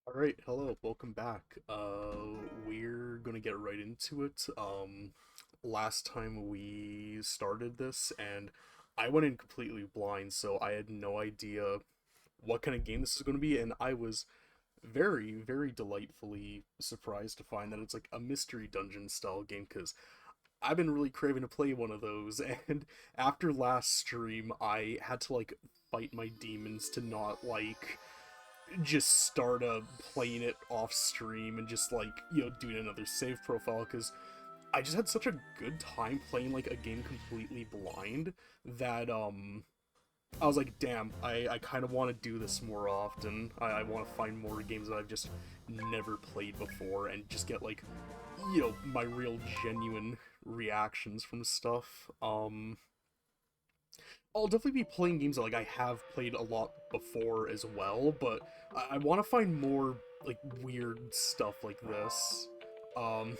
Alright, hello, welcome back. We're gonna get right into it. Last time we started this, and I went in completely blind, so I had no idea what kind of game this is gonna be, and I was very, very delightfully surprised to find that it's like a mystery dungeon style game, because I've been really craving to play one of those, and after last stream, I had to like fight my demons to not just start playing it off stream and just doing another save profile because I just had such a good time playing like a game completely blind that I was like, damn, I kind of want to do this more often. I want to find more games that I've just never played before and just get my real genuine reactions from stuff. I'll definitely be playing games that I have played a lot before as well, but I want to find more like weird stuff like this. Um,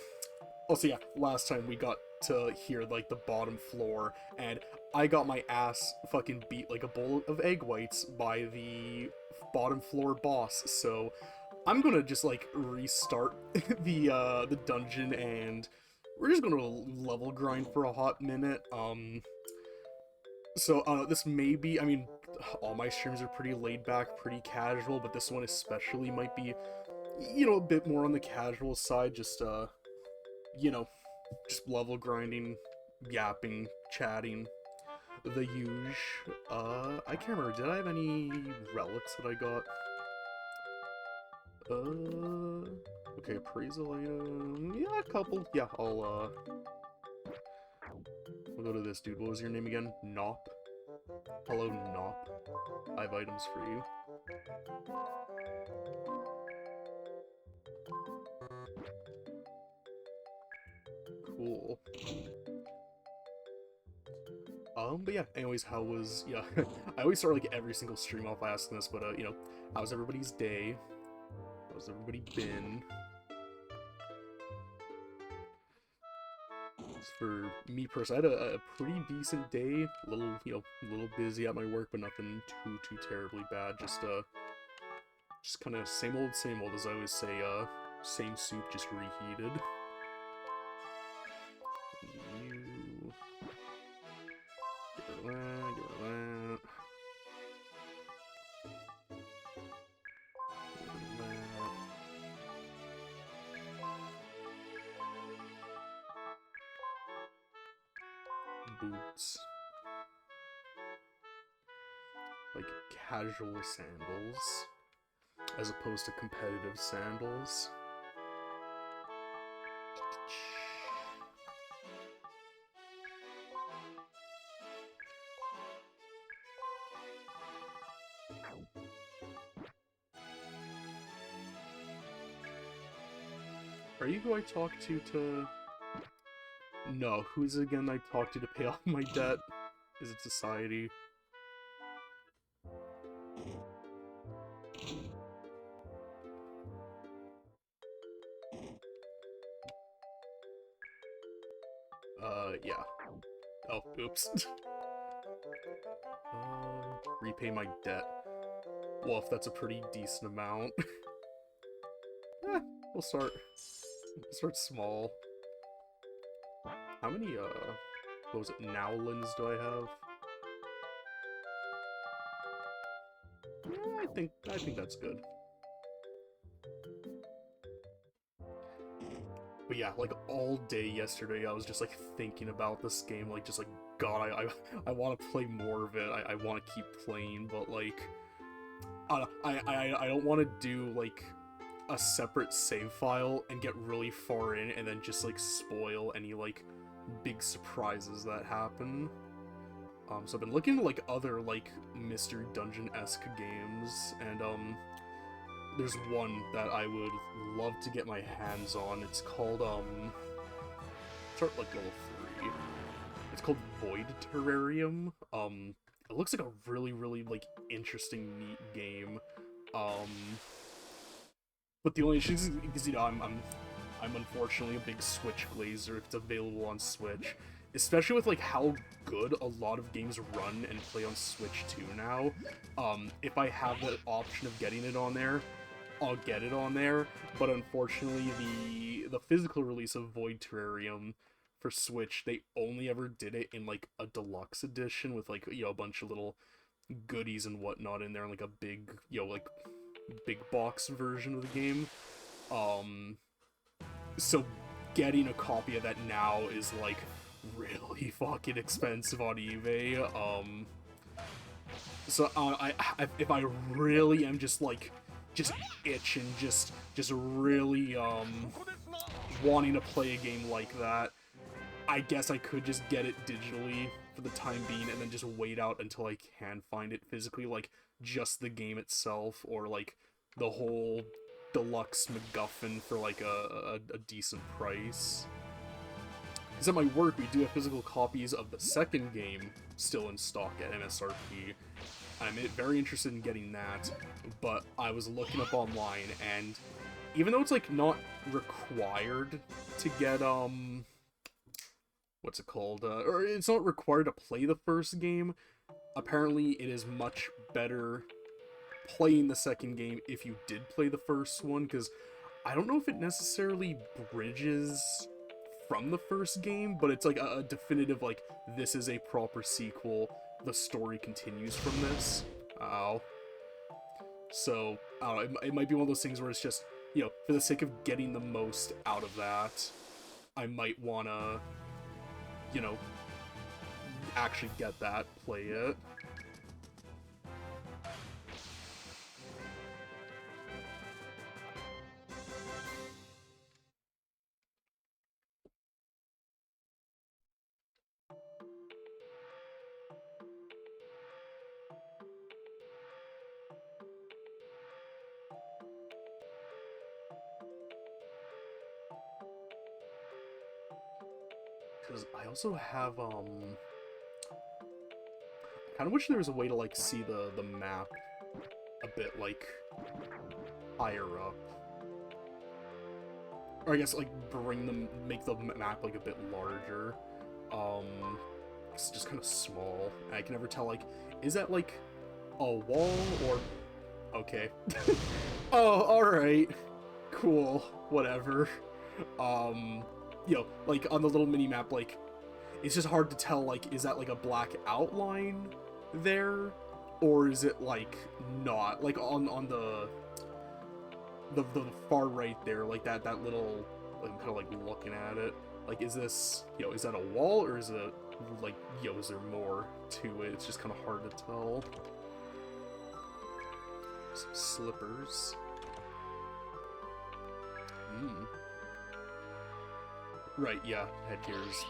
Also, yeah, last time we got to hear like the bottom floor, and I got my ass fucking beat like a bowl of egg whites by the bottom floor boss. So I'm gonna just like restart the dungeon, and we're just gonna level grind for a hot minute. This may be, I mean, all my streams are pretty laid back, pretty casual, but this one especially might be, a bit more on the casual side, you know, just level grinding, yapping, chatting, the huge. I can't remember, did I have any relics that I got? Okay, appraisal item, yeah, a couple, yeah, I'll go to this dude. What was your name again? Nop? Hello, Nop. I have items for you. Cool. But yeah, anyways, how was, yeah, I always start, like, every single stream off asking this, but, how's everybody's day? How's everybody been? For me personally, I had a pretty decent day, a little, a little busy at my work, but nothing too terribly bad, just kind of same old, as I always say, same soup, just reheated. You... Get rid of that, get rid of that. Boots. Like casual sandals as opposed to competitive sandals. Are you who I talked to... No, who's again I talked to pay off my debt? Is it society? Yeah. Oh, oops. Repay my debt. Well, if that's a pretty decent amount. eh, we'll start small. How many, what was it, Nowlands do I have? I think that's good. But yeah, like all day yesterday, I was just like thinking about this game, like just like God, I want to play more of it. I want to keep playing, but like, I don't want to do like a separate save file and get really far in and then just like spoil any like big surprises that happen. So I've been looking at like other like Mystery Dungeon-esque games, and there's one that I would love to get my hands on. It's called start like level 3. It's called Void Terrarium. It looks like a really like interesting, neat game. Um, but the only issue is because I'm unfortunately a big Switch glazer if it's available on Switch, especially with like how good a lot of games run and play on Switch too now. If I have the option of getting it on there, I'll get it on there. But unfortunately, the physical release of Void Terrarium for Switch, they only ever did it in like a deluxe edition with like, you know, a bunch of little goodies and whatnot in there, and like a big, you know, like big box version of the game. Um, so getting a copy of that now is like really fucking expensive on eBay. So if I really am just like just itching, just really wanting to play a game like that, I guess I could just get it digitally for the time being and then just wait out until I can find it physically, like just the game itself, or like the whole deluxe MacGuffin for like a decent price. Because at my work, we do have physical copies of the second game still in stock at MSRP. I'm very interested in getting that, but I was looking up online, and even though it's like not required to get what's it called? Or it's not required to play the first game. Apparently, it is much better playing the second game if you did play the first one, because I don't know if it necessarily bridges from the first game, but it's like a definitive, like, this is a proper sequel. The story continues from this. Ow. So, I don't know, it might be one of those things where it's just, you know, for the sake of getting the most out of that, I might wanna, you know, actually get that, play it. Because I also have, I kind of wish there was a way to, like, see the map a bit, like, higher up. Or I guess, like, make the map, like, a bit larger. It's just kind of small. I can never tell, like, is that, like, a wall, or... Okay. Oh, alright. Cool. Whatever. You know, like, on the little mini-map, like, it's just hard to tell, like, is that, like, a black outline there? Or is it, like, not? Like, on the far right there, like, that little, like, I'm kind of, like, looking at it. Like, is this, you know, is that a wall, or is it, like, yo, is there more to it? It's just kind of hard to tell. Some slippers. Right, yeah, headgears.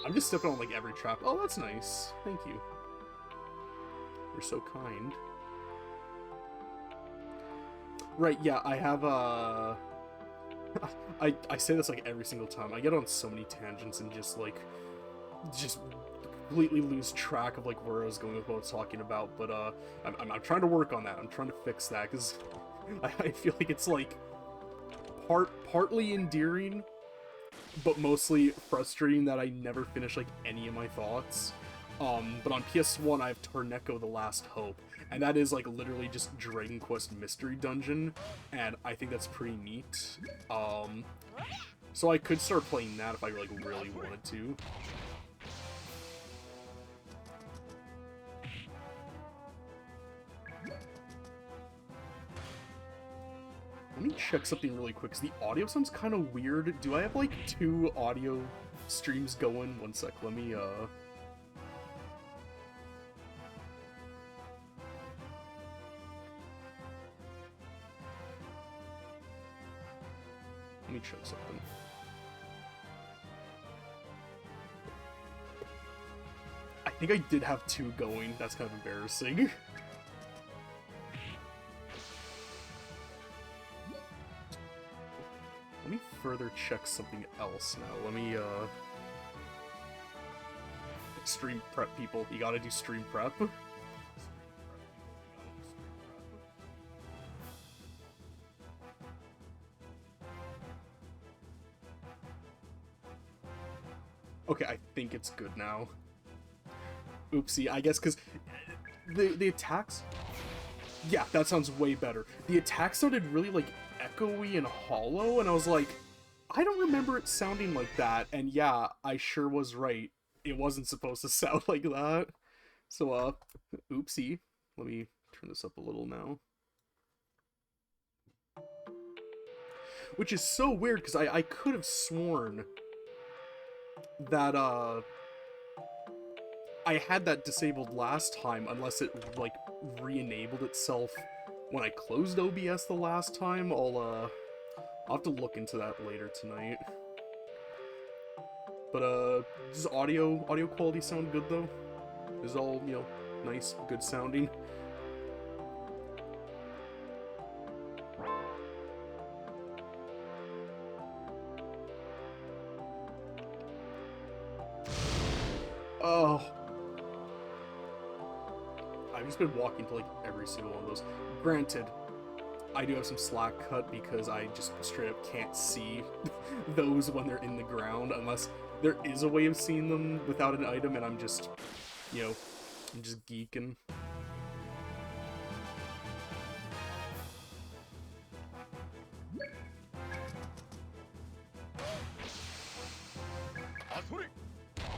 I'm just stepping on, like, every trap. Oh, that's nice. Thank you. You're so kind. Right, yeah, I have, I say this, like, every single time. I get on so many tangents and just completely lose track of, like, where I was going with what I was talking about, but, I'm trying to work on that. I'm trying to fix that, because I feel like it's, like, partly endearing, but mostly frustrating that I never finish, like, any of my thoughts. But on PS1, I have Torneko The Last Hope, and that is, like, literally just Dragon Quest Mystery Dungeon, and I think that's pretty neat. So I could start playing that if I, like, really wanted to. Let me check something really quick, because the audio sounds kind of weird. Do I have, like, 2 audio streams going? One sec, let me check something. I think I did have 2 going. That's kind of embarrassing. Let me further check something else now. Let me, stream prep, people. You gotta do stream prep. Okay, I think it's good now. Oopsie, I guess because the attacks... Yeah, that sounds way better. The attack sounded really, like, echoey and hollow, and I was like, I don't remember it sounding like that, and yeah, I sure was right. It wasn't supposed to sound like that. So, oopsie. Let me turn this up a little now. Which is so weird, because I could have sworn that, I had that disabled last time, unless it, like, re-enabled itself when I closed OBS the last time. I'll have to look into that later tonight. But, does audio quality sound good, though? Is all, you know, nice, good sounding? Oh, I've just been walking to, like, every single one of those. Granted, I do have some slack cut because I just straight up can't see those when they're in the ground, unless there is a way of seeing them without an item, and I'm just, you know, I'm just geeking.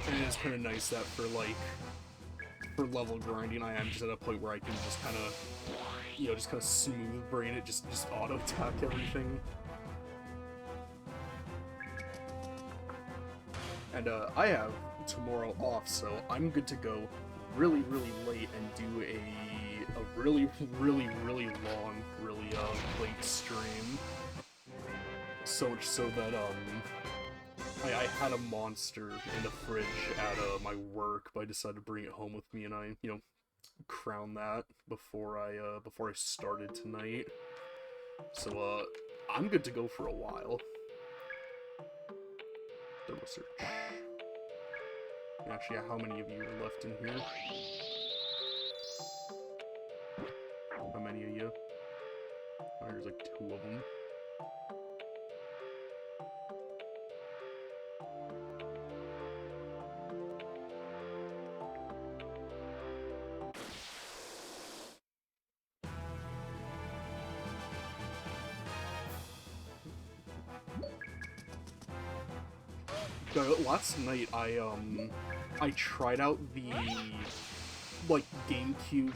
And it is kind of nice that for, like, for level grinding, I am just at a point where I can just kind of, you know, just kind of smooth brain it, just auto attack everything. And I have tomorrow off, so I'm good to go really, really late and do a really, really, really long, really late stream. So much so that I had a monster in the fridge at my work, but I decided to bring it home with me, and I, you know, crown that before I started tonight. So I'm good to go for a while. Thermo search. Actually, how many of you are left in here? How many of you? Oh, there's like 2 of them. Last night I tried out the, like, GameCube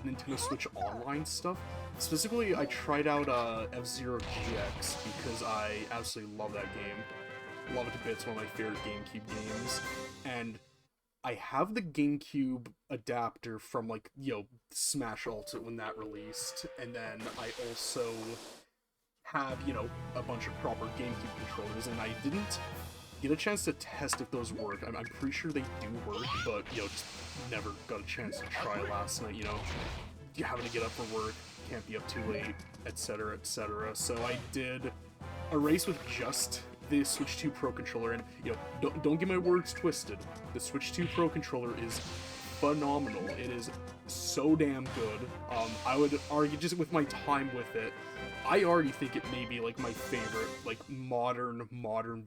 Nintendo Switch Online stuff. Specifically, I tried out F-Zero GX because I absolutely love that game. Love it to bits, one of my favorite GameCube games. And I have the GameCube adapter from, like, you know, Smash Ultimate when that released, and then I also have, you know, a bunch of proper GameCube controllers, and I didn't get a chance to test if those work. I'm pretty sure they do work, but, you know, just never got a chance to try last night, you know, having to get up for work, can't be up too late, etc, etc. So I did a race with just the Switch 2 Pro controller, and, you know, don't get my words twisted. The Switch 2 Pro controller is phenomenal. It is so damn good. I would argue, just with my time with it, I already think it may be, like, my favorite, like, modern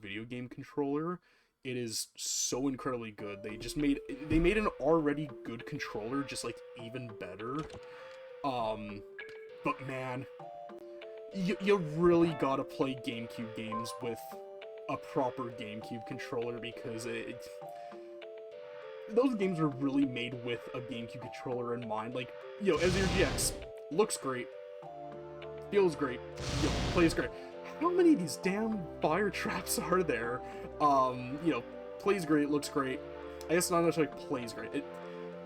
video game controller. It is so incredibly good. They made an already good controller just, like, even better. But man, you really gotta play GameCube games with a proper GameCube controller, because those games were really made with a GameCube controller in mind. Like, you know, F-Zero GX looks great, feels great, you know, plays great. How many of these damn fire traps are there? You know, plays great, looks great. I guess not necessarily plays great.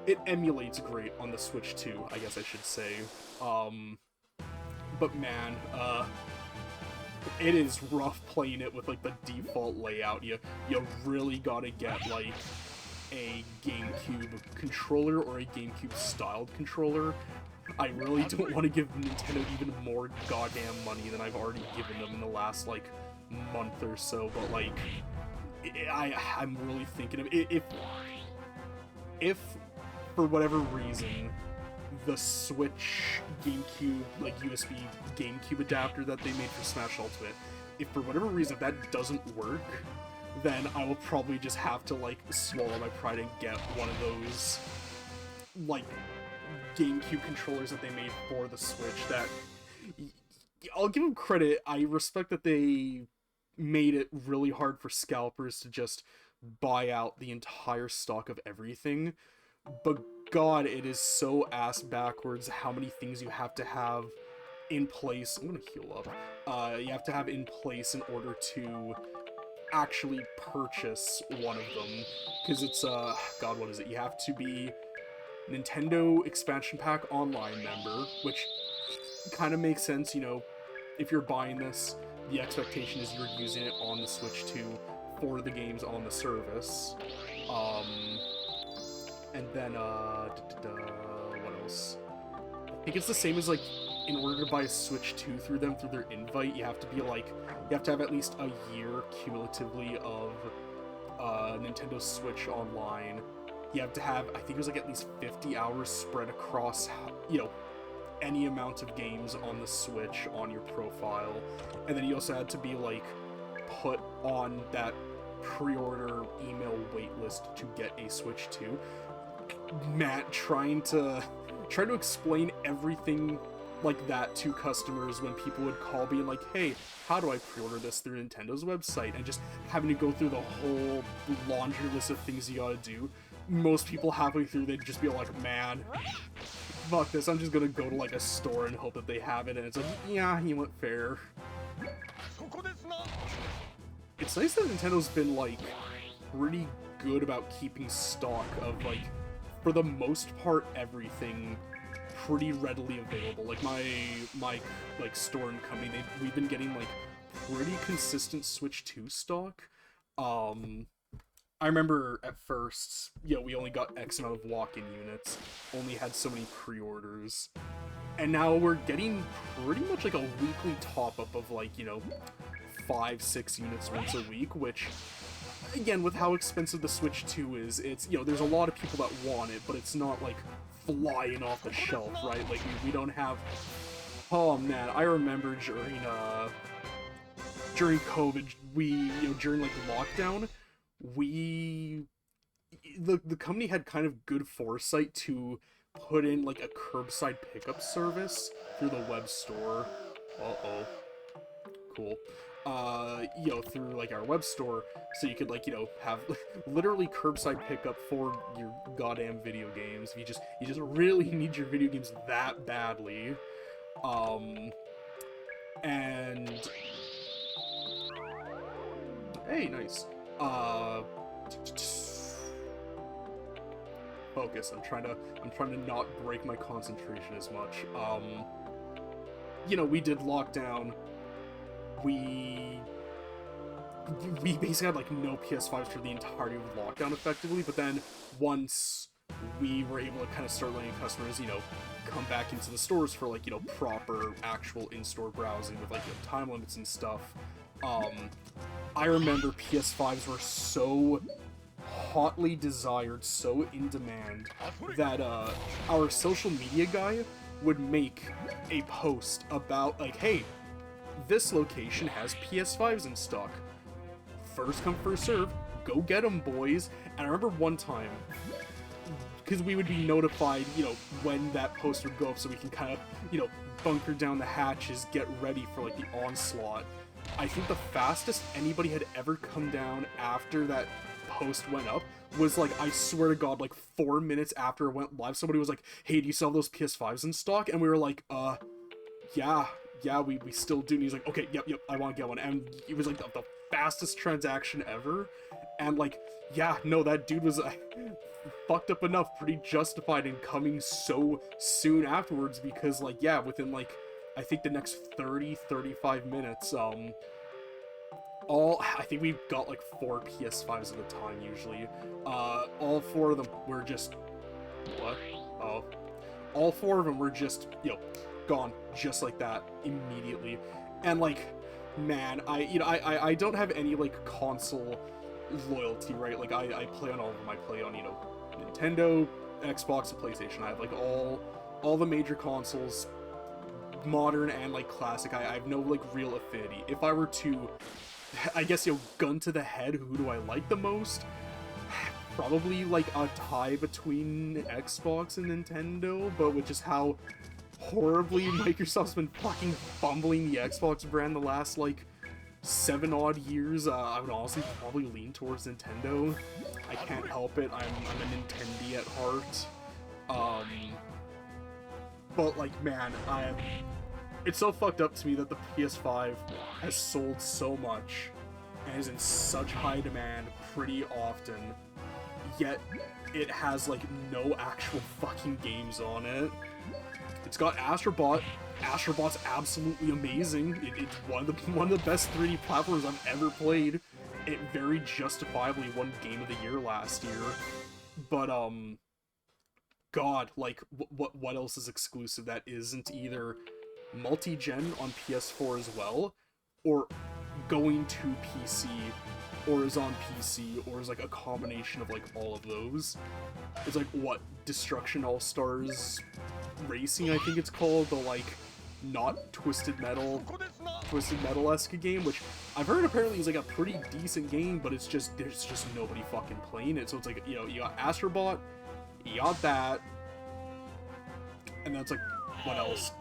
It emulates great on the Switch 2, I guess I should say. But man, it is rough playing it with, like, the default layout. You really gotta get, like, a GameCube controller or a GameCube styled controller. I really don't want to give Nintendo even more goddamn money than I've already given them in the last, like, month or so, but, like, I'm really thinking of if for whatever reason the Switch GameCube, like, USB GameCube adapter that they made for Smash Ultimate, if for whatever reason that doesn't work, then I will probably just have to, like, swallow my pride and get one of those, like, GameCube controllers that they made for the Switch that I'll give them credit. I respect that they made it really hard for scalpers to just buy out the entire stock of everything. But God, it is so ass backwards how many things you have to have in place. I'm gonna heal up. You have to have in place in order to actually purchase one of them. Because it's, God, what is it? You have to be Nintendo Expansion Pack Online member, which kind of makes sense, you know, if you're buying this, the expectation is you're using it on the Switch 2 for the games on the service. And then, what else? I think it's the same as, like, in order to buy a Switch 2 through them, through their invite, you have to be, like, you have to have at least a year, cumulatively, of, Nintendo Switch Online. You have to have, I think it was, like, at least 50 hours spread across, you know, any amount of games on the Switch on your profile. And then you also had to be, like, put on that pre-order email waitlist to get a Switch 2. Matt trying to explain everything like that to customers when people would call being like, hey, how do I pre-order this through Nintendo's website? And just having to go through the whole laundry list of things you gotta do. Most people halfway through, they'd just be like, man, fuck this, I'm just gonna go to like a store and hope that they have it. And it's like, yeah, you went fair. It's nice that Nintendo's been like pretty good about keeping stock of, like, for the most part, everything pretty readily available. Like my like store and company, we've been getting like pretty consistent Switch 2 stock. I remember at first, you know, we only got X amount of walk-in units, only had so many pre-orders, and now we're getting pretty much like a weekly top-up of, like, you know, 5-6 units once a week, which, again, with how expensive the Switch 2 is, it's, you know, there's a lot of people that want it, but it's not, like, flying off the shelf, right? Like, we don't have... Oh, man, I remember during COVID, during, like, lockdown, the company had kind of good foresight to put in, like, a curbside pickup service through the web store. Uh-oh. Cool. You know, through, like, our web store, so you could, like, you know, have literally curbside pickup for your goddamn video games. If you just really need your video games that badly. And... Hey, nice. Focus. I'm trying to not break my concentration as much. You know, we did lockdown. We basically had, like, no PS5s for the entirety of lockdown, effectively, but then once we were able to kind of start letting customers, you know, come back into the stores for, like, you know, proper, actual in-store browsing with, like, you know, time limits and stuff, I remember PS5s were so hotly desired, so in demand, that, our social media guy would make a post about, like, hey, this location has PS5s in stock. First come, first serve. Go get them, boys. And I remember one time, because we would be notified, you know, when that post would go up so we can kind of, you know, bunker down the hatches, get ready for, like, the onslaught. I think the fastest anybody had ever come down after that post went up was, like, I swear to God, like, 4 minutes after it went live, somebody was like, hey, do you sell those PS5s in stock? And we were like, yeah, we still do. And he's like, okay, yep, I want to get one. And it was, like, the fastest transaction ever. And, like, yeah, no, that dude was fucked up enough, pretty justified in coming so soon afterwards, because, like, yeah, within, like, I think the next 30-35 minutes, I think we've got, like, 4 PS5s at a time, usually. All 4 of them were just... What? Oh. All 4 of them were just, you know, gone, just like that, immediately. And, like, man, I don't have any, like, console loyalty, right? Like, I play on all of them. I play on, you know, Nintendo, Xbox, and PlayStation. I have, like, all the major consoles, modern and, like, classic. I have no, like, real affinity. If I were to, I guess, you know, gun to the head, who do I like the most? probably like a tie between Xbox and Nintendo, but with just how horribly Microsoft's been fucking fumbling the Xbox brand the last like 7 odd years, I would honestly probably lean towards Nintendo. I can't help it. I'm a Nintendi at heart. But like, man, it's so fucked up to me that the PS5 has sold so much and is in such high demand pretty often, yet it has like no actual fucking games on it. It's got Astrobot. Astrobot's absolutely amazing. It's one of the best 3D platformers I've ever played. It very justifiably won Game of the Year last year. But God, like what else is exclusive that isn't either multi-gen on PS4 as well, or going to PC, or is on PC, or is like a combination of like all of those. It's like, what, Destruction All-Stars Racing, I think it's called, the like not Twisted Metal-esque game, which I've heard apparently is like a pretty decent game, but it's just, there's just nobody fucking playing it. So it's like, you know, you got Astrobot, you got that, and that's like, what else?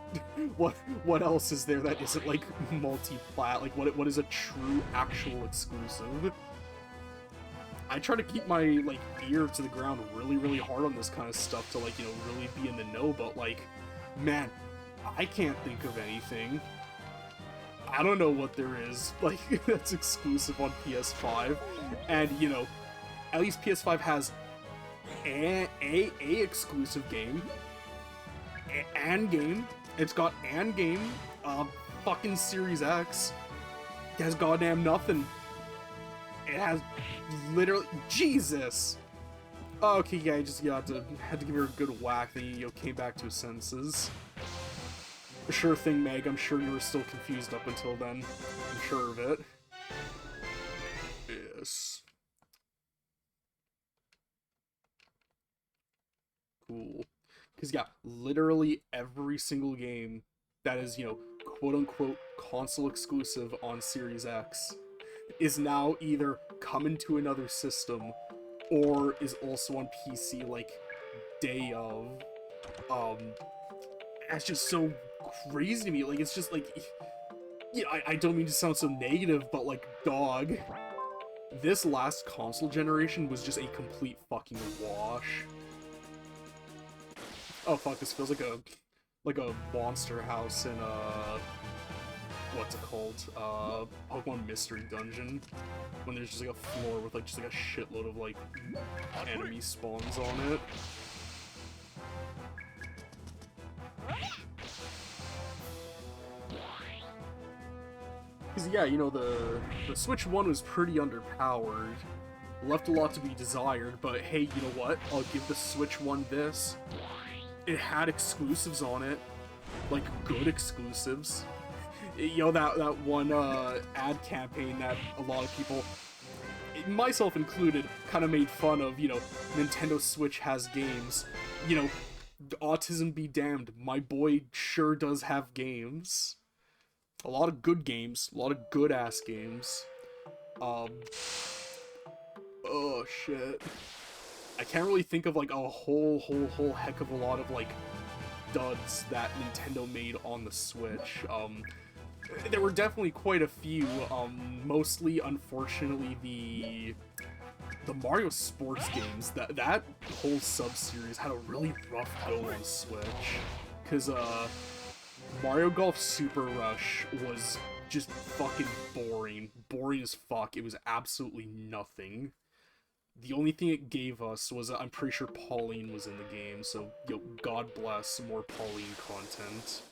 what else is there that isn't like multi-plat? Like, what is a true actual exclusive? I try to keep my like ear to the ground really hard on this kind of stuff to like, you know, really be in the know, but like, man, I can't think of anything. I don't know what there is like that's exclusive on PS5, and you know, at least PS5 has a exclusive game, and game. It's got and game. Fucking Series X. It has goddamn nothing. It has literally Jesus. Okay, yeah, I just had to give her a good whack. Then you know, came back to his senses. Sure thing, Meg. I'm sure you were still confused up until then. I'm sure of it. Yes. Cool. Because, yeah, literally every single game that is, you know, quote-unquote console exclusive on Series X is now either coming to another system or is also on PC, like, day of. That's just so crazy to me. Like, it's just, like, yeah, I don't mean to sound so negative, but, like, dog, this last console generation was just a complete fucking wash. Oh fuck, this feels like a monster house in what's it called? Pokemon Mystery Dungeon. When there's just like a floor with like just like a shitload of like enemy spawns on it. Cause yeah, you know, the Switch 1 was pretty underpowered. Left a lot to be desired, but hey, you know what? I'll give the Switch 1 this. It had exclusives on it, like good exclusives. You know, that one ad campaign that a lot of people, myself included, kind of made fun of. You know, Nintendo Switch has games. You know, autism be damned, my boy sure does have games. A lot of good games, a lot of good ass games. Oh shit. I can't really think of like a whole heck of a lot of like duds that Nintendo made on the Switch. There were definitely quite a few. Mostly, unfortunately, the Mario sports games. That whole sub-series had a really rough go on Switch, cause Mario Golf Super Rush was just fucking boring as fuck. It was absolutely nothing. The only thing it gave us was, I'm pretty sure Pauline was in the game, so, yo, God bless, more Pauline content.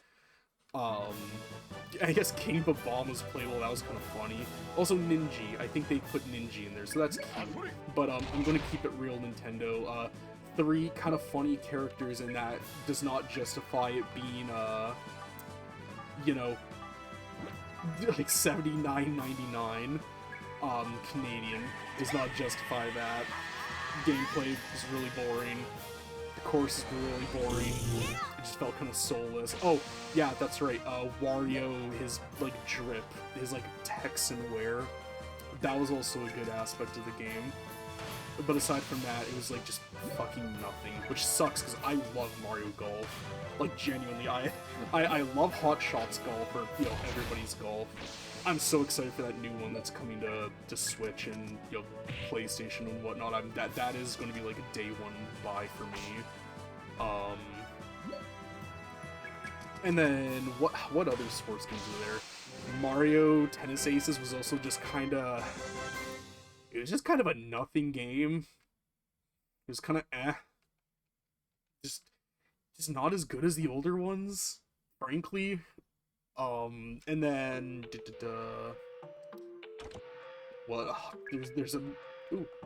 I guess King Bob was playable, that was kind of funny. Also, Ninja, I think they put Ninja in there, so that's cute. But, I'm gonna keep it real, Nintendo. 3 kind of funny characters in that does not justify it being, you know, like $79.99. Canadian does not justify that. Gameplay is really boring. The course is really boring. It just felt kind of soulless. Oh, yeah, that's right. Wario, his like drip, his like Texan wear. That was also a good aspect of the game. but aside from that, it was like just fucking nothing, which sucks because I love Mario Golf. Like genuinely, I love Hot Shots Golf, or everybody's golf. I'm so excited for that new one that's coming to Switch and PlayStation and whatnot. That is going to be like a day one buy for me. And then what other sports games are there? Mario Tennis Aces was also just kind of. It was just kind of a nothing game. It was kind of just not as good as the older ones, frankly. And then what? There's a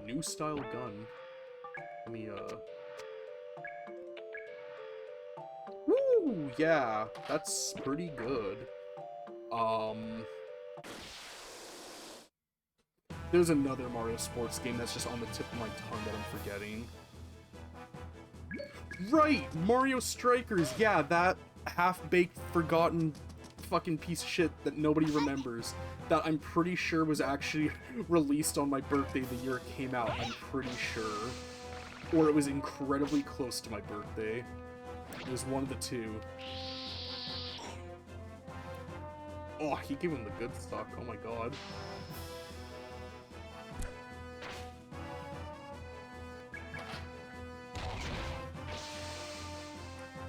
new style gun. Let me Woo! Yeah, that's pretty good. There's another Mario sports game that's just on the tip of my tongue that I'm forgetting. Right! Mario Strikers! Yeah, that half-baked, forgotten fucking piece of shit that nobody remembers. That I'm pretty sure was actually released on my birthday the year it came out, I'm pretty sure. Or it was incredibly close to my birthday. It was one of the two. Oh, he gave him the good stuff, oh my god.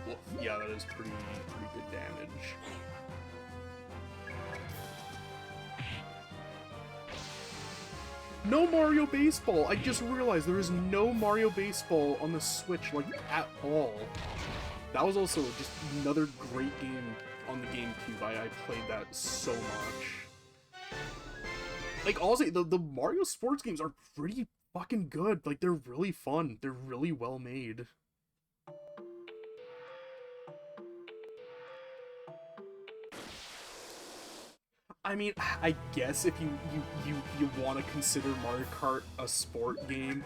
Well, yeah, that is pretty good damage. No Mario Baseball! I just realized there is no Mario Baseball on the Switch, like, at all. That was also just another great game on the GameCube. I played that so much. Like, honestly, the Mario sports games are pretty fucking good. Like, they're really fun. They're really well made. I mean, I guess if you want to consider Mario Kart a sport game,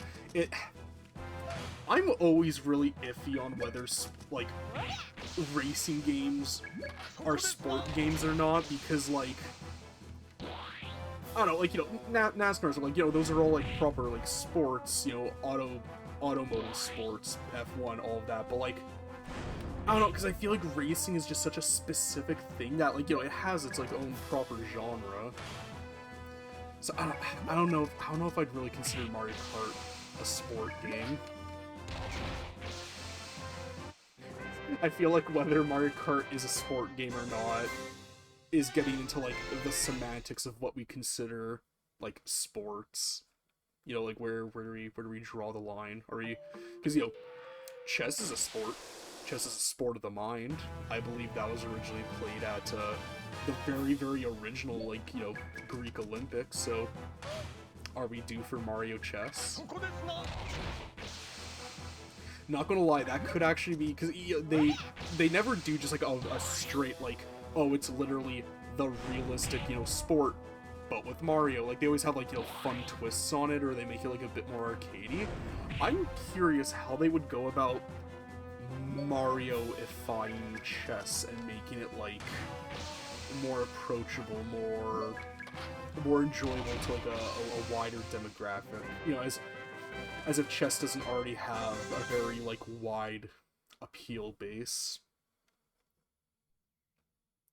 I'm always really iffy on whether, like, racing games are sport games or not, because, like, I don't know, like, NASCARs are, like, those are all, like, proper, like, sports, automotive sports, F1, all of that, but, like, I don't know, because I feel like racing is just such a specific thing that, like, it has its, like, own proper genre. So, I don't know if I'd really consider Mario Kart a sport game. I feel like whether Mario Kart is a sport game or not is getting into, like, the semantics of what we consider, like, sports. Like, where do we draw the line? Are we... Because, chess is a sport. Chess is a sport of the mind. I believe that was originally played at the very, very original, like, Greek Olympics, so are we due for Mario Chess? Not gonna lie, that could actually be, because they never do just, like, a straight, like, oh, it's literally the realistic, sport, but with Mario. Like, they always have, like, fun twists on it, or they make it, like, a bit more arcadey. I'm curious how they would go about Mario-ifying chess and making it, like, more approachable, more enjoyable to, like, a wider demographic. As if chess doesn't already have a very, like, wide appeal base.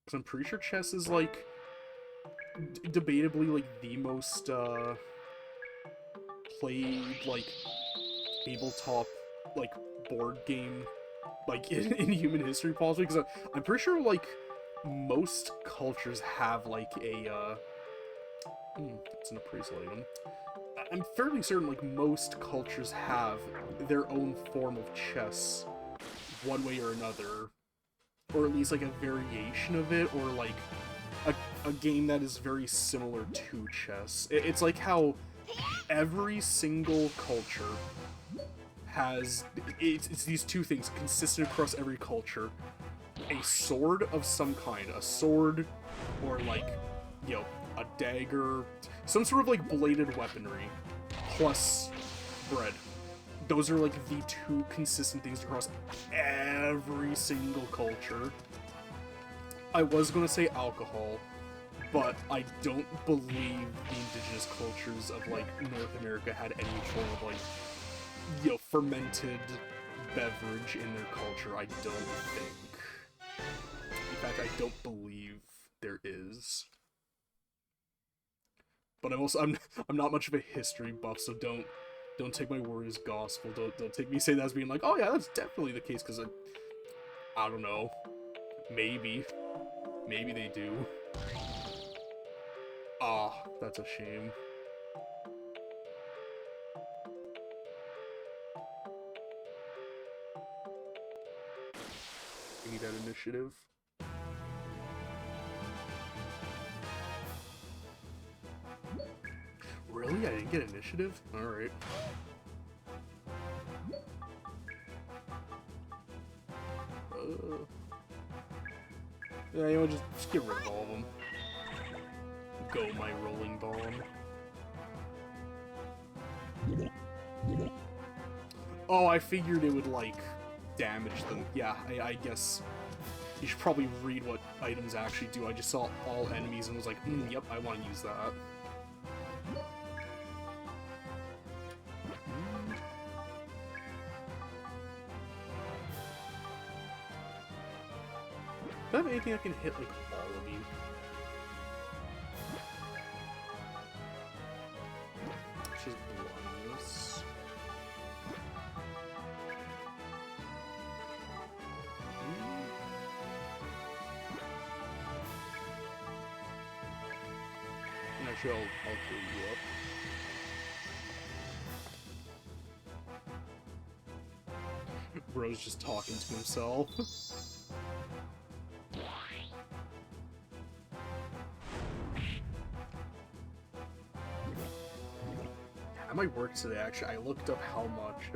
Because I'm pretty sure chess is, like, debatably, like, the most, played, like, tabletop, like, board game, like, in human history, possibly, because I'm pretty sure, like, most cultures have, like, a, it's an appraisal item. I'm fairly certain, like, most cultures have their own form of chess, one way or another, or at least, like, a variation of it, or, like, a game that is very similar to chess. It's like how every single culture has, it's these two things consistent across every culture. A sword of some kind, a sword, or, like, a dagger, some sort of, like, bladed weaponry, plus bread. Those are, like, the two consistent things across every single culture. I was gonna say alcohol, but I don't believe the indigenous cultures of, like, North America had any form of, like, you know, fermented beverage in their culture. I don't think. In fact, I don't believe there is. But I'm not much of a history buff, so don't take my word as gospel. Don't take me saying that as being like, oh yeah, that's definitely the case, because I don't know. Maybe they do. Ah, that's a shame. Give me that initiative. Really? I didn't get initiative? Alright. Yeah, you know, just get rid of all of them. Go, my rolling bomb. Oh, I figured it would, like, damage them. Yeah, I guess you should probably read what items actually do. I just saw all enemies and was like, yep, I want to use that. Do I have anything I can hit, like, all of you? It's just blindness. And actually, I'll kill you up. Bro's just talking to himself. At my work today, actually, I looked up how much,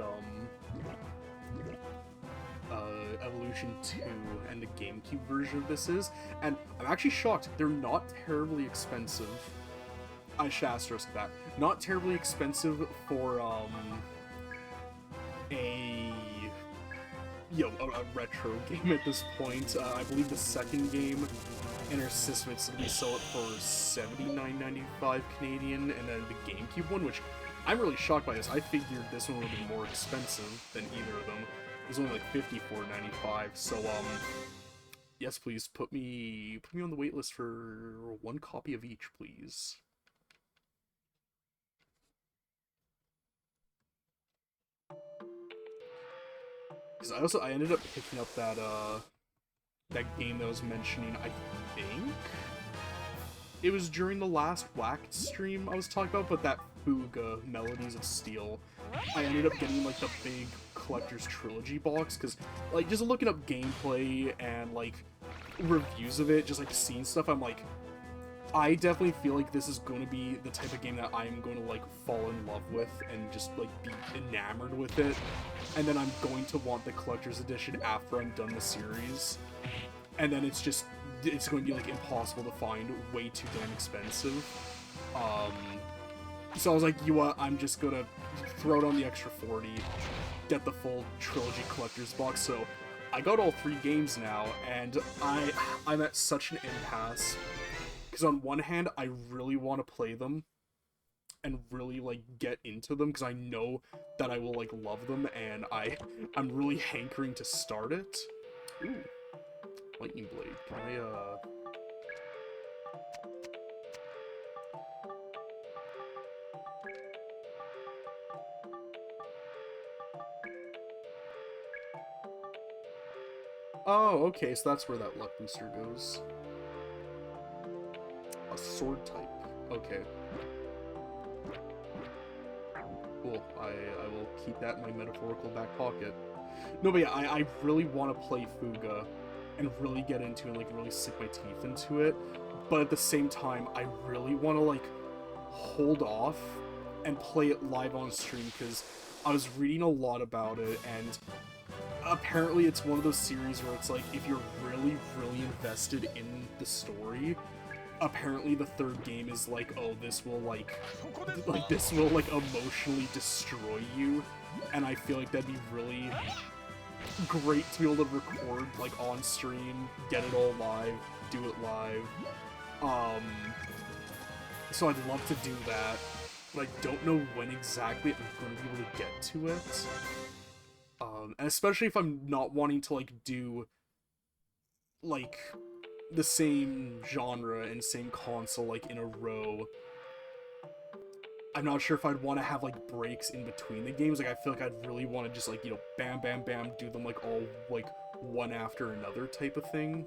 Evolution 2 and the GameCube version of this is, and I'm actually shocked. They're not terribly expensive. I should asterisk that. Not terribly expensive for, a retro game at this point. I believe the second game in our system, it's going to be sold for $79.95 Canadian, and then the GameCube one, which I'm really shocked by this. I figured this one would be more expensive than either of them. It was only like $54.95. So yes, please put me on the wait list for one copy of each, please. Because I ended up picking up that game that I was mentioning. I think it was during the last Whacked stream I was talking about, but that Fuga Melodies of Steel, I ended up getting like the big collector's trilogy box, because like just looking up gameplay and like reviews of it, just like seeing stuff, I'm like, I definitely feel like this is going to be the type of game that I'm going to like fall in love with and just like be enamored with it, and then I'm going to want the collector's edition after I'm done the series, and then it's going to be like impossible to find, way too damn expensive. So I was like, you know what, I'm just gonna throw down the extra 40, get the full trilogy collector's box. So I got all 3 games now, and I'm at such an impasse, because on one hand I really want to play them and really like get into them, because I know that I will like love them, and I'm really hankering to start it. Ooh, lightning blade. Can I Oh, okay, so that's where that luck booster goes. A sword type. Okay. Cool. I will keep that in my metaphorical back pocket. No, but yeah, I really want to play Fuga and really get into it and like really sink my teeth into it. But at the same time, I really want to like hold off and play it live on stream, because I was reading a lot about it, and apparently it's one of those series where it's like, if you're really, really invested in the story, apparently the third game is like, oh, this will this will like emotionally destroy you, and I feel like that'd be really great to be able to record like on stream, get it all live, do it live. Um, so I'd love to do that, but I don't know when exactly I'm going to be able to get to it. And especially if I'm not wanting to, like, do, like, the same genre and same console, like, in a row. I'm not sure if I'd want to have, like, breaks in between the games. Like, I feel like I'd really want to just, like, you know, bam, bam, bam, do them, like, all, like, one after another type of thing.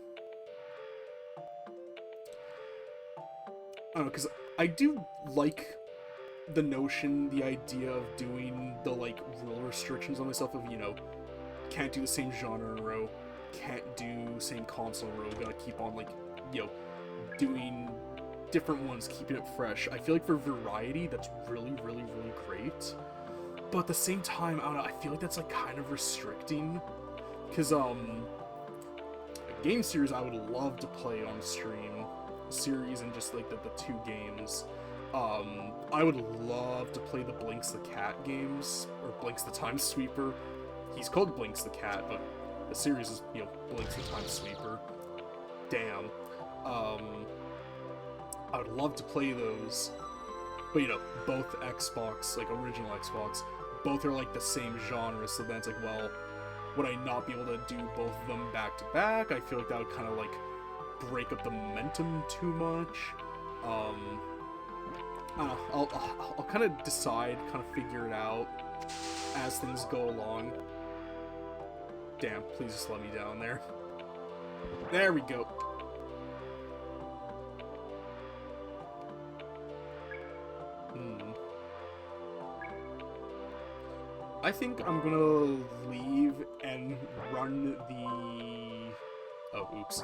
I don't know, because I do like the notion, the idea of doing the, like, rule restrictions on myself of, you know, can't do the same genre in a row, can't do same console in a row, gotta keep on, like, you know, doing different ones, keeping it fresh. I feel like for variety, that's really, really, really great. But at the same time, I don't know, I feel like that's, like, kind of restricting. Because, a game series I would love to play on stream, series and just, like, the two games. I would love to play the Blinks the Cat games, or Blinks the Time Sweeper. He's called Blinks the Cat, but the series is, you know, Blinks the Time Sweeper. Damn. I would love to play those, but, you know, both Xbox, like, original Xbox, both are, like, the same genre, so then it's like, well, would I not be able to do both of them back to back? I feel like that would kind of, like, break up the momentum too much. I don't know, I'll kind of decide, kind of figure it out as things go along. Damn, please just let me down there. There we go. I think I'm gonna leave and run the... Oh, oops.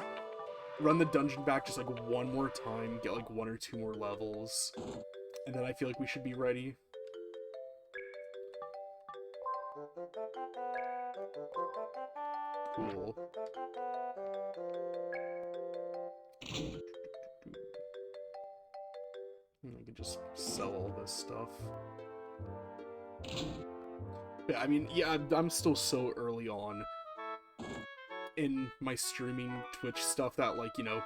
Run the dungeon back just, like, one more time, get, like, 1 or 2 more levels, and then I feel like we should be ready. Cool. I can just sell all this stuff. Yeah, I mean, yeah, I'm still so early on in my streaming Twitch stuff that, like, you know,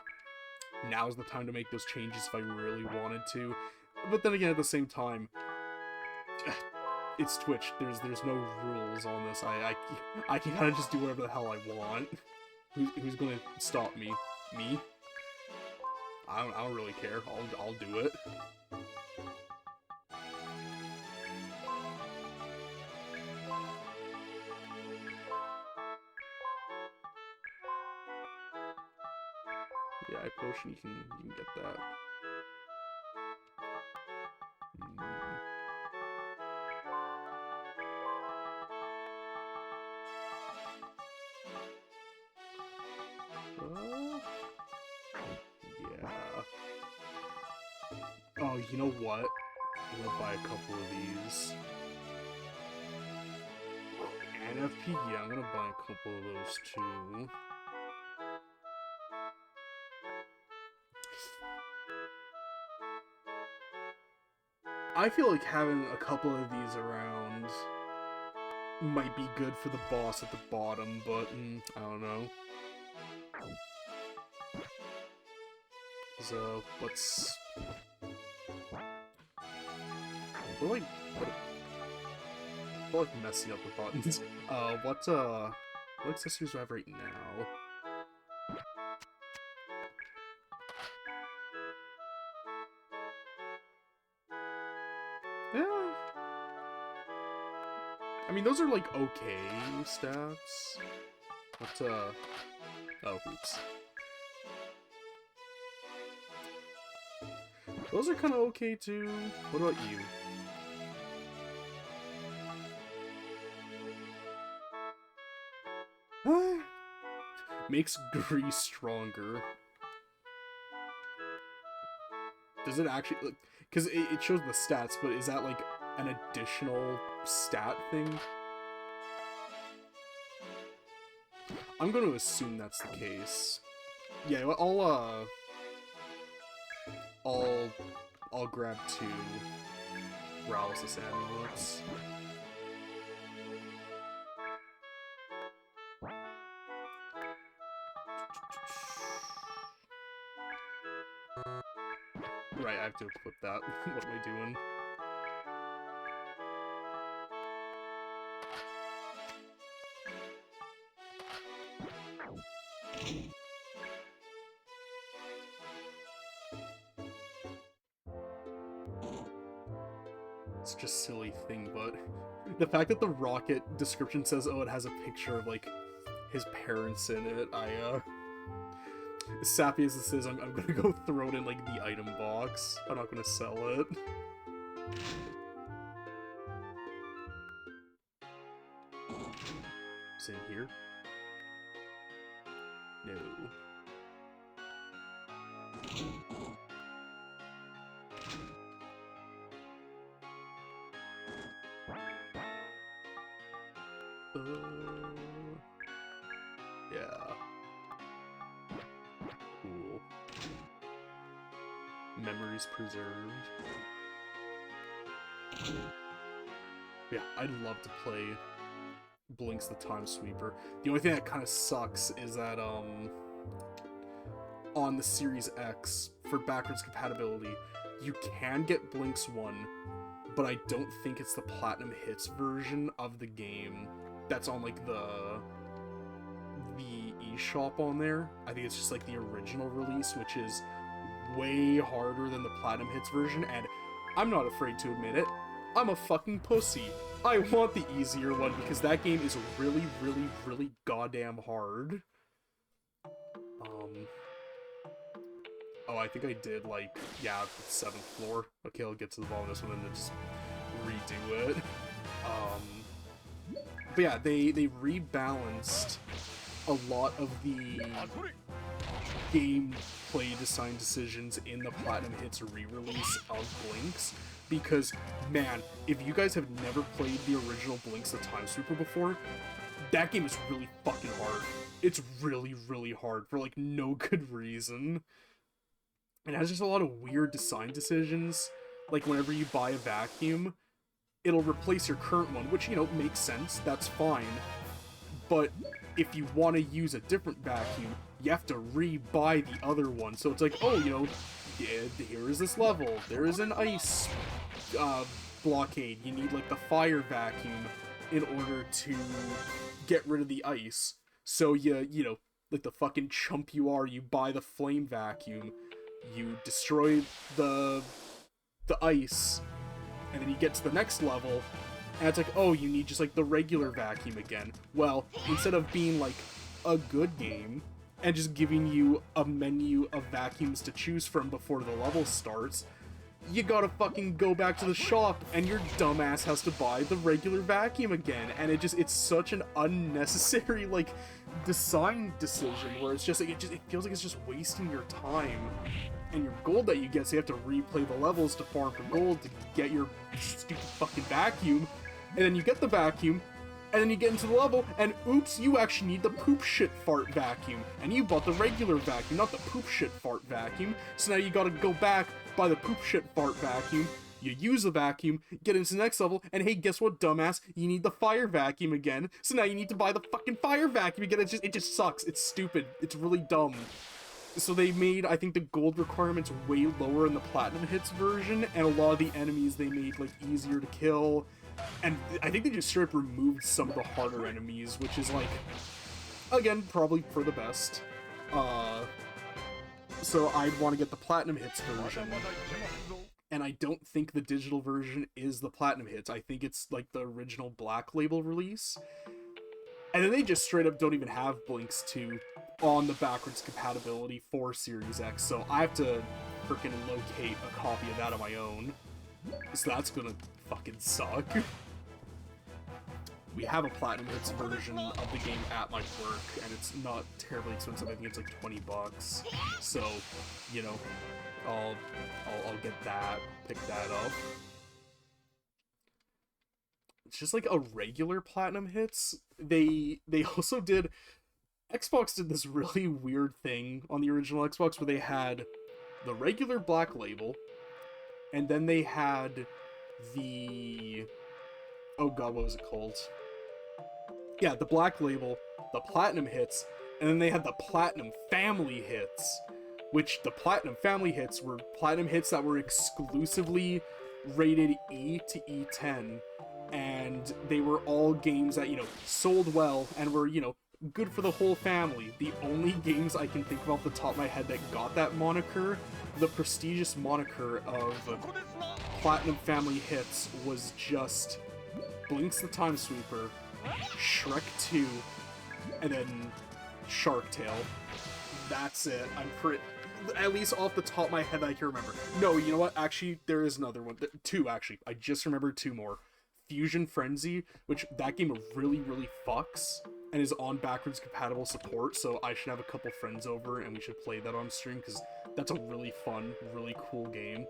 now's the time to make those changes if I really wanted to. But then again, at the same time, it's Twitch. There's no rules on this. I can kind of just do whatever the hell I want. Who's gonna stop me? Me? I don't really care. I'll do it. Yeah, I potion. You can get that. Yeah. Oh, you know what? I'm gonna buy a couple of these. NFP, yeah, I'm gonna buy a couple of those too. I feel like having a couple of these around might be good for the boss at the bottom, but I don't know. So, let's... We're like messing up the buttons. What accessories do I have right now? Yeah. I mean, those are, like, okay stats. But, oh, oops. Those are kind of okay, too. What about you? Makes grease stronger. Does it actually... Because it shows the stats, but is that, like, an additional stat thing? I'm going to assume that's the case. Yeah, I'll grab 2 paralysis amulets. Right, I have to equip that. What am I doing? It's just a silly thing, but the fact that the rocket description says, oh, it has a picture of, like, his parents in it, as sappy as this is, I'm gonna go throw it in, like, the item box. I'm not gonna sell it. It's in here? No. Yeah. Cool. Memories preserved. Yeah, I'd love to play Blinx the Time Sweeper. The only thing that kind of sucks is that, on the Series X, for backwards compatibility, you can get Blinx 1, but I don't think it's the Platinum Hits version of the game that's on, like, the eShop on there. I think it's just, like, the original release, which is way harder than the Platinum Hits version, and I'm not afraid to admit it. I'm a fucking pussy. I want the easier one because that game is really, really, really goddamn hard. Oh, I think I did, like, yeah, the 7th floor. Okay, I'll get to the bottom of this one and then just redo it. But yeah, they rebalanced a lot of the gameplay design decisions in the Platinum Hits re-release of Blinx, because, man, if you guys have never played the original Blinx the Time Sweeper before, that game is really fucking hard. It's really, really hard for, like, no good reason. It has just a lot of weird design decisions. Like, whenever you buy a vacuum, it'll replace your current one, which, you know, makes sense, that's fine. But if you want to use a different vacuum, you have to re-buy the other one. So it's like, oh, you know, here is this level, there is an ice blockade, you need, like, the fire vacuum in order to get rid of the ice. So you know, like the fucking chump you are, you buy the flame vacuum, you destroy the ice, and then you get to the next level, and it's like, oh, you need just, like, the regular vacuum again. Well, instead of being, like, a good game, and just giving you a menu of vacuums to choose from before the level starts, you gotta fucking go back to the shop, and your dumbass has to buy the regular vacuum again, and it's such an unnecessary, like, design decision, where it's just, like, it feels like it's just wasting your time and your gold that you get, so you have to replay the levels to farm for gold to get your stupid fucking vacuum, and then you get the vacuum, and then you get into the level, and oops, you actually need the poop shit fart vacuum, and you bought the regular vacuum, not the poop shit fart vacuum, so now you gotta go back, buy the poop shit fart vacuum, you use the vacuum, get into the next level, and hey, guess what, dumbass? You need the fire vacuum again, so now you need to buy the fucking fire vacuum again. It just sucks. It's stupid. It's really dumb. So they made, I think, the gold requirements way lower in the Platinum Hits version, and a lot of the enemies they made, like, easier to kill. And I think they just straight up removed some of the harder enemies, which is, like, again, probably for the best. So I'd want to get the Platinum Hits version. And I don't think the digital version is the Platinum Hits. I think it's, like, the original Black Label release. And then they just straight up don't even have Blinx 2 on the backwards compatibility for Series X, so I have to freaking locate a copy of that on my own. So that's gonna fucking suck. We have a Platinum Hits version of the game at my work, and it's not terribly expensive. I think it's like $20. So, you know, I'll get that, pick that up. It's just like a regular Platinum Hits. They also did, Xbox did this really weird thing on the original Xbox where they had the regular Black Label, and then they had the, oh god, what was it called? Yeah, the Black Label, the Platinum Hits, and then they had the Platinum Family Hits, which the Platinum Family hits were Platinum hits that were exclusively rated E to E10, and they were all games that, sold well and were, good for the whole family. The only games I can think of off the top of my head that got that moniker, the prestigious moniker of Platinum Family hits, was just Blinx the Time Sweeper, Shrek 2, and then Shark Tale. That's it. I'm pretty... At least off the top of my head that I can remember. No, you know what? Actually, there is another one. Two, actually. I just remembered two more. Fusion Frenzy, which that game really, really fucks, and is on backwards compatible support, so I should have a couple friends over and we should play that on stream, because that's a really fun, really cool game.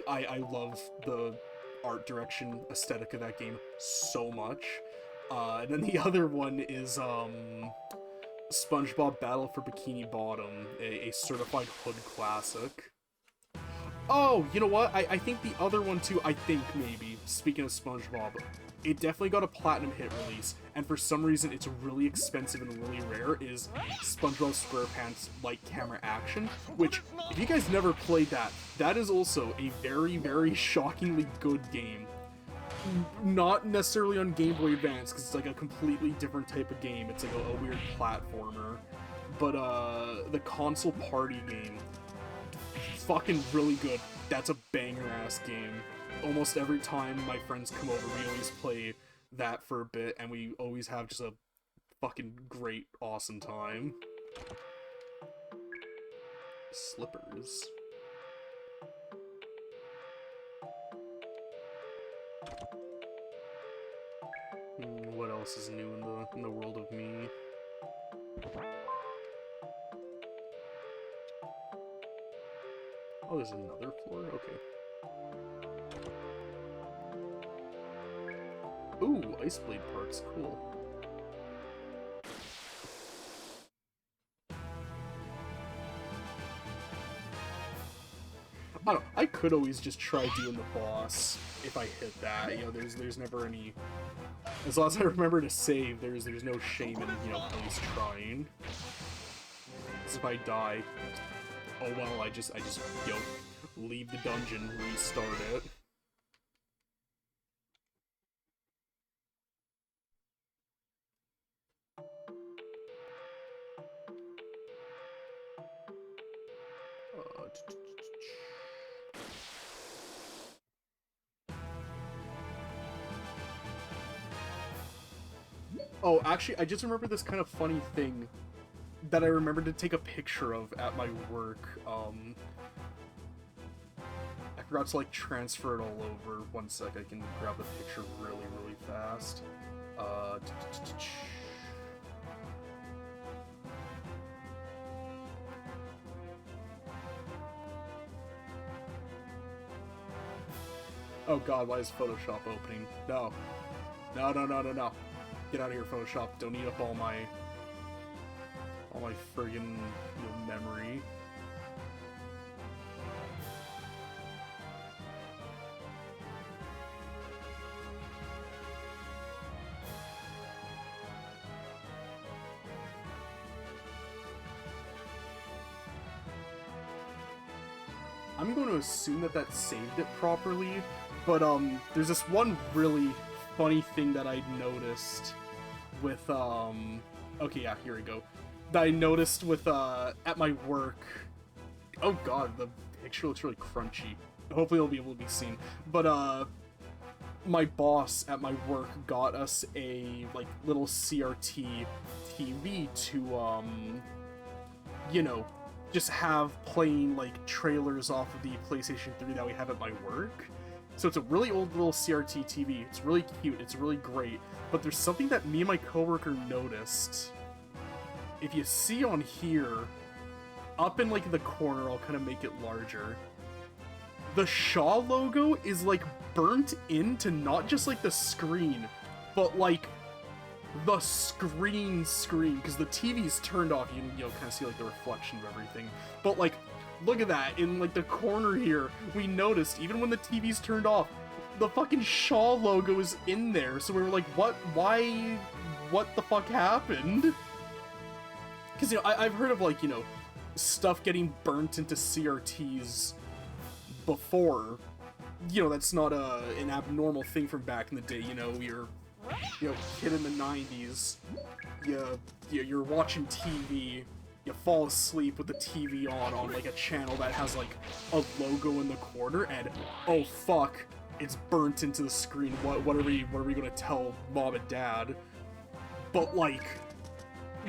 I love the art direction, aesthetic of that game so much. And then the other one is, SpongeBob Battle for Bikini Bottom, a certified hood classic. Oh, you know what? I think the other one too, maybe, speaking of SpongeBob, it definitely got a Platinum hit release, and for some reason it's really expensive and really rare, is SpongeBob SquarePants Light Camera Action, which, if you guys never played that, that is also a very, very shockingly good game. Not necessarily on Game Boy Advance, because it's like a completely different type of game. It's like a weird platformer. But the console party game, fucking really good. That's a banger-ass game. Almost every time my friends come over, we always play that for a bit, and we always have just a fucking great, awesome time. Slippers. What else is new in the world of me? Oh, there's another floor? Okay. Ooh, Ice Blade parts, cool. I don't know, I could always just try doing the boss if I hit that, there's never any... As long as I remember to save, there's no shame in, at least trying. Because if I die, oh well, I just, leave the dungeon, restart it. Oh, actually, I just remember this kind of funny thing that I remembered to take a picture of at my work. I forgot to, transfer it all over. One sec, I can grab the picture really, really fast. Oh god, why is Photoshop opening? No. No, no, no, no, no. Get out of here, Photoshop. Don't eat up all my friggin' memory. I'm going to assume that saved it properly, but there's this one really funny thing that I noticed with okay, yeah, here we go. That I noticed with at my work. Oh god, the picture looks really crunchy. Hopefully it'll be able to be seen. But my boss at my work got us a little CRT TV to just have playing trailers off of the PlayStation 3 that we have at my work. So it's a really old little CRT TV. It's really cute. It's really great. But there's something that me and my coworker noticed. If you see on here, up in the corner, I'll kind of make it larger. The Shaw logo is burnt into not just the screen, but the screen, because the TV's turned off. You can kind of see the reflection of everything. But look at that, in the corner here, we noticed, even when the TV's turned off, the fucking Shaw logo is in there, so we were like, what, why, what the fuck happened? Because, I've heard of, stuff getting burnt into CRTs before, you know, that's not an abnormal thing from back in the day. You know, you're, you know, kid in the 90s, you're watching TV, you fall asleep with the TV on like a channel that has like a logo in the corner, and oh fuck, it's burnt into the screen. What are we gonna tell mom and dad? But like,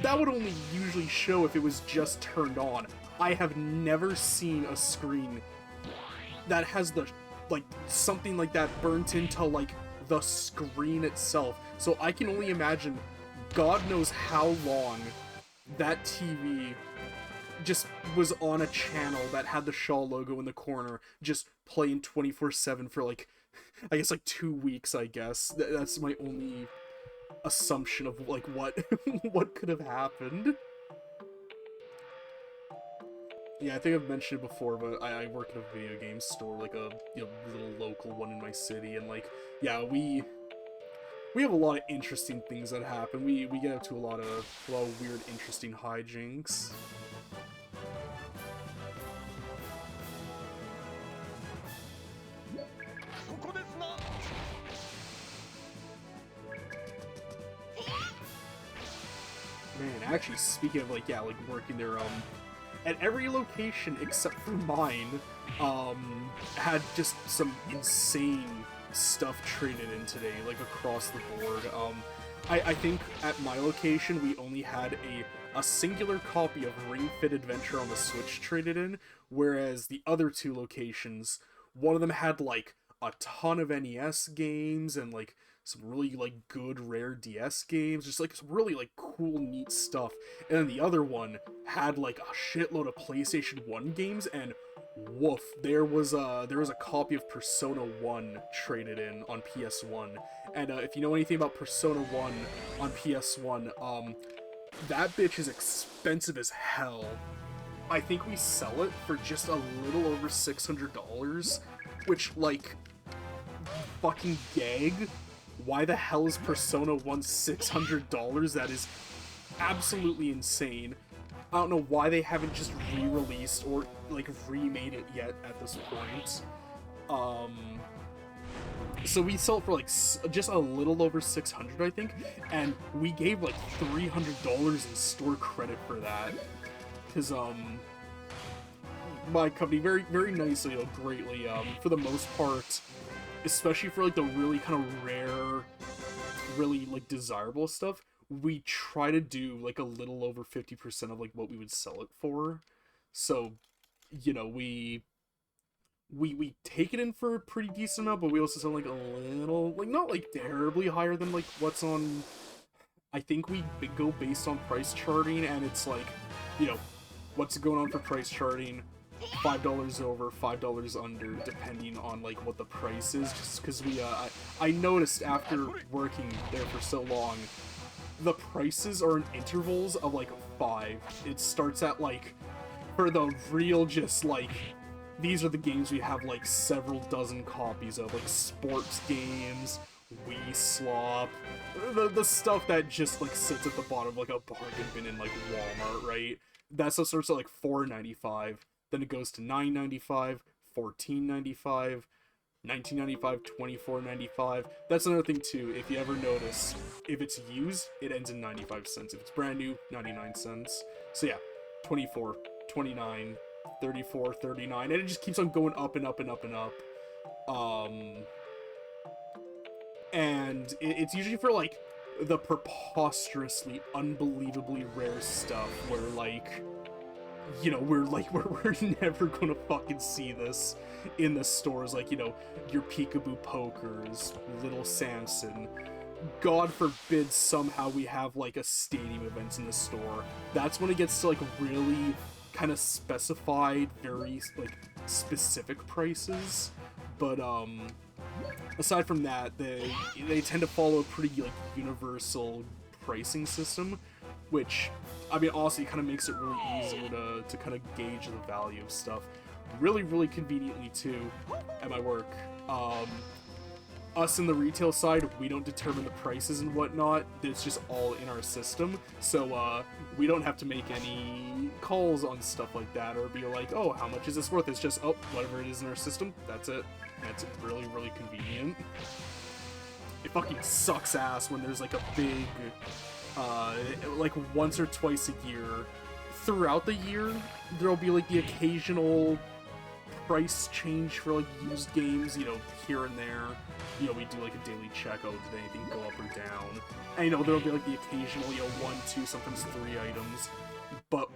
that would only usually show if it was just turned on. I have never seen a screen that has the, like, something like that burnt into, like, the screen itself. So I can only imagine, God knows how long that TV just was on a channel that had the Shaw logo in the corner, just playing 24/7 for, like, I guess, like, 2 weeks, I guess. That's my only assumption of, like, what what could have happened. Yeah, I think I've mentioned it before, but I work in a video game store, like a, you know, little local one in my city, and like, yeah, we have a lot of interesting things that happen. We get up to a lot of weird, interesting hijinks. Man, actually, speaking of, like, yeah, like, working there, at every location except for mine, had just some insane stuff traded in today, like, across the board. I think at my location, we only had a singular copy of Ring Fit Adventure on the Switch traded in, whereas the other 2 locations, one of them had, like, a ton of NES games, and, like, some really, like, good, rare DS games, just, like, some really, like, cool, neat stuff. And then the other one had, like, a shitload of PlayStation 1 games, and woof, there was a copy of Persona 1 traded in on PS1. And if you know anything about Persona 1 on PS1, that bitch is expensive as hell. I think we sell it for just a little over $600, which, like, fucking gag. Why the hell is Persona 1 $600? That is absolutely insane. I don't know why they haven't just re-released or, like, remade it yet at this point. So we sell it for, like, just a little over $600, I think, and we gave, like, $300 in store credit for that. Because, my company very, very nicely, you know, greatly, for the most part, especially for, like, the really kind of rare, really, like, desirable stuff, we try to do, like, a little over 50% of, like, what we would sell it for. So, you know, we take it in for a pretty decent amount, but we also sell, like, a little, like, not, like, terribly higher than, like, what's on... I think we go based on price charting, and it's, like, you know, what's going on for price charting, $5 over, $5 under, depending on, like, what the price is, just because I noticed after working there for so long, the prices are in intervals of, like, 5. It starts at, like, for the real, just, like, these are the games we have, like, several dozen copies of, like, sports games, Wii Slop, the stuff that just, like, sits at the bottom of, like, a bargain bin in, like, Walmart, right? That stuff starts at, like, $4.95. Then it goes to $9.95, $14.95, $19.95, $24.95. That's another thing too. If you ever notice, if it's used, it ends in 95 cents. If it's brand new, 99 cents. So yeah, 24, 29, 34, 39, and it just keeps on going up and up and up and up. And it's usually for, like, the preposterously, unbelievably rare stuff where, like, you know, we're never gonna fucking see this in the stores, like, you know, your Peekaboo Pokers, Little Samson. God forbid somehow we have, like, a stadium event in the store. That's when it gets to, like, really kind of specified, very, like, specific prices. But, aside from that, they tend to follow a pretty, like, universal pricing system, which, I mean, honestly, kind of makes it really easy to kind of gauge the value of stuff. Really, really conveniently, too, at my work. us in the retail side, we don't determine the prices and whatnot. It's just all in our system. So we don't have to make any calls on stuff like that or be like, oh, how much is this worth? It's just, oh, whatever it is in our system, that's it. That's really, really convenient. It fucking sucks ass when there's like a big, like once or twice a year. Throughout the year, there'll be like the occasional price change for like used games, you know, here and there. You know, we do like a daily check, oh, did anything go up or down? And you know, there'll be like the occasional, you know, 1, 2, sometimes 3 items. But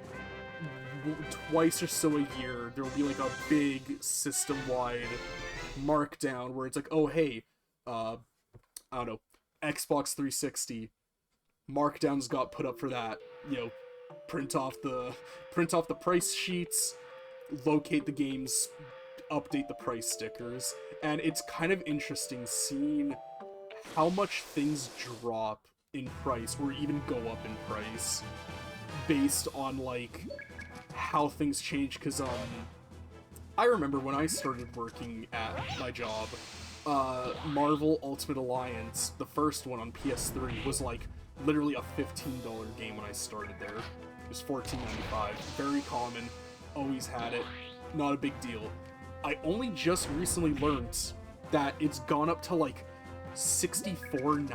twice or so a year, there'll be like a big system-wide markdown where it's like, oh hey, I don't know, Xbox 360 markdowns got put up for that. You know, print off the price sheets, locate the games, update the price stickers, and it's kind of interesting seeing how much things drop in price or even go up in price based on like how things change. Because I remember when I started working at my job, Marvel Ultimate Alliance, the first one on PS3, was like literally a $15 game when I started there. It was $14.95, very common, always had it, not a big deal. I only just recently learned that it's gone up to like $64.95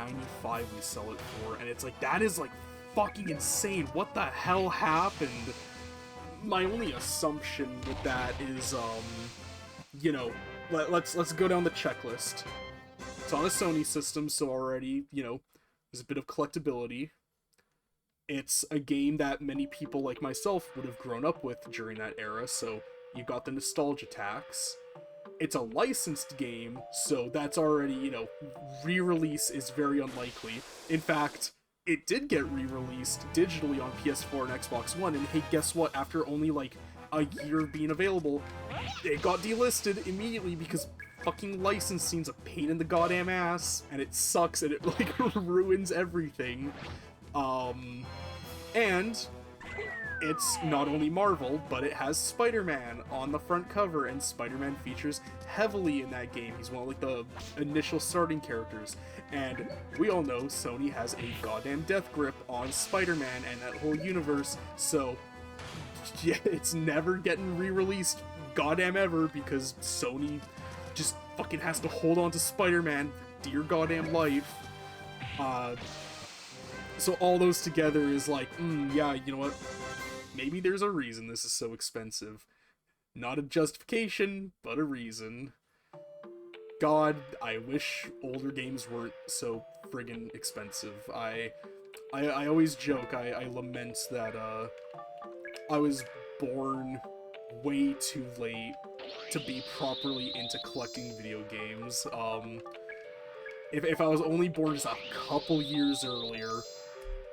we sell it for, and it's like, that is like fucking insane. What the hell happened? My only assumption with that is, you know, let's go down the checklist. It's on a Sony system, so already, you know, there's a bit of collectability. It's a game that many people like myself would have grown up with during that era, so you got the nostalgia tax. It's a licensed game, so that's already, you know, re-release is very unlikely. In fact, it did get re-released digitally on PS4 and Xbox One, and hey, guess what? After only like a year of being available, it got delisted immediately because fucking licensing's a pain in the goddamn ass, and it sucks, and it like ruins everything. And it's not only Marvel, but it has Spider-Man on the front cover, and Spider-Man features heavily in that game. He's one of like the initial starting characters, and we all know Sony has a goddamn death grip on Spider-Man and that whole universe, so yeah, it's never getting re-released goddamn ever because Sony just fucking has to hold on to Spider-Man for dear goddamn life. So all those together is like, yeah, you know what? Maybe there's a reason this is so expensive. Not a justification, but a reason. God, I wish older games weren't so friggin' expensive. I always joke, I lament that, I was born way too late to be properly into collecting video games. If I was only born just a couple years earlier,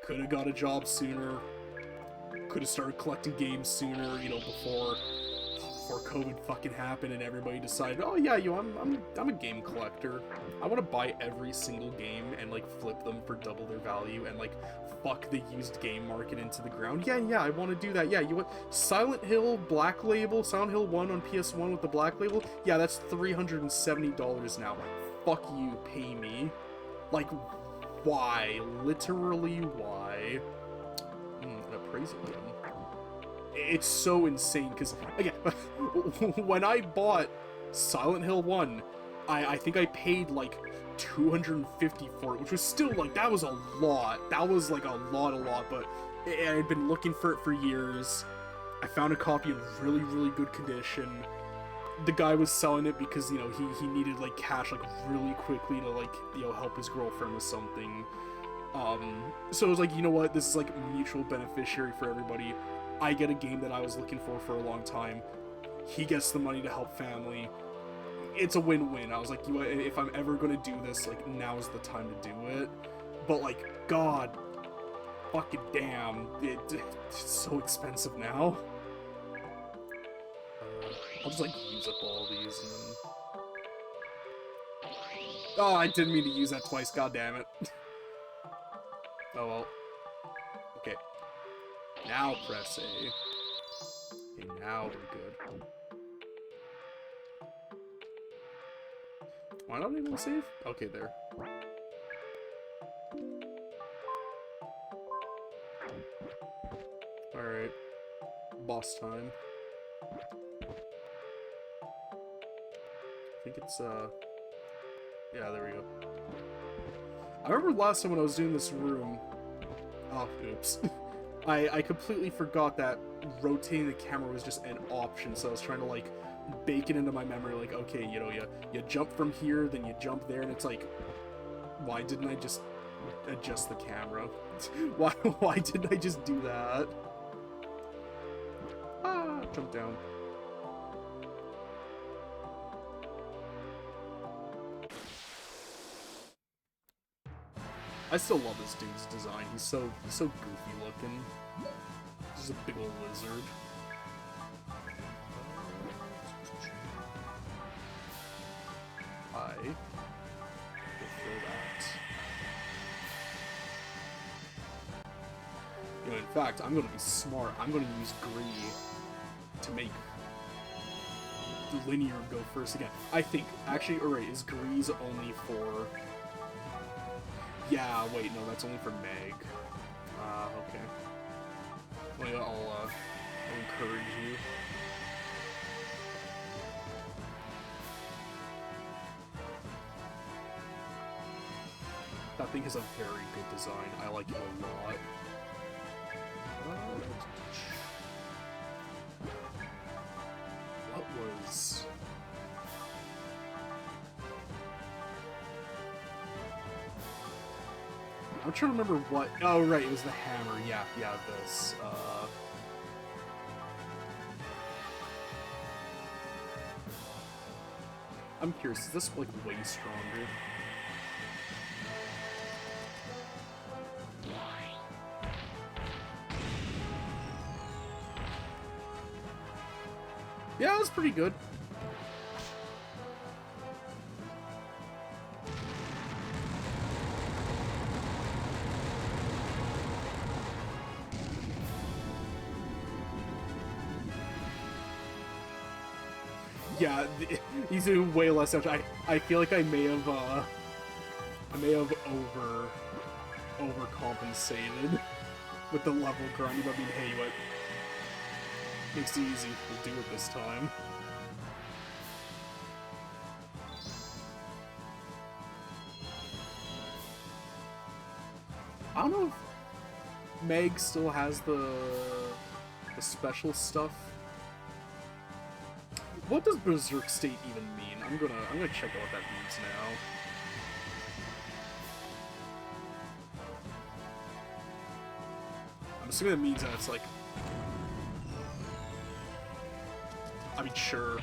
could have got a job sooner, could have started collecting games sooner, you know, before COVID fucking happened and everybody decided, oh yeah, I'm a game collector. I want to buy every single game and like flip them for double their value and like fuck the used game market into the ground. Yeah, I want to do that. Yeah, you want Silent Hill Black Label, Silent Hill 1 on PS1 with the Black Label? Yeah, that's $370 now. Fuck you, pay me. Like, why? Literally, why? An appraisal item. It's so insane, because, again, when I bought Silent Hill 1, I think I paid, like, $250 for it, which was still, like, that was a lot. That was, like, a lot, but I had been looking for it for years. I found a copy in really, really good condition. The guy was selling it because, you know, he needed, like, cash, like, really quickly to, like, you know, help his girlfriend with something. So it was like, you know what, this is, like, mutual beneficiary for everybody. I get a game that I was looking for a long time. He gets the money to help family. It's a win-win. I was like, you know, if I'm ever gonna do this, like, now's the time to do it. But, like, God, fucking damn, it's so expensive now. I'll just, like, use up all these and then... Oh, I didn't mean to use that twice, god damn it. Oh well. Okay. Now press A. Okay, now we're good. Why not even save? Okay, there. Alright. Boss time. I think it's, yeah, there we go. I remember last time when I was doing this room... Oh, oops. I completely forgot that rotating the camera was just an option, so I was trying to, like, bake it into my memory, like, okay, you know, you jump from here, then you jump there, and it's like, why didn't I just adjust the camera? Why didn't I just do that? Ah, jump down. I still love this dude's design. He's so goofy looking. Just a big old lizard. I will throw that. You know, in fact, I'm gonna be smart. I'm gonna use Gree to make Linear go first again. I think, actually, alright, is Grease only for... Yeah, wait, no, that's only for Meg. Okay. Well, I'll encourage you. That thing has a very good design. I like it a lot. What was... I'm trying to remember what... Oh, right, it was the hammer. Yeah, this. I'm curious, is this, like, way stronger? Yeah, it was pretty good. Yeah, he's doing way less damage. I feel like I may have overcompensated with the level grind, but I mean, hey, what? Makes it easy. We'll do it this time. I don't know if Meg still has the special stuff. What does Berserk State even mean? I'm gonna check out what that means now. I'm assuming it means that it's like... I mean, sure.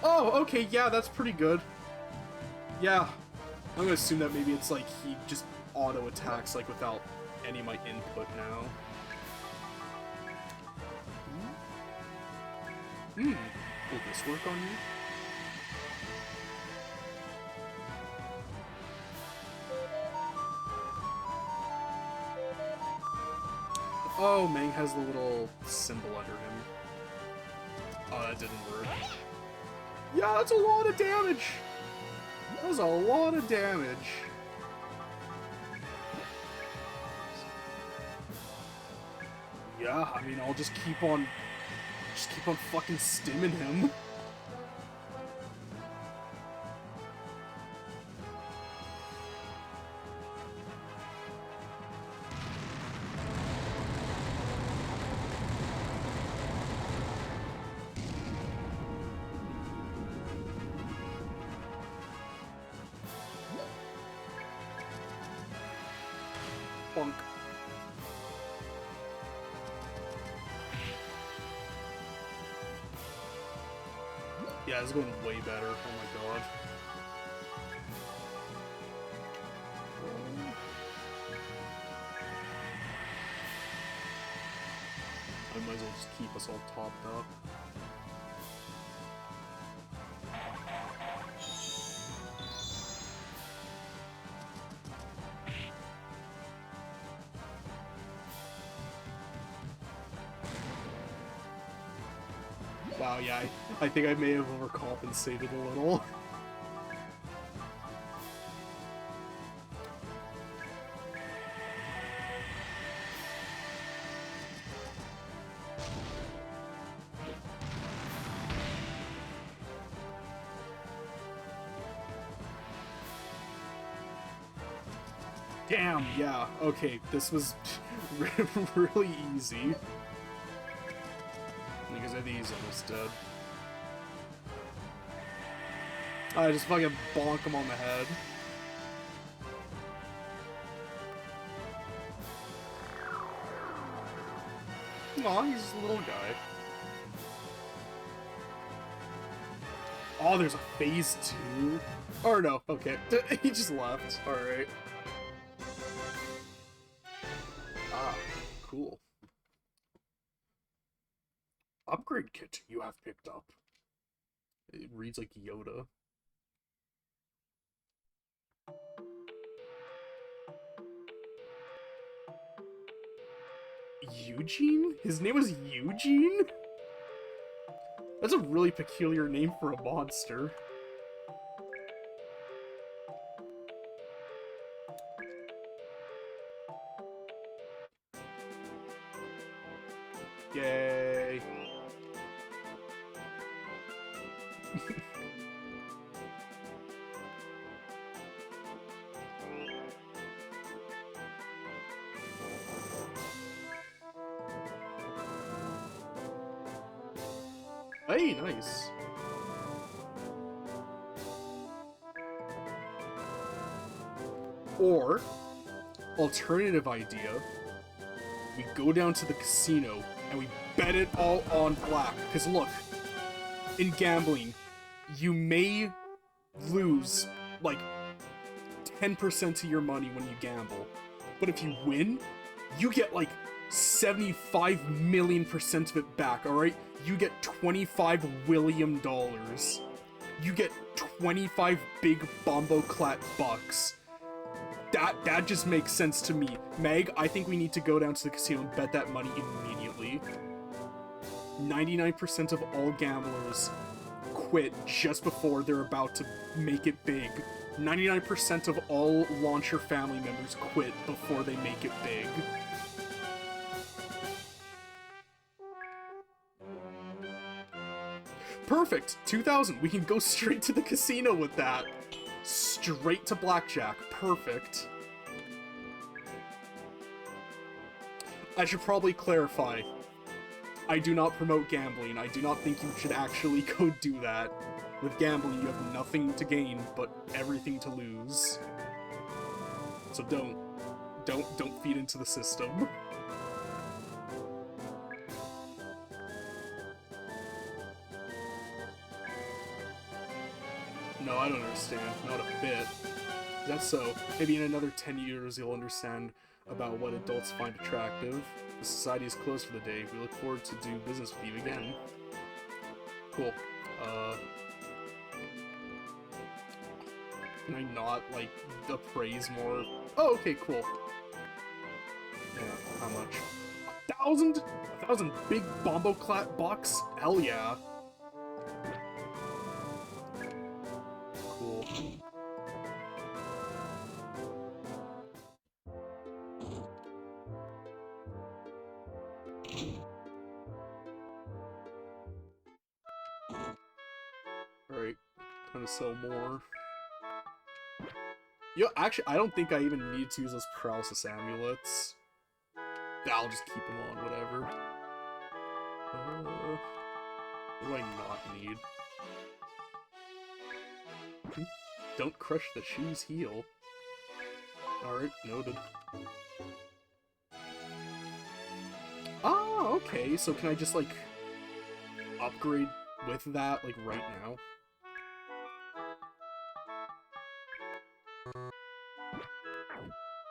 Oh, okay, yeah, that's pretty good. Yeah. I'm gonna assume that maybe it's like he just auto-attacks, like, without any of my input now. Will this work on you? Oh, Mang has the little symbol under him. Oh, that didn't work. Yeah, that's a lot of damage! That was a lot of damage. Yeah, I mean, I'll just keep on fucking stimming him. Bonk. Yeah, it's going way better. Oh my god. I might as well just keep us all topped up. Wow, yeah, I think I may have overcompensated a little. Damn, yeah, okay, this was really easy. Because of these almost dead. I just fucking bonk him on the head. Aw, he's just a little guy. Oh, there's a phase 2? Or no, okay. He just left. Alright. Ah, cool. Upgrade kit you have picked up. It reads like Yoda. Eugene? His name was Eugene? That's a really peculiar name for a monster. Yay. Hey, nice. Or, alternative idea, we go down to the casino and we bet it all on black. Because look, in gambling, you may lose like 10% of your money when you gamble. But if you win, you get like 75,000,000% of it back, alright? You get $25 William. You get 25 big bombo-clat bucks. That just makes sense to me. Meg, I think we need to go down to the casino and bet that money immediately. 99% of all gamblers quit just before they're about to make it big. 99% of all Launcher family members quit before they make it big. Perfect! 2,000. We can go straight to the casino with that. Straight to blackjack. Perfect. I should probably clarify. I do not promote gambling. I do not think you should actually go do that. With gambling, you have nothing to gain, but everything to lose. So don't feed into the system. No, I don't understand. Not a bit. That's so. Maybe in another 10 years you'll understand about what adults find attractive. The society is closed for the day. We look forward to do business with you again. Cool. Can I not, like, appraise more? Oh, okay, cool. Yeah, how much? 1,000? 1,000 big bombo-clat bucks? Hell yeah. Cool. Alright, time to sell more. Yo, actually, I don't think I even need to use those paralysis amulets. I'll just keep them on, whatever. What do I not need? Don't crush the shoes, heal. Alright, noted. Ah, okay, so can I just, like, upgrade with that, like, right now?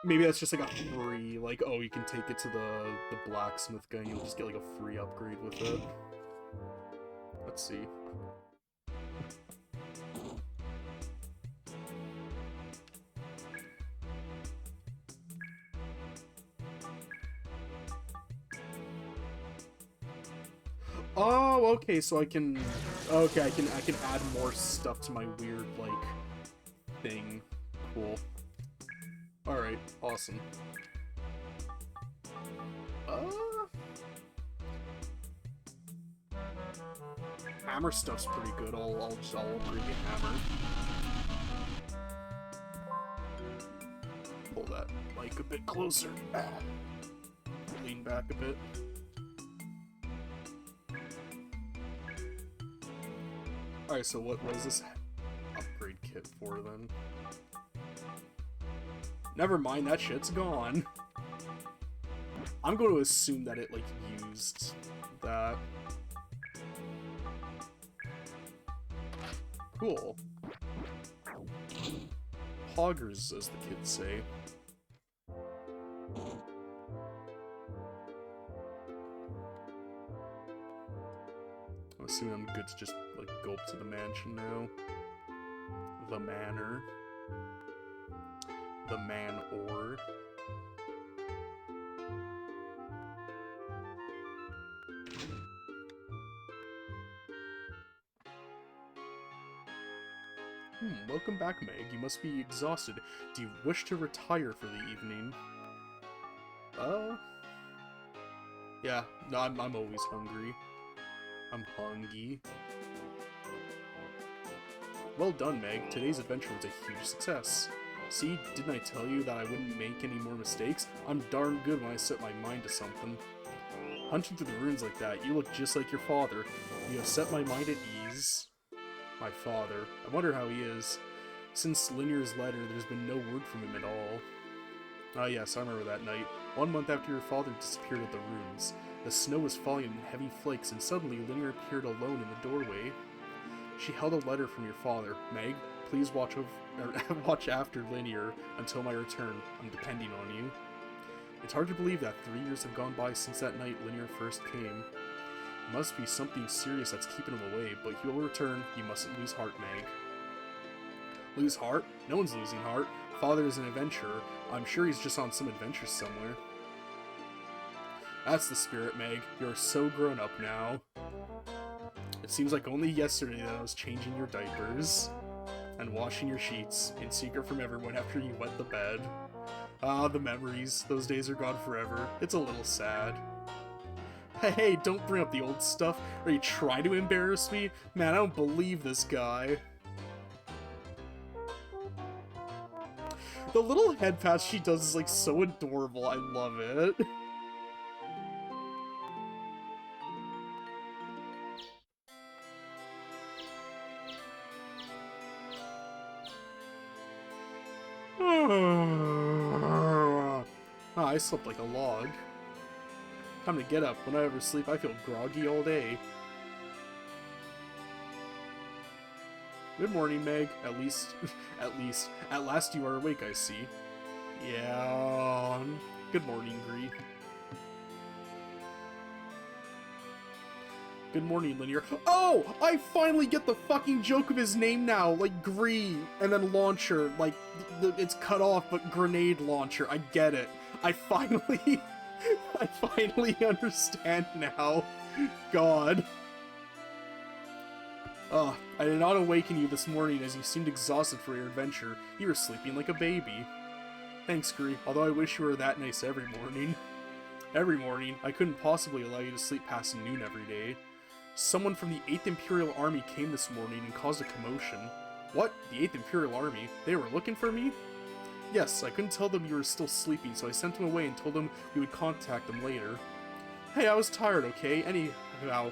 Maybe that's just like a free, like, oh, you can take it to the blacksmith guy and you'll just get like a free upgrade with it. Let's see. Oh, okay, so I can, okay, I can add more stuff to my weird, like, thing. Cool. Alright, awesome. Hammer stuff's pretty good. I'll upgrade the hammer. Pull that that mic a bit closer. Lean back a bit. Alright, so what is this upgrade kit for then? Never mind, that shit's gone. I'm going to assume that it, like, used that. Cool. Poggers, as the kids say. I'm assuming I'm good to just, like, go up to the mansion now. The manor. The man-or. Welcome back, Meg. You must be exhausted. Do you wish to retire for the evening? Yeah. No, I'm always hungry. I'm hungry. Well done, Meg. Today's adventure was a huge success. See, didn't I tell you that I wouldn't make any more mistakes? I'm darn good when I set my mind to something. Hunting through the ruins like that, you look just like your father. You have set my mind at ease. My father. I wonder how he is. Since Linear's letter, there's been no word from him at all. Ah yes, I remember that night. 1 month after your father disappeared at the ruins. The snow was falling in heavy flakes, and suddenly Linear appeared alone in the doorway. She held a letter from your father. Meg, please watch after Linear until my return. I'm depending on you. It's hard to believe that 3 years have gone by since that night Linear first came. It must be something serious that's keeping him away, but he will return. You mustn't lose heart, Meg. Lose heart? No one's losing heart. Father is an adventurer. I'm sure he's just on some adventure somewhere. That's the spirit, Meg. You're so grown up now. It seems like only yesterday that I was changing your diapers and washing your sheets in secret from everyone after you wet the bed. Ah, the memories. Those days are gone forever. It's a little sad. Hey, don't bring up the old stuff, or you try to embarrass me? Man, I don't believe this guy. The little head pass she does is, like, so adorable. I love it. I slept like a log. Time to get up. When I oversleep, I feel groggy all day. Good morning, Meg. At last you are awake, I see. Yeah. Good morning, Gree. Good morning, Linear. Oh! I finally get the fucking joke of his name now! Like, Gree, and then Launcher. Like, it's cut off, but Grenade Launcher. I get it. I finally understand now. God. I did not awaken you this morning as you seemed exhausted for your adventure. You were sleeping like a baby. Thanks, Gree, although I wish you were that nice every morning. Every morning? I couldn't possibly allow you to sleep past noon every day. Someone from the 8th Imperial Army came this morning and caused a commotion. What? The 8th Imperial Army? They were looking for me? Yes, I couldn't tell them you were still sleeping, so I sent them away and told them we would contact them later. Hey, I was tired, okay? Anyhow,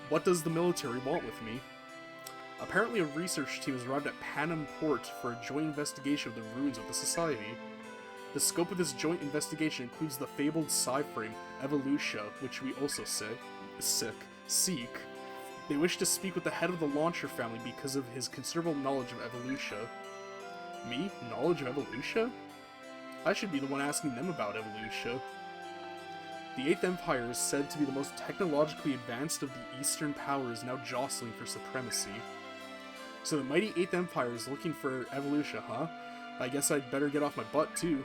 what does the military want with me? Apparently a research team has arrived at Panem Port for a joint investigation of the ruins of the Society. The scope of this joint investigation includes the fabled psi-frame, Evolutia, which we also seek. They wish to speak with the head of the Launcher family because of his considerable knowledge of Evolutia. Me? Knowledge of Evolutia? I should be the one asking them about Evolutia. The 8th Empire is said to be the most technologically advanced of the Eastern powers now jostling for supremacy. So the mighty 8th Empire is looking for Evolutia, huh? I guess I'd better get off my butt too.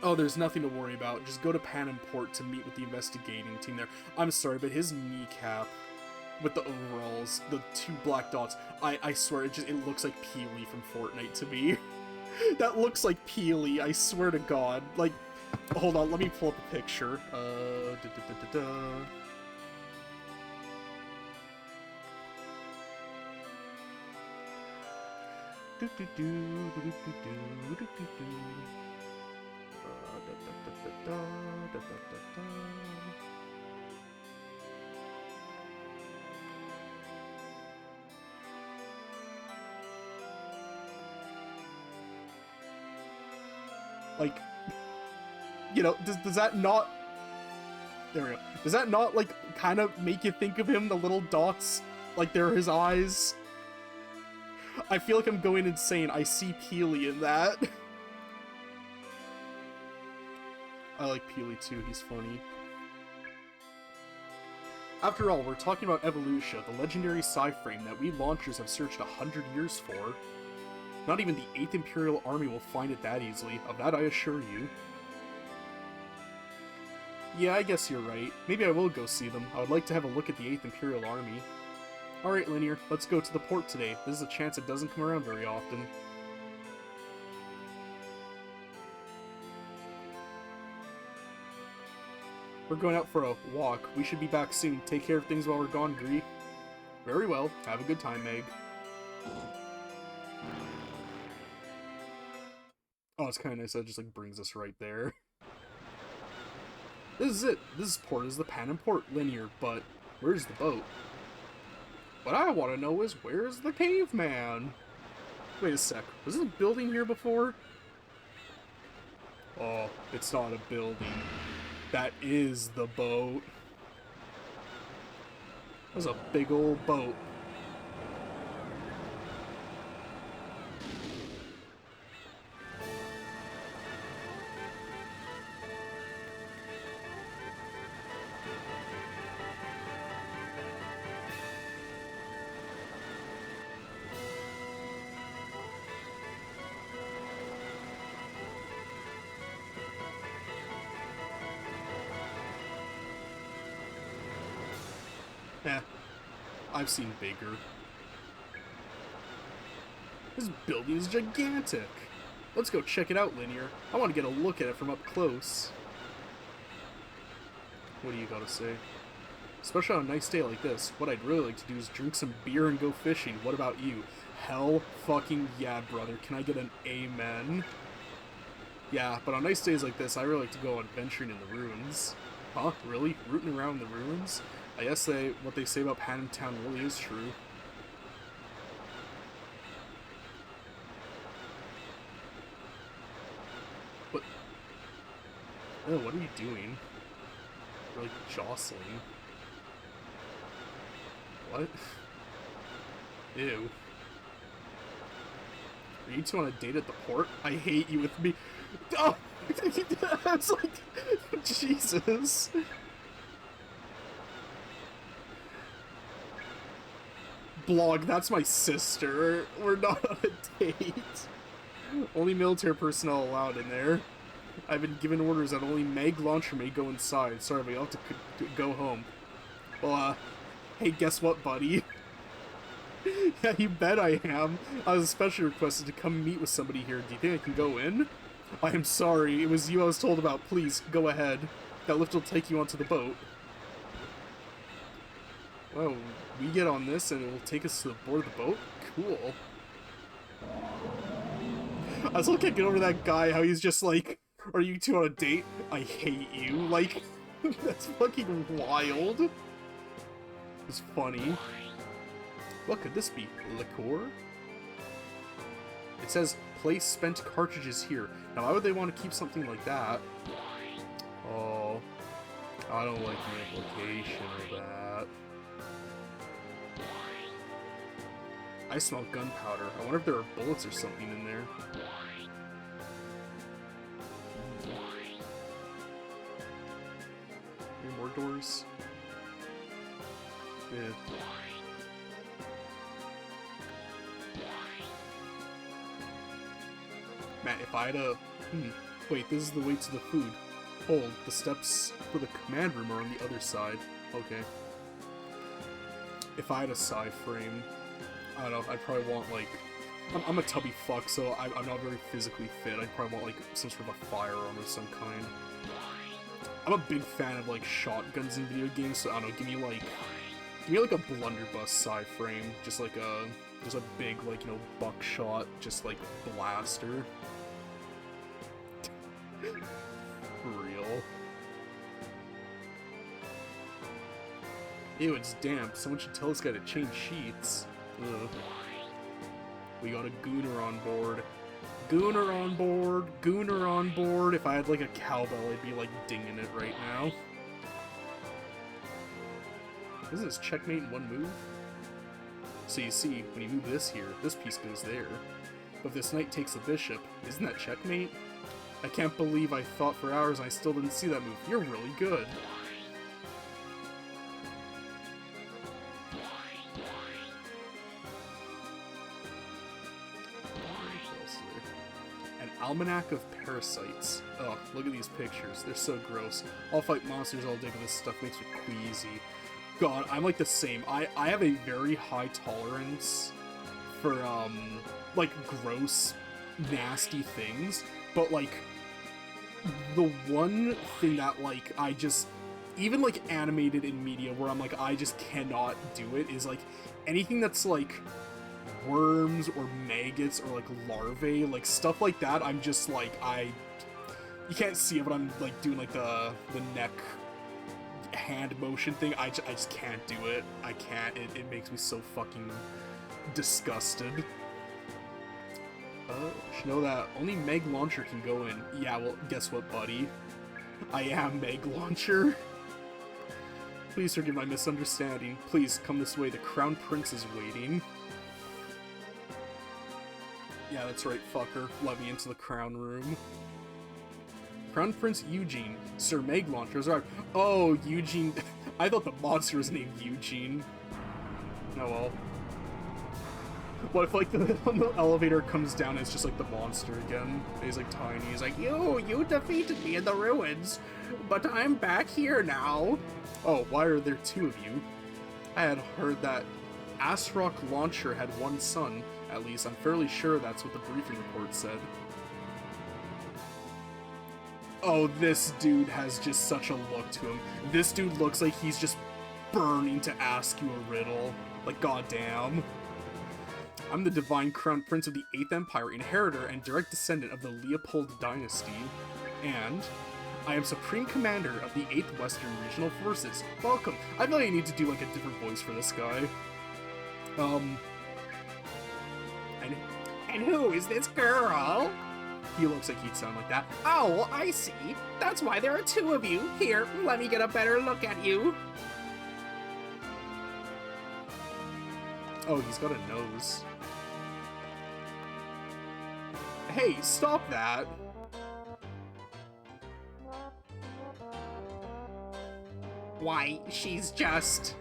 Oh, there's nothing to worry about. Just go to Panem Port to meet with the investigating team there. I'm sorry, but his kneecap with the overalls, the 2 black dots, I swear it looks like Peely from Fortnite to me. That looks like Peely, I swear to God. Like, hold on, let me pull up a picture. Da, da, da, da, da. Like, you know, does that not... There we go. Does that not, like, kind of make you think of him, the little dots? Like, they're his eyes? I feel like I'm going insane. I see Peely in that. I like Peely too, he's funny. After all, we're talking about Evolutia, the legendary Psy-frame that we launchers have searched 100 years for. Not even the 8th Imperial Army will find it that easily, of that I assure you. Yeah, I guess you're right. Maybe I will go see them. I would like to have a look at the 8th Imperial Army. Alright, Linear, let's go to the port today. This is a chance that doesn't come around very often. We're going out for a walk. We should be back soon. Take care of things while we're gone, Gree. Very well. Have a good time, Meg. Oh, it's kind of nice. That just, like, brings us right there. This is it. This port is the Panem Port, Linear, but where's the boat? What I want to know is, where's the caveman? Wait a sec. Was this a building here before? Oh, it's not a building. That is the boat. That was a big old boat. Eh, I've seen bigger. This building is gigantic. Let's go check it out, Linear. I want to get a look at it from up close. What do you gotta say? Especially on a nice day like this, what I'd really like to do is drink some beer and go fishing. What about you? Hell fucking yeah, brother. Can I get an amen? Yeah, but on nice days like this, I really like to go adventuring in the ruins. Huh? Really? Rooting around in the ruins? I guess what they say about Panem Town really is true. But... oh, what are you doing? You're like jostling. What? Ew. Are you two on a date at the port? I hate you with me. Oh! I was like... Jesus. Blog, that's my sister. We're not on a date. Only military personnel allowed in there. I've been given orders that only Meg Launcher may go inside. Sorry, but you'll have to go home. Well, hey, guess what, buddy? Yeah, you bet I am. I was especially requested to come meet with somebody here. Do you think I can go in? I am sorry. It was you I was told about. Please, go ahead. That lift will take you onto the boat. Well, we get on this and it will take us to the board of the boat? Cool. I was looking at over that guy, how he's just like, are you two on a date? I hate you. Like, that's fucking wild. It's funny. What could this be? Liqueur? It says, place spent cartridges here. Now, why would they want to keep something like that? Oh, I don't like the implication of that. I smell gunpowder. I wonder if there are bullets or something in there. Any more doors? Yeah. Man, if I had a... wait, this is the way to the food. Hold, the steps for the command room are on the other side. Okay. If I had a Psy-frame... I don't know, I'd probably want, like... I'm a tubby fuck, so I'm not very physically fit. I'd probably want, like, some sort of a firearm of some kind. I'm a big fan of, like, shotguns in video games, so I don't know, give me, like, a blunderbuss Psy-frame. Just, like, just a big, like, you know, buckshot, just, like, blaster. For real. Ew, it's damp. Someone should tell this guy to change sheets. Ugh. We got a Gooner on board. Gooner on board. Gooner on board. If I had like a cowbell, I'd be like dinging it right now. Isn't this checkmate in one move? So you see, when you move this here, this piece goes there. But if this knight takes the bishop, isn't that checkmate? I can't believe I thought for hours and I still didn't see that move. You're really good. An almanac of parasites. Oh, look at these pictures. They're so gross. I'll fight monsters all day, but this stuff makes me queasy. God, I'm like the same. I have a very high tolerance for, like, gross, nasty things, but, like, the one thing that, like, I just, even, like, animated in media where I'm like, I just cannot do it is, like, anything that's, like, worms or maggots or, like, larvae, like, stuff like that, I'm just, like, you can't see it, but I'm, like, doing, like, the neck hand motion thing. I just can't do it. I can't. It makes me so fucking disgusted. Should know that only Meg Launcher can go in. Yeah, well, guess what, buddy? I am Meg Launcher. Please forgive my misunderstanding. Please come this way. The Crown Prince is waiting. Yeah, that's right, fucker. Let me into the crown room. Crown Prince Eugene, Sir Meg Launcher is arrived. Oh, Eugene. I thought the monster was named Eugene. Oh well. What if, like, when the elevator comes down, it's just, like, the monster again? He's, like, tiny. He's like, you defeated me in the ruins, but I'm back here now. Oh, why are there two of you? I had heard that Asrock Launcher had one son. At least, I'm fairly sure that's what the briefing report said. Oh, this dude has just such a look to him. This dude looks like he's just burning to ask you a riddle. Like, goddamn. I'm the Divine Crown Prince of the 8th Empire, inheritor and direct descendant of the Leopold dynasty. And I am Supreme Commander of the 8th Western Regional Forces. Welcome. I feel like I need to do, like, a different voice for this guy. And who is this girl? He looks like he'd sound like that. Oh, I see. That's why there are two of you. Here, let me get a better look at you. Oh, he's got a nose. Hey, stop that. Why, she's just...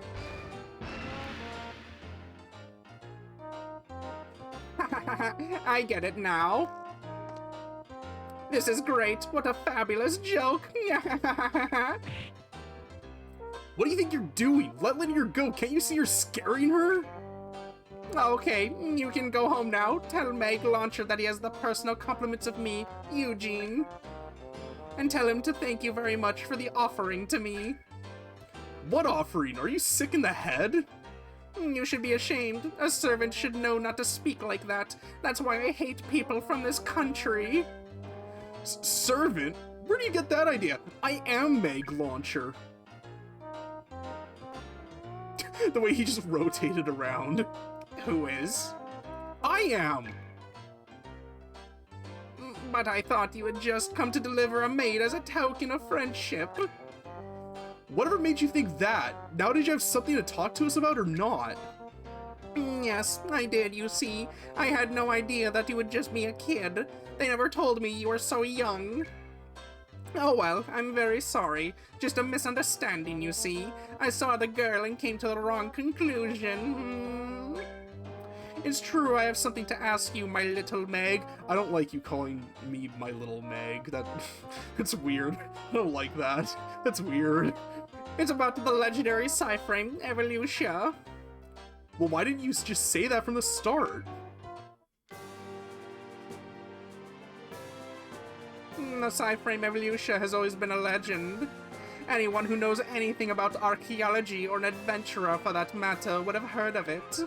I get it now. This is great. What a fabulous joke. What do you think you're doing? Let Lydia go. Can't you see you're scaring her? Okay, you can go home now. Tell Meg Launcher that he has the personal compliments of me, Eugene. And tell him to thank you very much for the offering to me. What offering? Are you sick in the head? You should be ashamed. A servant should know not to speak like that. That's why I hate people from this country. Servant? Where do you get that idea? I am Meg Launcher. The way he just rotated around. Who is? I am! But I thought you had just come to deliver a maid as a token of friendship. Whatever made you think that? Now did you have something to talk to us about or not? Yes, I did, you see. I had no idea that you would just be a kid. They never told me you were so young. Oh well, I'm very sorry. Just a misunderstanding, you see. I saw the girl and came to the wrong conclusion. It's true, I have something to ask you, my little Meg. I don't like you calling me my little Meg. That's weird. I don't like that. That's weird. It's about the legendary Psyframe, Evolutia. Well, why didn't you just say that from the start? The Psyframe Evolutia has always been a legend. Anyone who knows anything about archaeology, or an adventurer for that matter, would have heard of it.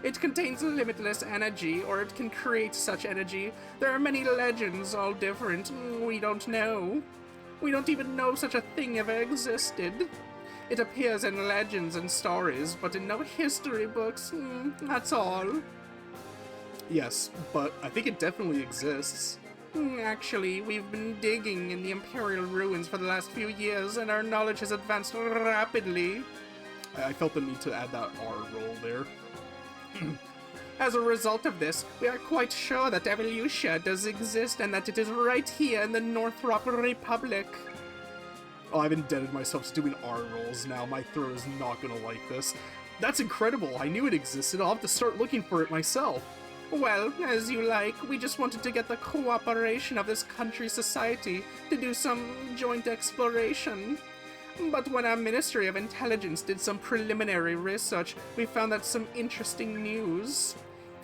It contains limitless energy, or it can create such energy. There are many legends, all different. We don't know. We don't even know if such a thing ever existed. It appears in legends and stories, but in no history books. That's all. Yes, but I think it definitely exists. Actually, we've been digging in the Imperial ruins for the last few years, and our knowledge has advanced rapidly. I felt the need to add that R roll there. As a result of this, we are quite sure that Evolutia does exist and that it is right here in the Northrop Republic. Oh, I've indebted myself to doing R rolls now. My throat is not gonna like this. That's incredible. I knew it existed. I'll have to start looking for it myself. Well, as you like, we just wanted to get the cooperation of this country's society to do some joint exploration. But when our Ministry of Intelligence did some preliminary research, we found that some interesting news.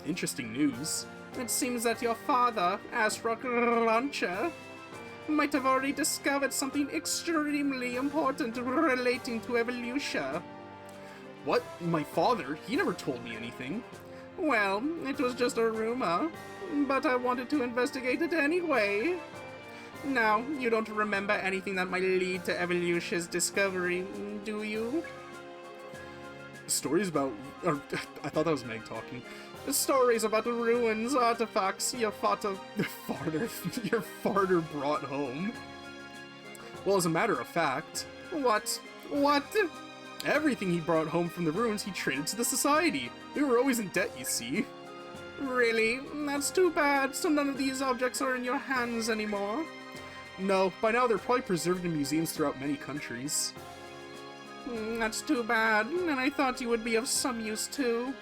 Interesting news. It seems that your father, Asrock Rancher, might have already discovered something extremely important relating to Evolutia. What? My father? He never told me anything. Well, it was just a rumor, but I wanted to investigate it anyway. Now, you don't remember anything that might lead to Evolutia's discovery, do you? Stories about... Or, I thought that was Meg talking. Stories about ruins, artifacts your father brought home. Well, as a matter of fact... What? Everything he brought home from the ruins he traded to the society. We were always in debt, you see. Really? That's too bad, so none of these objects are in your hands anymore. No, by now they're probably preserved in museums throughout many countries. That's too bad, and I thought you would be of some use too.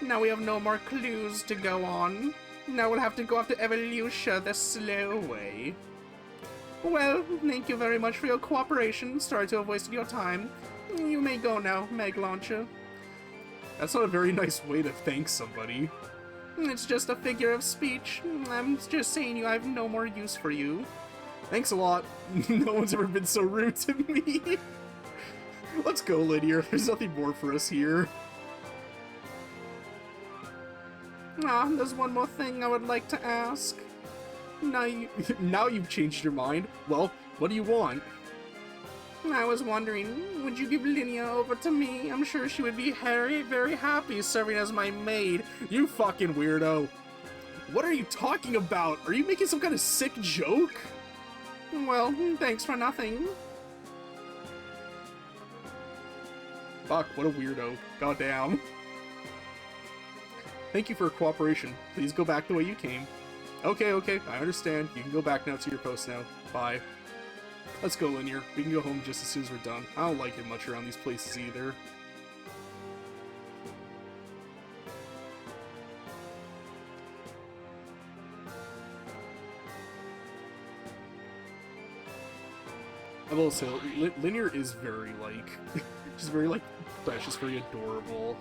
Now we have no more clues to go on. Now we'll have to go after Evolutia the slow way. Well, thank you very much for your cooperation. Sorry to have wasted your time. You may go now, Meg Launcher. That's not a very nice way to thank somebody. It's just a figure of speech. I'm just saying I have no more use for you. Thanks a lot. No one's ever been so rude to me. Let's go, Linear. There's nothing more for us here. There's one more thing I would like to ask. Now you've changed your mind. Well, what do you want? I was wondering, would you give Linnea over to me? I'm sure she would be very, very happy serving as my maid. You fucking weirdo. What are you talking about? Are you making some kind of sick joke? Well, thanks for nothing. Fuck, what a weirdo. Goddamn. Thank you for your cooperation. Please go back the way you came. Okay, I understand. You can go back now to your post now. Bye. Let's go, Linear. We can go home just as soon as we're done. I don't like it much around these places either. I will say, Linear is very, like... she's very, like, precious, very adorable.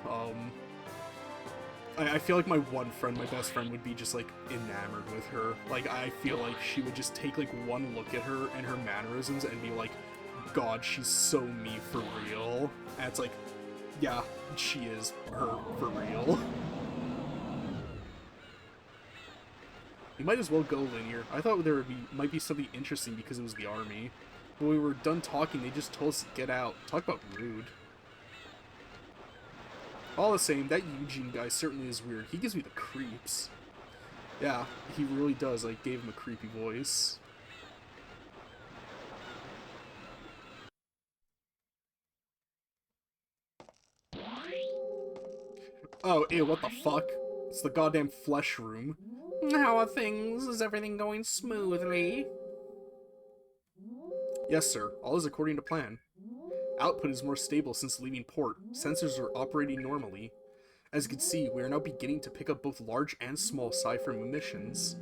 I feel like my one friend, my best friend, would be just, like, enamored with her. Like, I feel like she would just take, like, one look at her and her mannerisms and be like, God, she's so me for real. And it's like, yeah, she is her for real. We might as well go, Linear. I thought there might be something interesting because it was the army. When we were done talking, they just told us to get out. Talk about rude. All the same, that Eugene guy certainly is weird. He gives me the creeps. Yeah, he really does. I gave him a creepy voice. Oh, ew, what the fuck? It's the goddamn flesh room. How are things? Is everything going smoothly? Yes, sir. All is according to plan. Output is more stable since leaving port. Sensors are operating normally. As you can see, we are now beginning to pick up both large and small psi-frame emissions.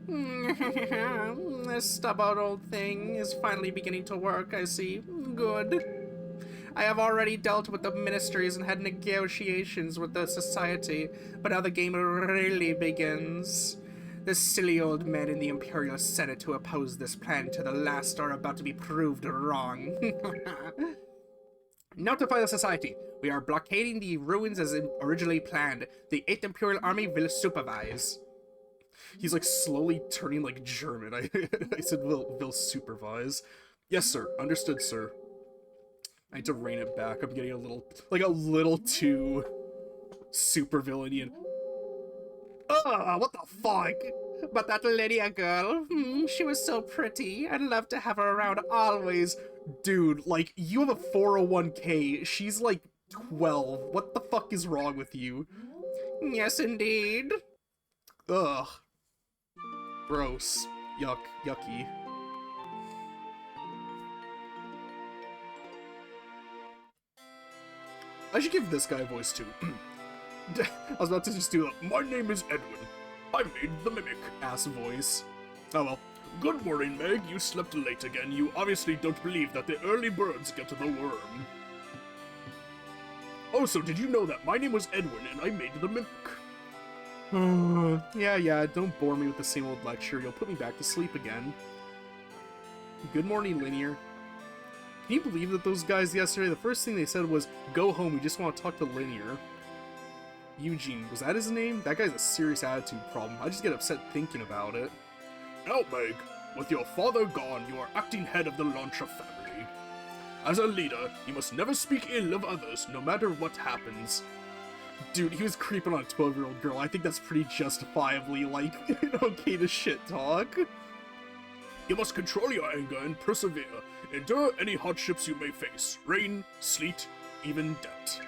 This stubborn old thing is finally beginning to work, I see. Good. I have already dealt with the ministries and had negotiations with the society, but now the game really begins. The silly old men in the Imperial Senate who opposed this plan to the last are about to be proved wrong. Notify the society. We are blockading the ruins as originally planned. The 8th Imperial Army will supervise. He's like slowly turning like German. I said, will supervise. Yes, sir. Understood, sir. I need to rein it back. I'm getting a little too super villainian. What the fuck? But that Lydia girl, she was so pretty. I'd love to have her around always. Dude, like, you have a 401k. She's like 12. What the fuck is wrong with you? Yes, indeed. Ugh. Gross. Yucky. I should give this guy a voice too. I was about to just do a, my name is Edwin. I made the mimic ass voice. Oh well. Good morning, Meg. You slept late again. You obviously don't believe that the early birds get to the worm. Also, did you know that my name was Edwin and I made the mimic? Yeah, don't bore me with the same old lecture. You'll put me back to sleep again. Good morning, Linear. Can you believe that those guys yesterday, the first thing they said was, go home, we just want to talk to Linear. Eugene, was that his name? That guy's a serious attitude problem. I just get upset thinking about it. Now, Meg, with your father gone, you are acting head of the Launcher family. As a leader, you must never speak ill of others, no matter what happens. Dude, he was creeping on a 12-year-old girl. I think that's pretty justifiably, like, okay to shit talk. You must control your anger and persevere. Endure any hardships you may face. Rain, sleet, even debt.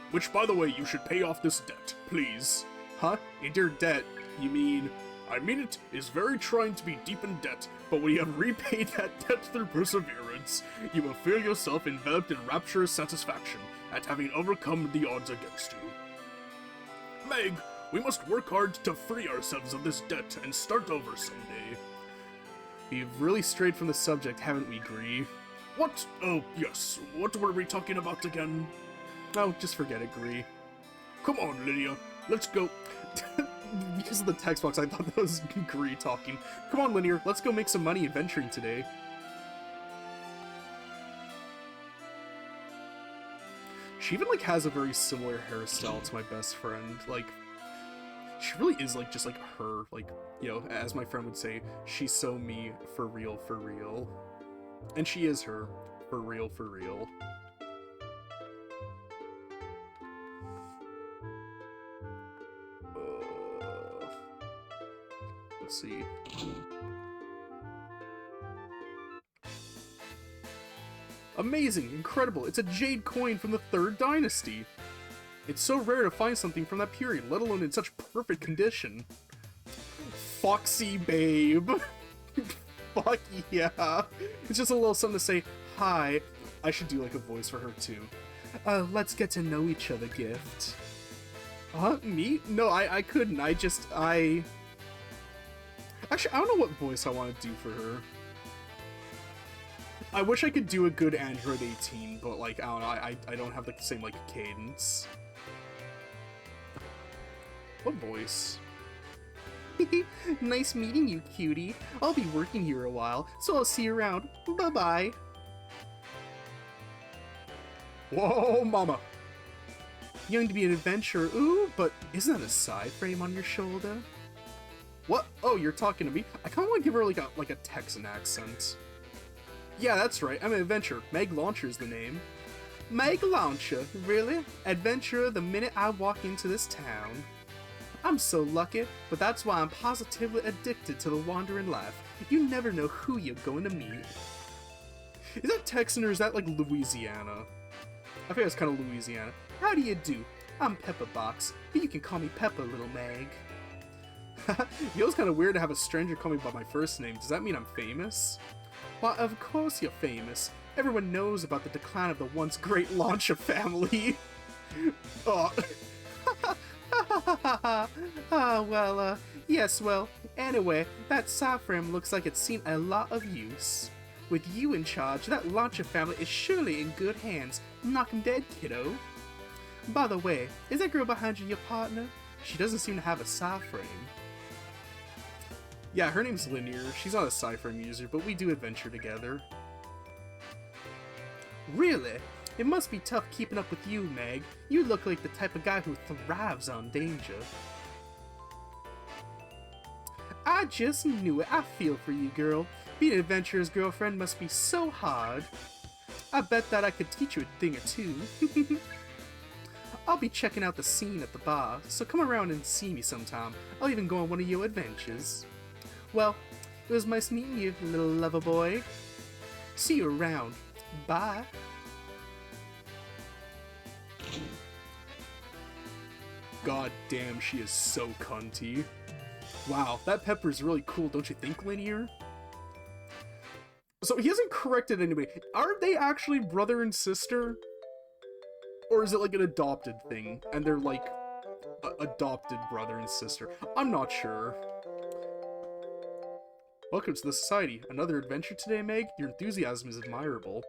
Which, by the way, you should pay off this debt, please. Huh? Endure debt? You mean... I mean it is very trying to be deep in debt, but when you have repaid that debt through perseverance, you will feel yourself enveloped in rapturous satisfaction at having overcome the odds against you. Meg, we must work hard to free ourselves of this debt and start over someday. We've really strayed from the subject, haven't we, Gree? What? Oh, yes. What were we talking about again? Oh, just forget it, Gree. Come on, Lydia. Let's go. Because of the text box, I thought that was Gree talking. Come on, Linear. Let's go make some money adventuring today. She even, like, has a very similar hairstyle to my best friend. Like, she really is, like, just like her. Like, you know, as my friend would say, she's so me, for real, for real. And she is her, for real, for real. Let's see. Amazing, incredible, it's a jade coin from the 3rd Dynasty. It's so rare to find something from that period, let alone in such perfect condition. Foxy babe. Fuck yeah. It's just a little something to say, hi. I should do like a voice for her too. Let's get to know each other gift. Me? No, I couldn't, Actually, I don't know what voice I want to do for her. I wish I could do a good Android 18, but, like, I don't know, I don't have the same, like, cadence. What voice? Nice meeting you, cutie. I'll be working here a while, so I'll see you around. Bye-bye. Whoa, mama. Young to be an adventurer, ooh, but isn't that a side frame on your shoulder? What? Oh, you're talking to me? I kind of want to give her like a Texan accent. Yeah, that's right. I'm an adventurer. Meg Launcher's the name. Meg Launcher? Really? Adventurer the minute I walk into this town. I'm so lucky, but that's why I'm positively addicted to the wandering life. You never know who you're going to meet. Is that Texan or is that like Louisiana? I think it's kind of Louisiana. How do you do? I'm Pepperbox, but you can call me Pepper, little Meg. It feels kind of weird to have a stranger call me by my first name. Does that mean I'm famous? Why, of course you're famous. Everyone knows about the decline of the once great Launcher family. Oh. Yes, well, anyway, that Cyframe looks like it's seen a lot of use. With you in charge, that Launcher family is surely in good hands. Knock 'em dead, kiddo. By the way, is that girl behind you your partner? She doesn't seem to have a Cyframe. Yeah, her name's Linear. She's not a Cyframe user, but we do adventure together. Really? It must be tough keeping up with you, Meg. You look like the type of guy who thrives on danger. I just knew it. I feel for you, girl. Being an adventurer's girlfriend must be so hard. I bet that I could teach you a thing or two. I'll be checking out the scene at the bar, so come around and see me sometime. I'll even go on one of your adventures. Well, it was nice meeting you, little lover boy. See you around. Bye. God damn, she is so cunty. Wow, that Pepper's really cool, don't you think, Linear? So he hasn't corrected anybody. Are they actually brother and sister? Or is it like an adopted thing? And they're like adopted brother and sister? I'm not sure. Welcome to the society. Another adventure today, Meg? Your enthusiasm is admirable.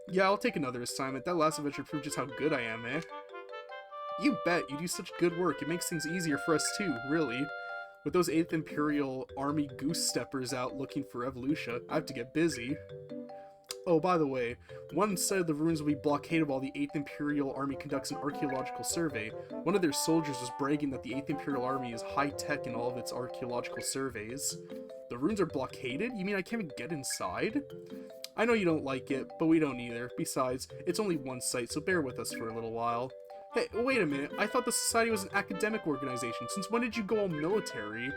Yeah, I'll take another assignment. That last adventure proved just how good I am, eh? You bet. You do such good work. It makes things easier for us too, really. With those 8th Imperial Army goose steppers out looking for Evolutia, I have to get busy. Oh, by the way, one side of the ruins will be blockaded while the 8th Imperial Army conducts an archaeological survey. One of their soldiers was bragging that the 8th Imperial Army is high-tech in all of its archaeological surveys. The ruins are blockaded? You mean I can't even get inside? I know you don't like it, but we don't either. Besides, it's only one site, so bear with us for a little while. Hey, wait a minute. I thought the Society was an academic organization. Since when did you go all military?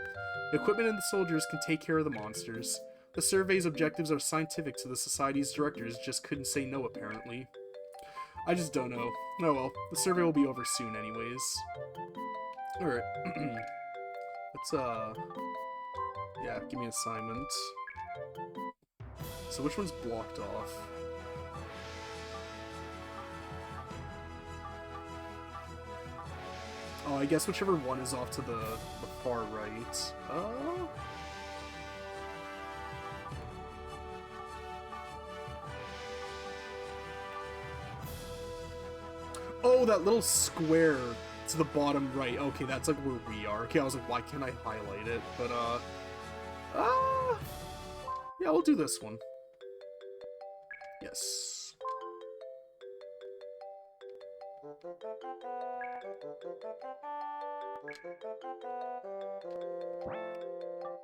The equipment and the soldiers can take care of the monsters. The survey's objectives are scientific, so the Society's directors just couldn't say no, apparently. I just don't know. Oh well, the survey will be over soon anyways. Alright. Let's, yeah, give me an assignment. So which one's blocked off? Oh, I guess whichever one is off to the far right. Oh, that little square to the bottom right. Okay, that's like where we are. Okay, I was like, why can't I highlight it? But, yeah, we'll do this one. Yes.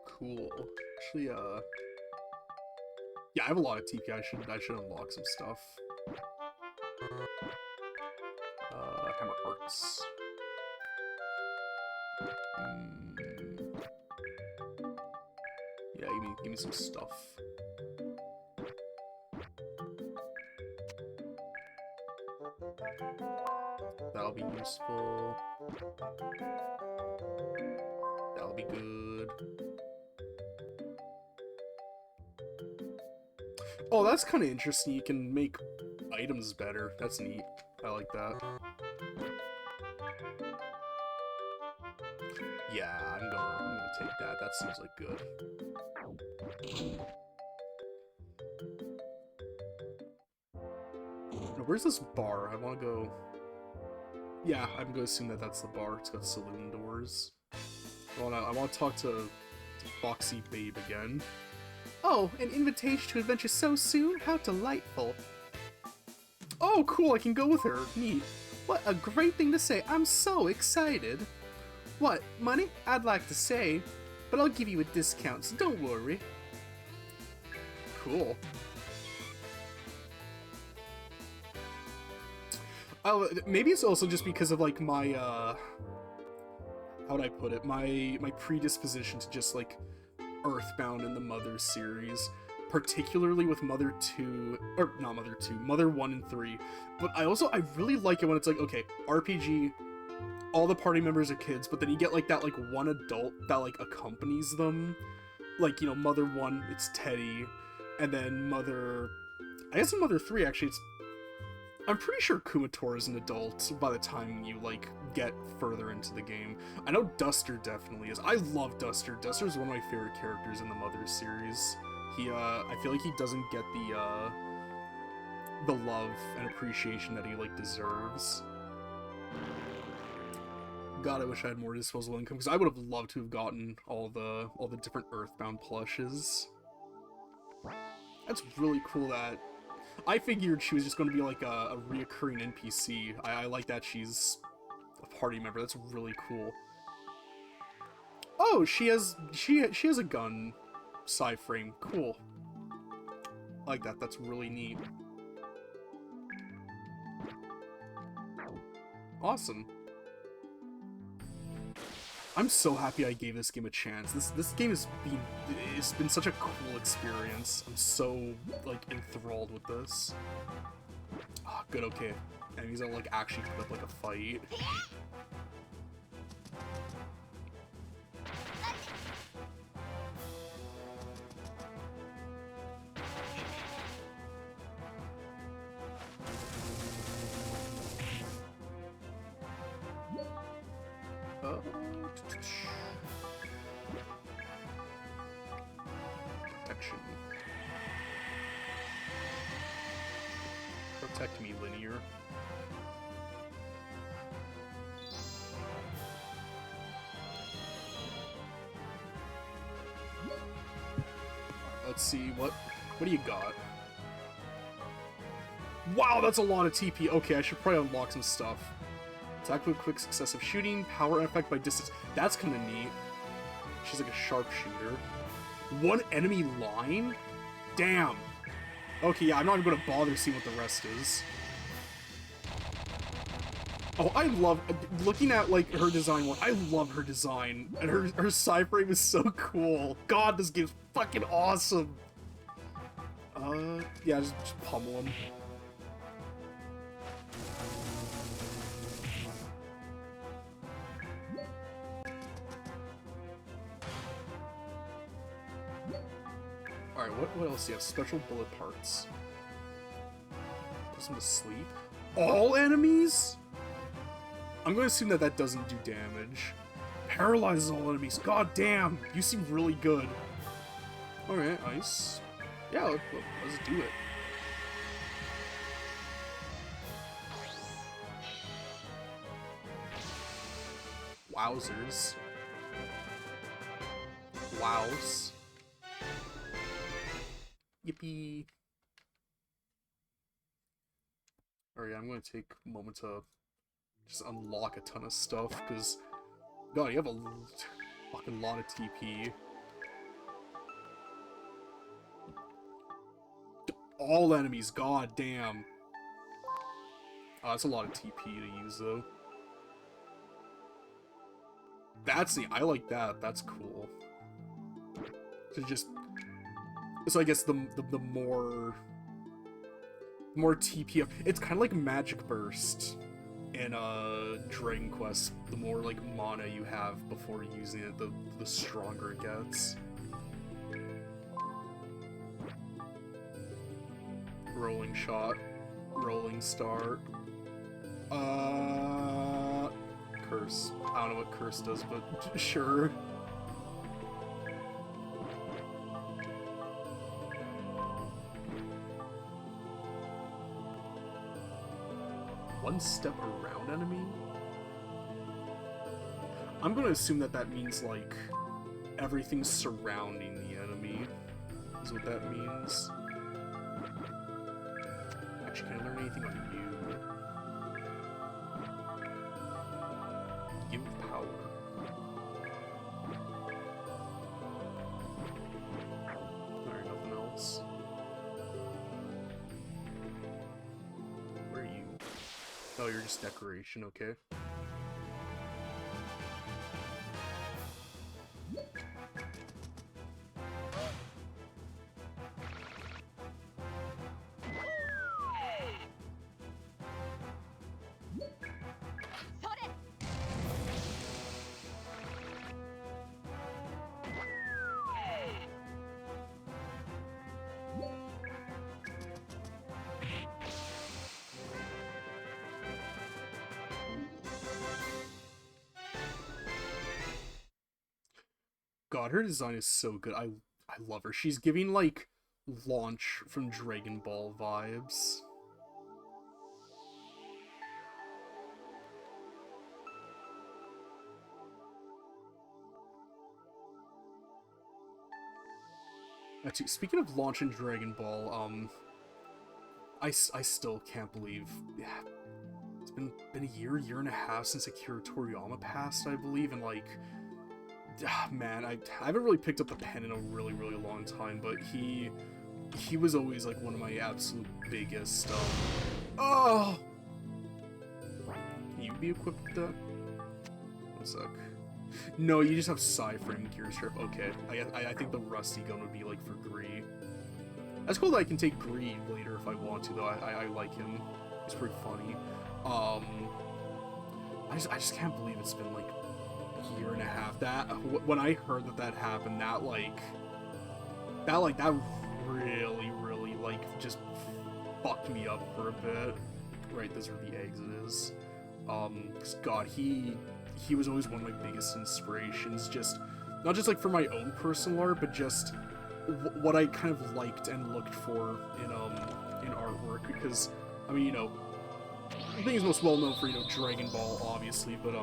Cool. Actually, yeah, I have a lot of TP. I should unlock some stuff. Hammer Hearts. Yeah, give me some stuff. That'll be useful. That'll be good. Oh, that's kind of interesting. You can make items better. That's neat. I like that. Yeah, I'm gonna take that. That seems like good. Now, where's this bar? I want to go... Yeah, I'm going to assume that that's the bar. It's got saloon doors. I want to talk to Foxy Babe again. Oh, an invitation to adventure so soon? How delightful. Oh, cool, I can go with her. Neat. What a great thing to say. I'm so excited. What, money? I'd like to say, but I'll give you a discount, so don't worry. Cool. Oh, maybe it's also just because of, like, my, how would I put it? My predisposition to just, like, Earthbound in the Mother series. Particularly with Mother 2, or not Mother 2, Mother 1 and 3. But I really like it when it's like, okay, RPG, all the party members are kids, but then you get like that like one adult that like accompanies them. Like, you know, Mother 1, it's Teddy, and then I guess in Mother 3 actually I'm pretty sure Kumatora is an adult by the time you like get further into the game. I know Duster definitely is. I love Duster. Duster's one of my favorite characters in the Mother series. I feel like he doesn't get the love and appreciation that he, like, deserves. God, I wish I had more disposable income, because I would have loved to have gotten all the different Earthbound plushes. That's really cool that... I figured she was just going to be, like, a reoccurring NPC. I like that she's a party member. That's really cool. Oh, she has a gun side frame. Cool. I like that. That's really neat. Awesome. I'm so happy I gave this game a chance. This game it's been such a cool experience. I'm so like enthralled with this. Ah, good, okay. Enemies don't like actually put up like a fight. Protection. Protect me, linear. Let's see, what do you got? Wow, that's a lot of TP. Okay, I should probably unlock some stuff. Attack with quick successive shooting, power effect by distance. That's kind of neat. She's like a sharpshooter. One enemy line? Damn. Okay, yeah, I'm not even gonna bother seeing what the rest is. Oh, I love looking at like her design. I love her design, and her side frame is so cool. God, this game's fucking awesome. Yeah, just pummel him. Alright, what else do you have? Special bullet parts. Put them to sleep. All enemies? I'm going to assume that that doesn't do damage. Paralyzes all enemies. God damn, you seem really good. Alright, ice. Yeah, let's do it. Wowzers. Wows. Yippee. Alright, I'm gonna take a moment to just unlock a ton of stuff, because, God, you have a fucking lot of TP. All enemies, god damn. Oh, that's a lot of TP to use, though. That's neat. I like that. That's cool. So I guess the more TP up. It's kind of like Magic Burst in Dragon Quest. The more like mana you have before using it, the stronger it gets. Rolling shot, rolling start. Curse. I don't know what curse does, but sure. One step around enemy? I'm gonna assume that that means, like, everything surrounding the enemy is what that means. Actually, can I learn anything on you? Give power. Alright, nothing else. Where are you? Oh, you're just decoration, okay. God, her design is so good. I love her. She's giving, like, Launch from Dragon Ball vibes. Actually, speaking of Launch in Dragon Ball, I still can't believe... Yeah, it's been a year and a half since Akira Toriyama passed, I believe, and, like... man, I haven't really picked up the pen in a really, really long time, but he was always like one of my absolute biggest. Oh, can you be equipped with that? One sec. No, you just have Psy-Frame Gear Strip. Okay, I think the Rusty Gun would be like for Gree. That's cool that I can take Gree later if I want to, though. I like him. He's pretty funny. I just can't believe it's been like a year and a half. That when I heard that happened, that really like just fucked me up for a bit. Right, those are the exits. God, he was always one of my biggest inspirations. Just not just like for my own personal art, but just what I kind of liked and looked for in artwork. Because I mean, you know, I think he's most well known for, you know, Dragon Ball, obviously, but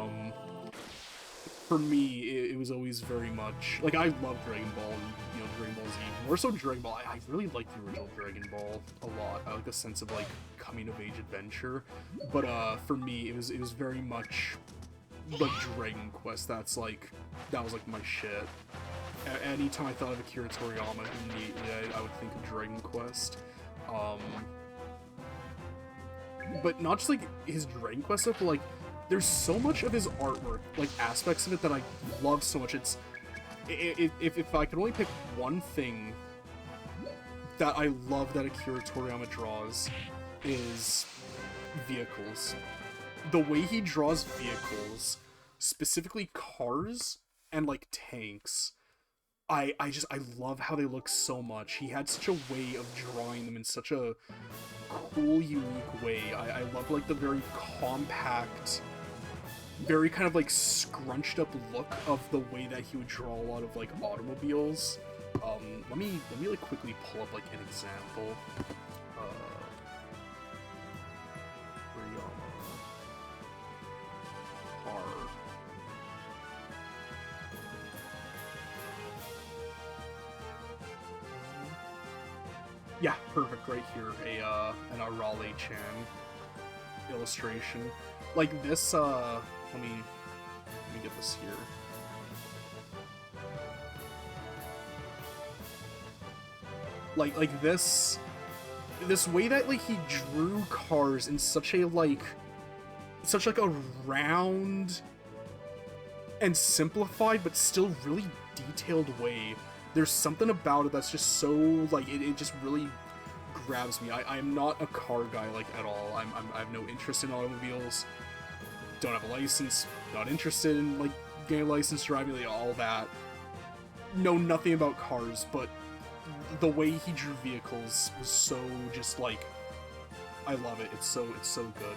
for me, it was always very much like I love Dragon Ball and, you know, Dragon Ball Z. More so Dragon Ball. I really like the original Dragon Ball a lot. I like the sense of like coming of age adventure. But for me, it was very much like Dragon Quest. That was like my shit. Anytime I thought of Akira Toriyama, immediately I would think of Dragon Quest. But not just like his Dragon Quest stuff, but like there's so much of his artwork, like aspects of it that I love so much. If I could only pick one thing that I love that Akira Toriyama draws, is vehicles. The way he draws vehicles, specifically cars and like tanks, I love how they look so much. He had such a way of drawing them in such a cool, unique way. I love like the very compact, very kind of like scrunched up look of the way that he would draw a lot of like automobiles. Let me like quickly pull up like an example. Car. Yeah, perfect, right here, an Arale-chan illustration. Like this, let me get this here. Like this way that like he drew cars in such a such a round and simplified but still really detailed way. There's something about it that's just so like it just really grabs me. I am not a car guy like at all. I have no interest in automobiles. Don't have a license. Not interested in like getting a license, driving, like, all that. Know nothing about cars, but the way he drew vehicles was so just like I love it. It's so good.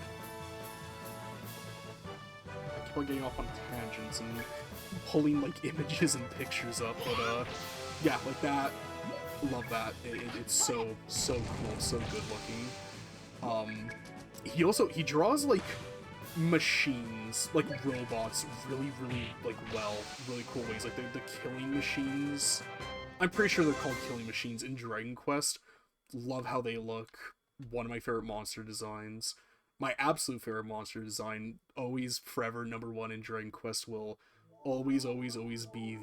I keep on getting off on tangents and pulling like images and pictures up, but yeah, like that. Love that. It's so cool, so good looking. He draws like machines, like robots, really like really cool ways. Like the killing machines. I'm pretty sure they're called killing machines in Dragon Quest. Love how they look. One of my favorite monster designs. My absolute favorite monster design, always forever #1 in Dragon Quest, will always be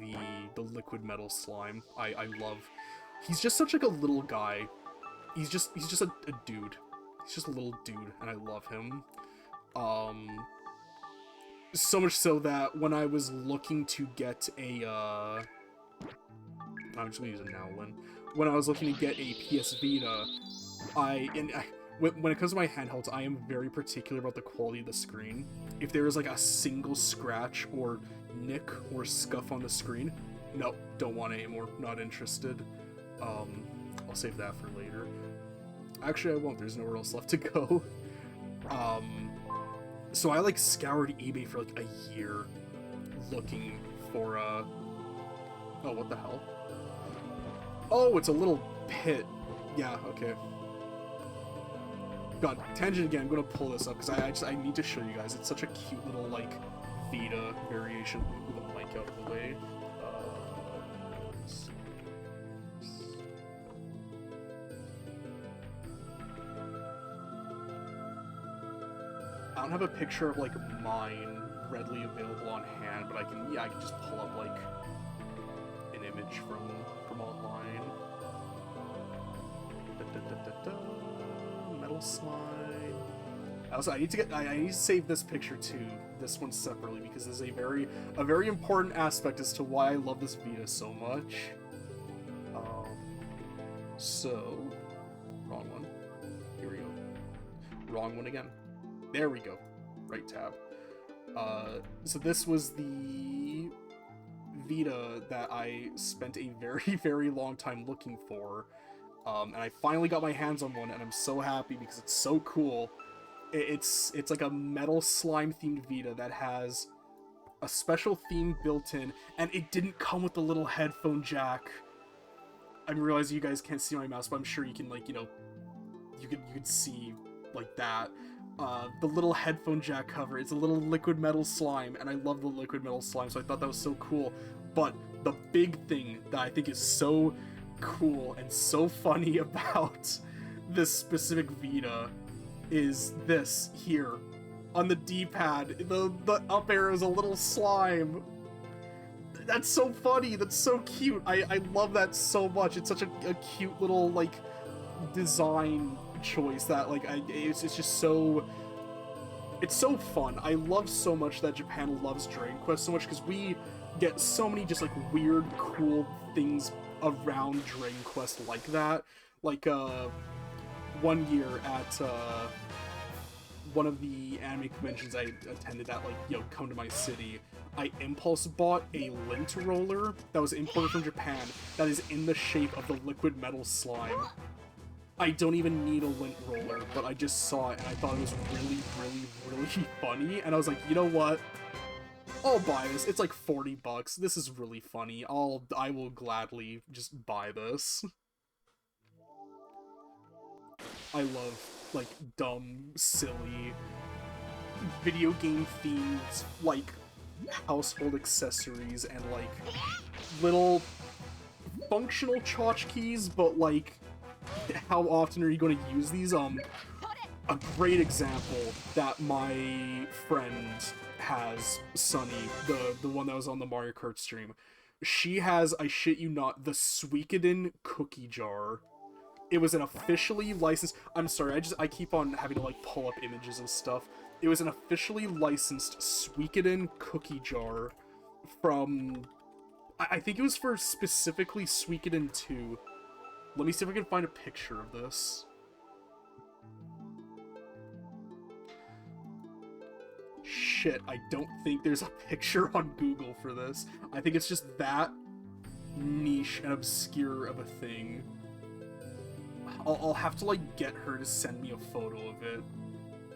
the liquid metal slime. I love. He's just such like a little guy. He's just a dude. He's just a little dude, and I love him. So much so that when I was looking to get a I'm just gonna use a Nowlin. When I was looking to get a PS Vita, when it comes to my handhelds, I am very particular about the quality of the screen. If there is like a single scratch or nick or scuff on the screen, no, don't want it anymore. Not interested. I'll save that for later. Actually, I won't. There's nowhere else left to go. So I like scoured eBay for like a year looking for oh, what the hell? Oh, it's a little pit. Yeah, okay. God, tangent again. I'm gonna pull this up because I need to show you guys. It's such a cute little like Vita variation. Move the mic out of the way. I don't have a picture of like mine readily available on hand, but I can just pull up like metal slime. Also, I need to save this picture too, this one separately, because there's a very important aspect as to why I love this Vita so much. So, wrong one. Here we go. Wrong one again. There we go. Right tab. So this was the Vita that I spent a very, very long time looking for. And I finally got my hands on one, and I'm so happy because it's so cool. It's like a metal slime themed Vita that has a special theme built in, and it didn't come with the little headphone jack. I'm realizing you guys can't see my mouse, but I'm sure you can, like, you know, you could see like that. The little headphone jack cover, it's a little liquid metal slime, and I love the liquid metal slime, so I thought that was so cool. But the big thing that I think is so cool and so funny about this specific Vita is this here. On the D-pad, the up arrow is a little slime. That's so funny, that's so cute. I love that so much. It's such a cute little, like, design choice that, like, it's just so... It's so fun. I love so much that Japan loves Dragon Quest so much, because we get so many just, like, weird, cool things around Dragon Quest like that. Like, one year at, one of the anime conventions I attended at, like, you know, Come to My City, I impulse bought a lint roller that was imported from Japan that is in the shape of the liquid metal slime. I don't even need a lint roller, but I just saw it and I thought it was really, really, really funny, and I was like, you know what? I'll buy this. It's like 40 bucks. This is really funny. I will gladly just buy this. I love, like, dumb, silly, video game themed, like, household accessories and, like, little functional tchotchkes, but, like, how often are you going to use these? A great example that my friend has, Sunny, the one that was on the Mario Kart stream, she has, I shit you not, the Suikoden cookie jar. It was an officially licensed... I'm sorry, I keep on having to, like, pull up images and stuff. It was an officially licensed Suikoden cookie jar from... I think it was for specifically Suikoden 2. Let me see if I can find a picture of this. Shit, I don't think there's a picture on Google for this. I think it's just that niche and obscure of a thing. I'll have to, like, get her to send me a photo of it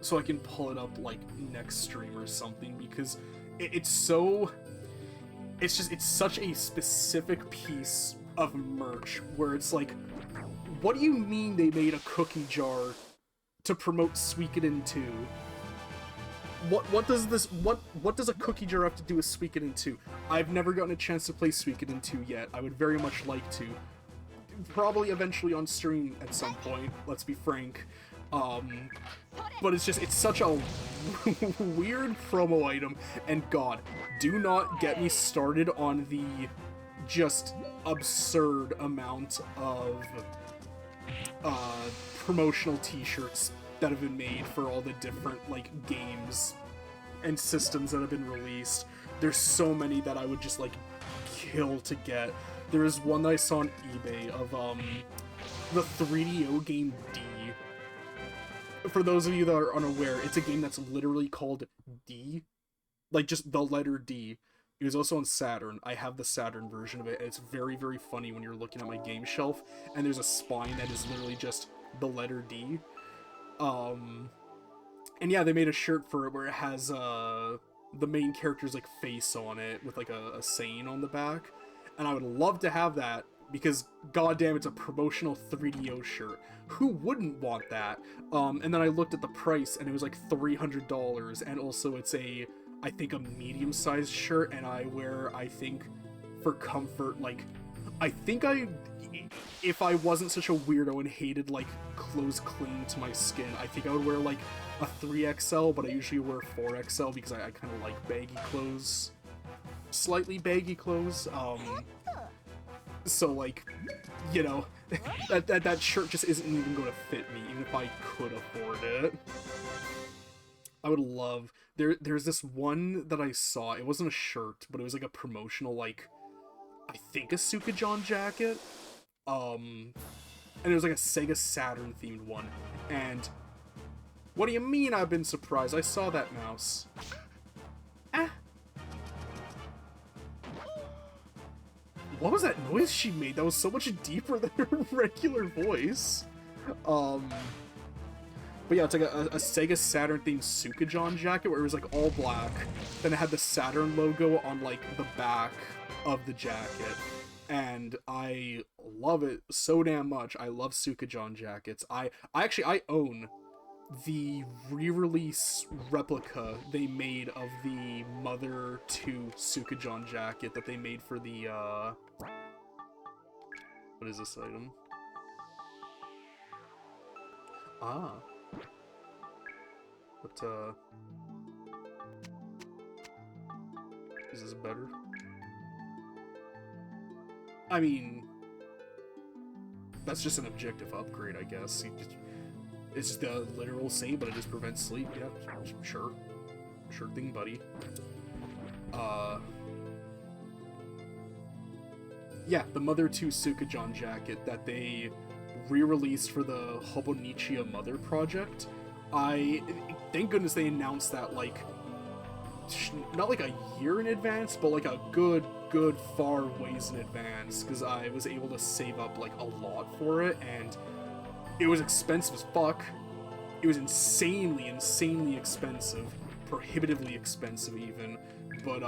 so I can pull it up, like, next stream or something, because it's so... It's such a specific piece of merch where it's like, what do you mean they made a cookie jar to promote Suikoden 2? What does a cookie jar have to do with Suikoden 2? I've never gotten a chance to play Suikoden 2 yet. I would very much like to. Probably eventually on stream at some point, let's be frank. But it's such a weird promo item, and God, do not get me started on the just absurd amount of promotional t-shirts that have been made for all the different, like, games and systems that have been released. There's so many that I would just, like, kill to get. There is one that I saw on eBay of the 3DO game D. For those of you that are unaware, it's a game that's literally called D. Like, just the letter D. It was also on Saturn. I have the Saturn version of it, and it's very, very funny when you're looking at my game shelf, and there's a spine that is literally just the letter D. And yeah, they made a shirt for it where it has, the main character's, like, face on it with, like, a saying on the back. And I would love to have that, because goddamn, it's a promotional 3DO shirt. Who wouldn't want that? And then I looked at the price, and it was like $300, and also it's I think a medium-sized shirt, and I wear, I think, for comfort, like, I think if I wasn't such a weirdo and hated, like, clothes clinging to my skin, I think I would wear, like, a 3XL, but I usually wear 4XL because I kind of like baggy clothes. Slightly baggy clothes, So, like, you know, that shirt just isn't even going to fit me, even if I could afford it. I would love... There's this one that I saw, it wasn't a shirt, but it was like a promotional, like, I think a Sukajon jacket. And it was like a Sega Saturn themed one. And what do you mean I've been surprised? I saw that mouse. Ah. What was that noise she made? That was so much deeper than her regular voice. But yeah, it's like a Sega Saturn themed Sukajon jacket where it was like all black. Then it had the Saturn logo on like the back of the jacket. And I love it so damn much. I love Sukajon jackets. I own the re-release replica they made of the Mother 2 Sukajon jacket that they made for the, what is this item? Ah. But, is this better? I mean, that's just an objective upgrade, I guess. It's just the literal same, but it just prevents sleep. Yeah, sure. Sure thing, buddy. Yeah, the Mother 2 Sukajon jacket that they re-released for the Hobonichiya Mother project. Thank goodness they announced that, like, not like a year in advance, but like a good far ways in advance, because I was able to save up like a lot for it, and it was expensive as fuck. It was insanely expensive, prohibitively expensive even, but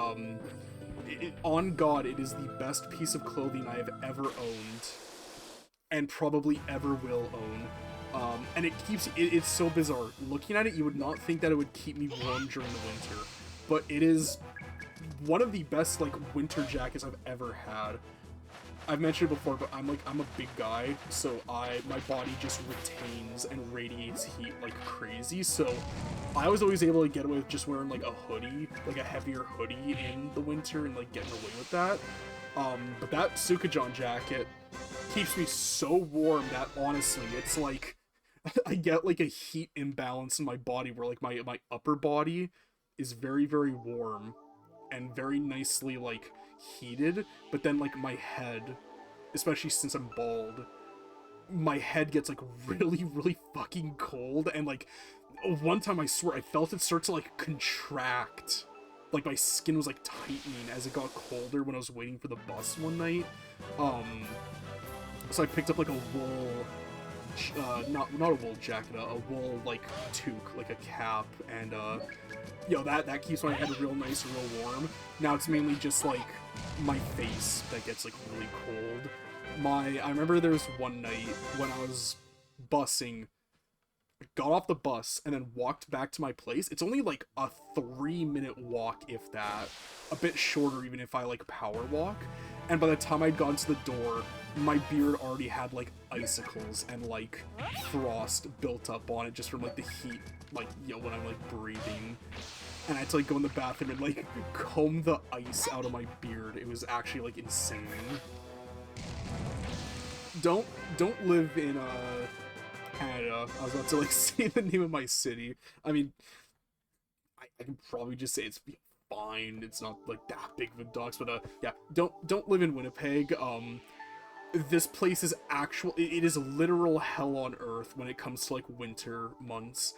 on God, it is the best piece of clothing I have ever owned, and probably ever will own. And it keeps, it's so bizarre. Looking at it, you would not think that it would keep me warm during the winter, but it is one of the best, like, winter jackets I've ever had. I've mentioned it before, but I'm a big guy, so my body just retains and radiates heat like crazy, so I was always able to get away with just wearing, like, a hoodie, like a heavier hoodie in the winter and, like, getting away with that. But that Sukajon jacket keeps me so warm that, honestly, it's like, I get, like, a heat imbalance in my body where, like, my upper body is very warm and very nicely, like, heated, but then, like, my head, especially since I'm bald, my head gets, like, really fucking cold, and, like, one time I swear I felt it start to, like, contract. Like, my skin was, like, tightening as it got colder when I was waiting for the bus one night. So I picked up, like, a wool, not a wool jacket, a wool, like, toque, like a cap, and, yo, that keeps my head real nice and real warm. Now it's mainly just, like, my face that gets, like, really cold. I remember there was one night when I was busing, got off the bus, and then walked back to my place. It's only, like, a 3-minute walk, if that. A bit shorter, even if I, like, power walk. And by the time I'd gotten to the door, my beard already had, like, icicles and, like, frost built up on it just from, like, the heat, like, when I'm, like, breathing. And I had to, like, go in the bathroom and, like, comb the ice out of my beard. It was actually, like, insane. Don't live in, Canada. I was about to, like, say the name of my city. I mean, I can probably just say it's fine. It's not, like, that big of a dox, but, yeah, don't live in Winnipeg. This place is it is literal hell on earth when it comes to, like, winter months.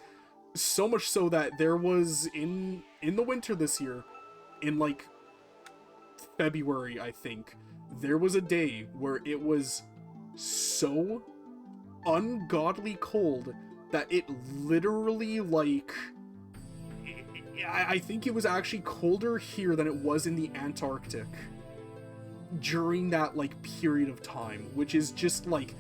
So much so that there was, in the winter this year, in, like, February, I think, there was a day where it was so ungodly cold that it literally, like, I think it was actually colder here than it was in the Antarctic during that, like, period of time, which is just, like,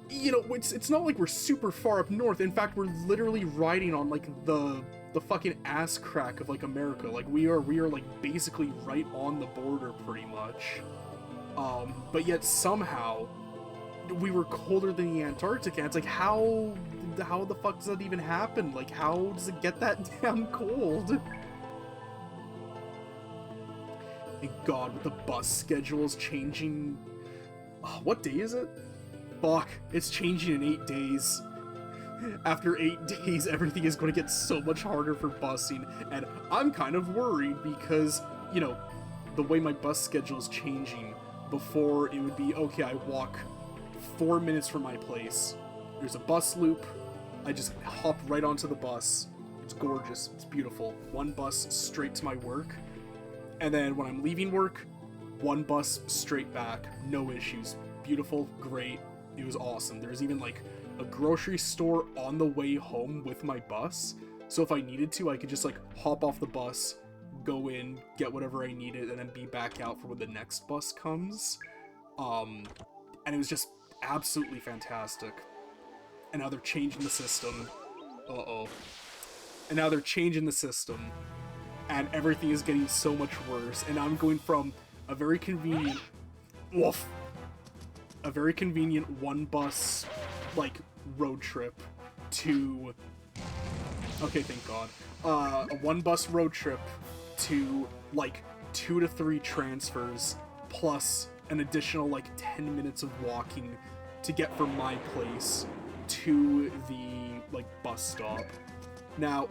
you know, it's not like we're super far up north. In fact, we're literally riding on, like, the fucking ass crack of, like, America. Like, we are like, basically right on the border, pretty much. But yet somehow we were colder than the Antarctica. And it's like, how the fuck does that even happen? Like, how does it get that damn cold? And God, with the bus schedules changing... what day is it? Fuck, it's changing in 8 days. After 8 days, everything is going to get so much harder for busing, and I'm kind of worried because, you know, the way my bus schedule is changing, before it would be, okay, I walk 4 minutes from my place, there's a bus loop, I just hop right onto the bus, it's gorgeous, it's beautiful, one bus straight to my work, and then when I'm leaving work, one bus straight back, no issues, beautiful, great, it was awesome. There's even like a grocery store on the way home with my bus, so if I needed to, I could just like hop off the bus, go in, get whatever I needed, and then be back out for when the next bus comes. And it was just absolutely fantastic. And now they're changing the system. And now they're changing the system, and everything is getting so much worse, and I'm going from a very convenient one bus like road trip to, okay, thank God, a one bus road trip to like 2 to 3 transfers plus an additional like 10 minutes of walking to get from my place to the like bus stop. Now,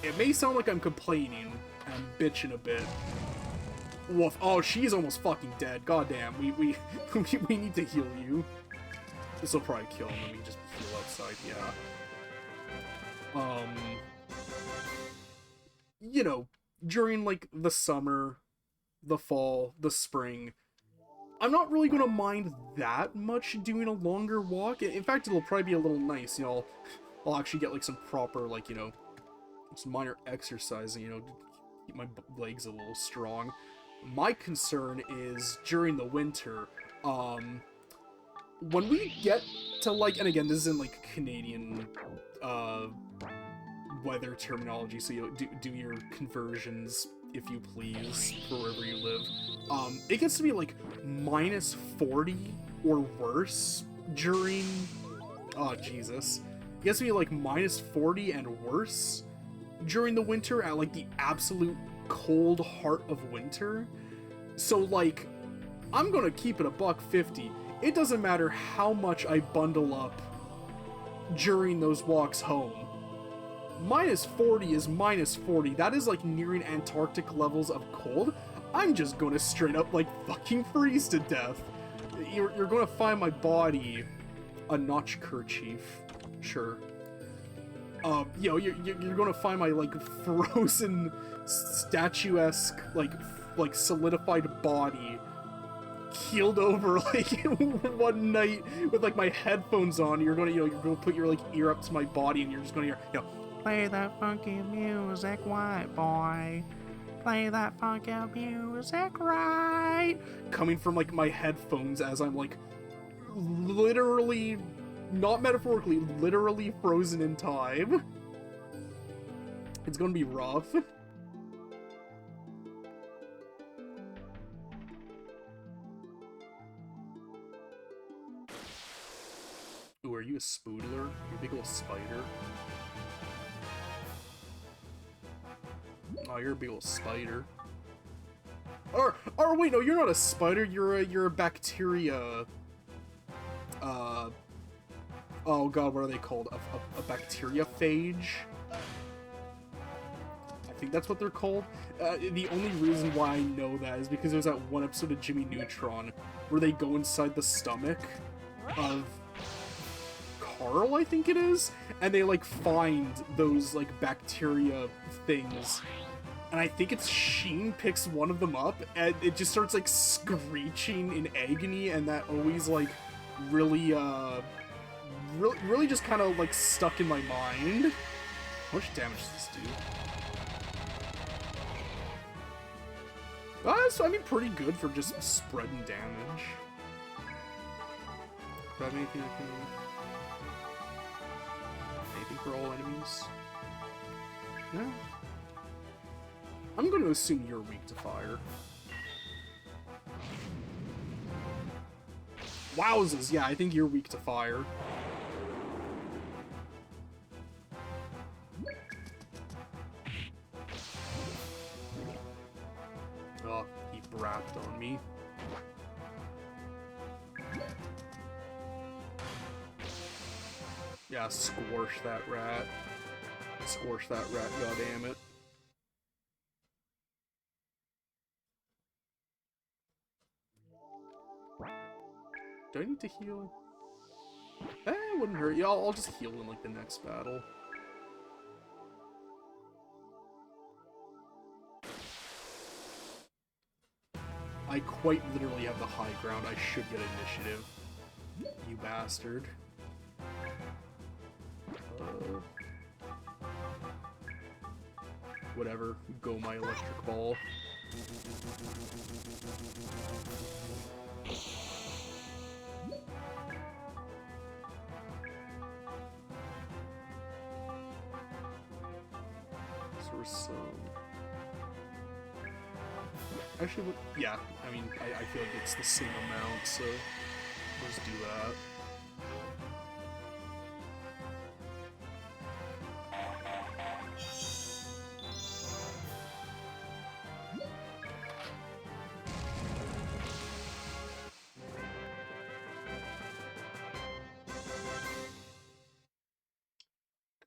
it may sound like I'm complaining and bitching a bit. Woof. Oh, she's almost fucking dead. Goddamn. We need to heal you. This will probably kill him. Let me just heal outside. Yeah. You know, during like the summer, the fall, the spring, I'm not really gonna mind that much doing a longer walk. In fact, it'll probably be a little nice. You know, I'll actually get like some proper, like, you know, some minor exercising, you know, to keep my legs a little strong. My concern is during the winter, when we get to like, and again, this isn't like Canadian weather terminology, so you do your conversions if you please for wherever you live. It gets to be like minus 40 or worse during, oh Jesus, it gets to be like minus 40 and worse during the winter at like the absolute cold heart of winter. So like, I'm gonna keep it $1.50. It doesn't matter how much I bundle up during those walks home. Minus 40 is minus 40. That is like nearing Antarctic levels of cold. I'm just gonna straight up like fucking freeze to death. You're gonna find my body a notch kerchief. Sure. You know, you're gonna find my like frozen statuesque like solidified body keeled over like one night with like my headphones on. You're gonna put your like ear up to my body and you're just gonna hear, you know, Play that funky music, white boy. Play that funky music, right? Coming from like my headphones as I'm like literally, not metaphorically, literally frozen in time. It's gonna be rough. Ooh, are you a spoodler? You big old spider? Oh, you're a big old spider. Or wait, no, you're not a spider. You're a bacteria. Oh god, what are they called? A bacteriophage? I think that's what they're called. The only reason why I know that is because there's that one episode of Jimmy Neutron where they go inside the stomach of Carl, I think it is, and they like find those like bacteria things. And I think it's Sheen picks one of them up, and it just starts like screeching in agony, and that always like really just kind of like stuck in my mind. How much damage does this do? So I mean, pretty good for just spreading damage. Do I have anything I can? Anything for all enemies? No. I'm going to assume you're weak to fire. Wowzers, yeah, I think you're weak to fire. Oh, you brat. Yeah, squash that rat. Squash that rat, goddammit. Do I need to heal? It wouldn't hurt. Yeah, I'll just heal in, like, the next battle. I quite literally have the high ground. I should get initiative. You bastard. Whatever. Go my electric ball. Actually, yeah, I mean, I feel like it's the same amount, so let's do that.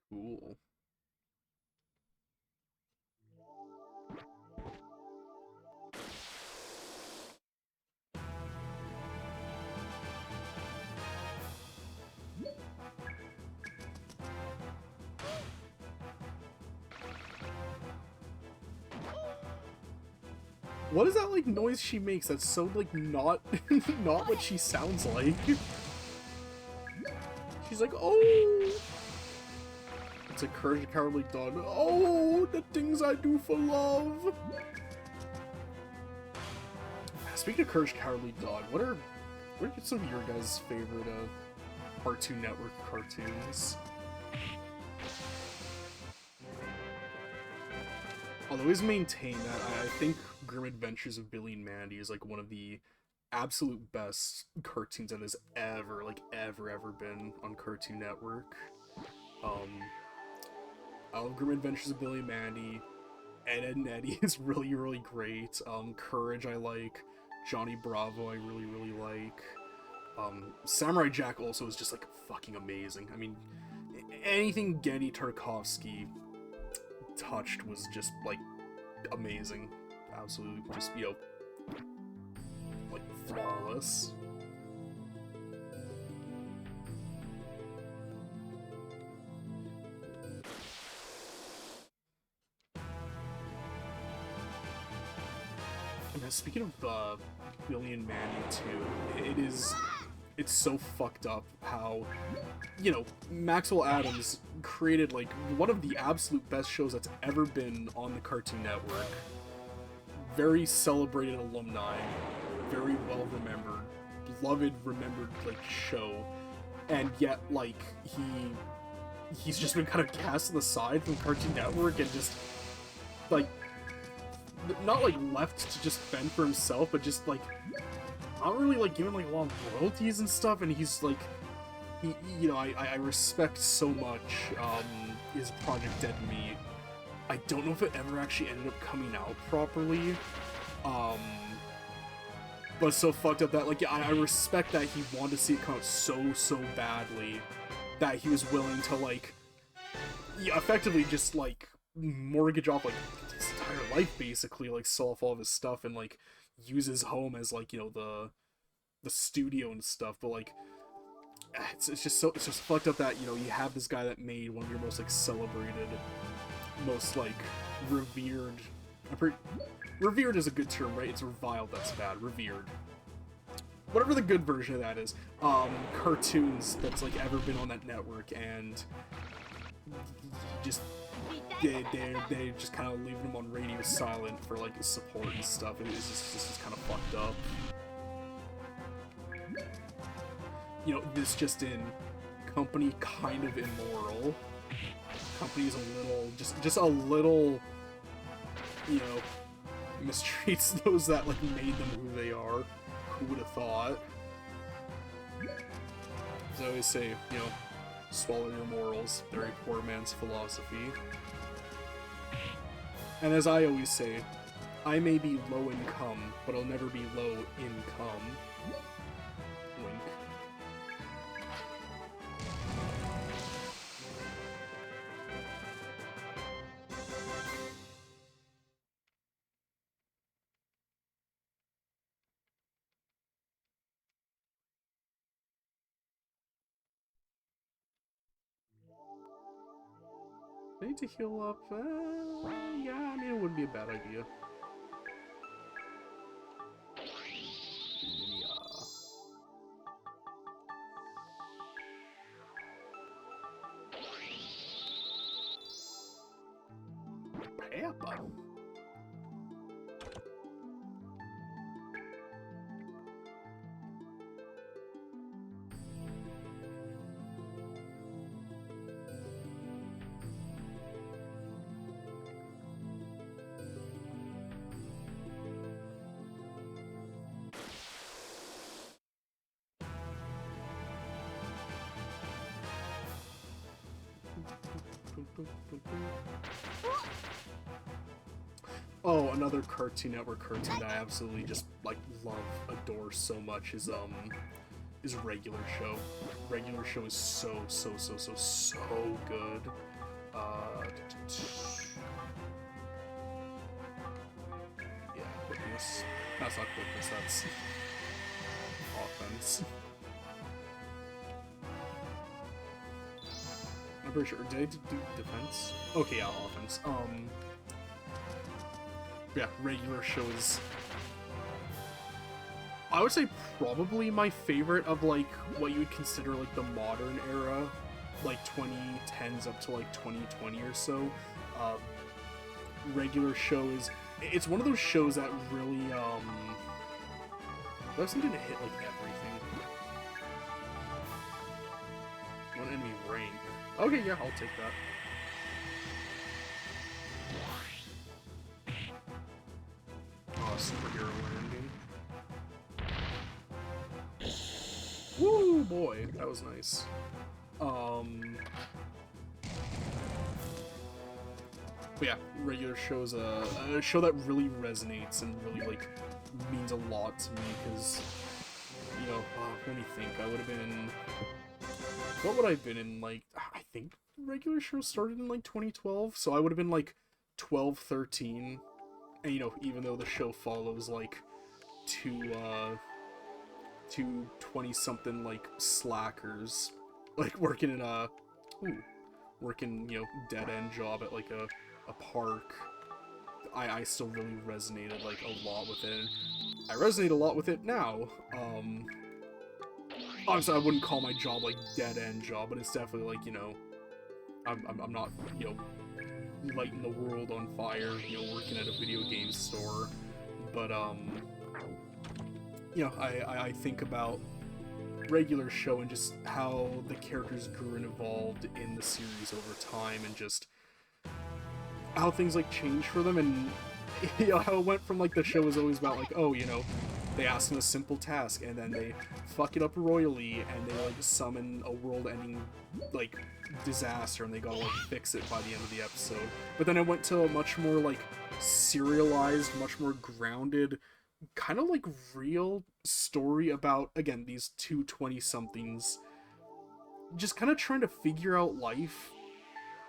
Cool. What is that, like, noise she makes? That's so, like, not not what she sounds like. She's like, oh! It's a Courage the Cowardly Dog. Oh, the things I do for love! Speaking of Courage the Cowardly Dog, what are some of your guys' favorite, Cartoon Network cartoons? I'll always maintain that I think Grim Adventures of Billy and Mandy is, like, one of the absolute best cartoons that has ever been on Cartoon Network. I love Grim Adventures of Billy and Mandy. Ed, Edd n Eddy is really, really great. Courage I like. Johnny Bravo I really, really like. Samurai Jack also is just, like, fucking amazing. I mean, anything Genndy Tartakovsky touched was just, like, amazing. Absolutely, just, you know, like, flawless. And speaking of Billy and Mandy too, it's so fucked up how, you know, Maxwell Atoms created, like, one of the absolute best shows that's ever been on the Cartoon Network. Very celebrated alumni, very well remembered, beloved remembered, like, show, and yet, like, he's just been kind of cast on the side from Cartoon Network and just, like, not, like, left to just fend for himself, but just, like, not really, like, given, like, a lot of royalties and stuff, and he's, like, you know, I respect so much, his Project Dead Meat. I don't know if it ever actually ended up coming out properly, but it's so fucked up that, like, I respect that he wanted to see it come out so badly, that he was willing to, like, effectively just, like, mortgage off, like, his entire life, basically, like, sell off all of his stuff and, like, use his home as, like, you know, the studio and stuff, but, like, it's just fucked up that, you know, you have this guy that made one of your most, like, celebrated, most, like, revered, revered is a good term, right? It's reviled, that's bad, revered. Whatever the good version of that is, cartoons that's, like, ever been on that network, and just, they just kind of leaving them on radio silent for, like, support and stuff. It's just kind of fucked up. You know, this just in, company kind of immoral. Company's a little, just a little, you know, mistreats those that, like, made them who they are. Who would have thought? As I always say, you know, swallow your morals. Very poor man's philosophy. And as I always say, I may be low income, but I'll never be low income. Wink. They need to heal up. Yeah, I mean, it wouldn't be a bad idea. Peppa. Oh, another Cartoon Network cartoon that I absolutely just like love, adore so much is Regular Show. Regular Show is so good. Yeah, quickness. That's not quickness. That's offense. I'm pretty sure. Did I do defense? Okay, yeah, offense. Yeah, Regular Show is, I would say, probably my favorite of like what you would consider like the modern era, like 2010s up to like 2020 or so. Regular Show is, it's one of those shows that really that seemed to hit like everything. One enemy rank. Okay, yeah, I'll take that. Oh, superhero landing. Woo, boy, that was nice. But yeah, Regular Show is a show that really resonates and really like means a lot to me because, you know, let me think. I would have been, what would I have been in, like, I think Regular Show started in like 2012, so I would have been like 12, 13. And you know, even though the show follows like two 20-something like slackers, like working in a working, you know, dead-end job at like a park, I still really resonated like a lot with it. I resonate a lot with it now. Obviously I wouldn't call my job like dead-end job, but it's definitely like, you know, I'm not, you know, lighting the world on fire, you know, working at a video game store. But you know, I think about Regular Show and just how the characters grew and evolved in the series over time, and just how things like changed for them, and you know, how it went from like the show was always about like, oh, you know, they ask them a simple task and then they fuck it up royally and they like summon a world-ending like disaster and they gotta like fix it by the end of the episode. But then it went to a much more like serialized, much more grounded, kind of like real story about, again, these two 20-somethings just kind of trying to figure out life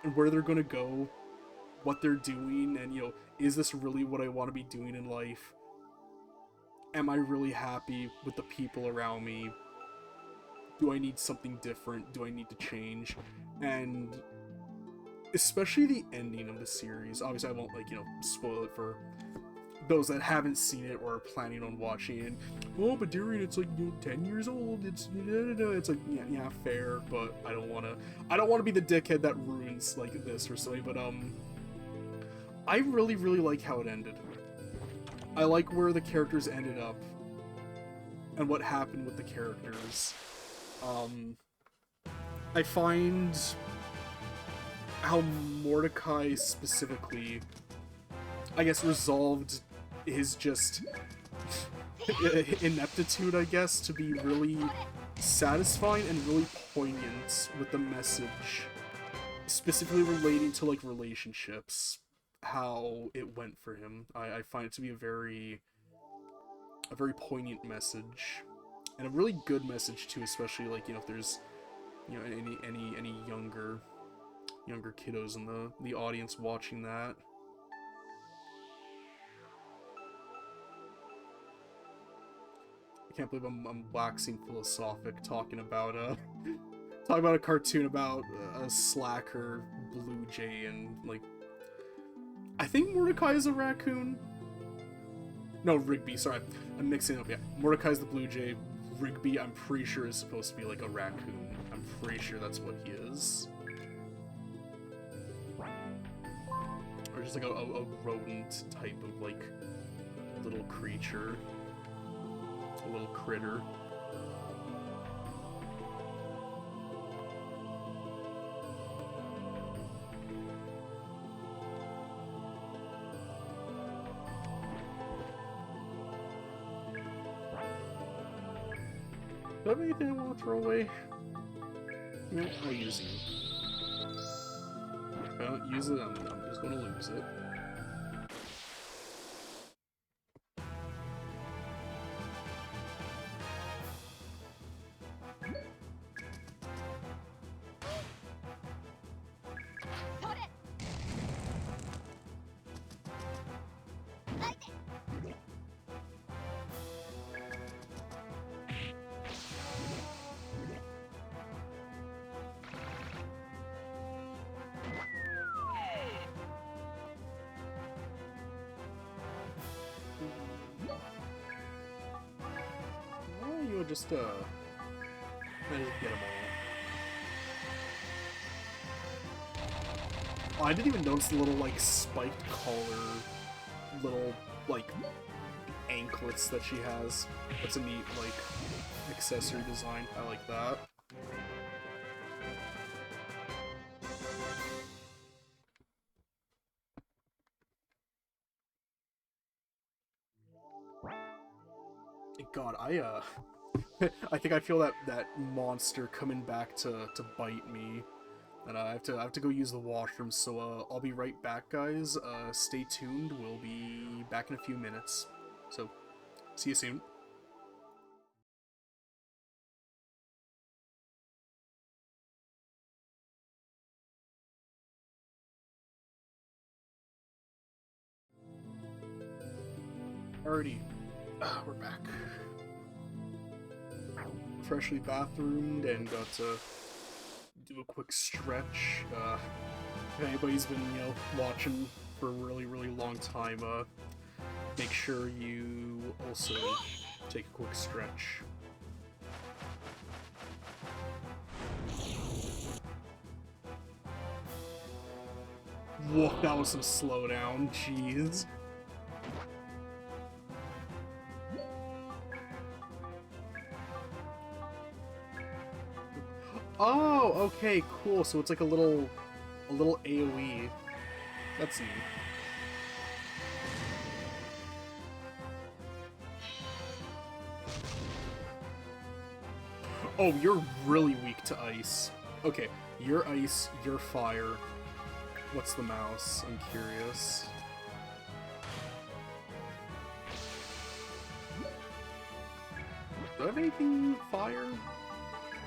and where they're gonna go, what they're doing, and, you know, is this really what I want to be doing in life? Am I really happy with the people around me? Do I need something different? Do I need to change? And especially the ending of the series. Obviously, I won't, like, you know, spoil it for those that haven't seen it or are planning on watching it. Oh, but Darian, it's like, you know, 10 years old. It's like, yeah, fair, but I don't want to be the dickhead that ruins like this or something. But I really like how it ended. I like where the characters ended up and what happened with the characters. I find how Mordecai specifically, I guess, resolved his just ineptitude, I guess, to be really satisfying and really poignant with the message, specifically relating to like relationships, how it went for him. I find it to be a very poignant message, and a really good message too, especially like, you know, if there's, you know, any younger kiddos in the audience watching that. I can't believe I'm waxing philosophic talking about a cartoon about a slacker blue jay and, like... I think Mordecai is a raccoon? No, Rigby, sorry. I'm mixing up, yeah. Mordecai's the blue jay. Rigby, I'm pretty sure, is supposed to be, like, a raccoon. I'm pretty sure that's what he is. Or just, like, a rodent type of, like, little creature. A little critter. Do I have anything I want to throw away? No, I'll use you. If I don't use it, I'm just gonna lose it. Well, you would just, get them all. Oh, I didn't even notice the little, like, spiked collar, little, like, anklets that she has. That's a neat, like, accessory design. I like that. God, I think I feel that monster coming back to bite me, and I have to go use the washroom. So I'll be right back, guys. Stay tuned. We'll be back in a few minutes. So see you soon. Alrighty, we're back. Freshly bathroomed and got to do a quick stretch. If anybody's been, you know, watching for a really, really long time, make sure you also take a quick stretch. Whoa, that was some slowdown, jeez. Oh, okay, cool. So it's like a little AoE. That's neat. Oh, you're really weak to ice. Okay, you're ice, you're fire. What's the mouse? I'm curious. Do I have anything fire?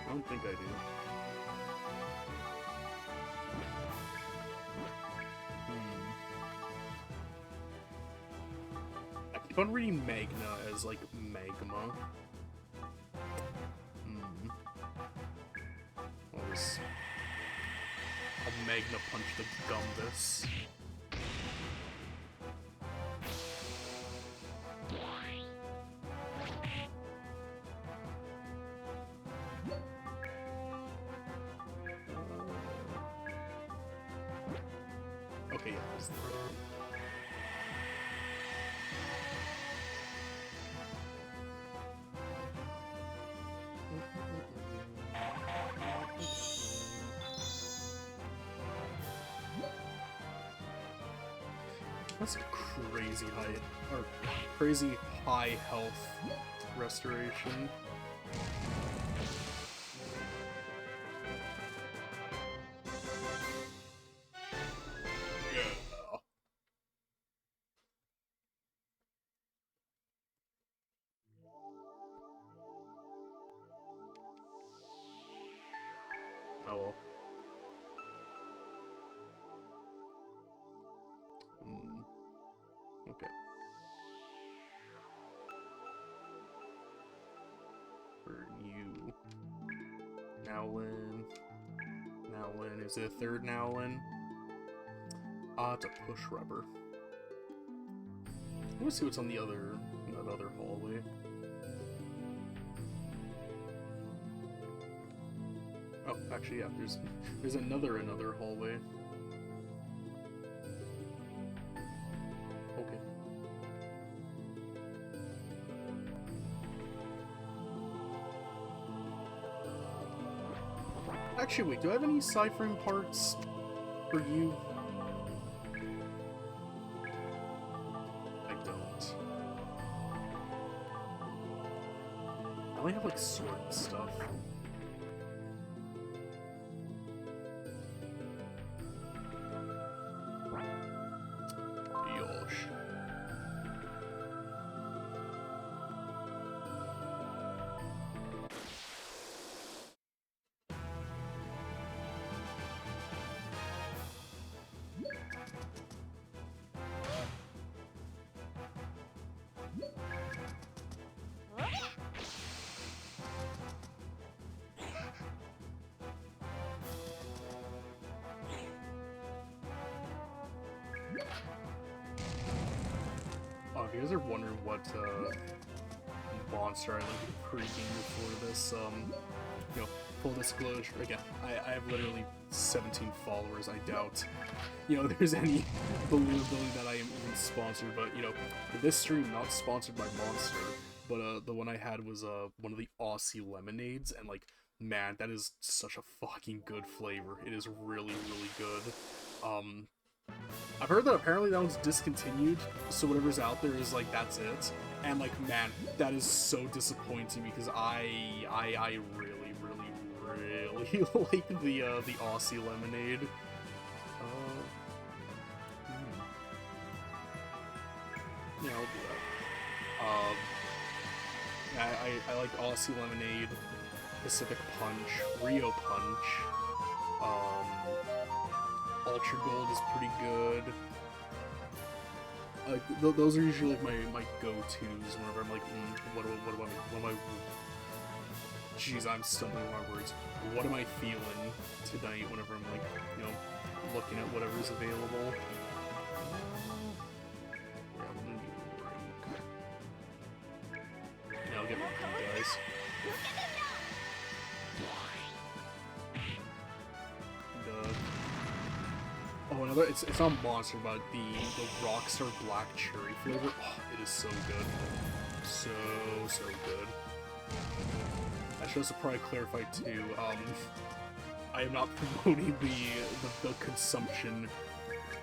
I don't think I do. I keep on reading Magna as, like, magma. I'll Magna punch the Gumbus. Okay, yeah, that's the right. That's a crazy crazy high health restoration. Yeah. Oh well. Okay. For you. Nowlin. Is it a third Nowlin? It's a push rubber. I want to see what's on that other hallway. Oh, actually, yeah, there's another hallway. Okay. Actually, wait, do I have any ciphering parts for you? I don't. I only have, like, sword stuff. Yosh. Oh, if you guys are wondering what monster I like pre-game before this, you know, full disclosure, again, I have literally 17 followers. I doubt, you know, there's any believability that I am even sponsored, but, you know, this stream not sponsored by Monster, but the one I had was one of the Aussie lemonades, and, like, man, that is such a fucking good flavor. It is really, really good. I've heard that apparently that one's discontinued, so whatever's out there is like, that's it. And like, man, that is so disappointing because I really, really, really like the Aussie lemonade. Yeah, I'll do that. I like Aussie lemonade, Pacific Punch, Rio Punch. Ultra Gold is pretty good. Those are usually like my go-tos whenever I'm like, what am I? Jeez, I'm stumbling on my words. What am I feeling tonight? Whenever I'm like, you know, looking at whatever's available. Yeah, I'm gonna do rank. Yeah, I'll get one of you guys. Oh, another, it's not Monster, but the Rockstar Black Cherry flavor. Oh, it is so good. So good. I should also probably clarify too, I am not promoting the consumption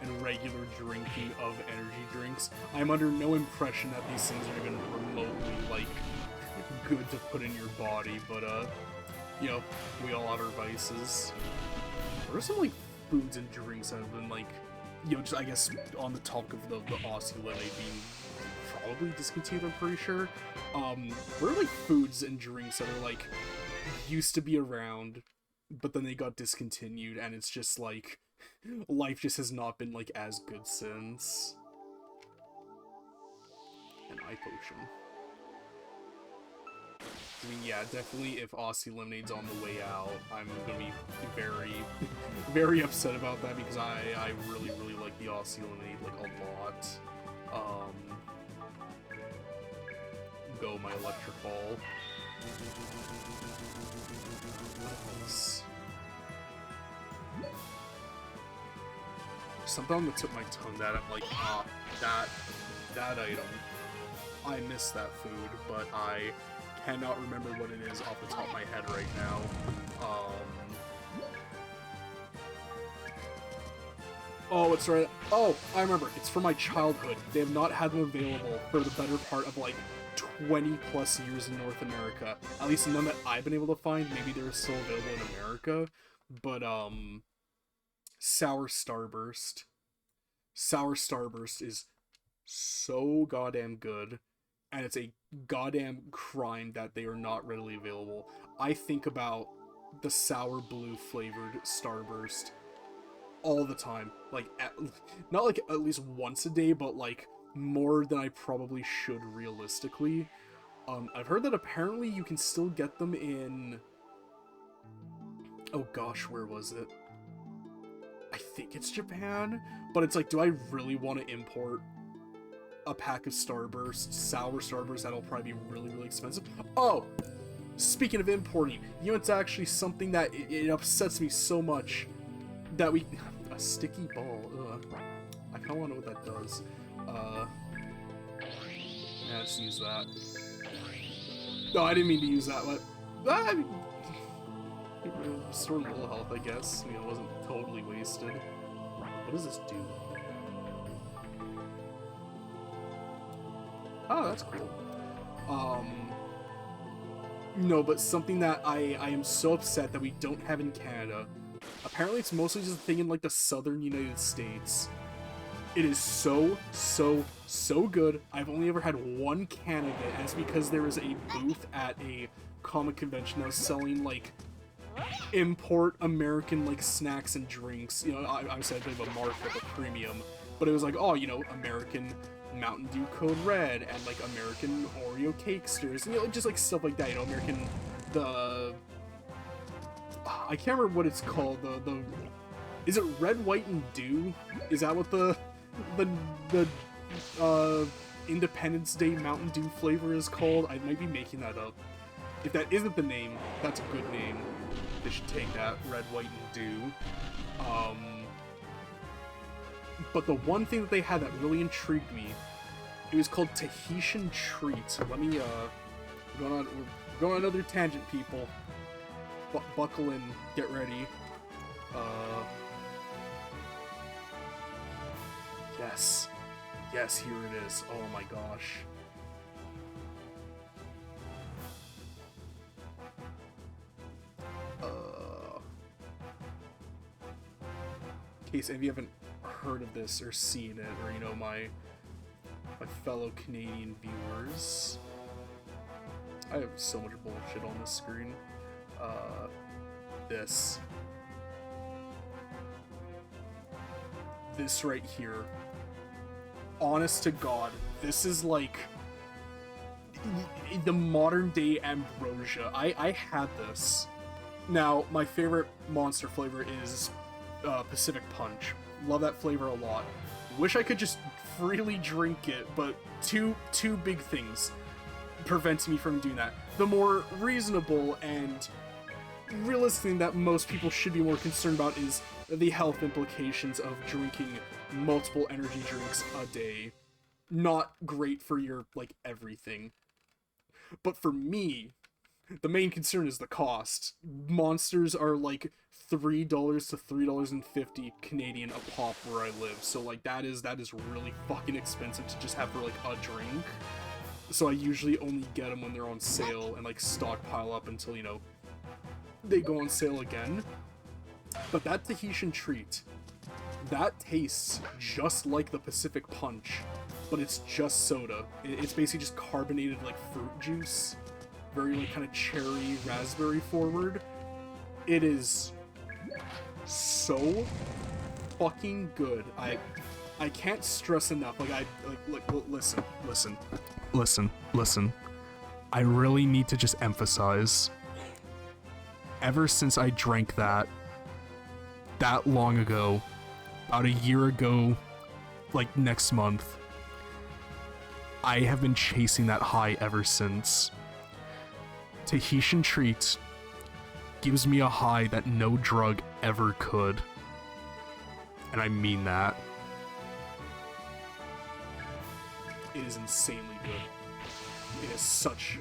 and regular drinking of energy drinks. I am under no impression that these things are even remotely, like, good to put in your body, but, you know, we all have our vices. What are some, like, foods and drinks that have been, like, you know, just, I guess, on the topic of the Aussie lemonade being probably discontinued, I'm pretty sure. What are, like, foods and drinks that are, like, used to be around, but then they got discontinued, and it's just, like, life just has not been, like, as good since? An eye potion. I mean, yeah, definitely if Aussie Lemonade's on the way out, I'm gonna be very, very upset about that because I really, really like the Aussie Lemonade, like, a lot. Go my electric ball. What else? Something on the tip of my tongue that I'm like, that item. I miss that food, but I cannot remember what it is off the top of my head right now. Oh, it's right. Oh, I remember. It's from my childhood. They have not had them available for the better part of, like, 20 plus years in North America. At least none that I've been able to find. Maybe they're still available in America. But, Sour Starburst. Sour Starburst is so goddamn good. And it's a goddamn crime that they are not readily available. I think about the sour blue flavored Starburst all the time. Like, not like at least once a day, but like more than I probably should realistically. I've heard that apparently you can still get them in... Oh gosh, where was it? I think it's Japan, but it's like, do I really want to import a pack of Starburst, sour Starburst? That'll probably be really, really expensive. Oh, speaking of importing, you know, it's actually something that it upsets me so much that we... A sticky ball, ugh. I kind of want to know what that does. Yeah, just use that. No, I didn't mean to use that, but... I mean, restored a little health, I guess. You know, it wasn't totally wasted. What does this do? Oh, that's cool. No, but something that I am so upset that we don't have in Canada. Apparently it's mostly just a thing in like the southern United States. It is so good. I've only ever had one can of it, and it's because there was a booth at a comic convention that was selling like import American like snacks and drinks. You know, I said a bit of a markup, a premium, but it was like, oh, you know, American Mountain Dew Code Red and like American Oreo Cakesters, you know, just like stuff like that. You know, American I can't remember what it's called. The is it Red, White, and Dew? Is that what the Independence Day Mountain Dew flavor is called? I might be making that up. If that isn't the name, that's a good name. They should take that, Red, White, and Dew. But the one thing that they had that really intrigued me, it was called Tahitian Treat. Let me, we're going on another tangent, people. Buckle in, get ready. Yes. Yes, here it is. Oh my gosh. In case if you haven't heard of this or seen it, or you know, my fellow Canadian viewers, I have so much bullshit on this screen. This right here, honest to God, this is like the modern day ambrosia. I had this. Now, my favorite Monster flavor is Pacific Punch. Love that flavor a lot. Wish I could just freely drink it, but two big things prevents me from doing that. The more reasonable and realistic thing that most people should be more concerned about is the health implications of drinking multiple energy drinks a day. Not great for your, like, everything. But for me, the main concern is the cost. Monsters are like $3 to $3.50 Canadian a pop where I live. So like that is really fucking expensive to just have for like a drink. So I usually only get them when they're on sale and like stockpile up until, you know, they go on sale again. But that Tahitian Treat, that tastes just like the Pacific Punch, but it's just soda. It's basically just carbonated like fruit juice. Very like kind of cherry raspberry forward. It is so fucking good. I can't stress enough. Listen. I really need to just emphasize. Ever since I drank that long ago, about a year ago, like next month, I have been chasing that high ever since. Tahitian Treat gives me a high that no drug ever could. And I mean that. It is insanely good. It is such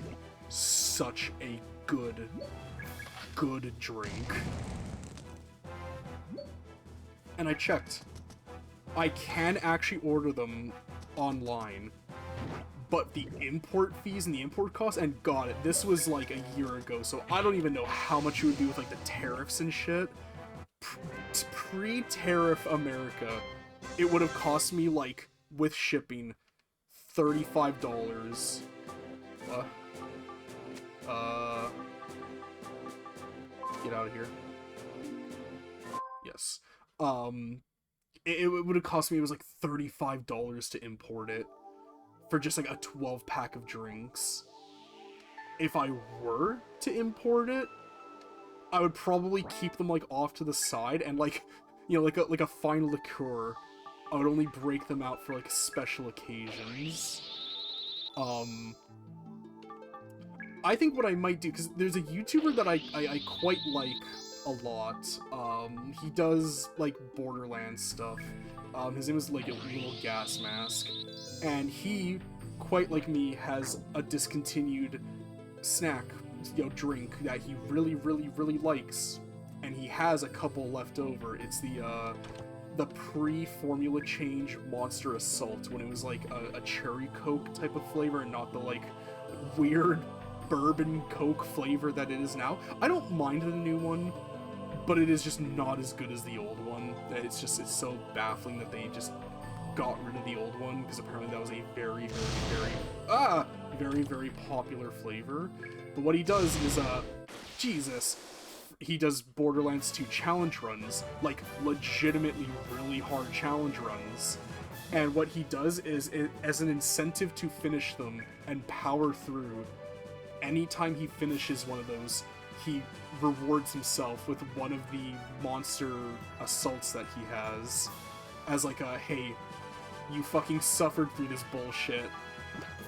a good drink. And I checked. I can actually order them online. But the import fees and the import costs, and God, this was like a year ago, so I don't even know how much it would be with like the tariffs and shit. Pre-tariff America, it would have cost me like, with shipping, $35. Get out of here. Yes. It would have cost me, it was like $35 to import it. For just like a 12 pack of drinks. If I were to import it, I would probably keep them like off to the side and like you know, like a fine liqueur. I would only break them out for like special occasions. I think what I might do, because there's a YouTuber that I quite like a lot. He does like Borderlands stuff. His name is like a Little Gas Mask, and he, quite like me, has a discontinued snack, you know, drink that he really, really, really likes, and he has a couple left over. It's the pre-formula change Monster Assault, when it was like a cherry Coke type of flavor and not the like weird bourbon Coke flavor that it is now. I don't mind the new one, but it is just not as good as the old one. It's so baffling that they just got rid of the old one, because apparently that was a very, very, very popular flavor. But what he does is, Jesus, he does Borderlands 2 challenge runs, like legitimately really hard challenge runs. And what he does is, as an incentive to finish them and power through, anytime he finishes one of those, he rewards himself with one of the monster assaults that he has, as like a, hey, you fucking suffered through this bullshit,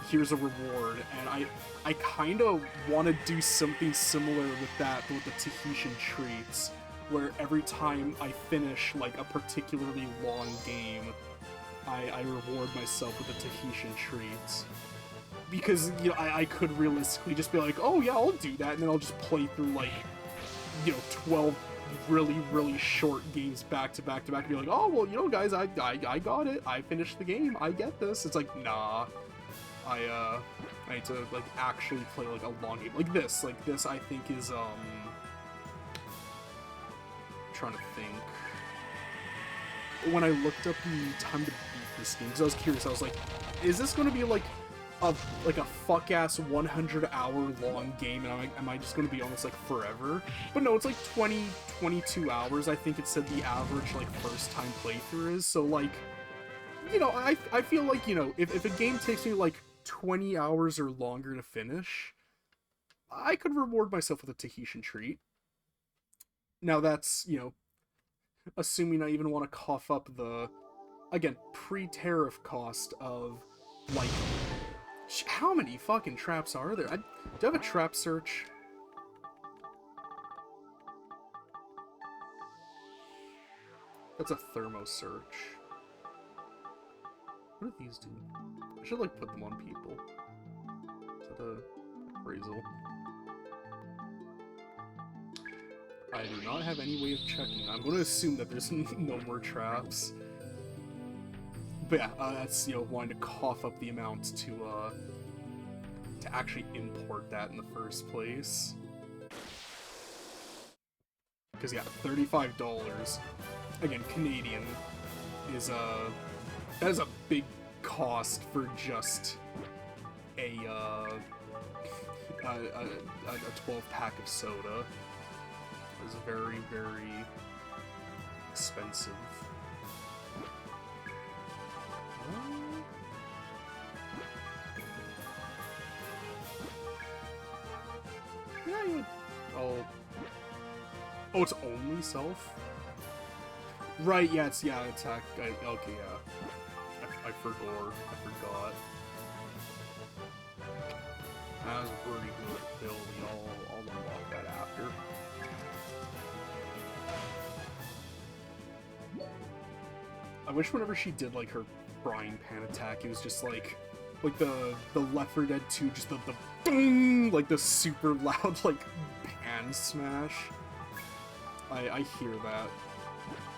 here's a reward. And I kind of want to do something similar with that, but with the Tahitian treats, where every time I finish like a particularly long game, I reward myself with the Tahitian treats. Because, you know, I could realistically just be like, oh yeah, I'll do that, and then I'll just play through like, you know, 12 really, really short games back to back to back, and be like, oh, well, you know, guys, I got it, I finished the game, I get this. It's like, nah, I need to, like, actually play, like, a long game. Like this, I think is, trying to think. When I looked up the time to beat this game, because I was curious, I was like, is this going to be, like a fuck-ass 100-hour long game, and am I just going to be on this, like, forever? But no, it's, like, 22 hours, I think it said the average, like, first-time playthrough is, so, like, you know, I feel like, you know, if a game takes me, like, 20 hours or longer to finish, I could reward myself with a Tahitian treat. Now that's, you know, assuming I even want to cough up the, again, pre-tariff cost of, like, how many fucking traps are there? Do I have a trap search? That's a thermo search. What do these do? I should, like, put them on people. Is that a appraisal? I do not have any way of checking. I'm going to assume that there's no more traps. But yeah, that's, you know, wanting to cough up the amount to actually import that in the first place. Because, yeah, $35, again, Canadian, is, that is a big cost for just a 12-pack of soda. It's very, very expensive. Yeah, you... Oh, it's only self? Right, yeah, it's, yeah, attack. Okay, yeah. I forgot. That was pretty good ability. I'll unlock that after. I wish whenever she did, like, her frying pan attack, it was just like the Left 4 Dead 2, just the boom, like the super loud, like, pan smash. I hear that,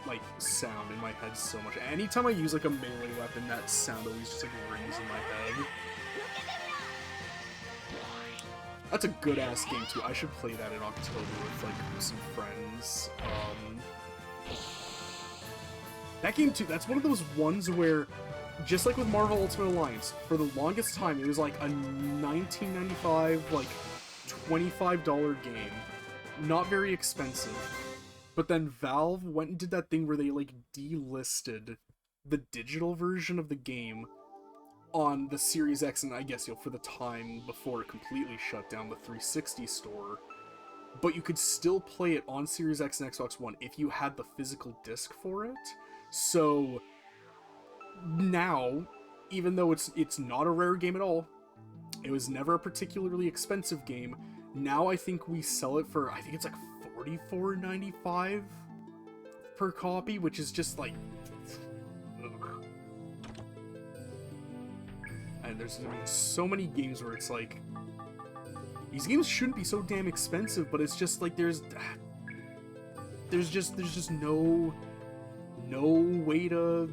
like, sound in my head so much. Anytime I use, like, a melee weapon, that sound always just, like, rings in my head. That's a good-ass game, too. I should play that in October with, like, some friends. That game, too, that's one of those ones where, just like with Marvel Ultimate Alliance, for the longest time, it was like a $19.95, like, $25 game. Not very expensive. But then Valve went and did that thing where they, like, delisted the digital version of the game on the Series X, and I guess, you know, for the time before it completely shut down the 360 store. but you could still play it on Series X and Xbox One if you had the physical disc for it. So now, even though it's not a rare game at all, it was never a particularly expensive game. Now I think we sell it for, I think it's like $44.95 per copy, which is just like, ugh. And there's so many games where it's like, these games shouldn't be so damn expensive, but it's just like there's just no way to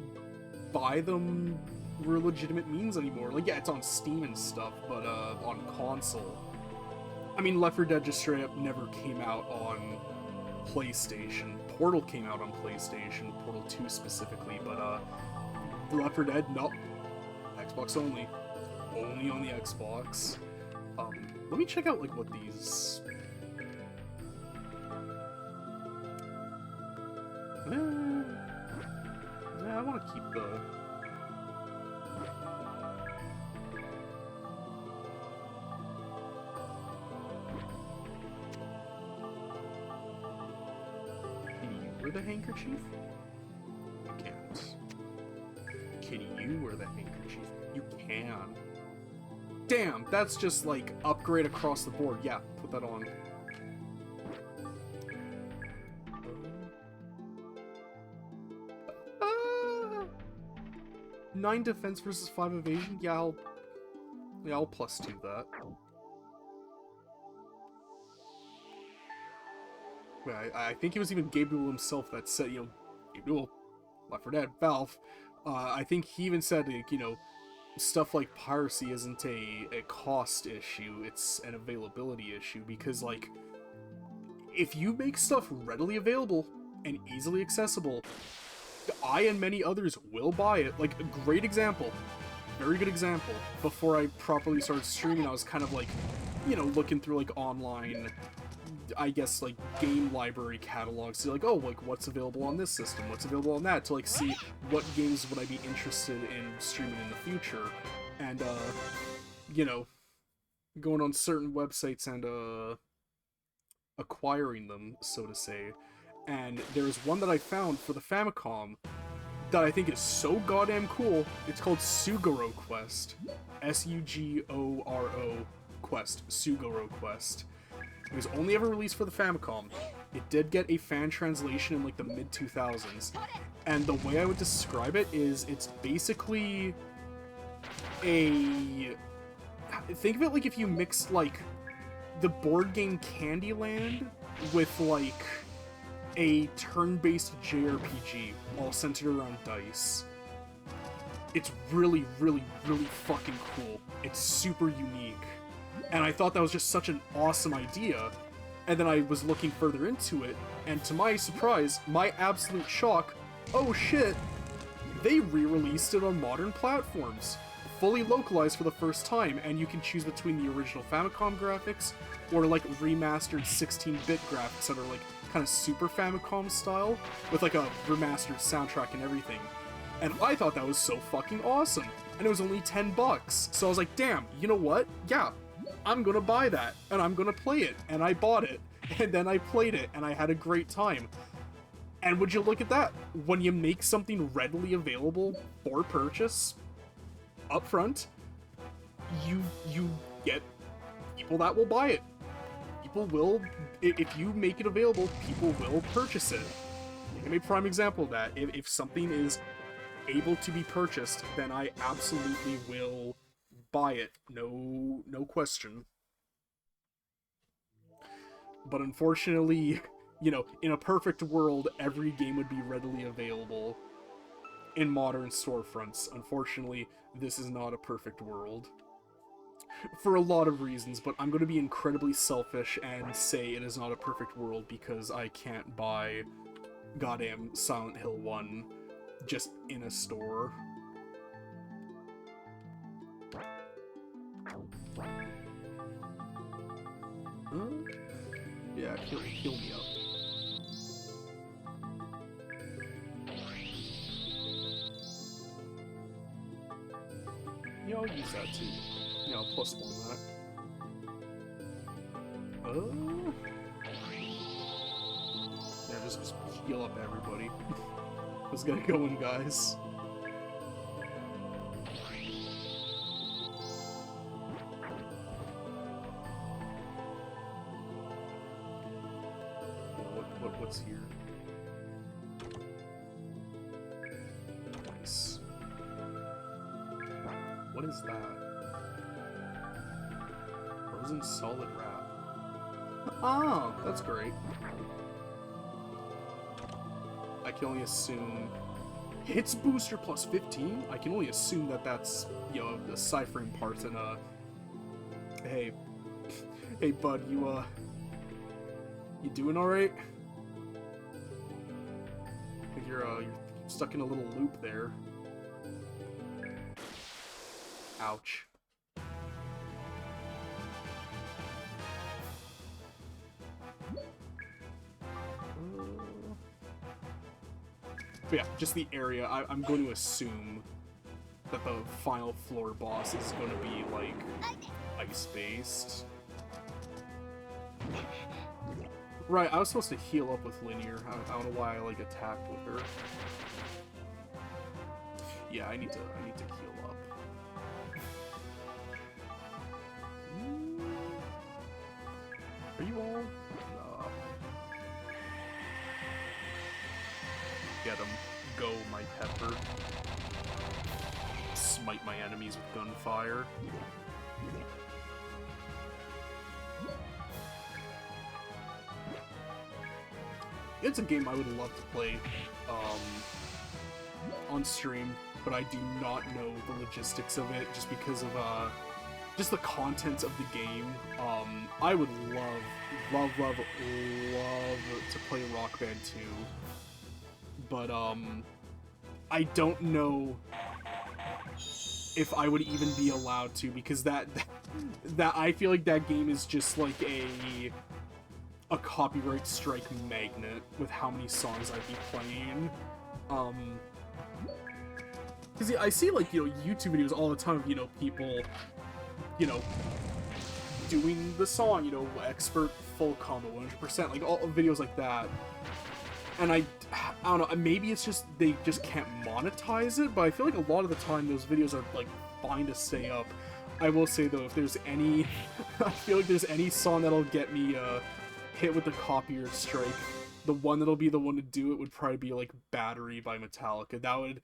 buy them for legitimate means anymore. Like, yeah, it's on Steam and stuff, but on console, I mean, Left 4 Dead just straight up never came out on PlayStation. Portal came out on PlayStation, Portal 2 specifically, but Left 4 Dead, nope, Xbox only on the Xbox. Let me check out like what these. Yeah, I want to keep the. Can you wear the handkerchief? I can't. Can you wear the handkerchief? You can. Damn, that's just like upgrade across the board. Yeah, put that on. 9 defense versus 5 evasion? Yeah, I'll +2 that. I think it was even Gabe Newell himself that said, you know, Gabe Newell, Left 4 Dead, Valve, I think he even said, like, you know, stuff like piracy isn't a cost issue, it's an availability issue, because, like, if you make stuff readily available and easily accessible, I and many others will buy it. Like, a great example, very good example, before I properly started streaming, I was kind of like, you know, looking through, like, online, I guess, like, game library catalogs to, like, oh, like, what's available on this system, what's available on that, to, like, see what games would I be interested in streaming in the future, and, you know, going on certain websites and, acquiring them, so to say, and there's one that I found for the Famicom that I think is so goddamn cool. It's called Sugoro Quest. Sugoro Quest. Sugoro Quest. It was only ever released for the Famicom. It did get a fan translation in like the mid-2000s. And the way I would describe it is it's basically a... Think of it like if you mixed like the board game Candyland with like a turn-based JRPG all centered around dice. It's really, really, really fucking cool. It's super unique. And I thought that was just such an awesome idea. And then I was looking further into it, and to my surprise, my absolute shock, oh shit, they re-released it on modern platforms. Fully localized for the first time, and you can choose between the original Famicom graphics or like remastered 16-bit graphics that are like kind of Super Famicom style, with like a remastered soundtrack and everything. And I thought that was so fucking awesome. And it was only $10. So I was like, damn, you know what? Yeah, I'm gonna buy that, and I'm gonna play it. And I bought it, and then I played it, and I had a great time. And would you look at that? When you make something readily available for purchase, up front, you get people that will buy it. People will, if you make it available, people will purchase it. Give me a prime example of that. If something is able to be purchased, then I absolutely will buy it. No question. But unfortunately, you know, in a perfect world, every game would be readily available in modern storefronts. Unfortunately, this is not a perfect world. For a lot of reasons, but I'm going to be incredibly selfish and say it is not a perfect world because I can't buy goddamn Silent Hill 1 just in a store. Yeah, heal me up. Yeah, I'll use that too. Yeah, I'll +1 that. Yeah, just heal up everybody. Let's get it going, guys. What's here? Nice. What is that? Frozen solid wrap. Oh, that's great. I can only assume hits booster plus 15. I can only assume that that's, you know, the ciphering part. And hey, hey bud, you doing all right? I think you're stuck in a little loop there. Ouch. But yeah, just the area. I'm going to assume that the final floor boss is going to be, like, ice-based. Right, I was supposed to heal up with Linear. I don't know why I, like, attacked with her. Yeah, I need to heal up. Are you all? No. Get him. Go, my pepper. Smite my enemies with gunfire. It's a game I would love to play on stream, but I do not know the logistics of it just because of just the content of the game. I would love to play Rock Band 2, but I don't know if I would even be allowed to, because that I feel like that game is just like a copyright strike magnet with how many songs I'd be playing. Because I see, like, you know, YouTube videos all the time of, you know, people, you know, doing the song, you know, expert full combo 100%, like all videos like that. And I don't know, maybe it's just they just can't monetize it, but I feel like a lot of the time those videos are, like, fine to stay up. I will say though, if there's any I feel like there's any song that'll get me hit with the copyright strike, the one that'll be the one to do it would probably be, like, Battery by Metallica. That would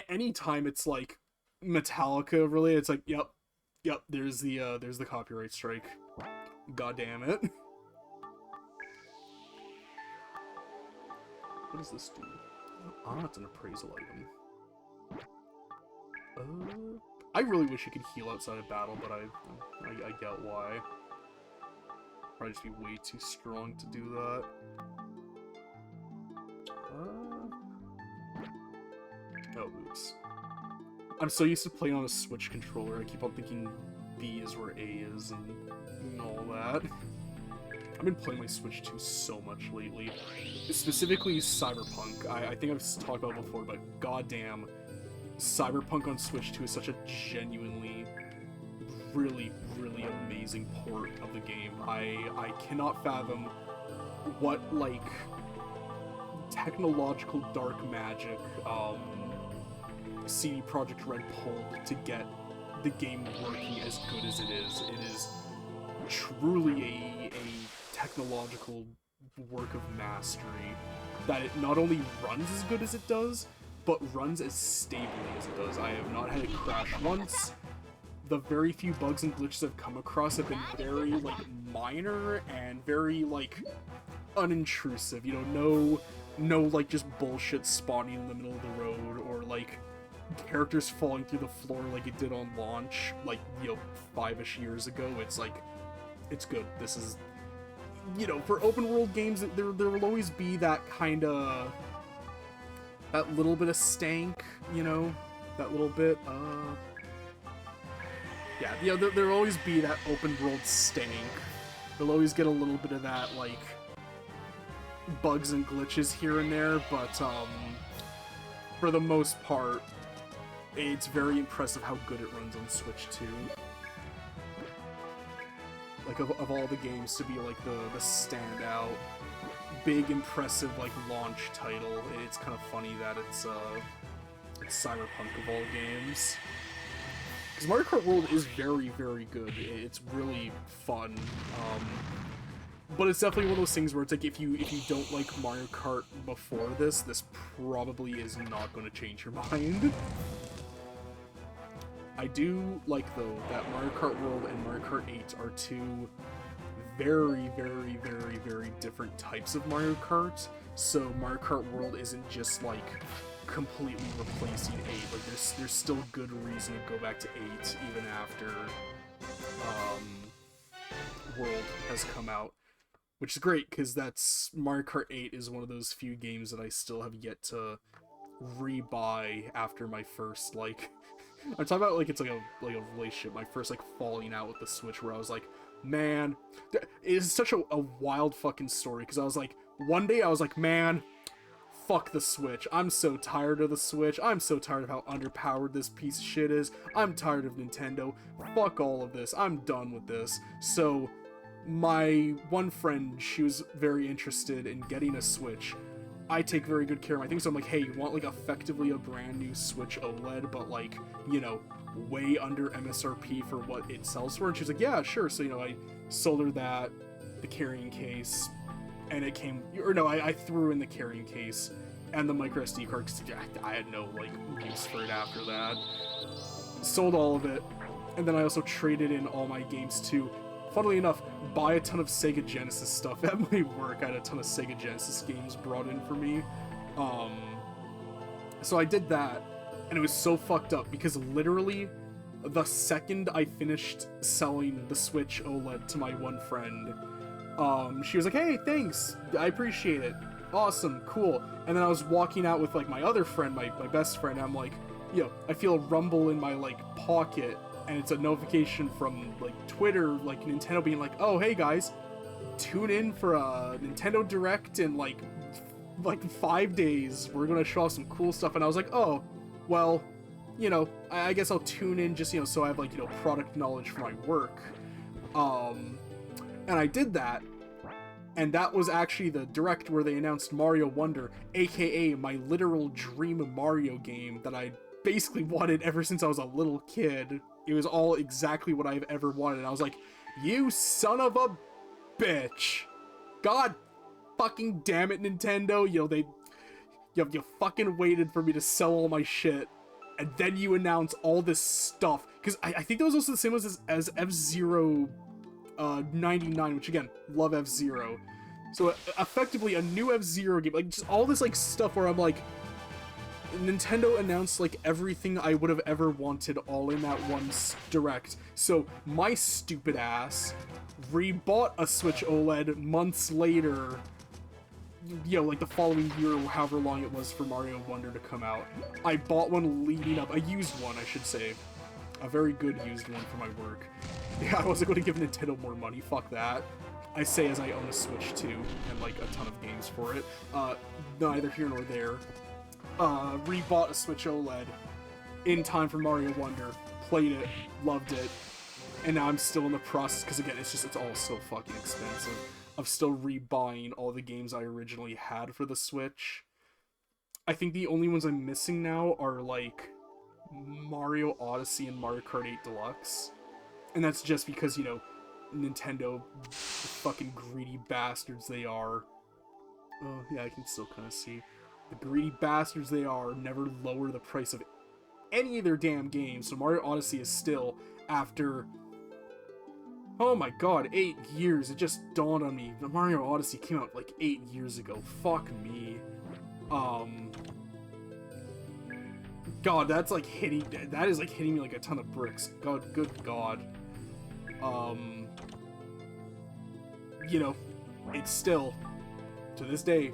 anytime it's, like, Metallica related, it's like, yep, there's the copyright strike. God damn it. What does this do? Ah, it's an appraisal item. I really wish you could heal outside of battle, but I get why. Probably just be way too strong to do that. Oh, oops. I'm so used to playing on a Switch controller, I keep on thinking B is where A is and all that. I've been playing my Switch 2 so much lately. Specifically Cyberpunk. I think I've talked about it before, but goddamn, Cyberpunk on Switch 2 is such a genuinely, really amazing port of the game. I cannot fathom what, like, technological dark magic CD Projekt Red pulled to get the game working as good as it is. It is truly a technological work of mastery, that it not only runs as good as it does, but runs as stably as it does. I have not had it crash once. The very few bugs and glitches I've come across have been very, like, minor and very, like, unintrusive. You know, no like, just bullshit spawning in the middle of the road, or, like, characters falling through the floor like it did on launch, like, you know, 5-ish years ago. It's like, it's good. This is, you know, for open world games, there will always be that kind of, that little bit of stank, you know, that little bit, yeah, you know, there'll always be that open world stank. They'll always get a little bit of that, like, bugs and glitches here and there, but, for the most part, it's very impressive how good it runs on Switch 2. like of all the games to be like the standout, big, impressive like launch title. It's kind of funny that it's Cyberpunk of all games. Because Mario Kart World is very, very good. It's really fun. But it's definitely one of those things where it's like if you don't like Mario Kart before this probably is not going to change your mind. I do like, though, that Mario Kart World and Mario Kart 8 are two very, very, very, very different types of Mario Kart. So Mario Kart World isn't just like completely replacing 8. Like there's still good reason to go back to 8 even after World has come out. Which is great, because that's Mario Kart 8 is one of those few games that I still have yet to rebuy after my first, like... I'm talking about, like, it's like a relationship, my first, like, falling out with the Switch, where I was like, man... It's such a wild fucking story, because I was like, one day I was like, man, fuck the Switch. I'm so tired of the Switch. I'm so tired of how underpowered this piece of shit is. I'm tired of Nintendo. Fuck all of this. I'm done with this. So... my one friend, she was very interested in getting a Switch. I take very good care of my things, so I'm like, hey, you want like effectively a brand new Switch OLED, but like, you know, way under MSRP for what it sells for? And she's like, yeah, sure. So, you know, I sold her that, the carrying case, and it came, or no, I threw in the carrying case and the micro SD card, because I had no like use for it after that. Sold all of it, and then I also traded in all my games too. Funnily enough, buy a ton of Sega Genesis stuff. At my work, I had a ton of Sega Genesis games brought in for me. So I did that, and it was so fucked up, because literally, the second I finished selling the Switch OLED to my one friend, she was like, hey, thanks, I appreciate it. Awesome, cool. And then I was walking out with, like, my other friend, my best friend, and I'm like, yo, I feel a rumble in my, like, pocket, and it's a notification from, like, Twitter, like, Nintendo being like, oh, hey, guys, tune in for a Nintendo Direct in, like 5 days. We're gonna show off some cool stuff. And I was like, oh, well, you know, I guess I'll tune in just, you know, so I have, like, you know, product knowledge for my work. And I did that, and that was actually the Direct where they announced Mario Wonder, aka my literal dream Mario game that I basically wanted ever since I was a little kid. It was all exactly what I've ever wanted. And I was like, you son of a bitch. God fucking damn it, Nintendo. You know, you fucking waited for me to sell all my shit, and then you announce all this stuff. Because I think that was also the same as F-Zero 99, which again, love F-Zero. So effectively a new F-Zero game. Like, just all this, like, stuff where I'm like, Nintendo announced, like, everything I would have ever wanted all in that one Direct. So my stupid ass rebought a Switch OLED months later, you know, like the following year or however long it was for Mario Wonder to come out. I bought one leading up, a used one, I should say. A very good used one for my work. Yeah, I wasn't going to give Nintendo more money, fuck that. I say as I own a Switch too, and like a ton of games for it. Neither here nor there. Rebought a Switch OLED in time for Mario Wonder, played it, loved it, and now I'm still in the process, because again, it's all so fucking expensive, of still rebuying all the games I originally had for the Switch. I think the only ones I'm missing now are, like, Mario Odyssey and Mario Kart 8 Deluxe, and that's just because, you know, Nintendo, the fucking greedy bastards they are. Oh, yeah, I can still kind of see. The greedy bastards they are never lower the price of any of their damn games. So Mario Odyssey is still, after, oh my god, 8 years. It just dawned on me. The Mario Odyssey came out like 8 years ago. Fuck me. God, that's like hitting, that is like hitting me like a ton of bricks. God, good god. You know, it's still, to this day,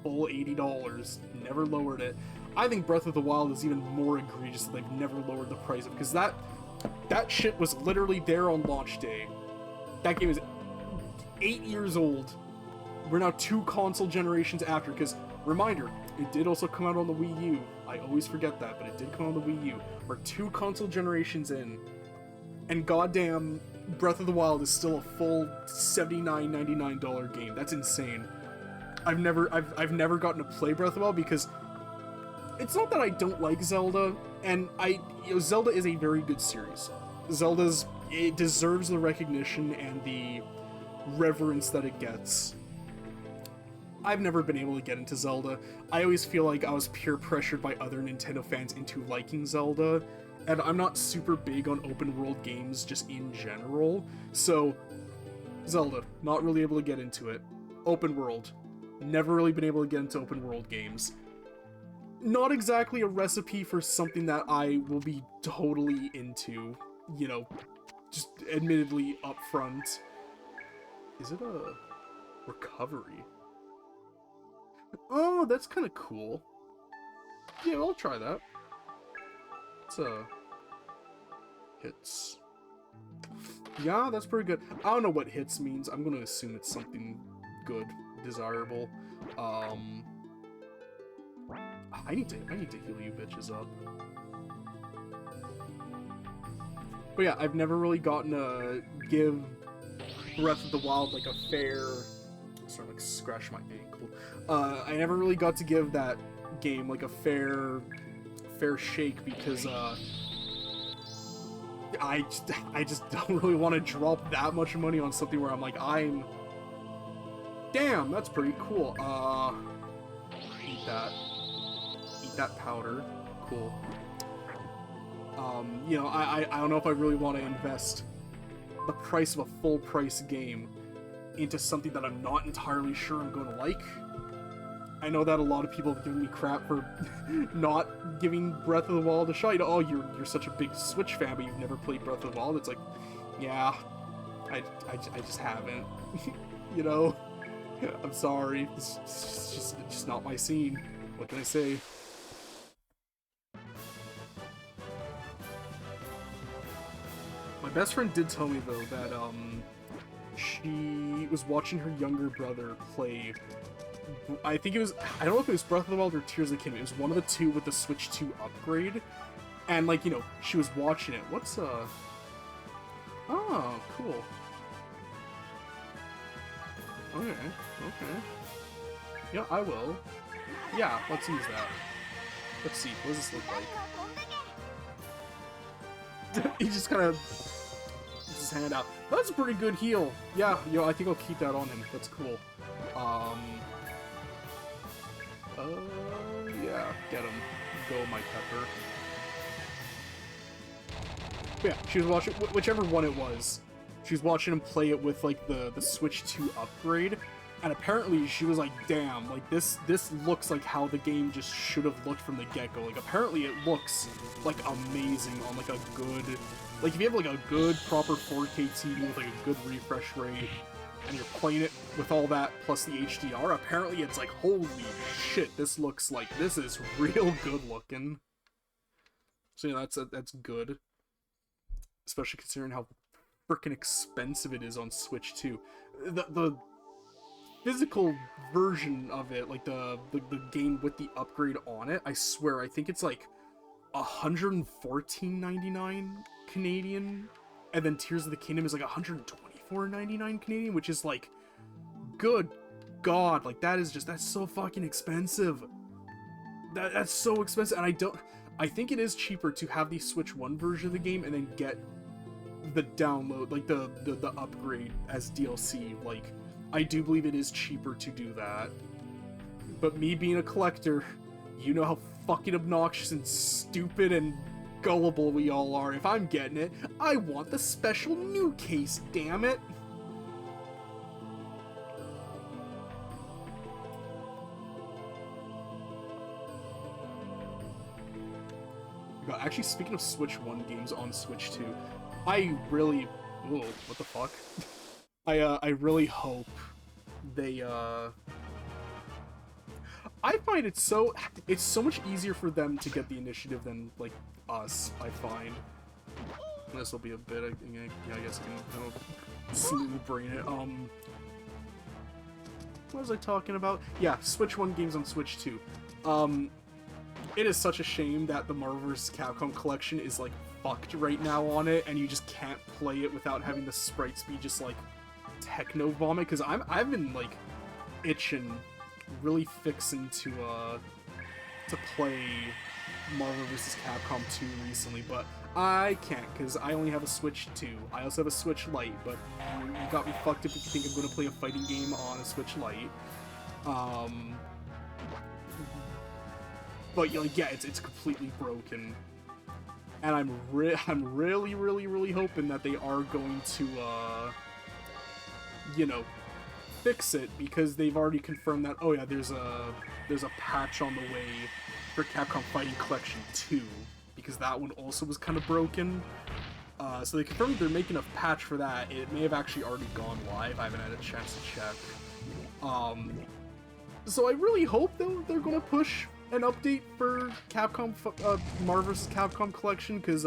full $80, never lowered it. I think Breath of the Wild is even more egregious that they've never lowered the price of, because that shit was literally there on launch day. That game is 8 years old. We're now 2 console generations after, because, reminder, it did also come out on the Wii U. I always forget that, but it did come out on the Wii U. We're 2 console generations in, and goddamn, Breath of the Wild is still a full $79.99 game. That's insane. I've never gotten to play Breath of the Wild because it's not that I don't like Zelda, and Zelda is a very good series. It deserves the recognition and the reverence that it gets. I've never been able to get into Zelda. I always feel like I was peer pressured by other Nintendo fans into liking Zelda, and I'm not super big on open world games just in general. So, Zelda, not really able to get into it. Open world, never really been able to get into open world games. Not exactly a recipe for something that I will be totally into, you know, just admittedly upfront. Is it a recovery? Oh, that's kind of cool. Yeah, I'll try that. It's hits. Yeah, that's pretty good. I don't know what hits means. I'm gonna assume it's something good, desirable. I need to heal you bitches up. But yeah, I've never really gotten to give Breath of the Wild like a fair... Sort of like scratch my ankle. I never really got to give that game like a fair shake because I just don't really want to drop that much money on something where I'm like, damn, that's pretty cool. Eat that powder. Cool. You know, I don't know if I really want to invest the price of a full price game into something that I'm not entirely sure I'm going to like. I know that a lot of people have given me crap for not giving Breath of the Wild a shot. Oh, you're such a big Switch fan, but you've never played Breath of the Wild. It's like, yeah, I just haven't. You know, I'm sorry. It's just not my scene. What can I say? My best friend did tell me though that she was watching her younger brother play. I don't know if it was Breath of the Wild or Tears of the Kingdom. It was one of the two with the Switch 2 upgrade. And, like, you know, she was watching it. What's, Oh, cool. Okay. Yeah, I will. Yeah, let's use that. Let's see, what does this look like? He just kind of... his hand out. That's a pretty good heal. Yeah, I think I'll keep that on him. That's cool. Yeah, get him. Go, my pepper. But yeah, she was watching, whichever one it was, she was watching him play it with, like, the Switch 2 upgrade, and apparently she was like, damn, like, this looks like how the game just should have looked from the get-go. Like, apparently it looks, like, amazing on, like, a good... Like, if you have, like, a good, proper 4K TV with, like, a good refresh rate, and you're playing it with all that plus the HDR, apparently it's like, holy shit, this is real good looking. So, yeah, that's good. Especially considering how freaking expensive it is on Switch 2. The physical version of it, like the game with the upgrade on it, I swear, I think it's like $114.99 Canadian, and then Tears of the Kingdom is like $124.99 Canadian, which is like, good God, like that's so fucking expensive. That's so expensive, and I think it is cheaper to have the Switch 1 version of the game and then get the download, like the upgrade as DLC. Like, I do believe it is cheaper to do that. But me being a collector, you know how fucking obnoxious and stupid and gullible we all are. If I'm getting it, I want the special new case, damn it. But actually, speaking of Switch 1 games on Switch 2, I really... Whoa, what the fuck? I really hope they, I find it's so much easier for them to get the initiative than, like, us, I find. This will be a bit, I guess I can kind of smooth brain it. What was I talking about? Yeah, Switch 1 games on Switch 2. it is such a shame that the Marvel vs. Capcom collection is like fucked right now on it, and you just can't play it without having the sprites be just like techno vomit. Because I've been like itching, really fixing to play Marvel vs. Capcom 2 recently, but I can't because I only have a Switch 2. I also have a Switch Lite, but you got me fucked if you think I'm gonna play a fighting game on a Switch Lite. But like, yeah, it's completely broken, and I'm really hoping that they are going to you know, fix it, because they've already confirmed that, oh yeah, there's a patch on the way for Capcom Fighting Collection 2, because that one also was kind of broken. So they confirmed they're making a patch for that. It may have actually already gone live. I haven't had a chance to check. So I really hope they're going to push an update for Capcom Marvel vs. Capcom Collection, because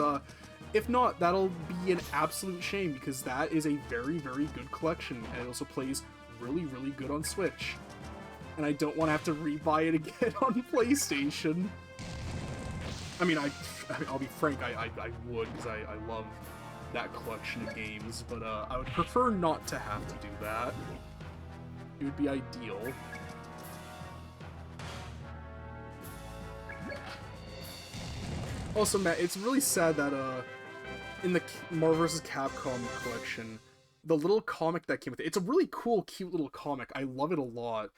if not, that'll be an absolute shame, because that is a very good collection, and it also plays really good on Switch. And I don't want to have to rebuy it again on PlayStation. I mean, I'll be frank, I would, because I love that collection of games, but I would prefer not to have to do that. It would be ideal. Also, Matt, it's really sad that in the Marvel vs. Capcom collection, the little comic that came with it, it's a really cool, cute little comic. I love it a lot.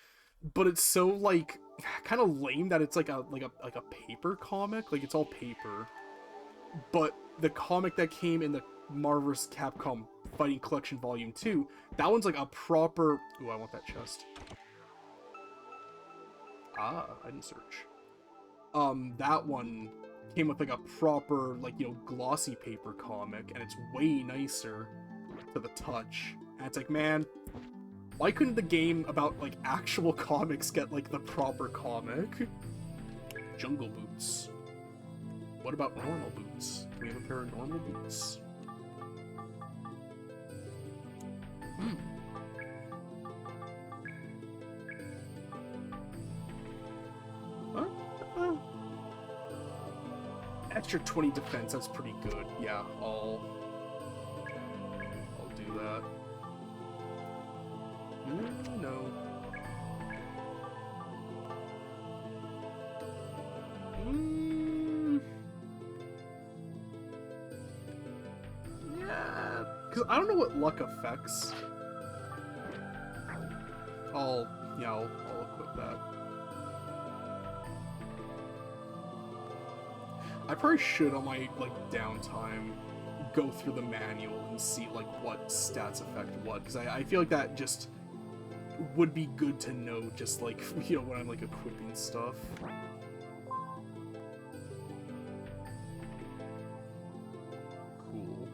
But it's so, like, kind of lame that it's like a paper comic. Like, it's all paper. But the comic that came in the Marvel vs. Capcom Fighting Collection Volume 2, that one's like a proper... Ooh, I want that chest. Ah, I didn't search. That one came with like a proper, like, you know, glossy paper comic, and it's way nicer to the touch. And it's like, man... Why couldn't the game about, like, actual comics get, like, the proper comic? Jungle boots. What about normal boots? Do we have a pair of normal boots? Extra 20 defense, that's pretty good. Yeah, I'll do that. No. Yeah, because I don't know what luck affects. I'll equip that. I probably should, on my, like, downtime, go through the manual and see, like, what stats affect what, because I feel like that just would be good to know, just, like, you know, when I'm, like, equipping stuff. Cool.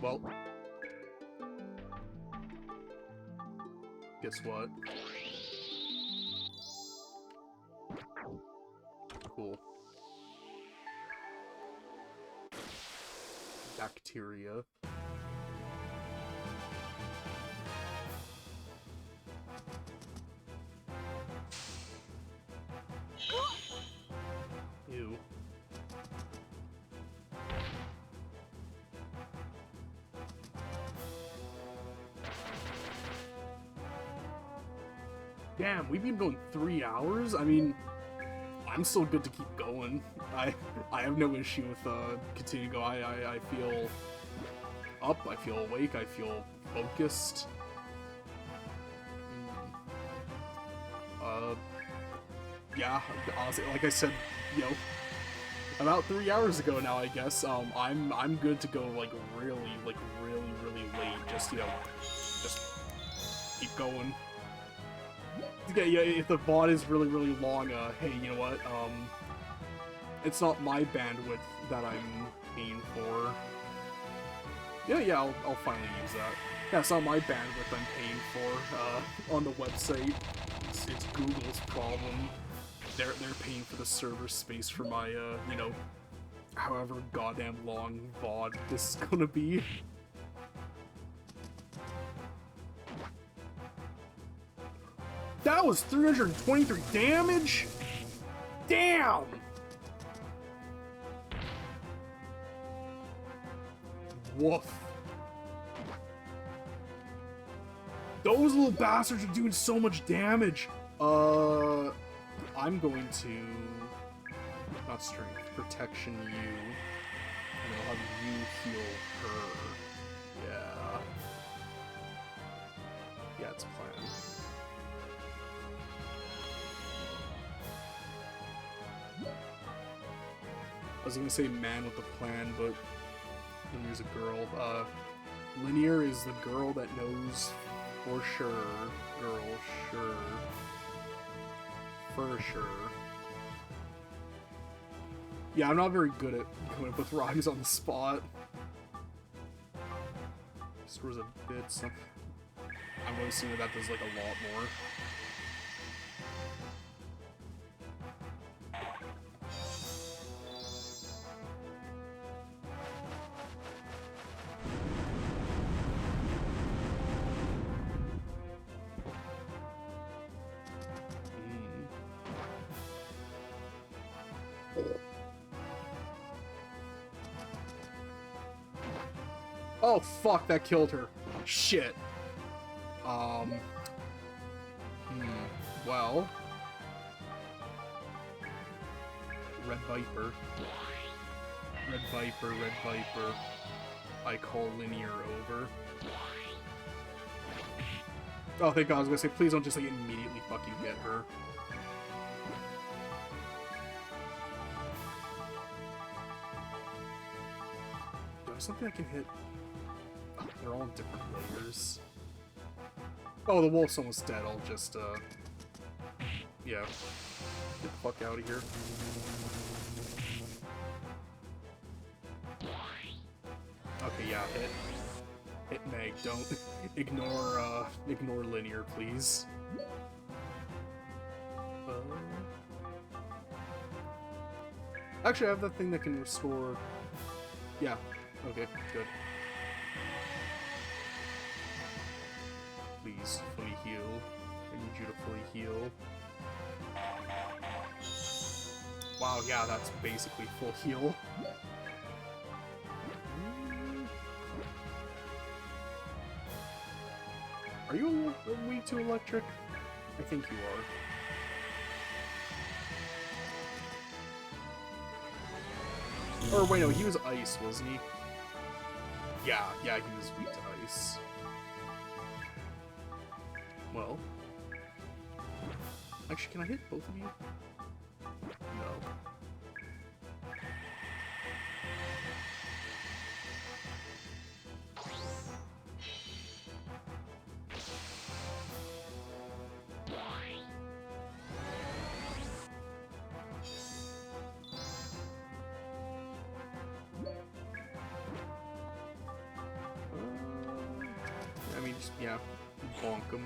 Well, guess what? Cool. Bacteria. Ew. Damn, we've been going 3 hours? I mean, I'm still good to keep going. I have no issue with continuing to go. I feel up, I feel awake, I feel focused. Yeah, honestly, like I said, you know, about 3 hours ago now, I guess, I'm good to go, like, really late, just, you know, just keep going. Yeah, if the VOD is really long, hey, you know what, it's not my bandwidth that I'm paying for. Yeah, I'll finally use that. Yeah, it's not my bandwidth I'm paying for, on the website. It's Google's problem. They're paying for the server space for my, you know, however goddamn long VOD this is gonna be. That was 323 damage? Damn! Woof. Those little bastards are doing so much damage. I'm going to... Not strength. Protection you. And I'll have you heal her. Yeah. Yeah, it's a plan. I was gonna say man with a plan, but Linear's a girl. Linear is the girl that knows for sure. Girl, sure. For sure. Yeah, I'm not very good at coming up with rhymes on the spot. Scores a bit. I'm going to assume that does like a lot more. Oh fuck, that killed her. Shit. Well. Red Viper. Red Viper, Red Viper. I call Linear over. Oh, thank God, I was gonna say, please don't just like immediately fucking get her. Do I have something I can hit? Oh, they're all in different layers. Oh, the wolf's almost dead. I'll just, yeah. Get the fuck out of here. Okay, yeah, hit Meg. Don't ignore Linear, please. Actually, I have that thing that can restore... Yeah, okay, good. Please, fully heal. I need you to fully heal. Wow, yeah, that's basically full heal. Are you weak to electric? I think you are. Or wait, no, he was ice, wasn't he? Yeah, he was weak to ice. Well. Actually, can I hit both of you? No. I mean, just, yeah, bonk him.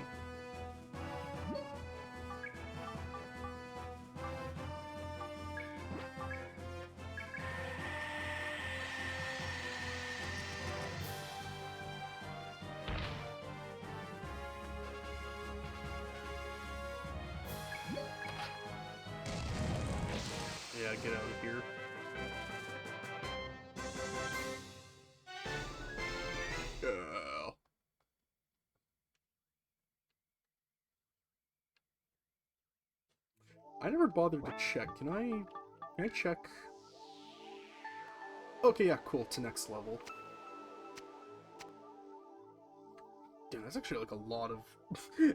Yeah, get out of here. I never bothered to check. Can I check? Okay, yeah, cool. To next level. Damn, that's actually like a lot of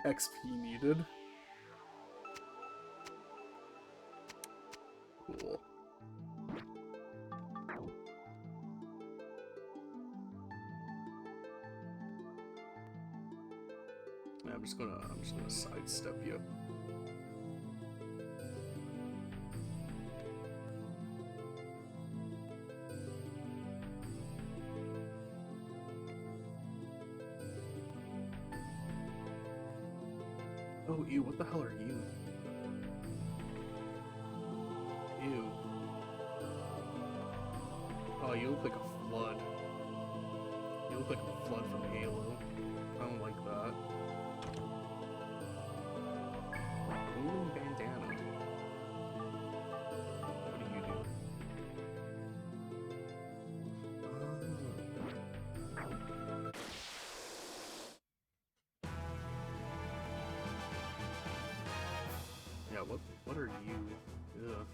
XP needed. Cool. Yeah, I'm just gonna sidestep you. Oh, ew, what the hell are you? Ew. Oh, you look like a flood. You look like a flood from Halo. I don't like that. What are you? Ugh.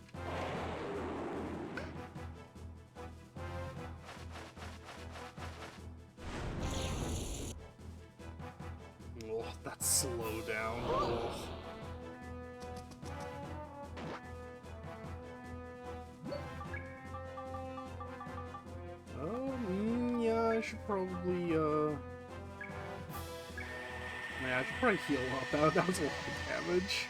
Oh, that slow down. Oh. Yeah, I should probably, yeah, I should probably heal up. That was a lot of damage.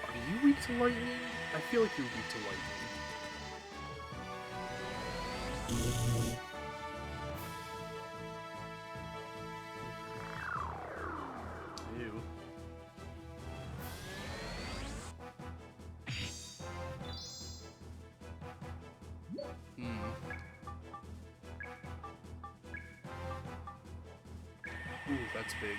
Are you weak to lightning? I feel like you're weak to lightning. Ew. Ooh, that's big.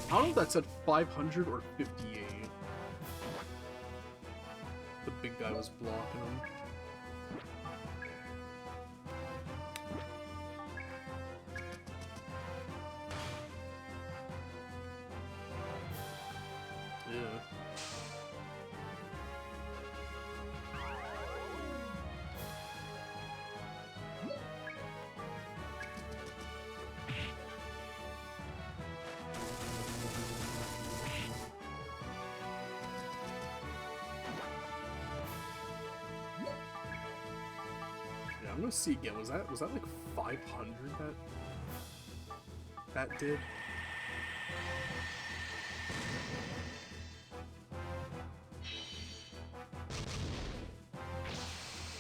I don't know if that said 500 or 58. The big guy was blocking him. Yeah. Yeah, I'm gonna see again. Was that like 500 that did?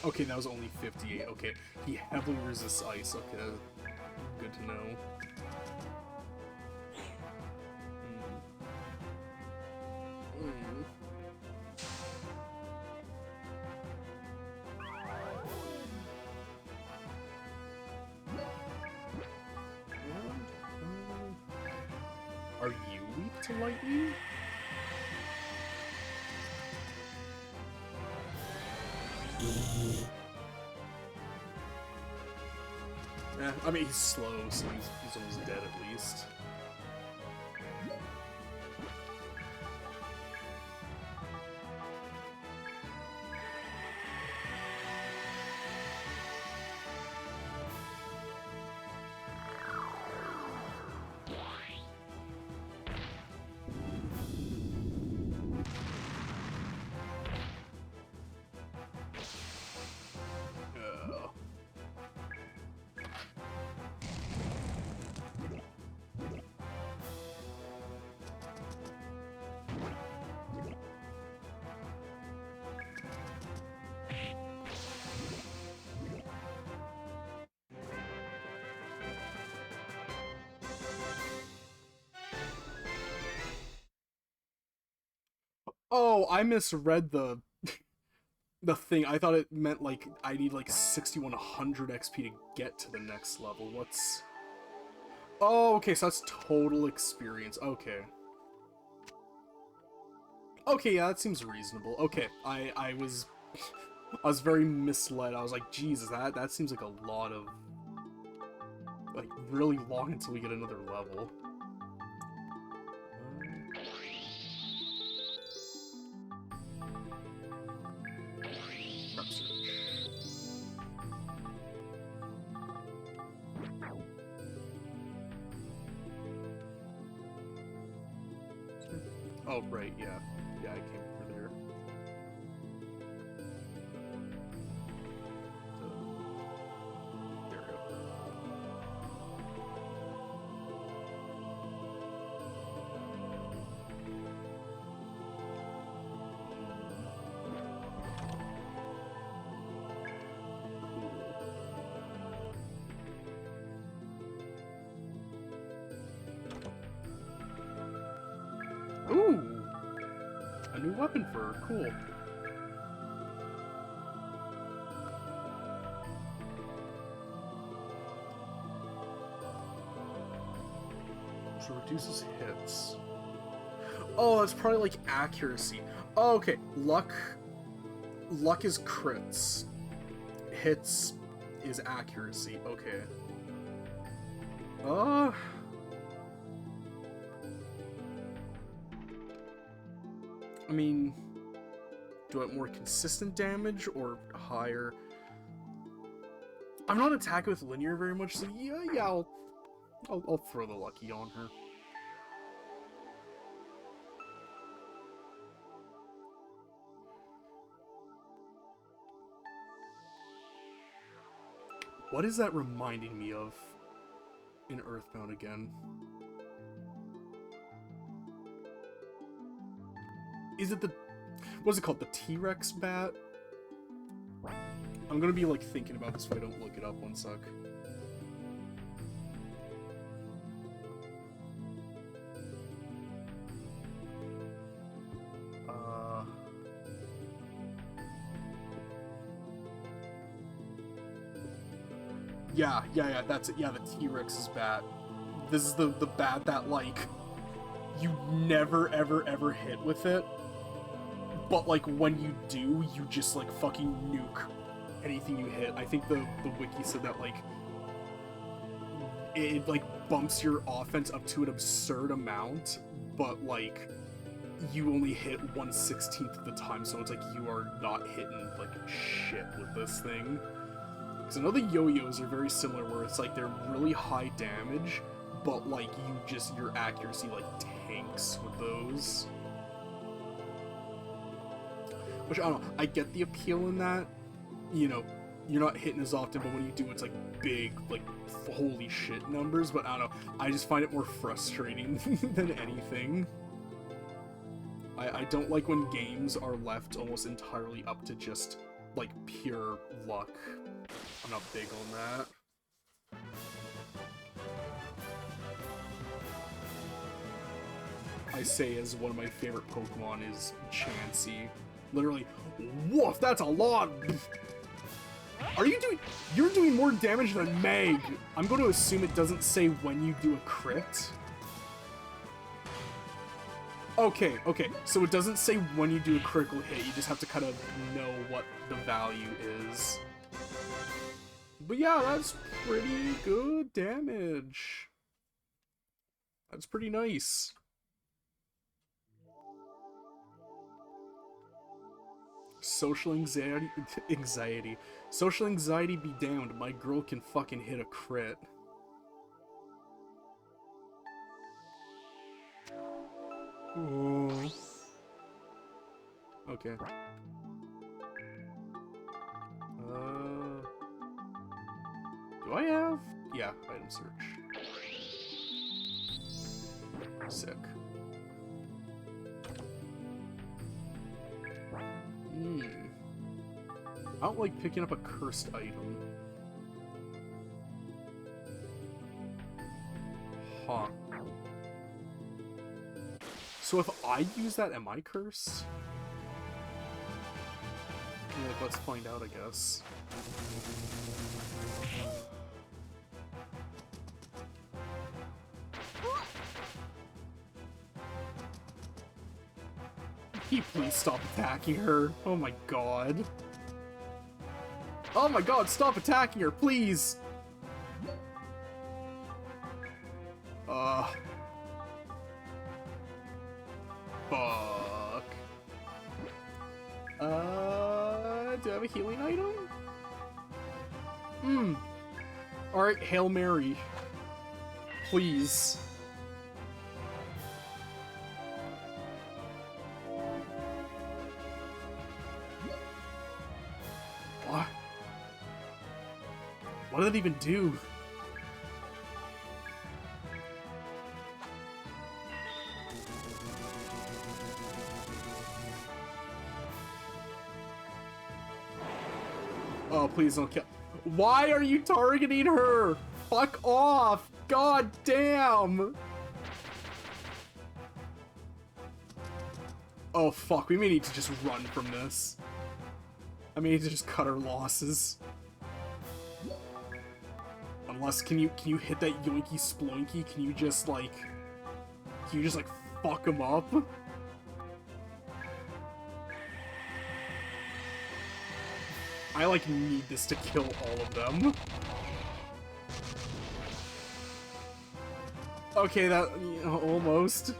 Okay, that was only 58. Okay, he heavily resists ice. Okay, good to know. Are you weak to lightning? Yeah, I mean, he's slow, so he's almost dead at least. Oh, I misread the thing. I thought it meant like I need like 6100 XP to get to the next level. What's... Oh, okay, so that's total experience. Okay. Okay, yeah, that seems reasonable. Okay, I was I was very misled. I was like, Jesus, that seems like a lot of, like, really long until we get another level. Oh, right, yeah. Yeah, I came over there. So, there we go. Ooh! A new weapon for her. Cool. So reduces hits. Oh, it's probably like accuracy. Oh, okay. Luck is crits. Hits is accuracy. Okay. I mean, do I want more consistent damage or higher? I'm not attacking with linear very much, so yeah, I'll throw the lucky on her. What is that reminding me of in Earthbound again? Is it the... What's it called? The T-Rex bat? I'm gonna be, like, thinking about this if I don't look it up. One sec. Yeah, that's it. Yeah, the T-Rex's bat. This is the bat that, like, you never, ever hit with it. But, like, when you do, you just, like, fucking nuke anything you hit. I think the wiki said that, like, it like, bumps your offense up to an absurd amount, but, like, you only hit 1/16 of the time, so it's like you are not hitting, like, shit with this thing. Because I know the yo-yos are very similar, where it's like they're really high damage, but, like, your accuracy, like, tanks with those. Which, I don't know, I get the appeal in that, you know, you're not hitting as often, but when you do, it's, like, big, like, holy shit numbers, but I don't know, I just find it more frustrating than anything. I don't like when games are left almost entirely up to just, like, pure luck. I'm not big on that. I say as one of my favorite Pokemon is Chansey. Literally, woof, that's a lot! You're doing more damage than Meg! I'm going to assume it doesn't say when you do a crit. Okay, so it doesn't say when you do a critical hit, you just have to kind of know what the value is. But yeah, that's pretty good damage. That's pretty nice. Social anxiety. Social anxiety be damned, my girl can fucking hit a crit. Ooh. Okay. Do I have? Yeah, item search. Sick. I don't like picking up a cursed item. Huh. So if I use that, am I cursed? Like, let's find out, I guess. Can you please stop attacking her? Oh my god. Oh my god, stop attacking her, please! Fuck. Do I have a healing item? Alright, Hail Mary. Please. What? What did it even do? Oh, please don't kill. Why are you targeting her? Fuck off! God damn! Oh fuck, we may need to just run from this. I may need to just cut our losses. Unless, can you hit that yoinky sploinky? Can you just like fuck him up? I like need this to kill all of them. Okay, that, almost.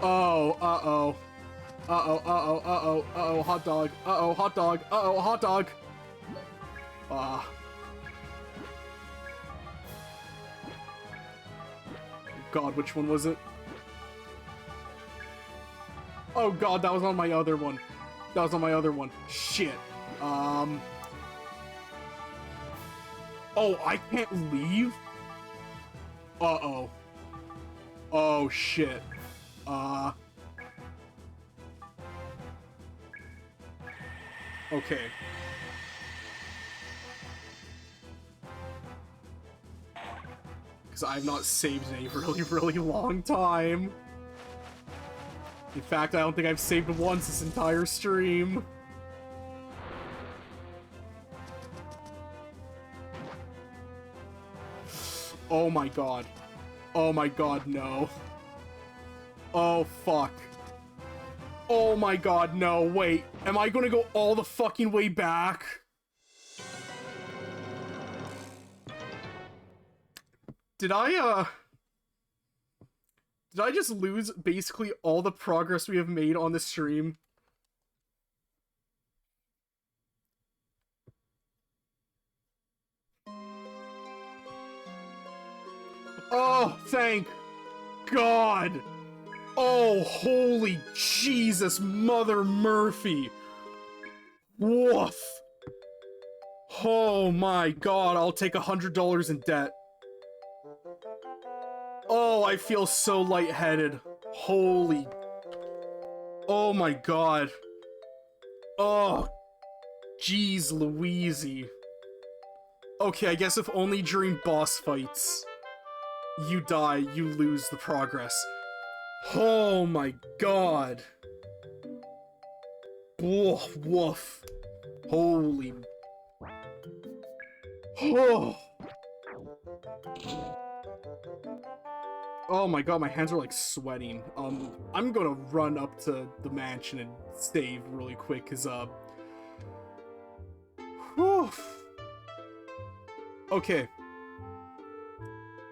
Oh, uh-oh. Uh-oh, uh-oh, uh-oh, uh-oh, hot dog. Uh-oh, hot dog. Uh-oh, hot dog. God, which one was it? Oh god, that was on my other one. That was on my other one. Shit. Oh, I can't leave? Uh-oh. Oh, shit. Okay. Because I've not saved in a really, really long time. In fact, I don't think I've saved once this entire stream. Oh my god. Oh my god, no. Oh, fuck. Oh my god, no, wait. Am I gonna go all the fucking way back? Did I just lose basically all the progress we have made on the stream? Oh, thank God! Oh, holy Jesus, Mother Murphy! Woof! Oh my god, I'll take $100 in debt. Oh, I feel so lightheaded. Holy... Oh my god. Oh, jeez Louise. Okay, I guess if only during boss fights you die, you lose the progress. Oh my god. Woof, woof. Holy... Oh. Oh my god, my hands are like sweating. I'm gonna run up to the mansion and save really quick, cause whew. Okay.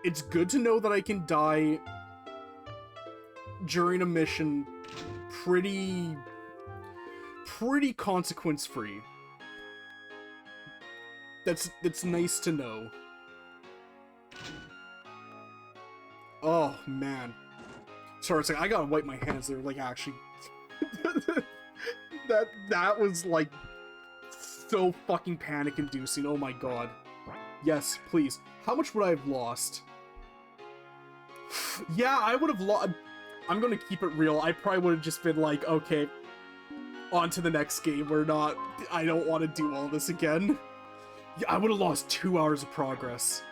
It's good to know that I can die during a mission pretty consequence-free. That's nice to know. Oh, man. Sorry, it's like, I gotta wipe my hands. They're, like, actually... that was, like, so fucking panic-inducing. Oh my god. Yes, please. How much would I have lost? Yeah, I would have lost... I'm gonna keep it real. I probably would have just been like, okay, on to the next game. I don't want to do all this again. Yeah, I would have lost 2 hours of progress.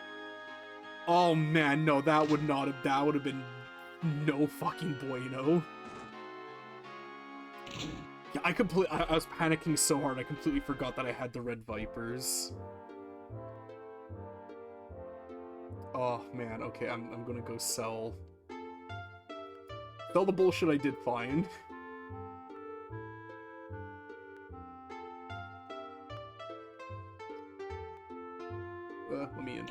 Oh man, no, that would have been no fucking bueno. Yeah, I was panicking so hard, I completely forgot that I had the red vipers. Oh man, okay, I'm gonna go sell the bullshit I did find. Let me in.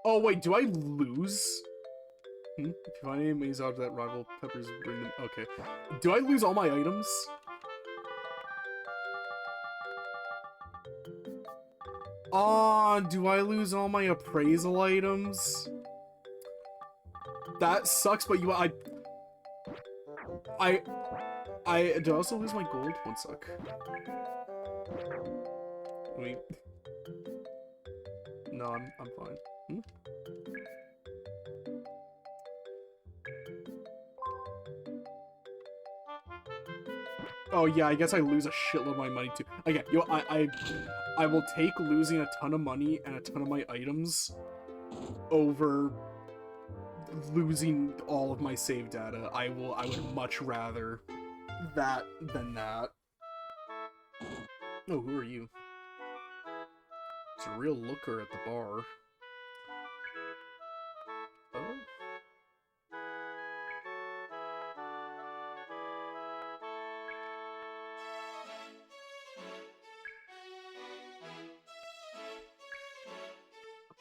Oh wait, do I lose? If you find any maze out of that rival peppers, bring them. Okay. Do I lose all my items? Do I lose all my appraisal items? That sucks, but do I also lose my gold? One sec. Wait. No, I'm fine. Oh yeah, I guess I lose a shitload of my money too. Okay, yo, I will take losing a ton of money and a ton of my items over losing all of my save data. I would much rather that than that. Oh, who are you? It's a real looker at the bar. Oh.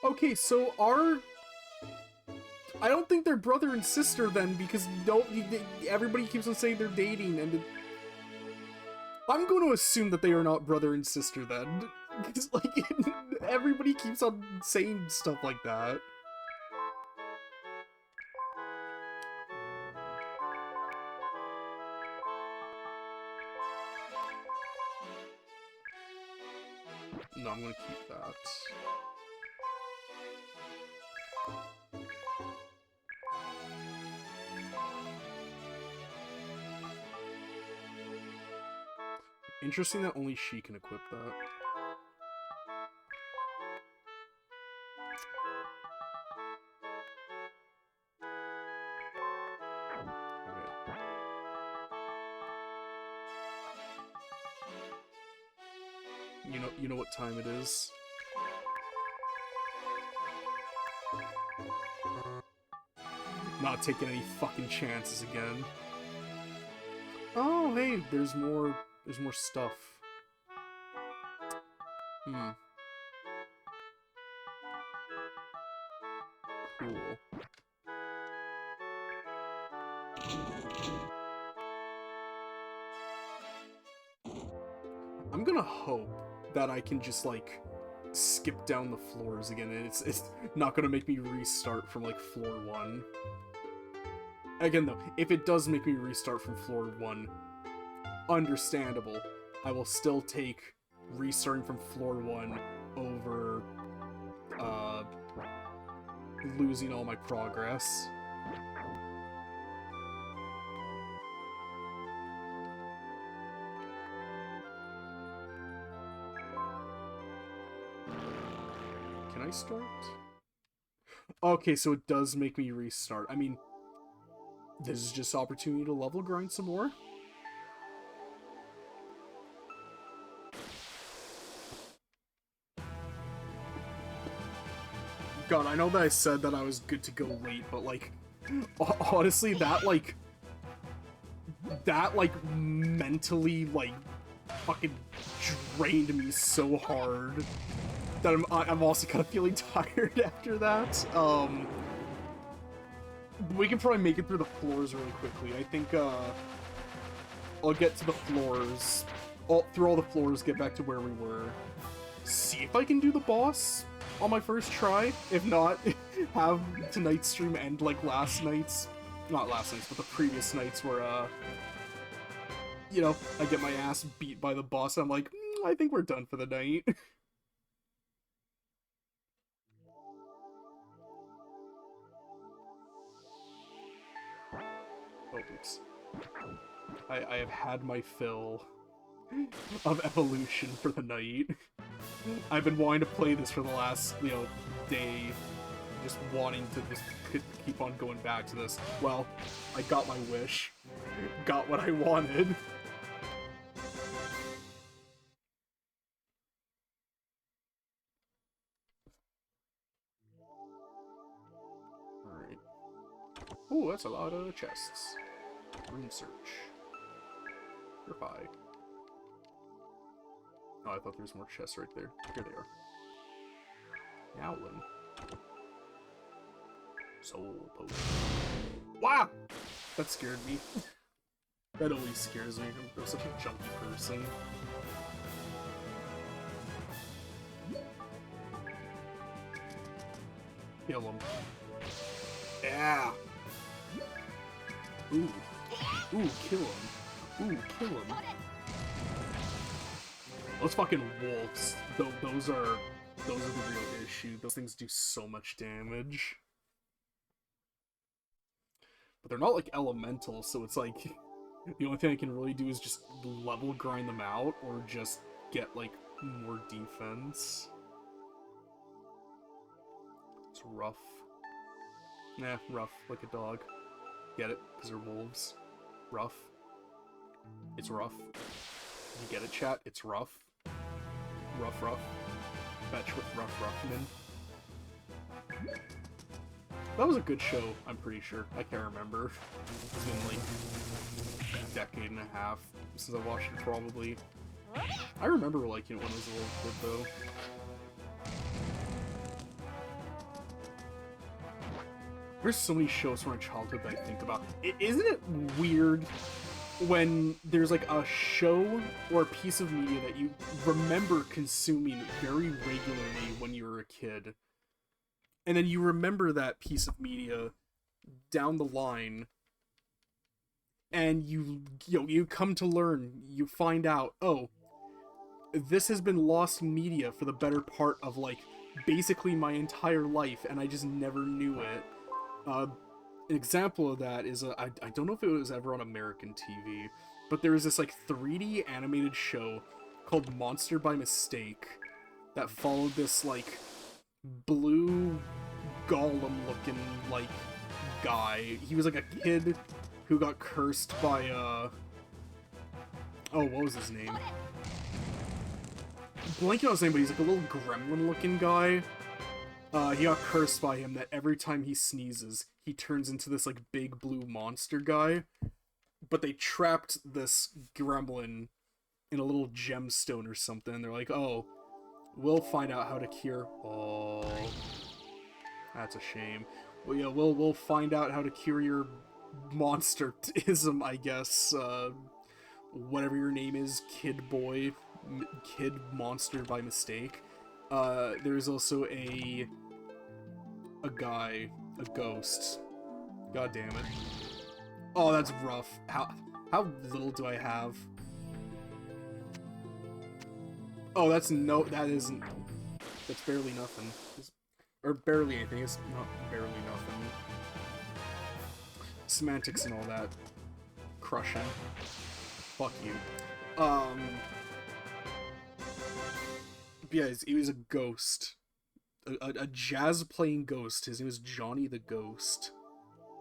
Okay, so I don't think they're brother and sister then, because everybody keeps on saying they're dating, and I'm going to assume that they are not brother and sister then, because like everybody keeps on saying stuff like that. No, I'm gonna keep that. Interesting that only she can equip that. Okay. You know what time it is? Not taking any fucking chances again. Oh, hey, there's more stuff. Hmm. Cool. I'm gonna hope that I can just, like, skip down the floors again, and it's not gonna make me restart from, like, floor 1. Again, though, if it does make me restart from floor 1, understandable. I will still take restarting from floor 1 over, losing all my progress. Can I start? Okay, so it does make me restart. I mean, this is just opportunity to level grind some more. God, I know that I said that I was good to go late, but, like, honestly, that mentally, like, fucking drained me so hard that I'm also kind of feeling tired after that. We can probably make it through the floors really quickly. I think, I'll get to the floors, through all the floors, get back to where we were, see if I can do the boss on my first try. If not, have tonight's stream end like last night's, not last night's, but the previous nights where, you know, I get my ass beat by the boss and I'm like, I think we're done for the night. Oh, oops. I have had my fill of evolution for the night. I've been wanting to play this for the last, you know, day, just wanting to just keep on going back to this. Well, I got my wish. Got what I wanted. Alright. Ooh, that's a lot of chests. Room search. Purify. Oh, I thought there was more chests right there. Here they are. Yowlin. Soul potion. Wow! That scared me. That always scares me. I'm such a junky person. Kill him. Yeah! Ooh. Ooh, kill him. Ooh, kill him. Those fucking wolves. Those are the real issue. Those things do so much damage. But they're not like elemental, so it's like The only thing I can really do is just level grind them out, or just get, like, more defense. It's rough. Nah, rough, like a dog. Get it? Because they're wolves. Rough. It's rough. You get it, chat? It's rough. Rough, rough. Fetch with rough, Ruffman. That was a good show, I'm pretty sure. I can't remember. It's been like a decade and a half since I watched it, probably. I remember liking it when I was a little kid, though. There's so many shows from my childhood that I think about. Isn't it weird when there's like a show or a piece of media that you remember consuming very regularly when you were a kid, and then you remember that piece of media down the line, and you come to learn, you find out, oh, this has been lost media for the better part of like basically my entire life, and I just never knew it. An example of that is I don't know if it was ever on American TV, but there was this like 3D animated show called Monster by Mistake that followed this like blue golem looking like guy. He was like a kid who got cursed by oh, what was his name? Blanking on his name, but he's like a little gremlin looking guy. He got cursed by him that every time he sneezes, he turns into this, like, big blue monster guy. But they trapped this gremlin in a little gemstone or something, and they're like, oh, we'll find out how to cure... Oh, that's a shame. Well, yeah, we'll find out how to cure your monsterism, I guess. Whatever your name is, Kid Boy, Kid Monster by Mistake. There's also a guy, a ghost. God damn it. Oh, that's rough. How little do I have? Oh, that isn't, that's barely nothing. Or barely anything, it's not barely nothing. Semantics and all that. Crushing. Fuck you. Yeah, he was a ghost. A jazz-playing ghost. His name was Johnny the Ghost.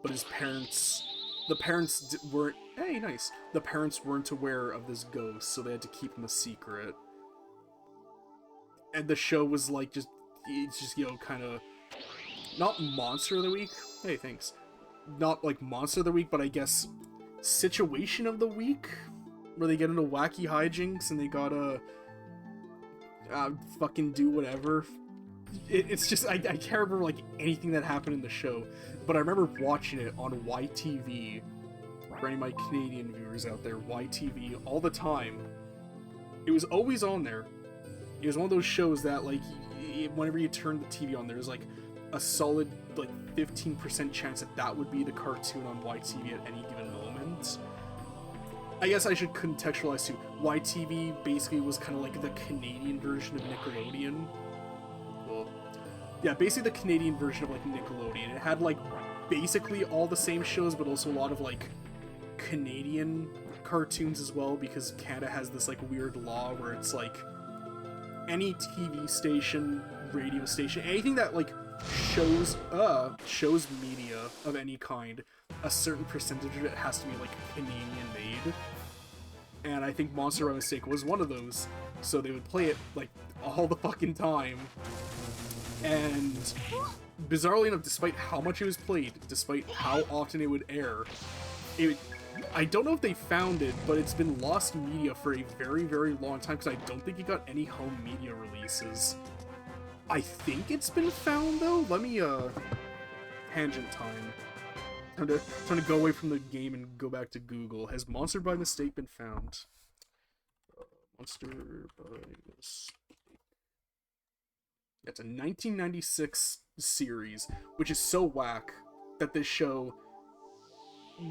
But his parents... The parents weren't... Hey, nice. The parents weren't aware of this ghost, so they had to keep him a secret. And the show was like, it's just, you know, kind of... Not Monster of the Week? Hey, thanks. Not, like, Monster of the Week, but I guess... Situation of the Week? Where they get into wacky hijinks and they gotta... fucking do whatever. It's just, I can't remember, like, anything that happened in the show, but I remember watching it on YTV, for any of my Canadian viewers out there, YTV, all the time. It was always on there. It was one of those shows that, like, whenever you turn the TV on, there's, like, a solid, like, 15% chance that would be the cartoon on YTV at any given moment. I guess I should contextualize too. YTV basically was kind of like the Canadian version of Nickelodeon. Well, yeah, basically the Canadian version of like Nickelodeon. It had like basically all the same shows, but also a lot of like Canadian cartoons as well, because Canada has this like weird law where it's like any TV station, radio station, anything that like shows media of any kind, a certain percentage of it has to be like Canadian made. And I think Monster by Mistake was one of those, so they would play it like all the fucking time. And bizarrely enough, despite how much it was played, despite how often it would air, I don't know if they found it, but it's been lost media for a very, very long time, because I don't think it got any home media releases. I think it's been found, though? Let me, tangent time. Time to go away from the game and go back to Google. Has Monster by Mistake been found? Monster by Mistake. It's a 1996 series, which is so whack that this show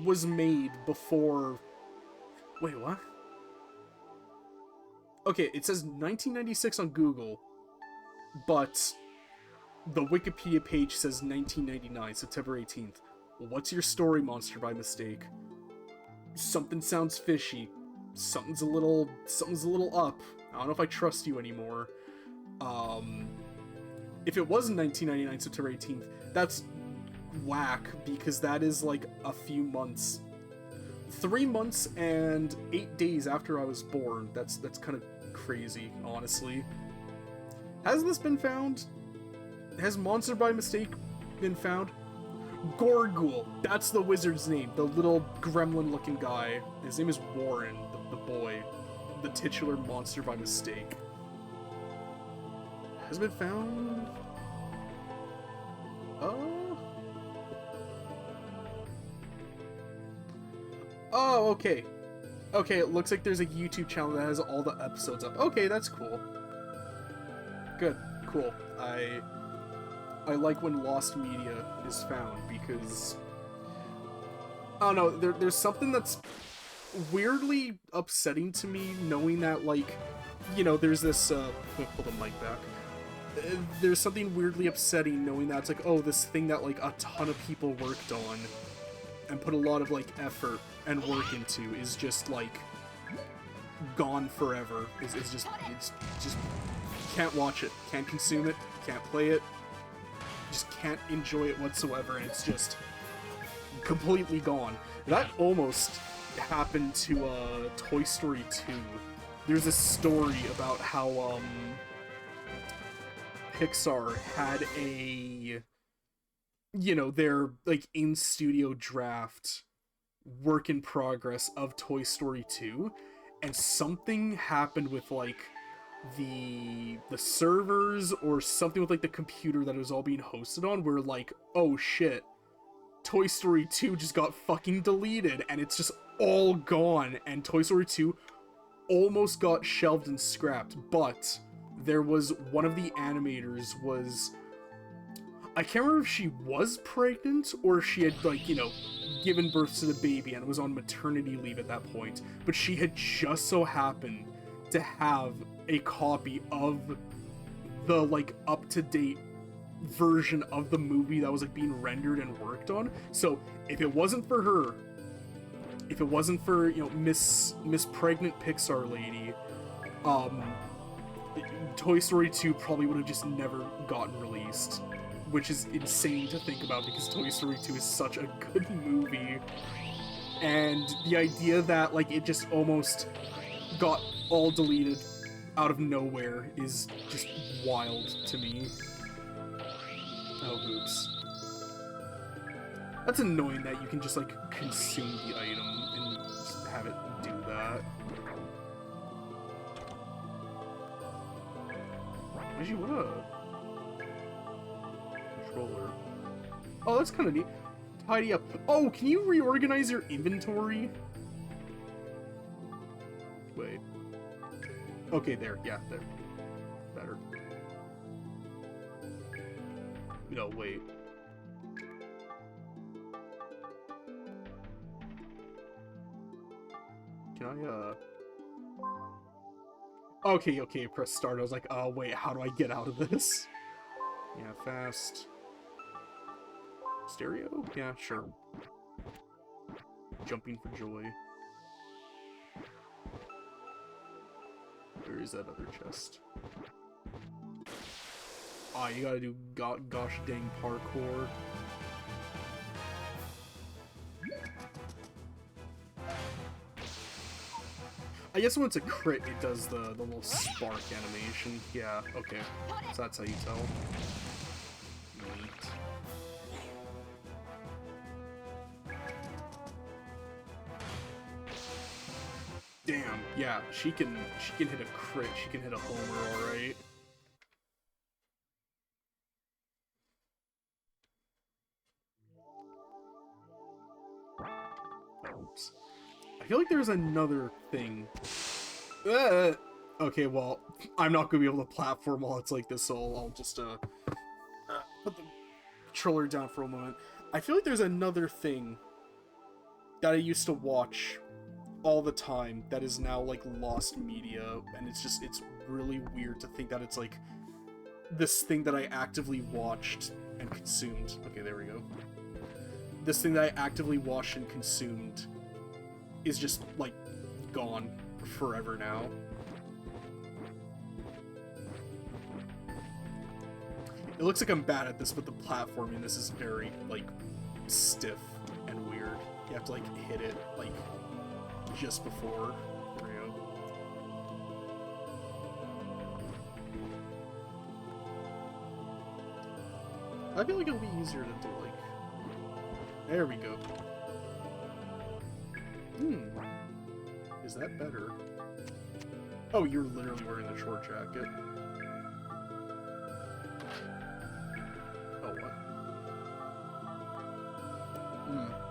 was made before... Wait, what? Okay, it says 1996 on Google, but the Wikipedia page says 1999, September 18th. What's your story, Monster by Mistake? something sounds fishy. Something's a little up. I don't know if I trust you anymore. If it was in 1999, September 18th, that's whack, because that is like a few months. 3 months and 8 days after I was born. That's kind of crazy, honestly. Has this been found? Has Monster by Mistake been found? Gorgul, that's the wizard's name. The little gremlin-looking guy. His name is Warren, the boy. The titular Monster by Mistake. Has been found? Oh, okay. Okay, it looks like there's a YouTube channel that has all the episodes up. Okay, that's cool. Good, cool. I like when lost media is found, because I don't know, there's something that's weirdly upsetting to me, knowing that, like, you know, there's this pull the mic back. There's something weirdly upsetting knowing that it's like, oh, this thing that like a ton of people worked on and put a lot of like effort and work into is just like gone forever. It's just can't watch it, can't consume it, can't play it, just can't enjoy it whatsoever, and it's just completely gone. That almost happened to Toy Story 2. There's a story about how Pixar had a, you know, their like in-studio draft work in progress of Toy Story 2, and something happened with like the servers or something with like the computer that it was all being hosted on, where like, oh shit, Toy Story 2 just got fucking deleted and it's just all gone, and Toy Story 2 almost got shelved and scrapped. But there was one of the animators was, I can't remember if she was pregnant or if she had, like, you know, given birth to the baby and was on maternity leave at that point, but she had just so happened to have a copy of the like up-to-date version of the movie that was like being rendered and worked on. So if it wasn't for her, if it wasn't for, you know, Miss Pregnant Pixar lady, Toy Story 2 probably would have just never gotten released, which is insane to think about because Toy Story 2 is such a good movie. And the idea that like it just almost got all deleted out of nowhere is just wild to me. Oh, oops. That's annoying that you can just like consume the item and just have it do that. Why'd you want a controller? Oh, that's kind of neat. Tidy up. Oh, can you reorganize your inventory? Wait. Okay, there. Yeah, there. Better. No, wait. Can I, Okay, press start. I was like, oh, wait, how do I get out of this? Yeah, fast. Stereo? Yeah, sure. Jumping for joy. Where is that other chest? Ah, you gotta do gosh dang parkour. I guess when it's a crit, it does the little spark animation. Yeah, okay. So that's how you tell. Neat. Damn, yeah, she can hit a crit, she can hit a homer, alright. Oops. I feel like there's another thing. Okay, well, I'm not gonna be able to platform while it's like this, so I'll just put the controller down for a moment. I feel like there's another thing that I used to watch all the time that is now like lost media, and it's really weird to think that it's like this thing that I actively watched and consumed. Okay, there we go. This thing that I actively watched and consumed is just, like, gone forever now. It looks like I'm bad at this, but the platforming, this is very, like, stiff and weird. You have to, like, hit it, like, just before. There we go. I feel like it'll be easier to do, like... There we go. Is that better? Oh, you're literally wearing the short jacket. Oh, what?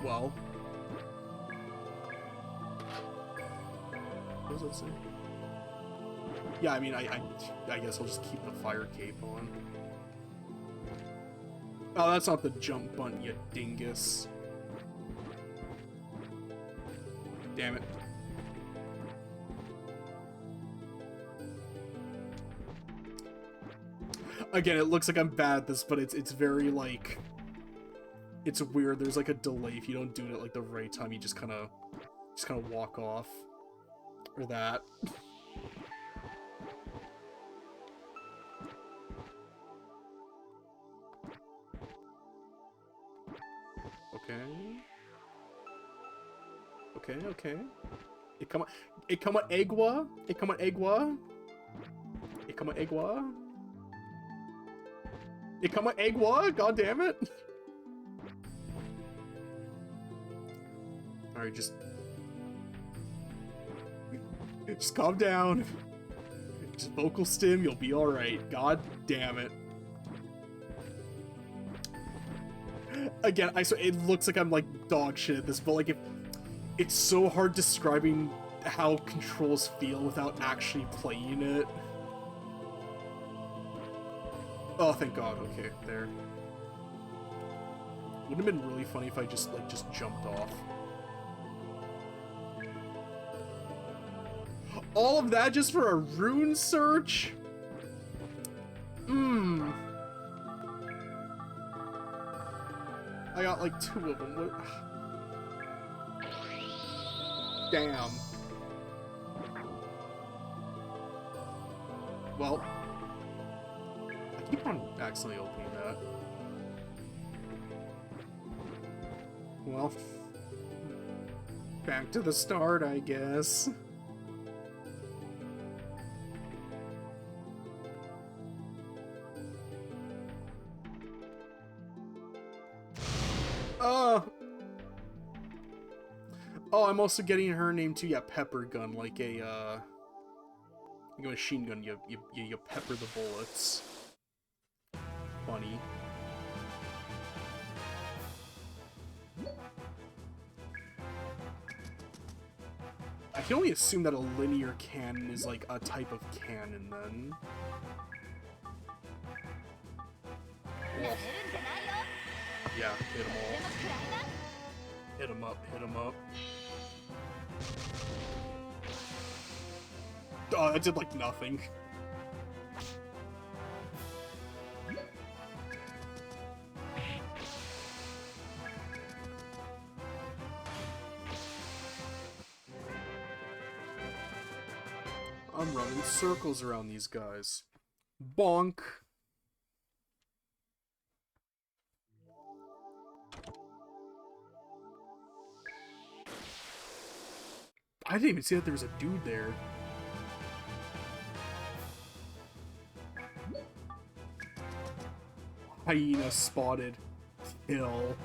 Well... What does that say? Yeah, I mean, I guess I'll just keep the fire cape on. Oh, that's not the jump button, you dingus. Damn it. Again, it looks like I'm bad at this, but it's very, like... It's weird, there's like a delay if you don't do it at like the right time, you just kinda walk off. Or that. Okay. It come on egwa. It come on egwa. It come on egwa. It come on egwa. God damn it. All right, just calm down. Just vocal stim. You'll be all right. God damn it. Again, it looks like I'm like dog shit at this, but like if it's so hard describing how controls feel without actually playing it. Oh, thank God. Okay, there. Wouldn't have been really funny if I just jumped off. All of that just for a rune search? I got like 2 of them. What? Damn. Well, I keep on accidentally opening that. Well, back to the start, I guess. Oh, I'm also getting her name too. Yeah, pepper gun, like a machine gun. You pepper the bullets. Funny. I can only assume that a linear cannon is like a type of cannon then. Well, yeah, hit them all. Hit him up, hit him up. Oh, that did like nothing. I'm running circles around these guys. Bonk. I didn't even see that there was a dude there. Hyena spotted. Kill.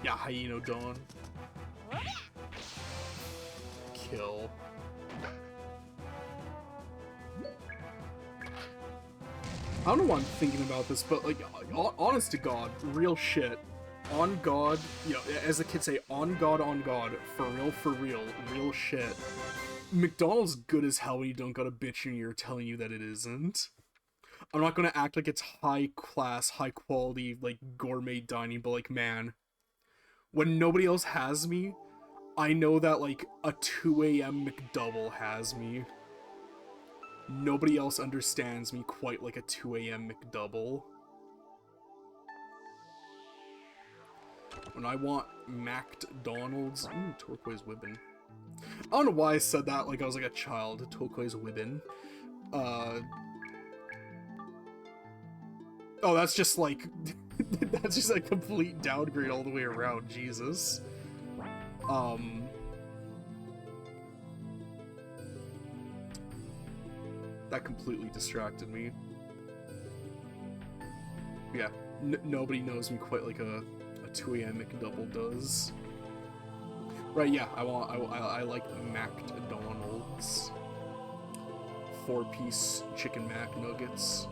Yeah, Hyena Dawn. Kill. I don't know why I'm thinking about this, but like, honest to God, real shit. On God, you know, as the kids say, on God, for real, real shit. McDonald's good as hell when you don't got a bitch in your ear telling you that it isn't. I'm not gonna act like it's high class, high quality, like gourmet dining, but like, man, when nobody else has me, I know that like a 2 a.m. McDouble has me. Nobody else understands me quite like a 2 a.m. McDouble. When I want McDonald's... Ooh, turquoise ribbon. I don't know why I said that like I was like a child. Turquoise ribbon. Oh, that's just like... that's just a complete downgrade all the way around. Jesus. That completely distracted me. Yeah, nobody knows me quite like a 2 a.m. McDouble does. Right, yeah, I like McDonald's. 4-piece chicken mac nuggets.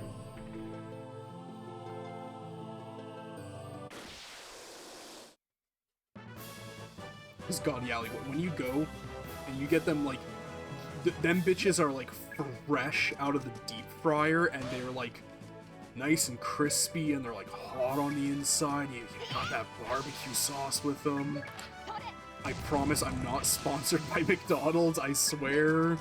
Because God, yeah, like when you go and you get them like, them bitches are like fresh out of the deep fryer and they're like nice and crispy and they're like hot on the inside. You got that barbecue sauce with them. I promise I'm not sponsored by McDonald's, I swear.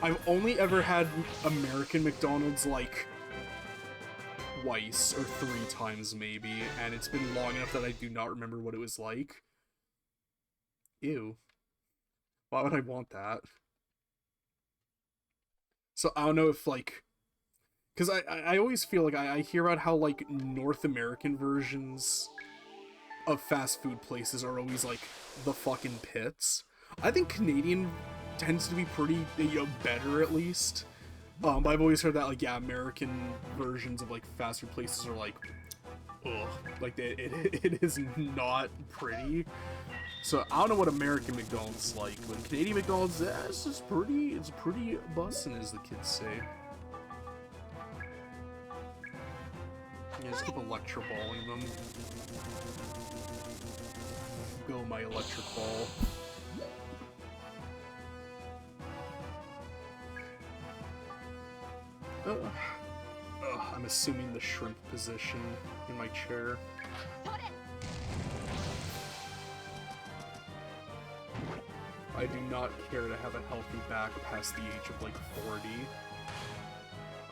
I've only ever had American McDonald's like twice or 3 times maybe, and it's been long enough that I do not remember what it was like. Ew. Why would I want that? So I don't know if like, because I always feel like I hear about how like North American versions of fast food places are always like the fucking pits. I think Canadian tends to be pretty, you know, better at least. But I've always heard that like, yeah, American versions of like fast food places are like, ugh, like it is not pretty. So I don't know what American McDonald's is like, but Canadian McDonald's, it's pretty bussin', as the kids say. Yeah, just keep electroballing them. Go my electric ball. I'm assuming the shrimp position in my chair. I do not care to have a healthy back past the age of like 40.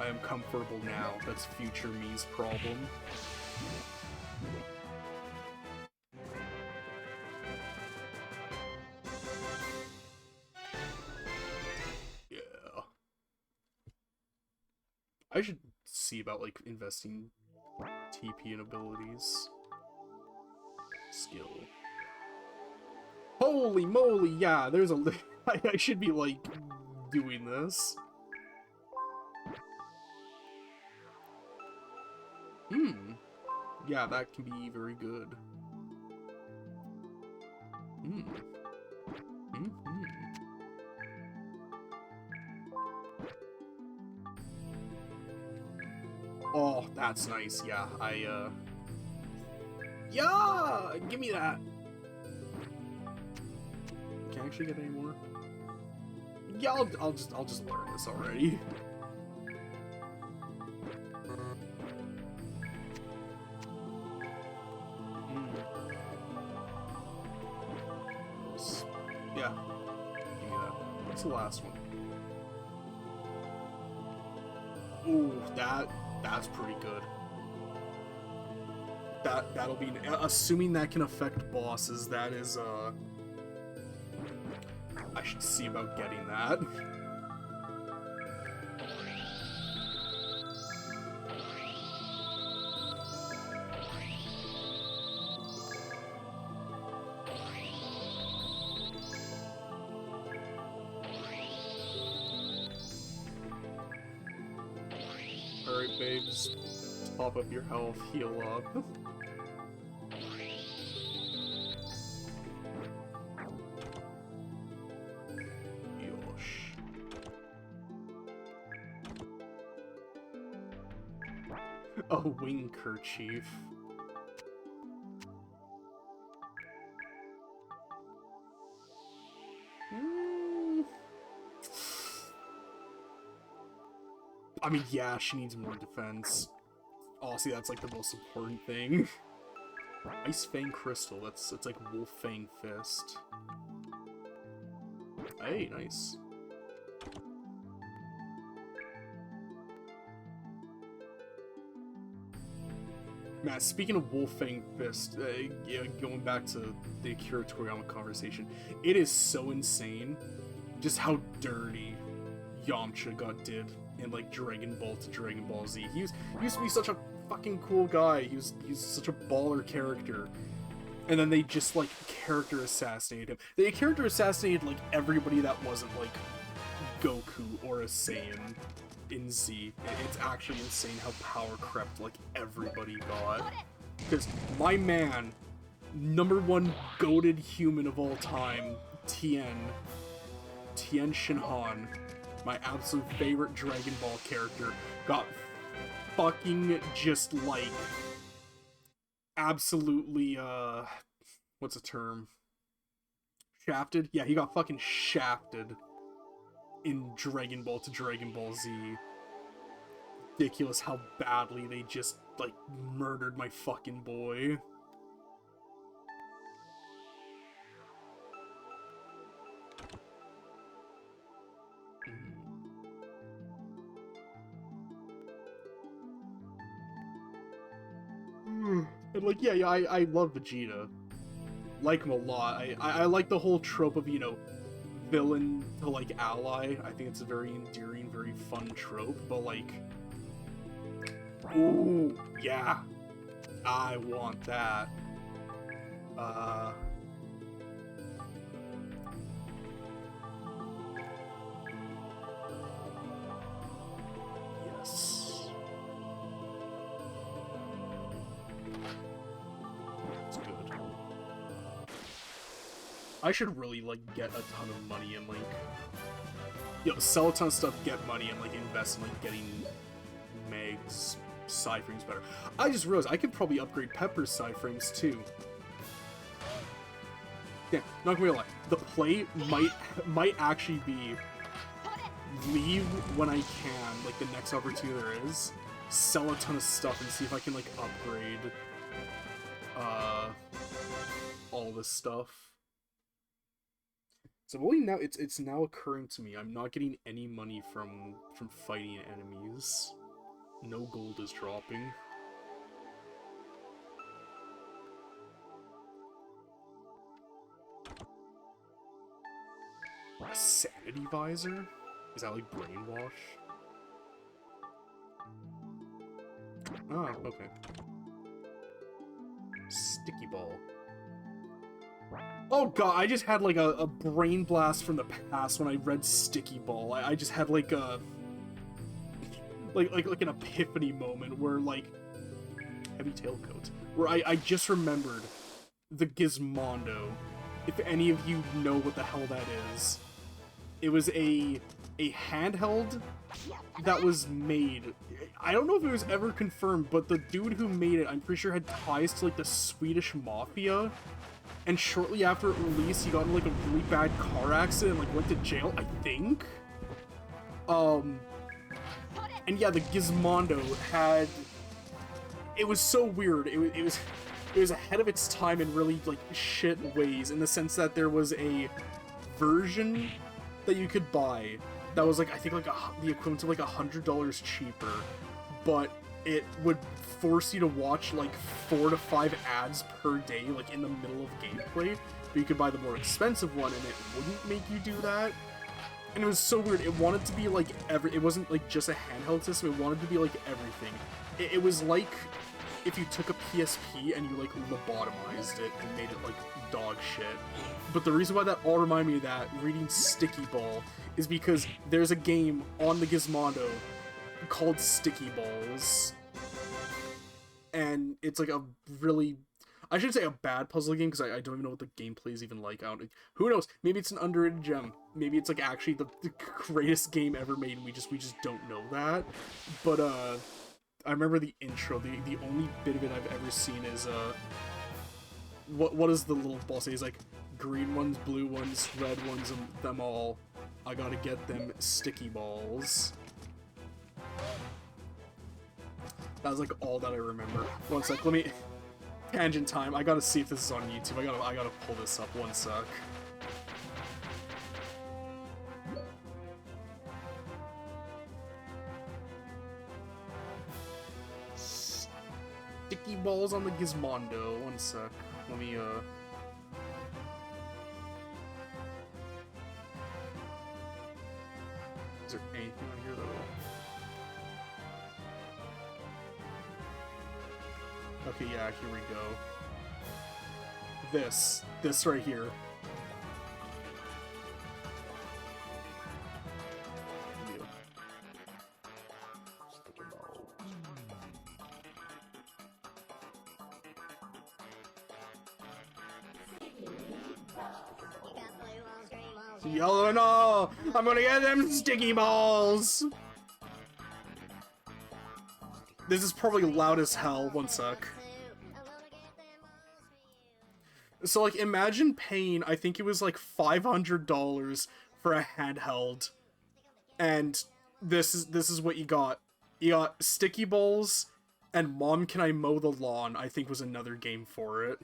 I am comfortable now. That's future me's problem. Yeah. I should see about like investing TP in abilities. Skill. Holy moly, yeah, there's a... I should be, like, doing this. Yeah, that can be very good. Oh, that's nice, yeah, yeah! Give me that! Can I actually get any more? Yeah, I'll just learn this already. Yeah. Give me that. What's the last one? Ooh, that's pretty good. That'll be, assuming that can affect bosses, that is, I should see about getting that. Alright, babes. Top up your health, heal up. A wing kerchief. I mean, yeah, she needs more defense. Honestly, that's like the most important thing. Ice Fang Crystal, it's like Wolf Fang Fist. Hey, nice. Man, speaking of Wolfang Fist, yeah, going back to the Akira Toriyama conversation, it is so insane just how dirty Yamcha did in like Dragon Ball to Dragon Ball Z. He used to be such a fucking cool guy. He's such a baller character. And then they just like character assassinated him. They character assassinated like everybody that wasn't like Goku or a Saiyan in Z. It's actually insane how power crept like everybody got. Because my man, #1 goated human of all time, Tien Shinhan, my absolute favorite Dragon Ball character, got fucking just like absolutely what's the term? Shafted? Yeah, he got fucking shafted in Dragon Ball to Dragon Ball Z. Ridiculous how badly they just like murdered my fucking boy. And like, yeah, I love Vegeta. Like him a lot. I like the whole trope of, you know, villain to like ally. I think it's a very endearing, very fun trope, but like, ooh, yeah, I want that. Yes. That's good. I should really, like, get a ton of money and, like, you know, sell a ton of stuff, get money, and, like, invest in, like, getting Meg's sci frames better. I just realized I could probably upgrade Pepper's sci frames, too. Yeah, not gonna lie. The play might actually be leave when I can, like, the next opportunity there is, sell a ton of stuff and see if I can, like, upgrade, all this stuff. So only now it's now occurring to me I'm not getting any money from fighting enemies. No gold is dropping. A sanity visor? Is that like brainwash? Ah, okay. Sticky ball. Oh god, I just had like a brain blast from the past when I read Sticky Ball. I just had like a like an epiphany moment where like heavy tailcoat. Where I just remembered the Gizmondo. If any of you know what the hell that is. It was a handheld that was made. I don't know if it was ever confirmed, but the dude who made it, I'm pretty sure had ties to like the Swedish mafia. And shortly after it released, he got in like a really bad car accident and like went to jail, I think. And yeah, the Gizmondo had. It was so weird. It was ahead of its time in really like shit ways, in the sense that there was a version that you could buy that was like, I think like the equivalent to like $100 cheaper, but it would force you to watch like 4 to 5 ads per day, like in the middle of gameplay. But you could buy the more expensive one, and it wouldn't make you do that. And it was so weird. It wanted to be like it wasn't like just a handheld system. It wanted to be like everything. It was like if you took a PSP and you like lobotomized it and made it like dog shit. But the reason why that all reminded me of that, reading Sticky Ball, is because there's a game on the Gizmondo called Sticky Balls. And it's like a really, I should say a bad puzzle game, because I don't even know what the gameplay is even like. Who knows? Maybe it's an underrated gem. Maybe it's like actually the greatest game ever made, and we just don't know that. But I remember the intro. The only bit of it I've ever seen is what does the little ball say? He's like, green ones, blue ones, red ones, and them all. I gotta get them sticky balls. That was like all that I remember. One sec, let me... Tangent time. I gotta see if this is on YouTube. I gotta pull this up. One sec. sticky balls on the Gizmondo. One sec. Let me, Is there anything on here though? Okay, yeah, here we go. This right here. Yellow, no! I'm gonna get them sticky balls! This is probably loud as hell. One sec. So, like, imagine paying, I think it was like $500 for a handheld. And this is what you got. You got sticky balls, and Mom Can I Mow the Lawn, I think was another game for it.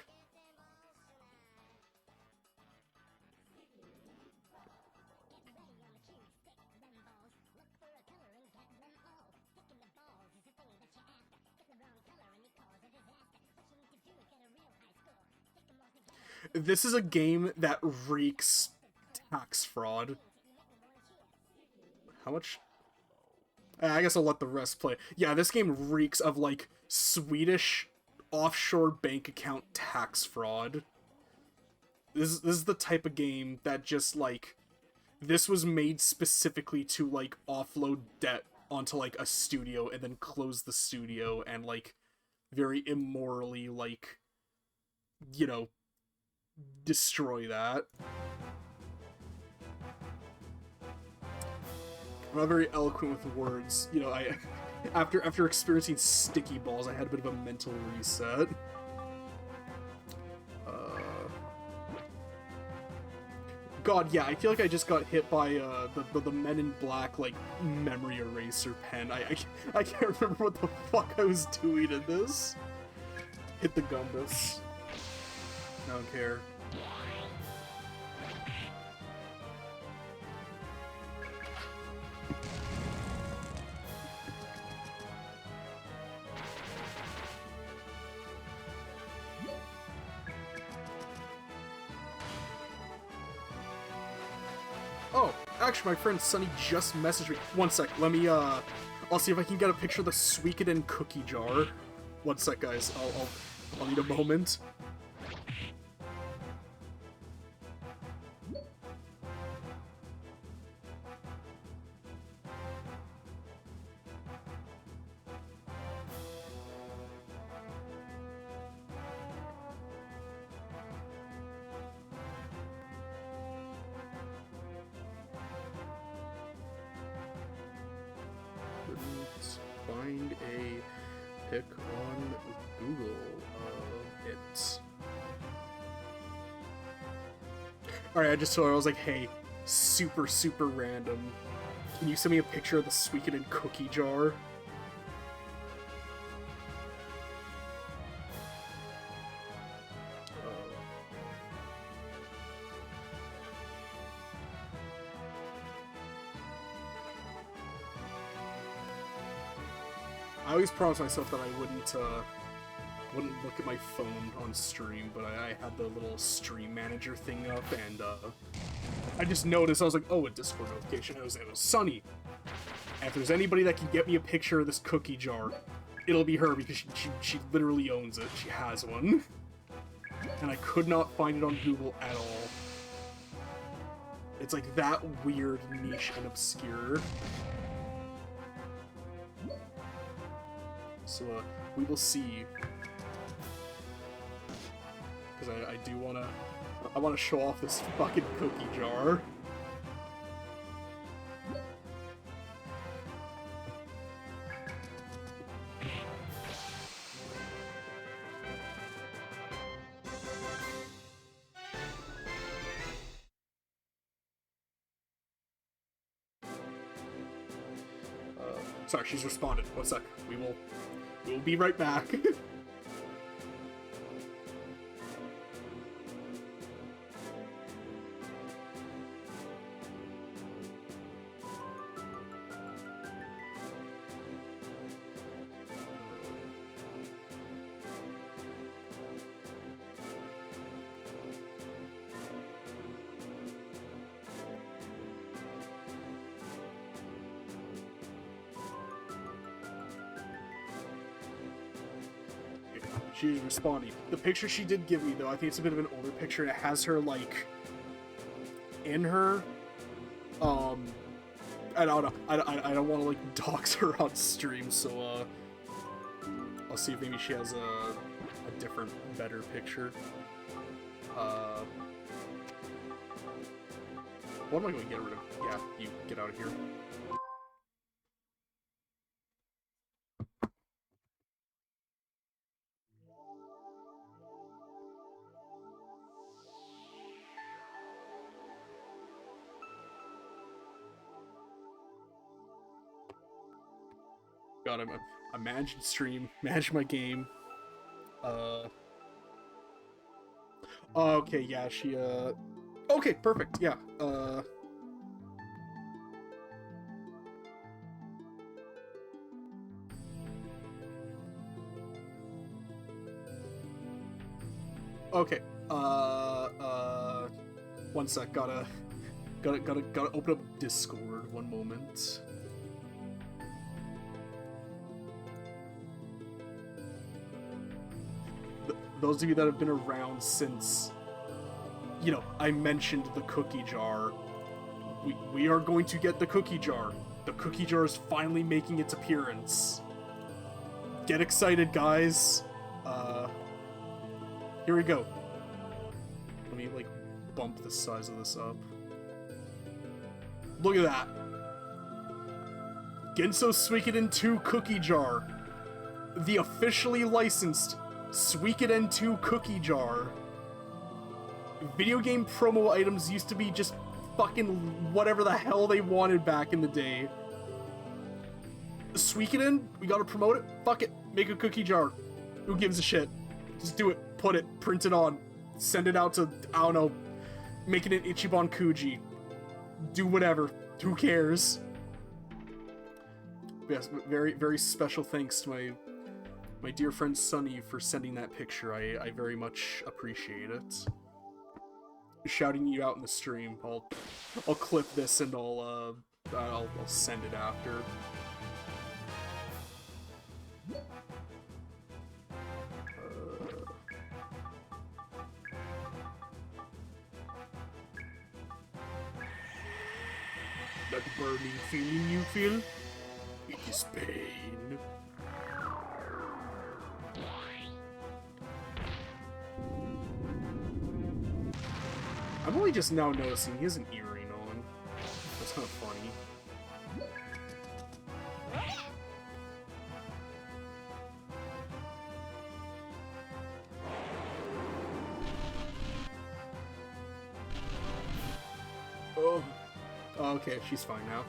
This is a game that reeks tax fraud. How much? I guess I'll let the rest play. Yeah, this game reeks of, like, Swedish offshore bank account tax fraud. This is the type of game that just, like, this was made specifically to, like, offload debt onto, like, a studio and then close the studio and, like, very immorally, like, you know, destroy that. I'm not very eloquent with words. You know, after experiencing sticky balls, I had a bit of a mental reset. God, yeah, I feel like I just got hit by the Men in Black, like, memory eraser pen. I can't remember what the fuck I was doing in this. Hit the Gumbus. I don't care. Oh, actually, my friend Sunny just messaged me. One sec, let me, I'll see if I can get a picture of the Suikoden cookie jar. One sec, guys. I'll need a moment. Find a pic on Google of it. Alright, I just told her, I was like, hey, super random. Can you send me a picture of the Suikoden cookie jar? I always promised myself that I wouldn't look at my phone on stream, but I had the little stream manager thing up, and I just noticed, I was like, oh, a Discord notification, it was Sunny. And if there's anybody that can get me a picture of this cookie jar, it'll be her, because she literally owns it, she has one. And I could not find it on Google at all. It's like that weird, niche, and obscure. So, we will see. Because I do I wanna show off this fucking cookie jar. Sorry, she's responded. One sec. We will be right back. She is responding. The picture she did give me, though, I think it's a bit of an older picture, and it has her, like, in her. I don't know. I don't want to, like, dox her on stream, so, I'll see if maybe she has a different, better picture. What am I going to get rid of? Yeah, you get out of here. God, I'm managing stream, manage my game. Okay, yeah, she, okay, perfect, yeah, okay, one sec, gotta open up Discord, one moment. Those of you that have been around since, you know, I mentioned the cookie jar, we are going to get the cookie jar. The cookie jar is finally making its appearance. Get excited, guys. Here we go. Let me, like, bump the size of this up. Look at that. Genso Suikoden 2 cookie jar. The officially licensed Suikoden 2 cookie jar. Video game promo items used to be just fucking whatever the hell they wanted back in the day. Suikoden, we gotta promote it. Fuck it, make a cookie jar. Who gives a shit? Just do it, put it, print it on, send it out to, I don't know, make it an Ichiban Kuji. Do whatever, who cares? Yes, very, very special thanks to my dear friend Sunny for sending that picture. I very much appreciate it. Shouting you out in the stream. I'll clip this and I'll send it after. That burning feeling you feel? It is pain. I'm only just now noticing he has an earring on. That's kind of funny. Oh. Okay, she's fine now.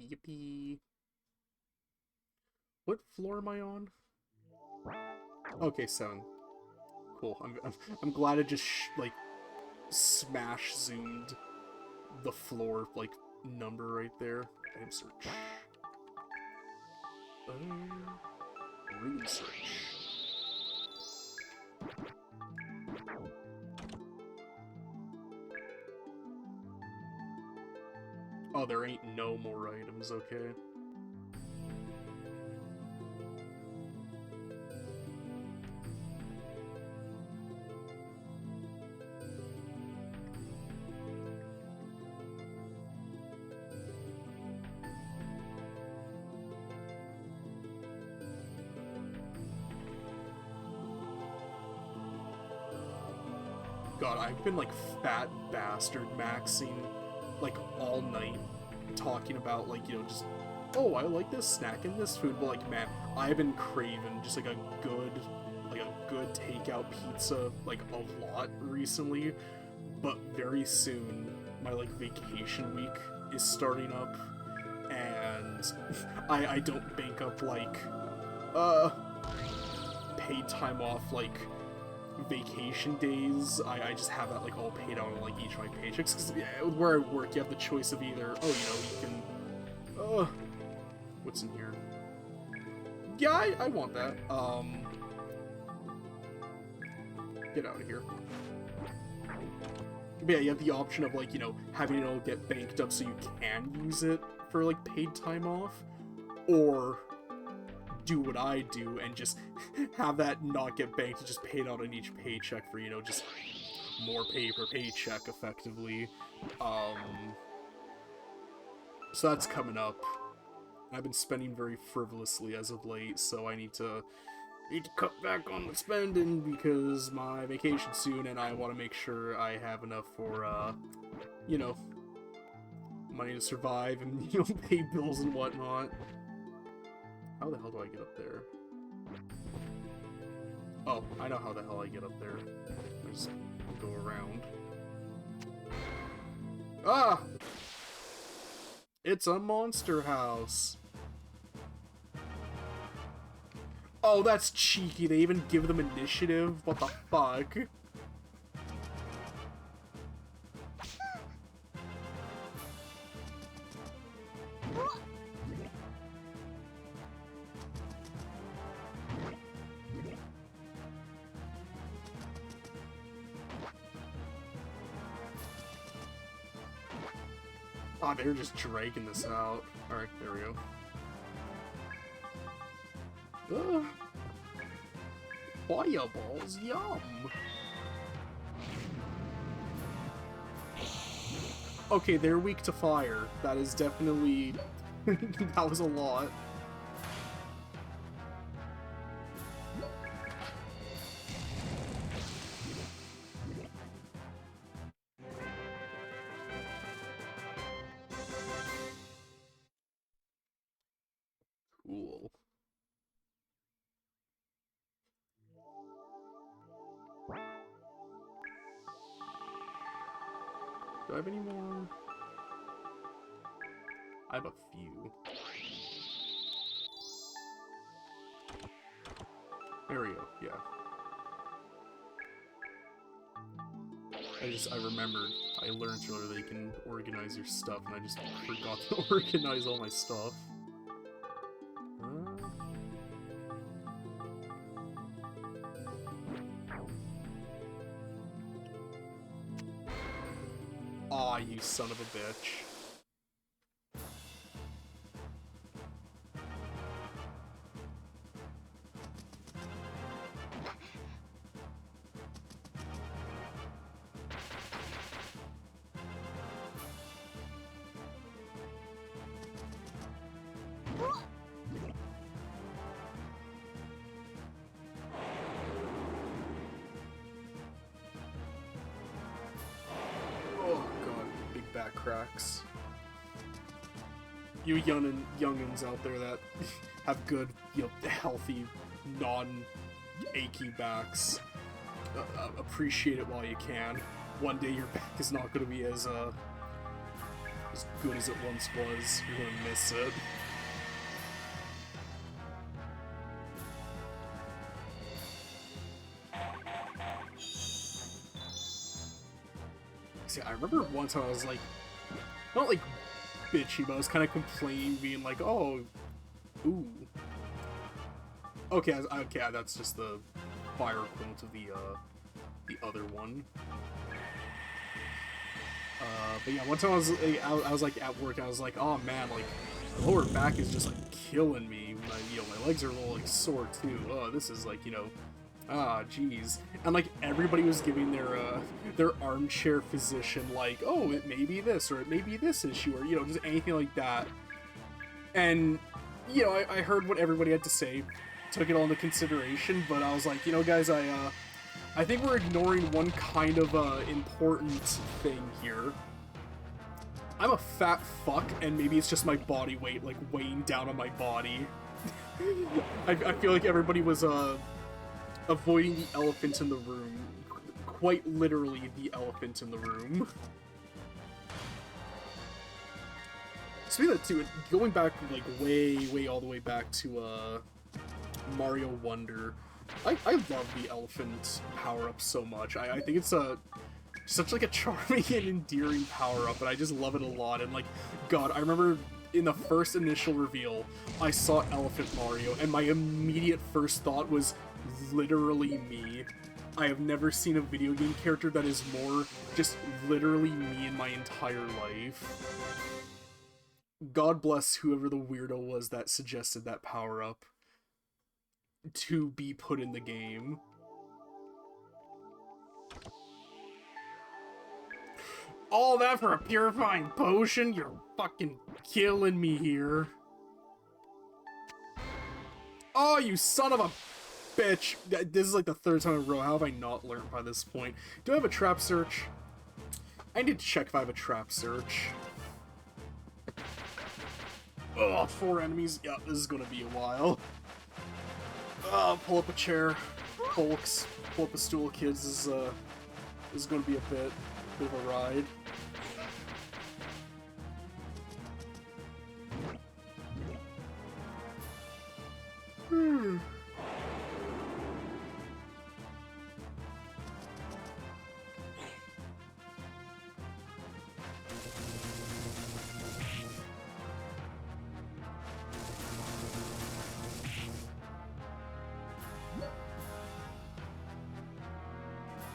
Yippee. What floor am I on? Okay, 7. Cool. I'm glad it just like smash zoomed the floor like number right there. Item search. Room search. Oh, there ain't no more items, okay. God, I've been like fat bastard maxing like all night, talking about like, you know, just oh, I like this snack and this food, but like, man, I've been craving just like a good takeout pizza like a lot recently, but very soon my like vacation week is starting up, and I don't bank up like paid time off like vacation days. I just have that like all paid out on like each of my paychecks, because where I work you have the choice of either, oh, you can what's in here? Yeah, I want that. Get out of here. But yeah, you have the option of like, having it all get banked up so you can use it for like paid time off, or do what I do and just have that not get banked and just paid out on each paycheck for, just more pay per paycheck effectively. So that's coming up. I've been spending very frivolously as of late, so I need to cut back on the spending because my vacation's soon, and I want to make sure I have enough for, money to survive and, pay bills and whatnot. How the hell do I get up there? Oh, I know how the hell I get up there. I just go around. Ah! It's a monster house. Oh, that's cheeky. They even give them initiative? What the fuck? Oh, they're just dragging this out. Alright, there we go. Fireballs, yum! Okay, they're weak to fire. That is definitely... that was a lot. Cool. Do I have any more? I have a few. There we go, yeah. I remembered. I learned earlier that you can organize your stuff, and I just forgot to organize all my stuff. Aw, you son of a bitch. Back cracks. You youngins out there that have good, healthy, non-achy backs, appreciate it while you can. One day your back is not going to be as good as it once was. You're going to miss it. See, I remember one time I was like, not like bitchy, but I was kind of complaining, being like, oh, ooh. Okay, okay, that's just the fire equivalent of the other one. But yeah, one time I was like at work, and I was like, oh man, like, the lower back is just like killing me. My legs are a little like sore too. Oh, this is like, ah, jeez. And like everybody was giving their armchair physician like, oh, it may be this, or it may be this issue, or just anything like that. And I heard what everybody had to say, took it all into consideration, but I was like, guys, I think we're ignoring one kind of important thing here. I'm a fat fuck, and maybe it's just my body weight, like, weighing down on my body. I feel like everybody was, avoiding the elephant in the room. Quite literally, the elephant in the room. Speaking of that, too, going back, like, way all the way back to, Mario Wonder, I love the elephant power-up so much. I think it's such like a charming and endearing power-up, and I just love it a lot. And like, God, I remember in the first initial reveal, I saw Elephant Mario, and my immediate first thought was literally me. I have never seen a video game character that is more just literally me in my entire life. God bless whoever the weirdo was that suggested that power-up to be put in the game. All that for a purifying potion? You're fucking killing me here. Oh, you son of a bitch. This is like the third time in a row. How have I not learned by this point? Do I have a trap search? I need to check if I have a trap search. Oh, 4 enemies. Yeah, this is gonna be a while. Pull up a chair, folks. Pull up a stool, kids. This is gonna be a bit of a ride.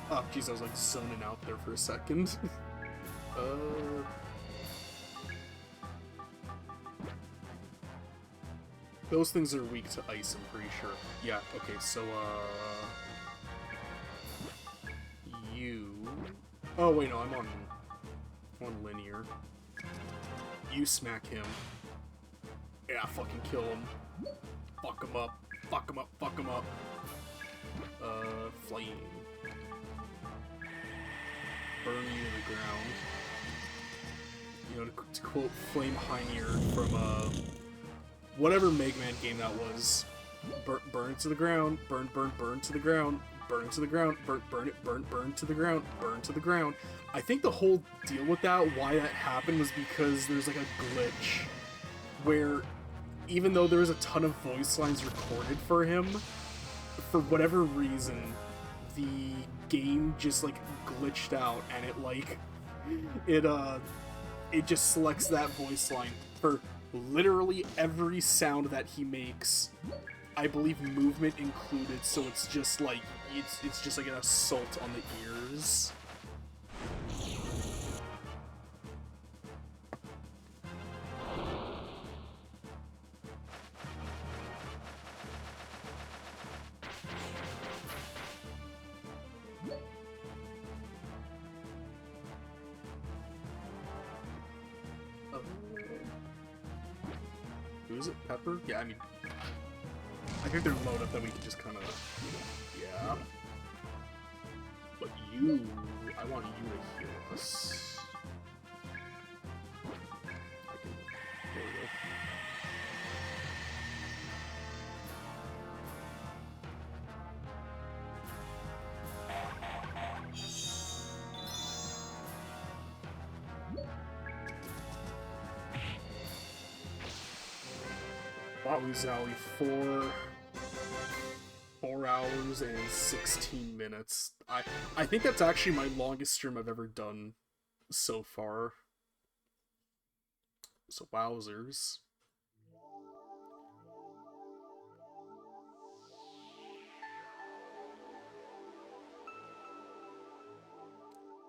Oh, jeez, I was like zoning out there for a second. Those things are weak to ice, I'm pretty sure. Yeah, okay, so, you... Oh, wait, no, I'm on linear. You smack him. Yeah, fucking kill him. Fuck him up. Fuck him up, fuck him up. Flame. Burn you to the ground. You know, to quote Flame Heinier from, whatever Mega Man game that was. Burn it to the ground. Burn to the ground. Burn it to the ground. Burn to the ground. Burn to the ground. I think the whole deal with that, why that happened, was because there's like a glitch where even though there was a ton of voice lines recorded for him, for whatever reason, the game just like glitched out, and it like it just selects that voice line for literally every sound that he makes. I believe movement included, so it's just like it's just like an assault on the ears. Who is it? Pepper? Yeah, I mean, I think they're low enough that we can just kind of, yeah. But you, I want you to heal us. There we go. Wowie Zowie, 4 hours and 16 minutes. I think that's actually my longest stream I've ever done so far. So wowzers.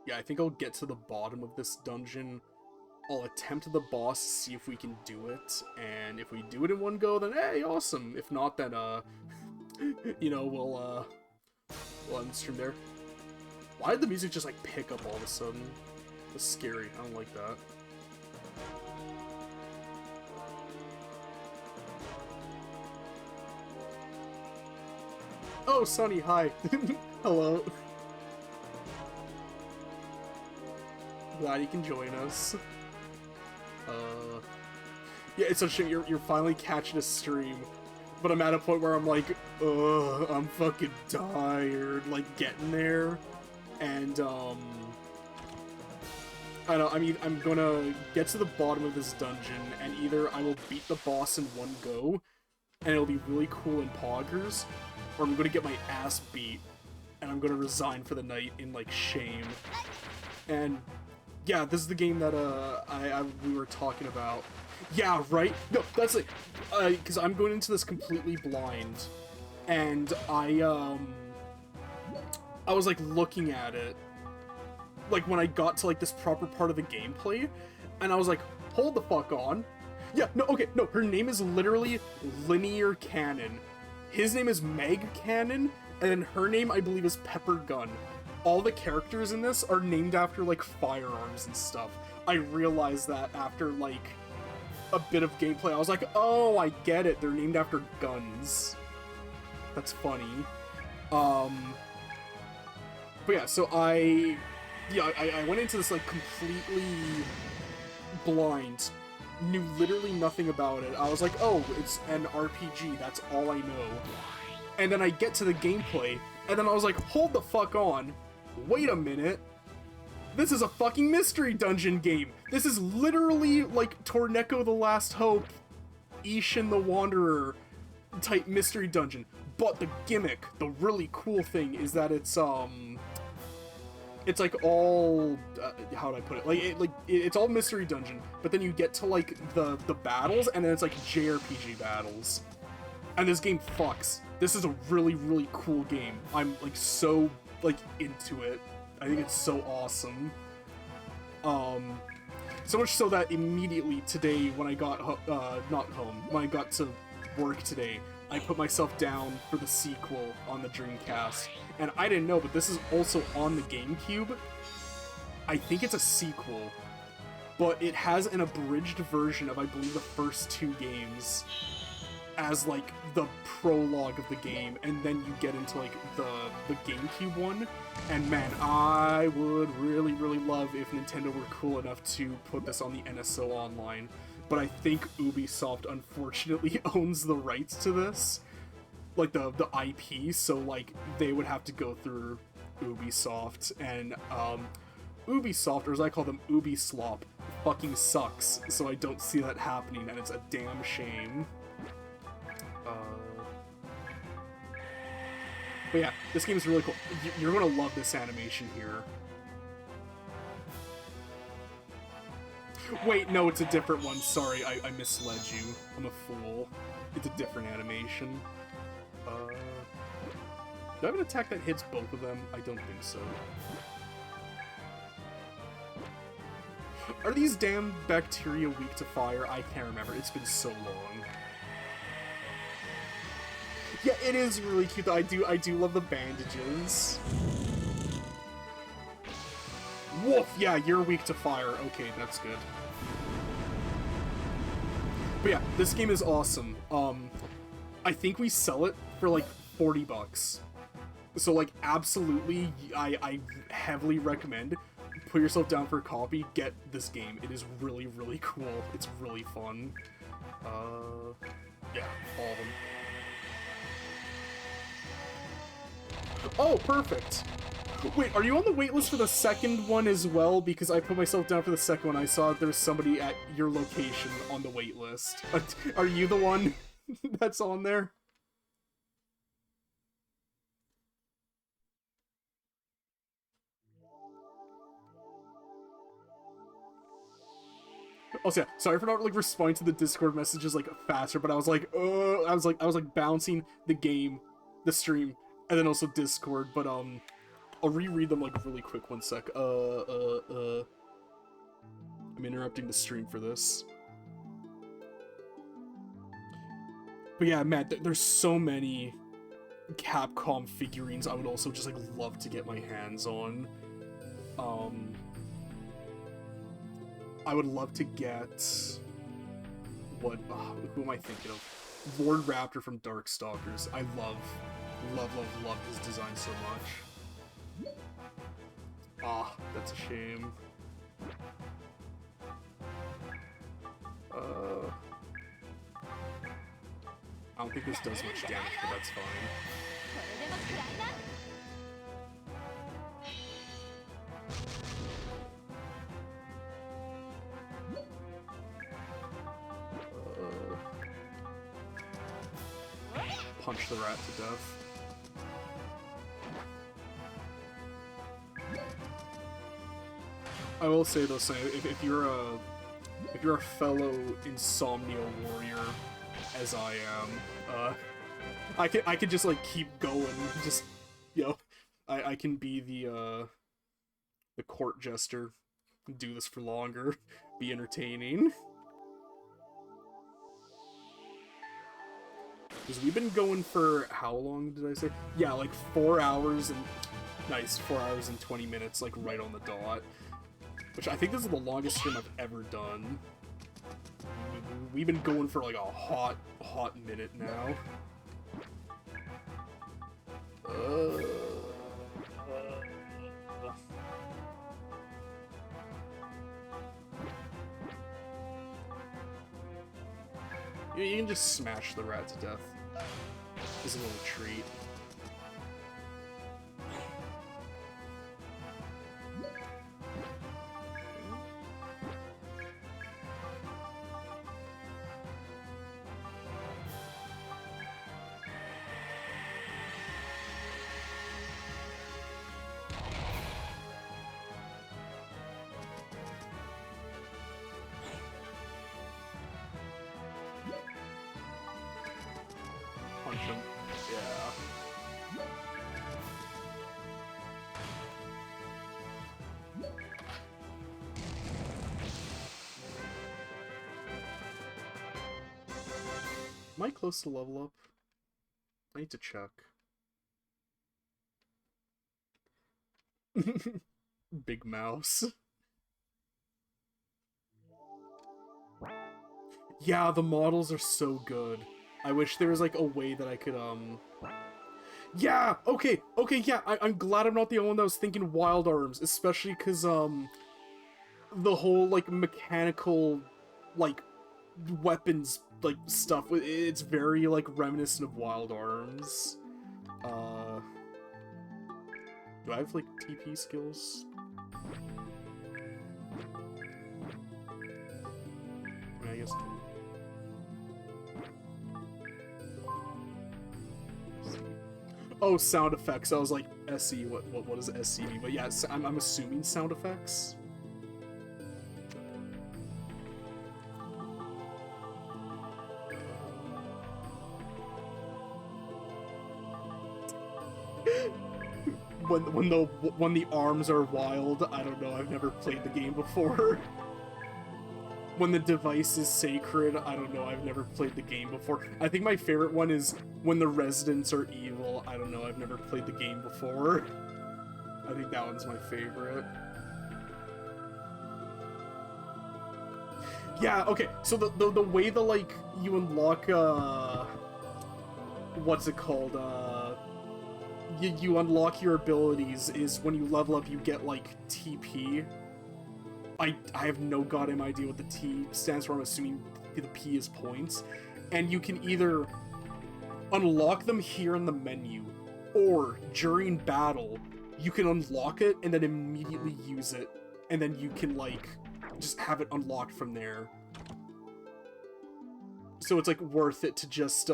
Yeah, I think I'll get to the bottom of this dungeon. I'll attempt the boss, see if we can do it, and if we do it in one go, then hey, awesome. If not, then, you know, we'll end the stream there. Why did the music just, like, pick up all of a sudden? That's scary. I don't like that. Oh, Sunny, hi. Hello. Glad you can join us. Yeah, it's such a shame you're finally catching a stream, but I'm at a point where I'm like, ugh, I'm fucking tired, like, getting there, and, I mean, I'm gonna get to the bottom of this dungeon, and either I will beat the boss in one go, and it'll be really cool in poggers, or I'm gonna get my ass beat, and I'm gonna resign for the night in, like, shame. And, yeah, this is the game that, we were talking about. Yeah, right? No, that's like, because I'm going into this completely blind, and I was, like, looking at it, like, when I got to, like, this proper part of the gameplay, and I was like, hold the fuck on. Yeah, no, okay, no, her name is literally Linear Cannon. His name is Meg Cannon, and then her name, I believe, is Pepper Gun. All the characters in this are named after, like, firearms and stuff. I realized that after, like, a bit of gameplay. I was like, oh, I get it. They're named after guns. That's funny. But yeah, so I went into this, like, completely blind. Knew literally nothing about it. I was like, oh, it's an RPG. That's all I know. And then I get to the gameplay, and then I was like, hold the fuck on. Wait a minute. This is a fucking mystery dungeon game. This is literally like Torneko the Last Hope, Ishin the Wanderer type mystery dungeon. But the gimmick, the really cool thing is that it's like all, how do I put it? It's all mystery dungeon, but then you get to like the battles, and then it's like JRPG battles. And this game fucks. This is a really, really cool game. I'm like so like into it. I think it's so awesome. So much so that immediately today, when I got when I got to work today, I put myself down for the sequel on the Dreamcast. And I didn't know, but this is also on the GameCube. I think it's a sequel, but it has an abridged version of, I believe, the first two games as like the prologue of the game, and then you get into like the GameCube one. And man, I would really, really love if Nintendo were cool enough to put this on the NSO Online, but I think Ubisoft unfortunately owns the rights to this, like the IP, so like they would have to go through Ubisoft, and Ubisoft, or as I call them, Ubislop, fucking sucks, so I don't see that happening, and it's a damn shame. But yeah, this game is really cool. You're gonna love this animation here. Wait, no, it's a different one. Sorry, I misled you. I'm a fool. It's a different animation. Do I have an attack that hits both of them? I don't think so. Are these damn bacteria weak to fire? I can't remember. It's been so long. Yeah, it is really cute though. I do love the bandages. Woof! Yeah, you're weak to fire. Okay, that's good. But yeah, this game is awesome. I think we sell it for like $40. So like, absolutely, I heavily recommend put yourself down for a copy. Get this game. It is really, really cool. It's really fun. Yeah, all of them. Oh, perfect. Wait, are you on the waitlist for the second one as well? Because I put myself down for the second one. I saw that there's somebody at your location on the waitlist. Are you the one that's on there? Also, yeah, sorry for not like responding to the Discord messages like faster, but I was like, I was like bouncing the game, the stream, and then also Discord. But I'll reread them like really quick. 1 sec. I'm interrupting the stream for this. But yeah, man, there's so many Capcom figurines I would also just like love to get my hands on. I would love to get what? Who am I thinking of? Lord Raptor from Darkstalkers. I love his design so much. Ah, that's a shame. I don't think this does much damage, but that's fine. Punch the rat to death. I will say though, if you're a fellow Insomnia warrior, as I am, I could just like keep going, just, you know, I can be the court jester, do this for longer, be entertaining. Because we've been going for, how long did I say? Yeah, like 4 hours and, nice, 4 hours and 20 minutes, like right on the dot. Which I think this is the longest stream I've ever done. We've been going for like a hot minute now. You can just smash the rat to death. This is a little treat. Punch him. Yeah. Am I close to level up? I need to check. Big mouse. Yeah, the models are so good. I wish there was like a way that I could yeah, okay, yeah, I'm glad I'm not the only one that was thinking Wild Arms, especially because the whole like mechanical like weapons like stuff, it's very like reminiscent of Wild Arms. Do I have like TP skills? I guess. Oh, sound effects. I was like, SE. What does SE mean? But yeah, I'm assuming sound effects. when the arms are wild, I don't know. I've never played the game before. When the device is sacred, I don't know, I've never played the game before. I think my favorite one is when the residents are evil. I don't know, I've never played the game before. I think that one's my favorite. Yeah, okay, so the way the, like, you unlock, what's it called, you unlock your abilities is when you level up, you get, like, TP. I have no goddamn idea what the T stands for. I'm assuming the P is points. And you can either unlock them here in the menu, or during battle, you can unlock it and then immediately use it. And then you can, like, just have it unlocked from there. So it's, like, worth it to just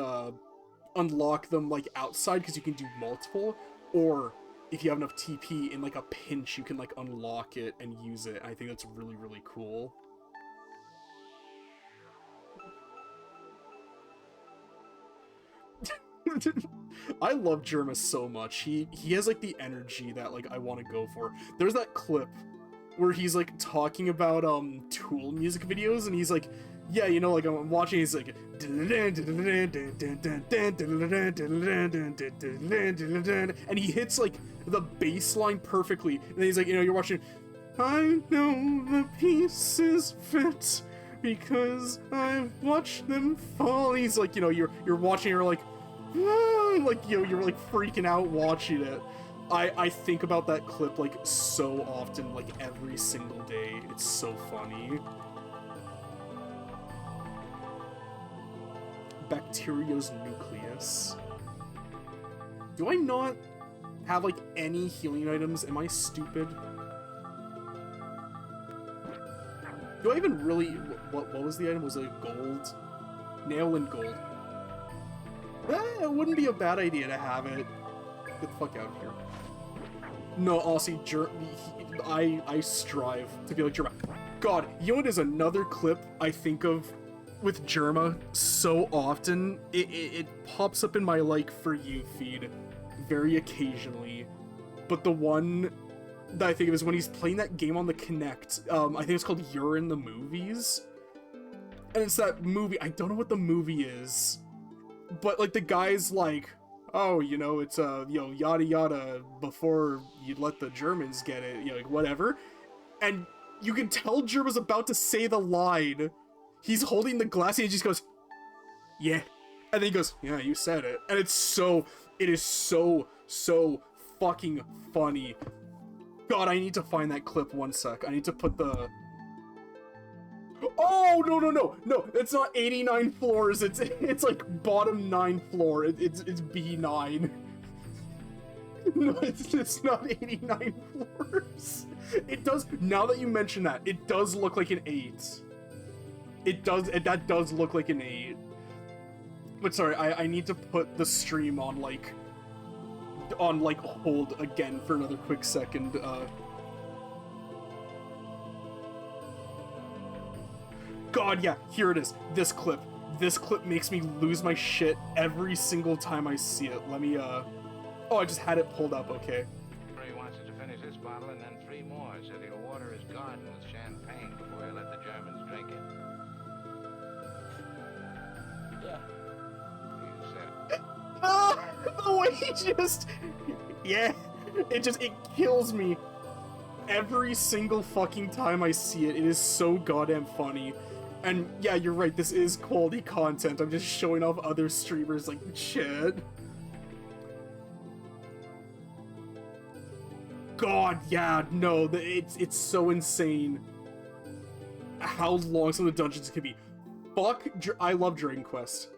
unlock them, like, outside, because you can do multiple, or if you have enough TP, in like a pinch, you can like unlock it and use it. I think that's really, really cool. I love Jerma so much. He has like the energy that like I want to go for. There's that clip where he's like talking about Tool music videos, and he's like, yeah, you know, like I'm watching, he's like, and he hits like the bass line perfectly, and then he's like, you know, you're watching, I know the pieces fit because I've watched them fall. He's like, you know, you're watching, you're like, whoa, like, you know, you're like freaking out watching it. I think about that clip like so often, like every single day. It's so funny. Bacteria's nucleus. Do I not have, like, any healing items? Am I stupid? Do I even really... What was the item? Was it gold? Nail and gold. It wouldn't be a bad idea to have it. Get the fuck out of here. No, honestly, I strive to be like Jerma. God, you know what is another clip I think of with Jerma so often? It pops up in my, like, For You feed very occasionally. But the one that I think of is when he's playing that game on the Kinect. I think it's called You're in the Movies. And it's that movie, I don't know what the movie is. But, like, the guy's like, oh, you know, it's, you know, yada yada before you'd let the Germans get it, you know, like, whatever. And you can tell Germa's about to say the line. He's holding the glass and he just goes, yeah. And then he goes, yeah, you said it. And it is so fucking funny. God, I need to find that clip 1 sec. I need to put the... Oh, no, it's not 89 floors, it's like bottom 9 floor, it's B9. No, it's not 89 floors. It does, now that you mention that, it does look like an 8. That does look like an 8. But sorry, I need to put the stream on, like, hold again for another quick second, God, yeah, here it is. This clip. This clip makes me lose my shit every single time I see it. Let me, Oh, I just had it pulled up, okay. He wants us to finish this bottle and then 3 more, so he'll water his garden with champagne before he let the Germans drink it. Yeah. He said, The way he just... Yeah. It kills me. Every single fucking time I see it, it is so goddamn funny. And yeah, you're right, this is quality content. I'm just showing off other streamers like shit. God, yeah, no, it's so insane how long some of the dungeons can be. I love Dragon Quest.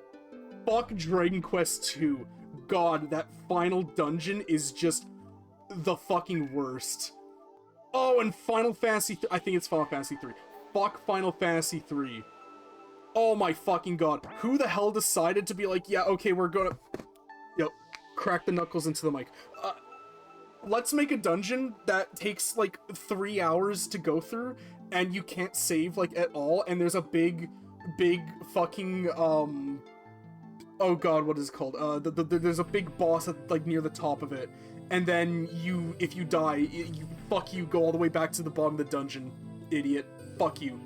Fuck Dragon Quest 2. God, that final dungeon is just the fucking worst. Oh, and Final Fantasy I think it's Final Fantasy 3. Fuck Final Fantasy 3. Oh my fucking god. Who the hell decided to be like, yeah, okay, we're gonna... Yep. Crack the knuckles into the mic. Let's make a dungeon that takes, like, 3 hours to go through, and you can't save, like, at all, and there's a big fucking, oh god, what is it called? There's a big boss at, like, near the top of it. And then if you die, fuck you, go all the way back to the bottom of the dungeon, idiot. Fuck you.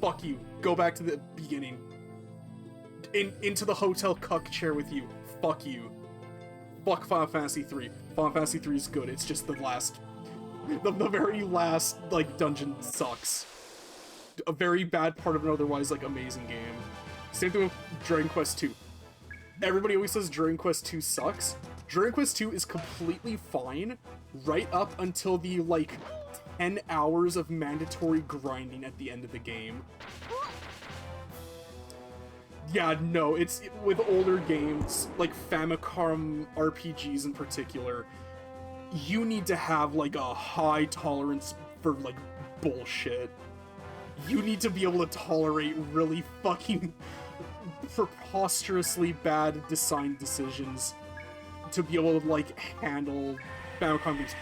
Fuck you. Go back to the beginning. Into the hotel cuck chair with you. Fuck you. Fuck Final Fantasy 3. Final Fantasy 3 is good, it's just the very last, like, dungeon sucks. A very bad part of an otherwise, like, amazing game. Same thing with Dragon Quest 2. Everybody always says Dragon Quest 2 sucks. Dragon Quest 2 is completely fine right up until the, like, 10 hours of mandatory grinding at the end of the game. Yeah, no, with older games, like Famicom RPGs in particular, you need to have, like, a high tolerance for, like, bullshit. You need to be able to tolerate really fucking preposterously bad design decisions to be able to, like, handle Famicom games.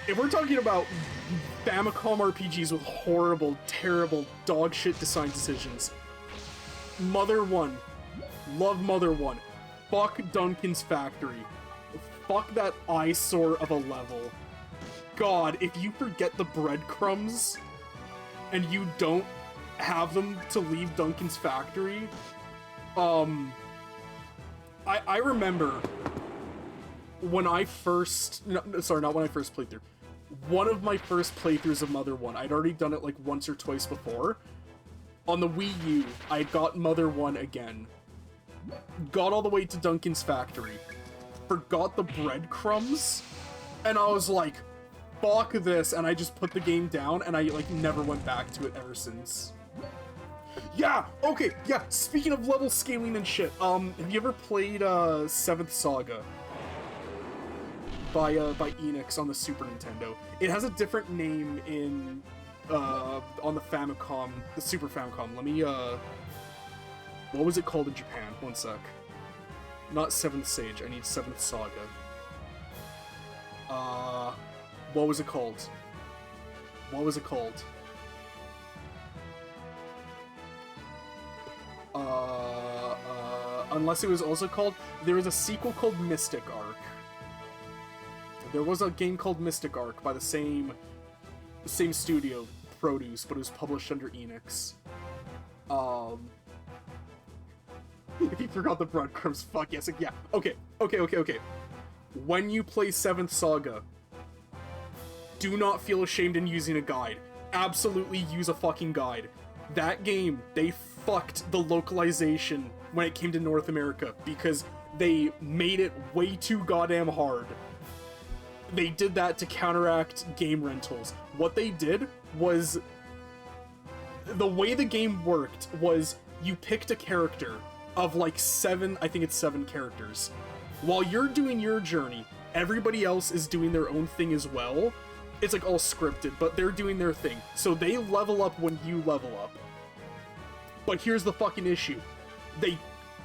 If we're talking about Famicom RPGs with horrible, terrible, dogshit design decisions, Mother 1. Love Mother 1. Fuck Duncan's Factory. Fuck that eyesore of a level. God, if you forget the breadcrumbs and you don't have them to leave Duncan's Factory, I remember when I first... No, sorry, not when I first played through. One of my first playthroughs of Mother 1. I'd already done it like once or twice before. On the Wii U, I got Mother 1 again. Got all the way to Duncan's Factory. Forgot the breadcrumbs. And I was like, fuck this. And I just put the game down and I, like, never went back to it ever since. Yeah, okay, yeah, speaking of level scaling and shit, have you ever played, Seventh Saga? By Enix on the Super Nintendo. It has a different name in, on the Famicom, the Super Famicom. Let me, what was it called in Japan? One sec. Not Seventh Sage, I need Seventh Saga. What was it called? What was it called? Unless it was also called, there was a sequel called Mystic Arc. There was a game called Mystic Arc by the same studio, Produce, but it was published under Enix. If you forgot the breadcrumbs, fuck yes, yeah. Okay. When you play Seventh Saga, do not feel ashamed in using a guide. Absolutely use a fucking guide. That game, they fucked the localization when it came to North America because they made it way too goddamn hard. They did that to counteract game rentals. What they did was, the way the game worked was you picked a character of like 7 characters. While you're doing your journey, everybody else is doing their own thing as well. It's like all scripted, but they're doing their thing. So they level up when you level up. But here's the fucking issue. They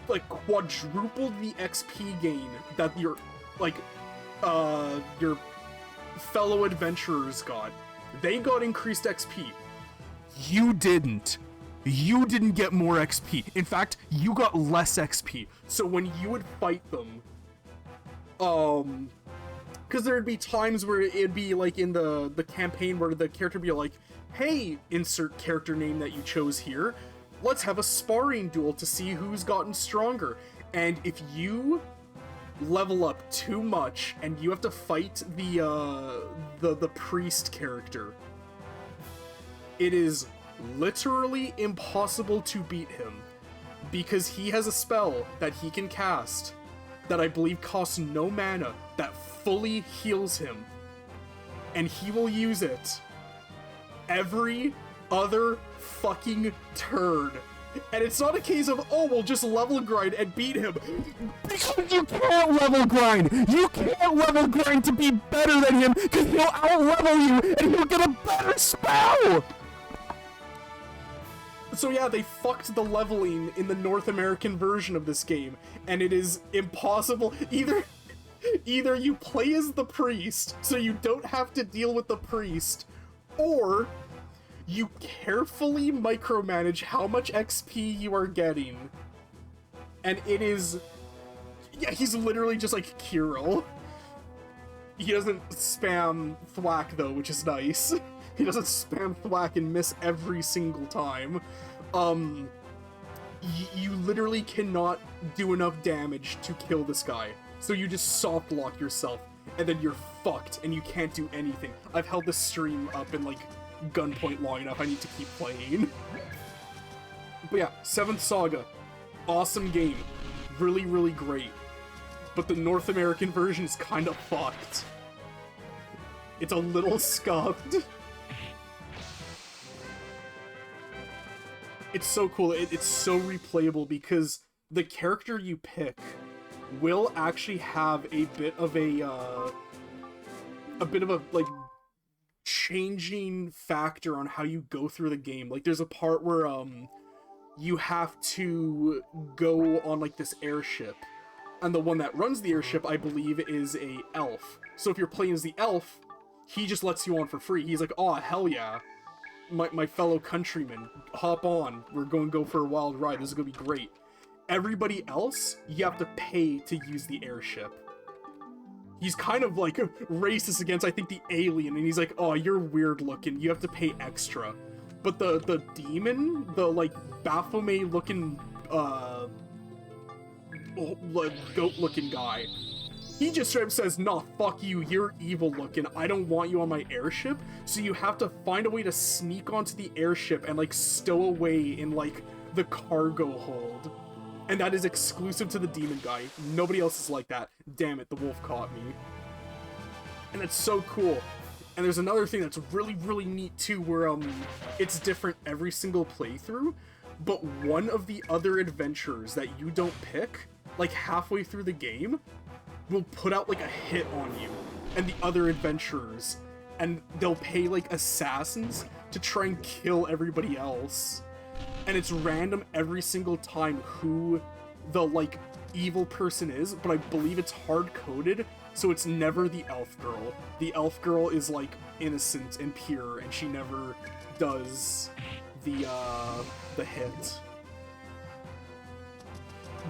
like quadrupled the XP gain that your fellow adventurers got. They got increased XP. You didn't. You didn't get more XP. In fact, you got less XP. So when you would fight them, because there'd be times where it'd be like in the campaign where the character would be like, hey, insert character name that you chose here, let's have a sparring duel to see who's gotten stronger. And if you level up too much and you have to fight the priest character, it is literally impossible to beat him because he has a spell that he can cast that I believe costs no mana that fully heals him, and he will use it every other fucking turn. And it's not a case of, oh, we'll just level grind and beat him. Because you can't level grind! You can't level grind to be better than him, because he'll out-level you, and he'll get a better spell! So yeah, they fucked the leveling in the North American version of this game, and it is impossible. Either you play as the priest, so you don't have to deal with the priest, or you carefully micromanage how much XP you are getting. And it is... yeah, he's literally just like Kirill. He doesn't spam thwack though, which is nice. He doesn't spam thwack and miss every single time. You literally cannot do enough damage to kill this guy. So you just soft lock yourself, and then you're fucked, and you can't do anything. I've held the stream up in like gunpoint long enough, I need to keep playing. But yeah, Seventh Saga, awesome game, really, really great. But the North American version is kind of fucked. It's a little scuffed. It's so cool, it's so replayable because the character you pick will actually have a bit of a like changing factor on how you go through the game. Like there's a part where you have to go on like this airship, and the one that runs the airship, I believe, is a elf. So if you're playing as the elf, he just lets you on for free. He's like, oh hell yeah, my fellow countrymen, hop on, we're going to go for a wild ride, this is gonna be great. Everybody else, you have to pay to use the airship. He's kind of like racist against, I think, the alien, and he's like, oh, you're weird looking, you have to pay extra. But the demon, the like Baphomet looking goat looking guy, he just straight up says, nah, fuck you, you're evil looking, I don't want you on my airship. So you have to find a way to sneak onto the airship and like stow away in like the cargo hold. And that is exclusive to the demon guy. Nobody else is like that. Damn it, the wolf caught me. And that's so cool. And there's another thing that's really, really neat too, where it's different every single playthrough. but one of the other adventurers that you don't pick, like halfway through the game, will put out like a hit on you and the other adventurers, and they'll pay like assassins to try and kill everybody else. And it's random every single time who the like evil person is, but I believe it's hard-coded, so it's never the elf girl. The elf girl is like innocent and pure, and she never does the hit.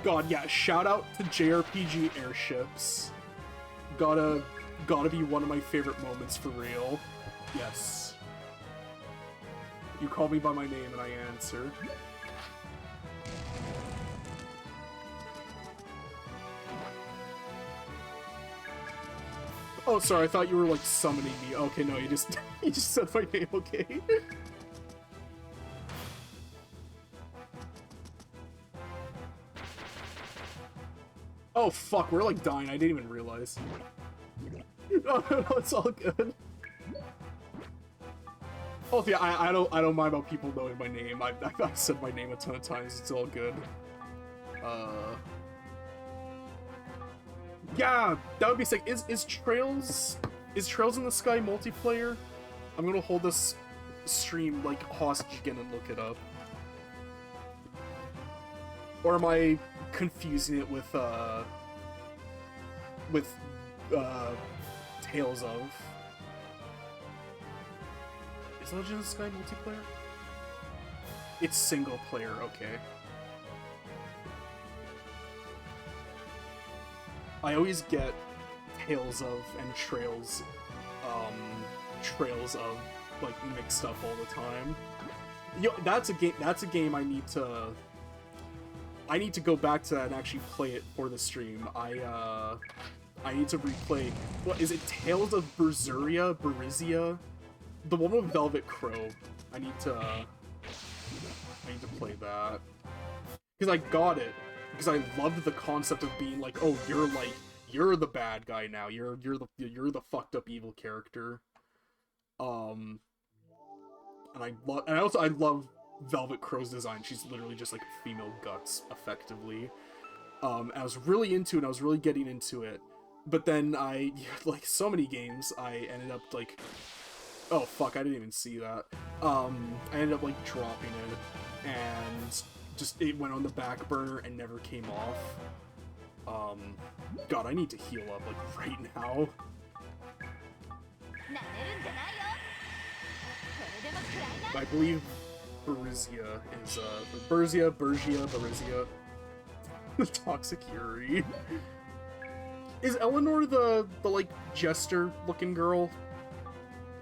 God, yeah, shout out to JRPG airships. Gotta be one of my favorite moments for real. Yes. You call me by my name and I answer. Oh, sorry, I thought you were like summoning me. Okay, no, you just you just said my name, okay? Oh fuck, we're like dying. I didn't even realize. No, no, it's all good. Oh yeah, I don't mind about people knowing my name. I've said my name a ton of times. It's all good. Yeah, that would be sick. Is Trails in the Sky multiplayer? I'm gonna hold this stream like hostage again and look it up. Or am I confusing it with Tales of? Is Legend of the Sky multiplayer? It's single player, okay. I always get Tales of and Trails of like mixed up all the time. Yo, that's a game I need to go back to that and actually play it for the stream. I need to replay. What is it? Tales of Berseria? The one with Velvet Crow. I need to play that. Because I got it. Because I loved the concept of being like, oh, you're the bad guy now. You're the fucked up evil character. And I love Velvet Crow's design. She's literally just like female guts, effectively. I was really into it. I was really getting into it. But then like so many games, I ended up like, oh fuck, I didn't even see that. I ended up like dropping it, and just it went on the back burner and never came off. God, I need to heal up like right now. I believe Berseria is Berseria. The Toxic Yuri. Is Eleanor the like jester looking girl?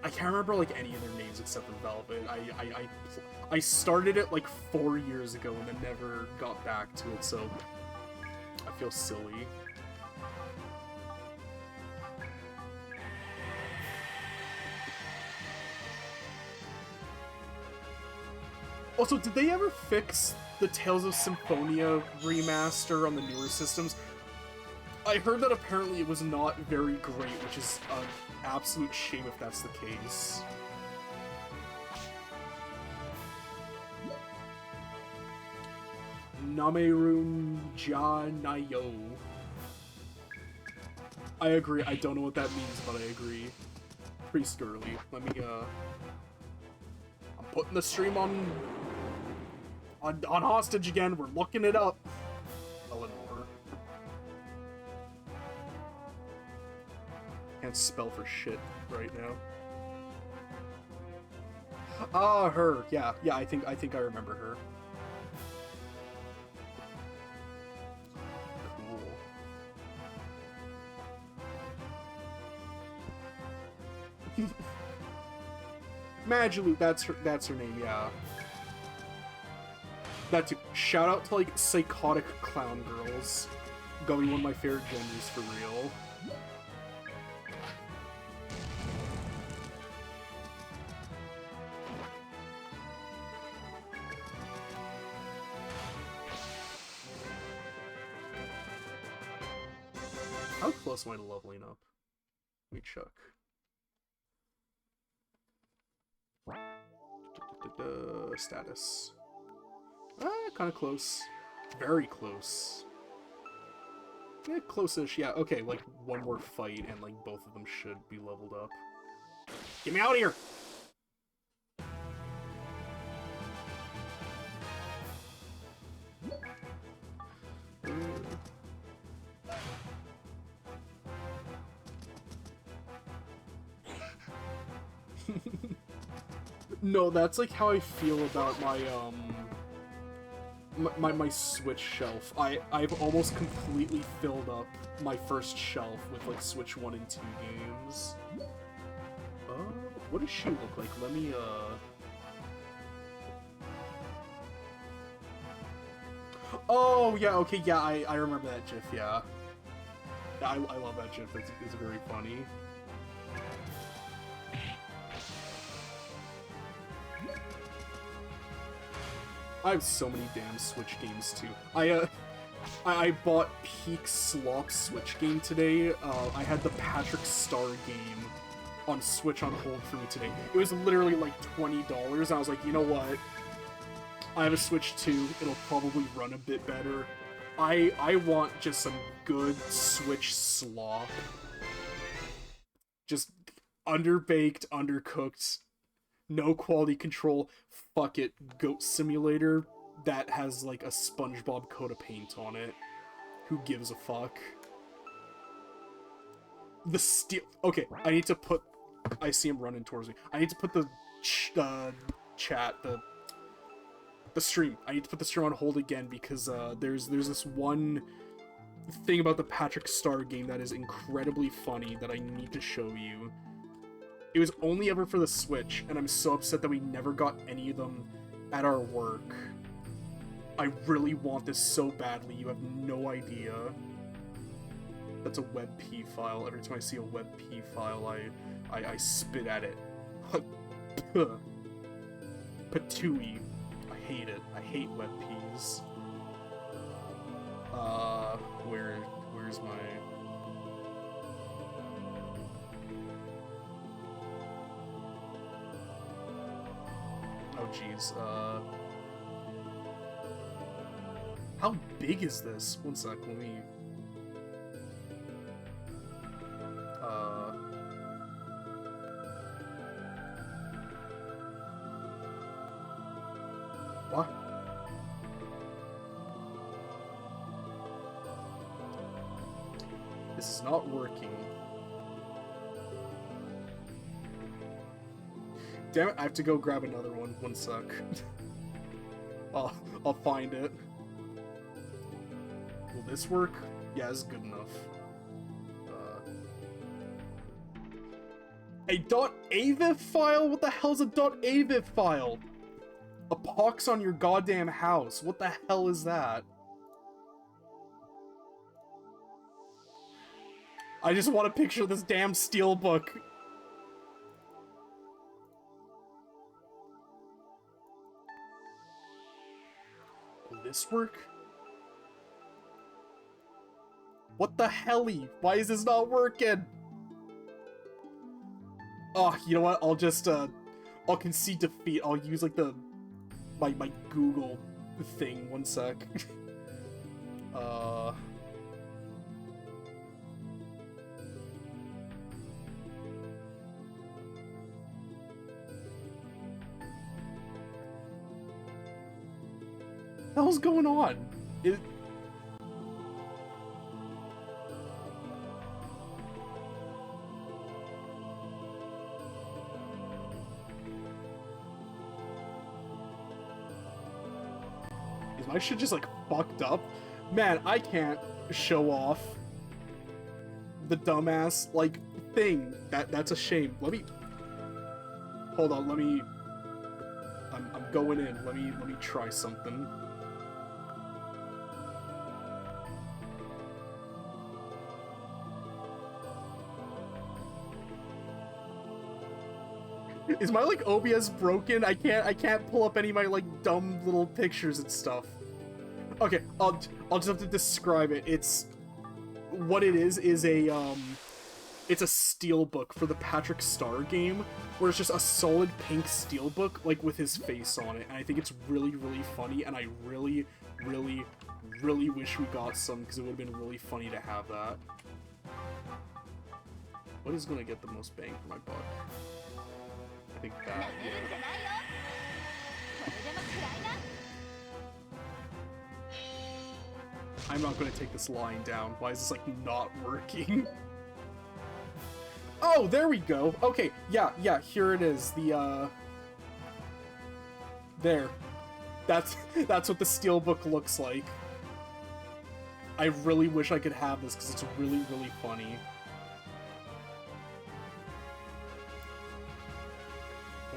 I can't remember like any of their names except for Velvet. I started it like 4 years ago and then never got back to it, so I feel silly. Also, did they ever fix the Tales of Symphonia remaster on the newer systems? I heard that apparently it was not very great, which is an absolute shame if that's the case. Namerun Janayo. I agree, I don't know what that means, but I agree. Pretty skirly. Let me, I'm putting the stream on hostage again. We're looking it up. Eleanor. Can't spell for shit right now. Ah, her. Yeah, I think I remember her. Cool. Magilu, that's her name, yeah. That too. Shout out to like Psychotic Clown Girls. Gonna be one of my favorite genders for real. How close am I to leveling up? Let me check. Status. Kind of close. Very close. Yeah, close-ish. Yeah, okay, like, one more fight, and, like, both of them should be leveled up. Get me out of here! No, that's like how I feel about my Switch shelf. I've almost completely filled up my first shelf with like Switch 1 and 2 games. What does she look like? Let me Oh yeah, okay, yeah, I remember that GIF, yeah. I love that GIF, it's very funny. I have so many damn Switch games too. I bought Peak Slop Switch game today. I had the Patrick Star game on Switch on hold for me today. It was literally like $20. I was like, you know what? I have a Switch 2. It'll probably run a bit better. I want just some good Switch slop. Just underbaked, undercooked, no quality control. Fuck it, Goat Simulator that has like a SpongeBob coat of paint on it. Who gives a fuck? The steel. Okay, I need to put. I see him running towards me. I need to put the chat, the stream. I need to put the stream on hold again because there's this one thing about the Patrick Star game that is incredibly funny that I need to show you. It was only ever for the Switch, and I'm so upset that we never got any of them at our work. I really want this so badly, you have no idea. That's a WebP file. Every time I see a WebP file, I spit at it. Patooey. I hate it. I hate WebPs. Where's my... Oh jeez, how big is this? One sec, let me... What? This is not working. Damn it, I have to go grab another one. One sec. I'll find it. Will this work? Yeah, it's good enough. A .aviv file? What the hell's a .aviv file? A pox on your goddamn house. What the hell is that? I just want to picture this damn steelbook. Will this work? What the helly? Why is this not working? Oh, you know what? I'll just, I'll concede defeat. I'll use, like, my Google thing. One sec. What the hell's going on? Is my shit just like fucked up? Man, I can't show off the dumbass like thing. That's a shame. Let me hold on. Let me. I'm going in. Let me try something. Is my like OBS broken? I can't pull up any of my like dumb little pictures and stuff. Okay, I'll just have to describe it. It's what it is a it's a steelbook for the Patrick Star game, where it's just a solid pink steelbook, like, with his face on it, and I think it's really, really funny, and I really, really, really wish we got some, because it would have been really funny to have that. What is gonna get the most bang for my buck? I think that, yeah. I'm not gonna take this line down. Why is this, like, not working? Oh, there we go. Okay, yeah, here it is. The, there. That's what the steelbook looks like. I really wish I could have this, because it's really, really funny.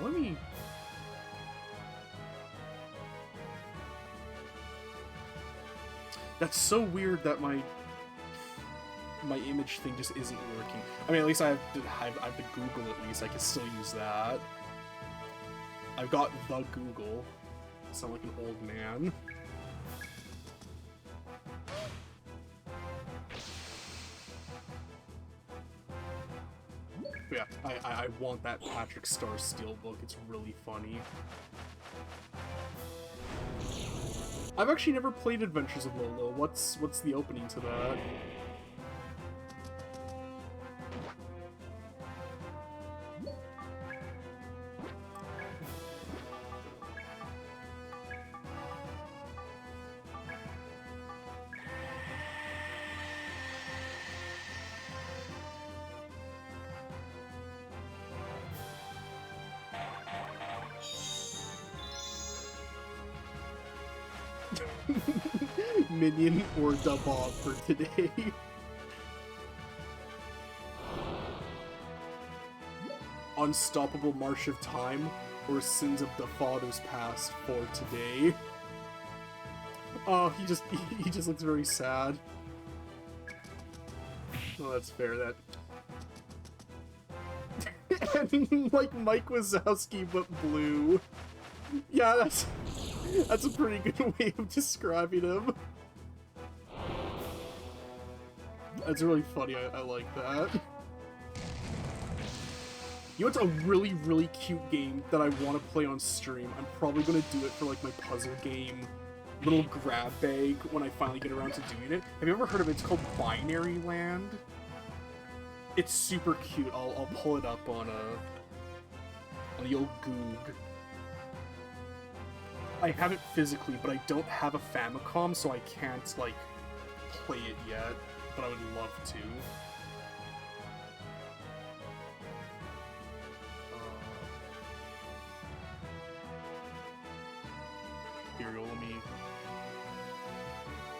Let me... That's so weird that my image thing just isn't working. I mean, at least I have the Google, at least. I can still use that. I've got the Google. I sound like an old man. But yeah, I want that Patrick Star Steelbook. It's really funny. I've actually never played Adventures of Lolo. What's the opening to that? Minion or Dabob for today. Unstoppable March of Time or Sins of the Father's Past for today. Oh, he just looks very sad. Oh, that's fair. That and like Mike Wazowski but blue. Yeah, that's a pretty good way of describing him. That's really funny, I like that. You know what's a really, really cute game that I want to play on stream? I'm probably going to do it for like my puzzle game little grab bag when I finally get around to doing it. Have you ever heard of it? It's called Binary Land. It's super cute. I'll pull it up on the old Goog. I have it physically, but I don't have a Famicom, so I can't, like, play it yet, but I would love to. Here, let me...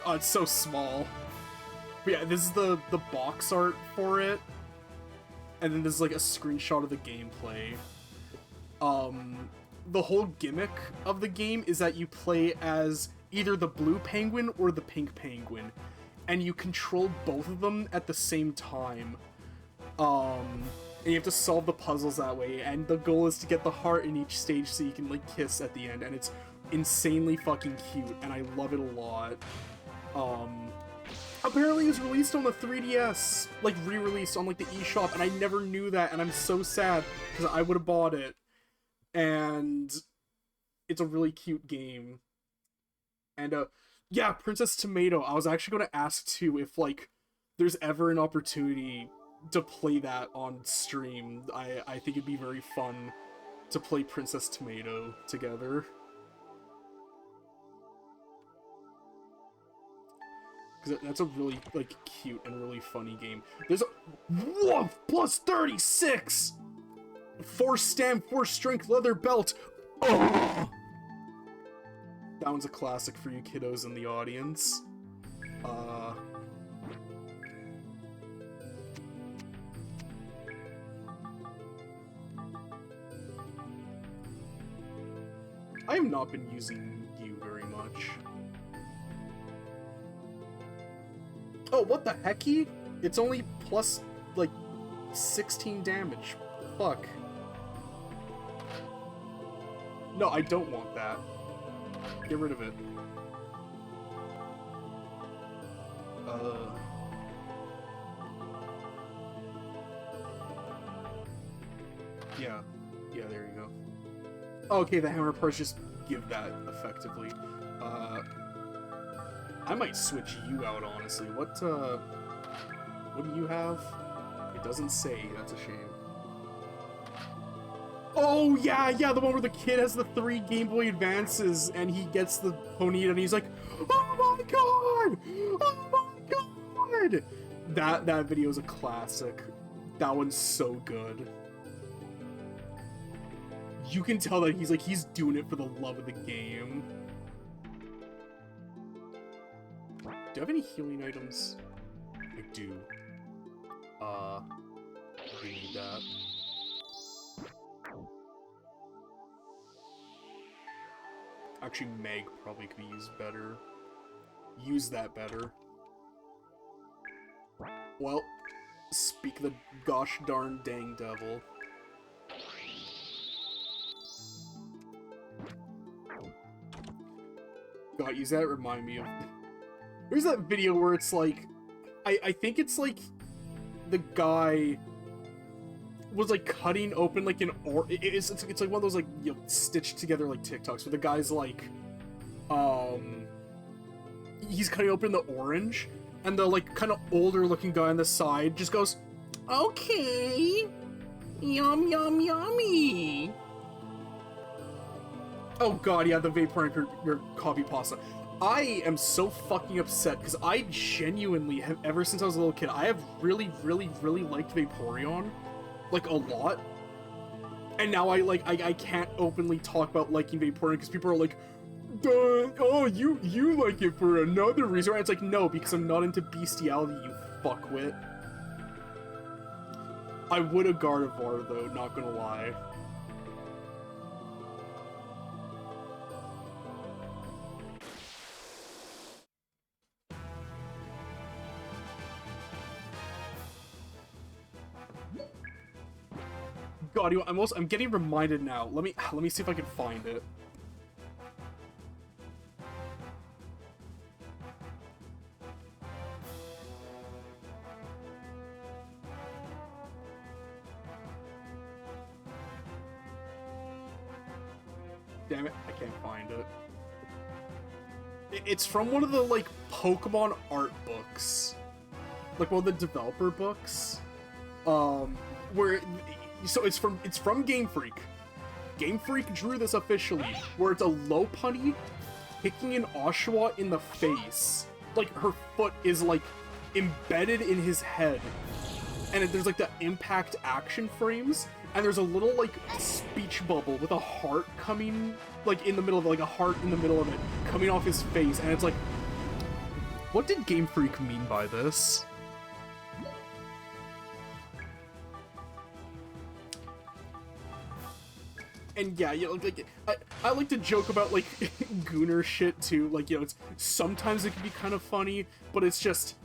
Oh, it's so small. But yeah, this is the box art for it, and then there's, like, a screenshot of the gameplay. The whole gimmick of the game is that you play as either the blue penguin or the pink penguin, and you control both of them at the same time. And you have to solve the puzzles that way, and the goal is to get the heart in each stage so you can, like, kiss at the end, and it's insanely fucking cute, and I love it a lot. Apparently it was released on the 3DS, like, re-released on, like, the eShop, and I never knew that, and I'm so sad, because I would have bought it. And it's a really cute game. And, yeah, Princess Tomato. I was actually going to ask, too, if, like, there's ever an opportunity to play that on stream. I think it'd be very fun to play Princess Tomato together. Because that's a really, like, cute and really funny game. There's a... Whoa! Plus 36! 4 stamp, 4 strength leather belt. Oh! That one's a classic for you kiddos in the audience. I have not been using you very much. Oh, what the hecky? It's only plus, like, 16 damage. Fuck. No, I don't want that. Get rid of it. Yeah. Yeah, there you go. Okay, the hammer parts just give that effectively. I might switch you out, honestly. What do you have? It doesn't say. That's a shame. Oh, yeah, the one where the kid has the 3 Game Boy Advances and he gets the Ponyta and he's like, oh my god! Oh my god! That video is a classic. That one's so good. You can tell that he's doing it for the love of the game. Do I have any healing items? I do. We need that. Actually, Meg probably could be used better. Use that better. Well, speak the gosh darn dang devil. God, use that remind me of... There's that video where it's like... I think it's like... The guy... was like cutting open like an it's like one of those like, you know, stitched together like TikToks where the guy's like he's cutting open the orange and the like kind of older looking guy on the side just goes, okay, yum yum yummy. Oh god, yeah, the Vaporeon your coffee pasta. I am so fucking upset because I genuinely have, ever since I was a little kid, I have really liked Vaporeon. Like, a lot. And now I can't openly talk about liking Vaporeon because people are like, oh, you like it for another reason. And it's like, no, because I'm not into bestiality, you fuckwit. I would have Gardevoir, though, not gonna lie. God, I'm getting reminded now. Let me see if I can find it. Damn it, I can't find it. It's from one of the like Pokemon art books. Like one of the developer books. Where so it's from Game Freak. Game Freak drew this officially, where it's a Lopunny kicking an Oshawott in the face. Like her foot is like embedded in his head, and there's like the impact action frames, and there's a little like speech bubble with a heart coming like in the middle of it, like a heart in the middle of it coming off his face, and it's like, what did Game Freak mean by this? And yeah, you know, like I like to joke about like Gooner shit too. Like, you know, it's sometimes it can be kind of funny, but it's just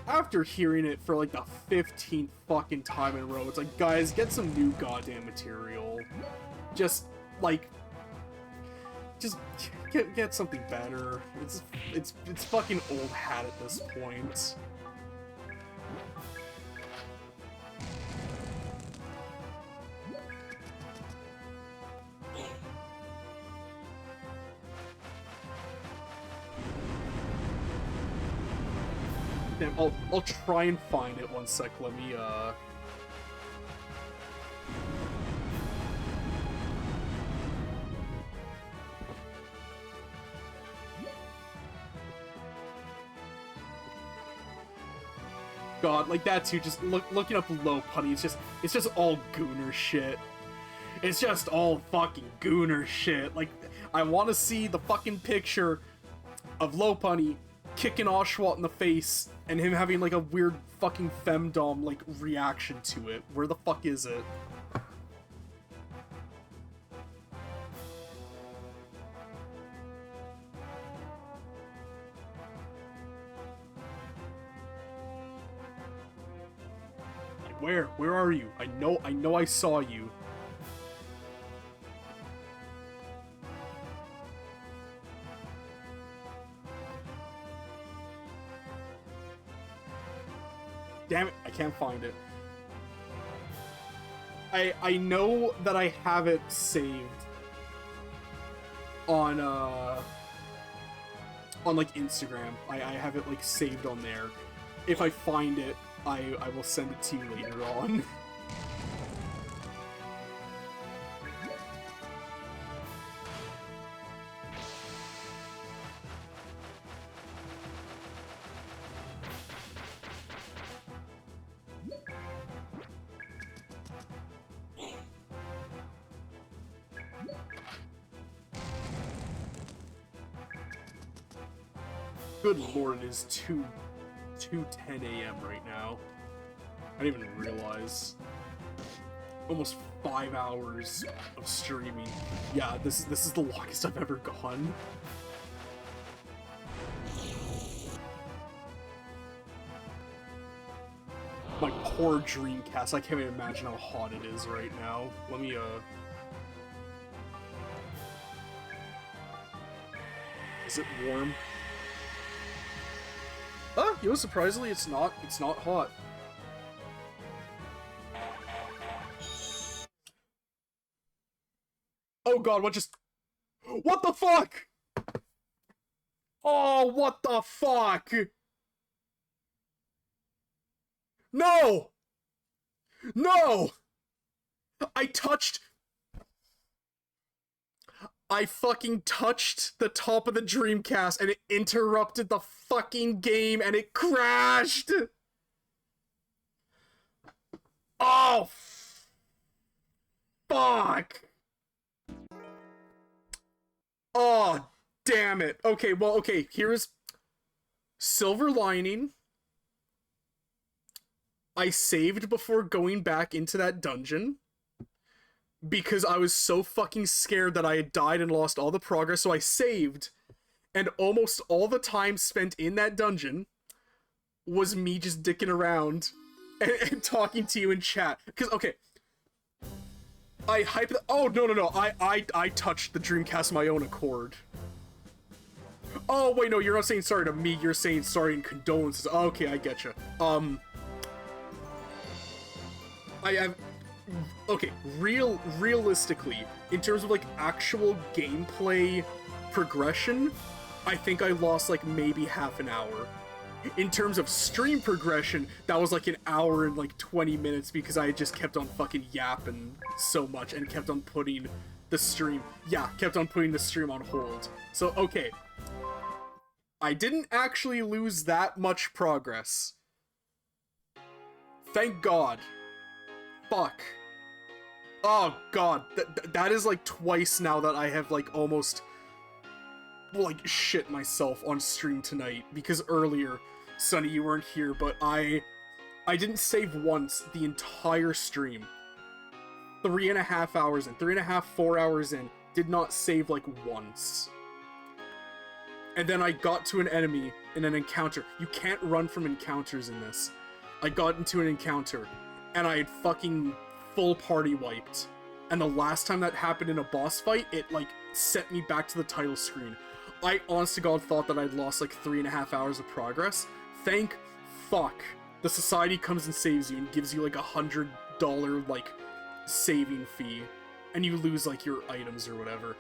after hearing it for like the 15th fucking time in a row, it's like, guys, get some new goddamn material. Just get something better. It's fucking old hat at this point. Damn, I'll try and find it one sec. Let me God, like that too, just looking up Lopunny, it's just all Gooner shit. It's just all fucking Gooner shit. Like, I want to see the fucking picture of Lopunny kicking Oshawott in the face and him having like a weird fucking femdom like reaction to it. Where the fuck is it? Like, where are you? I know I saw you. Damn it, I can't find it. I know that I have it saved on like Instagram. I have it like saved on there. If I find it, I will send it to you later on. Good lord, it is 2:10 a.m. right now. I didn't even realize. Almost 5 hours of streaming. Yeah, this is the longest I've ever gone. My poor Dreamcast. I can't even imagine how hot it is right now. Let me Is it warm? Ah, you know, surprisingly, it's not hot. Oh god, what the fuck? Oh, what the fuck? No! No! I fucking touched the top of the Dreamcast and it interrupted the fucking game and it crashed! Oh, fuck! Oh, damn it. Okay, well, okay, here's silver lining. I saved before going back into that dungeon because I was so fucking scared that I had died and lost all the progress, so I saved, and almost all the time spent in that dungeon was me just dicking around and talking to you in chat. Because, okay, oh, no, I touched the Dreamcast my own accord. Oh, wait, no, you're not saying sorry to me, you're saying sorry and condolences. Okay, I getcha. Okay, realistically, in terms of, like, actual gameplay progression, I think I lost, like, maybe half an hour. In terms of stream progression, that was, like, an hour and, like, 20 minutes because I just kept on fucking yapping so much and kept on putting the stream... Yeah, kept on putting the stream on hold. So, okay. I didn't actually lose that much progress. Thank God. Fuck. Oh god, that is like twice now that I have like almost like shit myself on stream tonight, because earlier, Sonny, you weren't here, but I didn't save once the entire stream. 3.5 hours in, 3.5, 4 hours in, did not save like once. And then I got to an enemy in an encounter. You can't run from encounters in this. I got into an encounter and I had fucking full party wiped. And the last time that happened in a boss fight, it like sent me back to the title screen. I honest to god thought that I'd lost like 3.5 hours of progress. Thank fuck. The society comes and saves you and gives you like $100 like saving fee. And you lose like your items or whatever.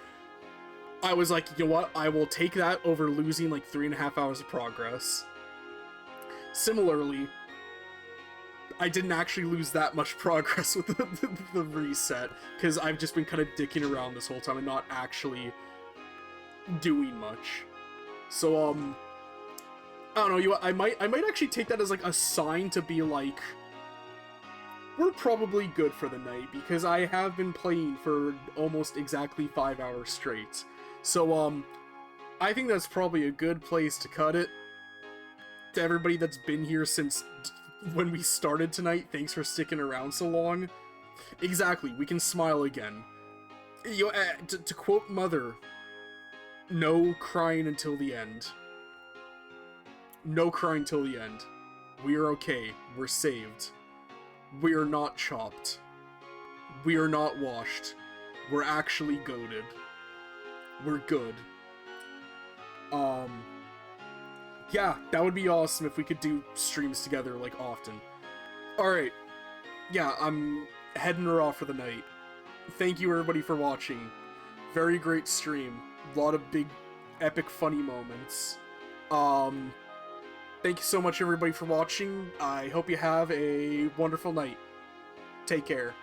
I was like, you know what? I will take that over losing like 3.5 hours of progress. Similarly, I didn't actually lose that much progress with the reset, because I've just been kind of dicking around this whole time and not actually doing much. So, I don't know, I might actually take that as like a sign to be like, we're probably good for the night, because I have been playing for almost exactly 5 hours straight. So, I think that's probably a good place to cut it. To everybody that's been here since when we started tonight, thanks for sticking around so long. Exactly, we can smile again. You know, to quote Mother, no crying until the end. No crying till the end. We are okay. We're saved. We are not chopped. We are not washed. We're actually goated. We're good. Yeah, that would be awesome if we could do streams together, like, often. Alright. Yeah, heading her off for the night. Thank you everybody for watching. Very great stream. A lot of big, epic, funny moments. Thank you so much everybody for watching. I hope you have a wonderful night. Take care.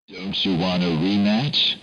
Don't you want a rematch?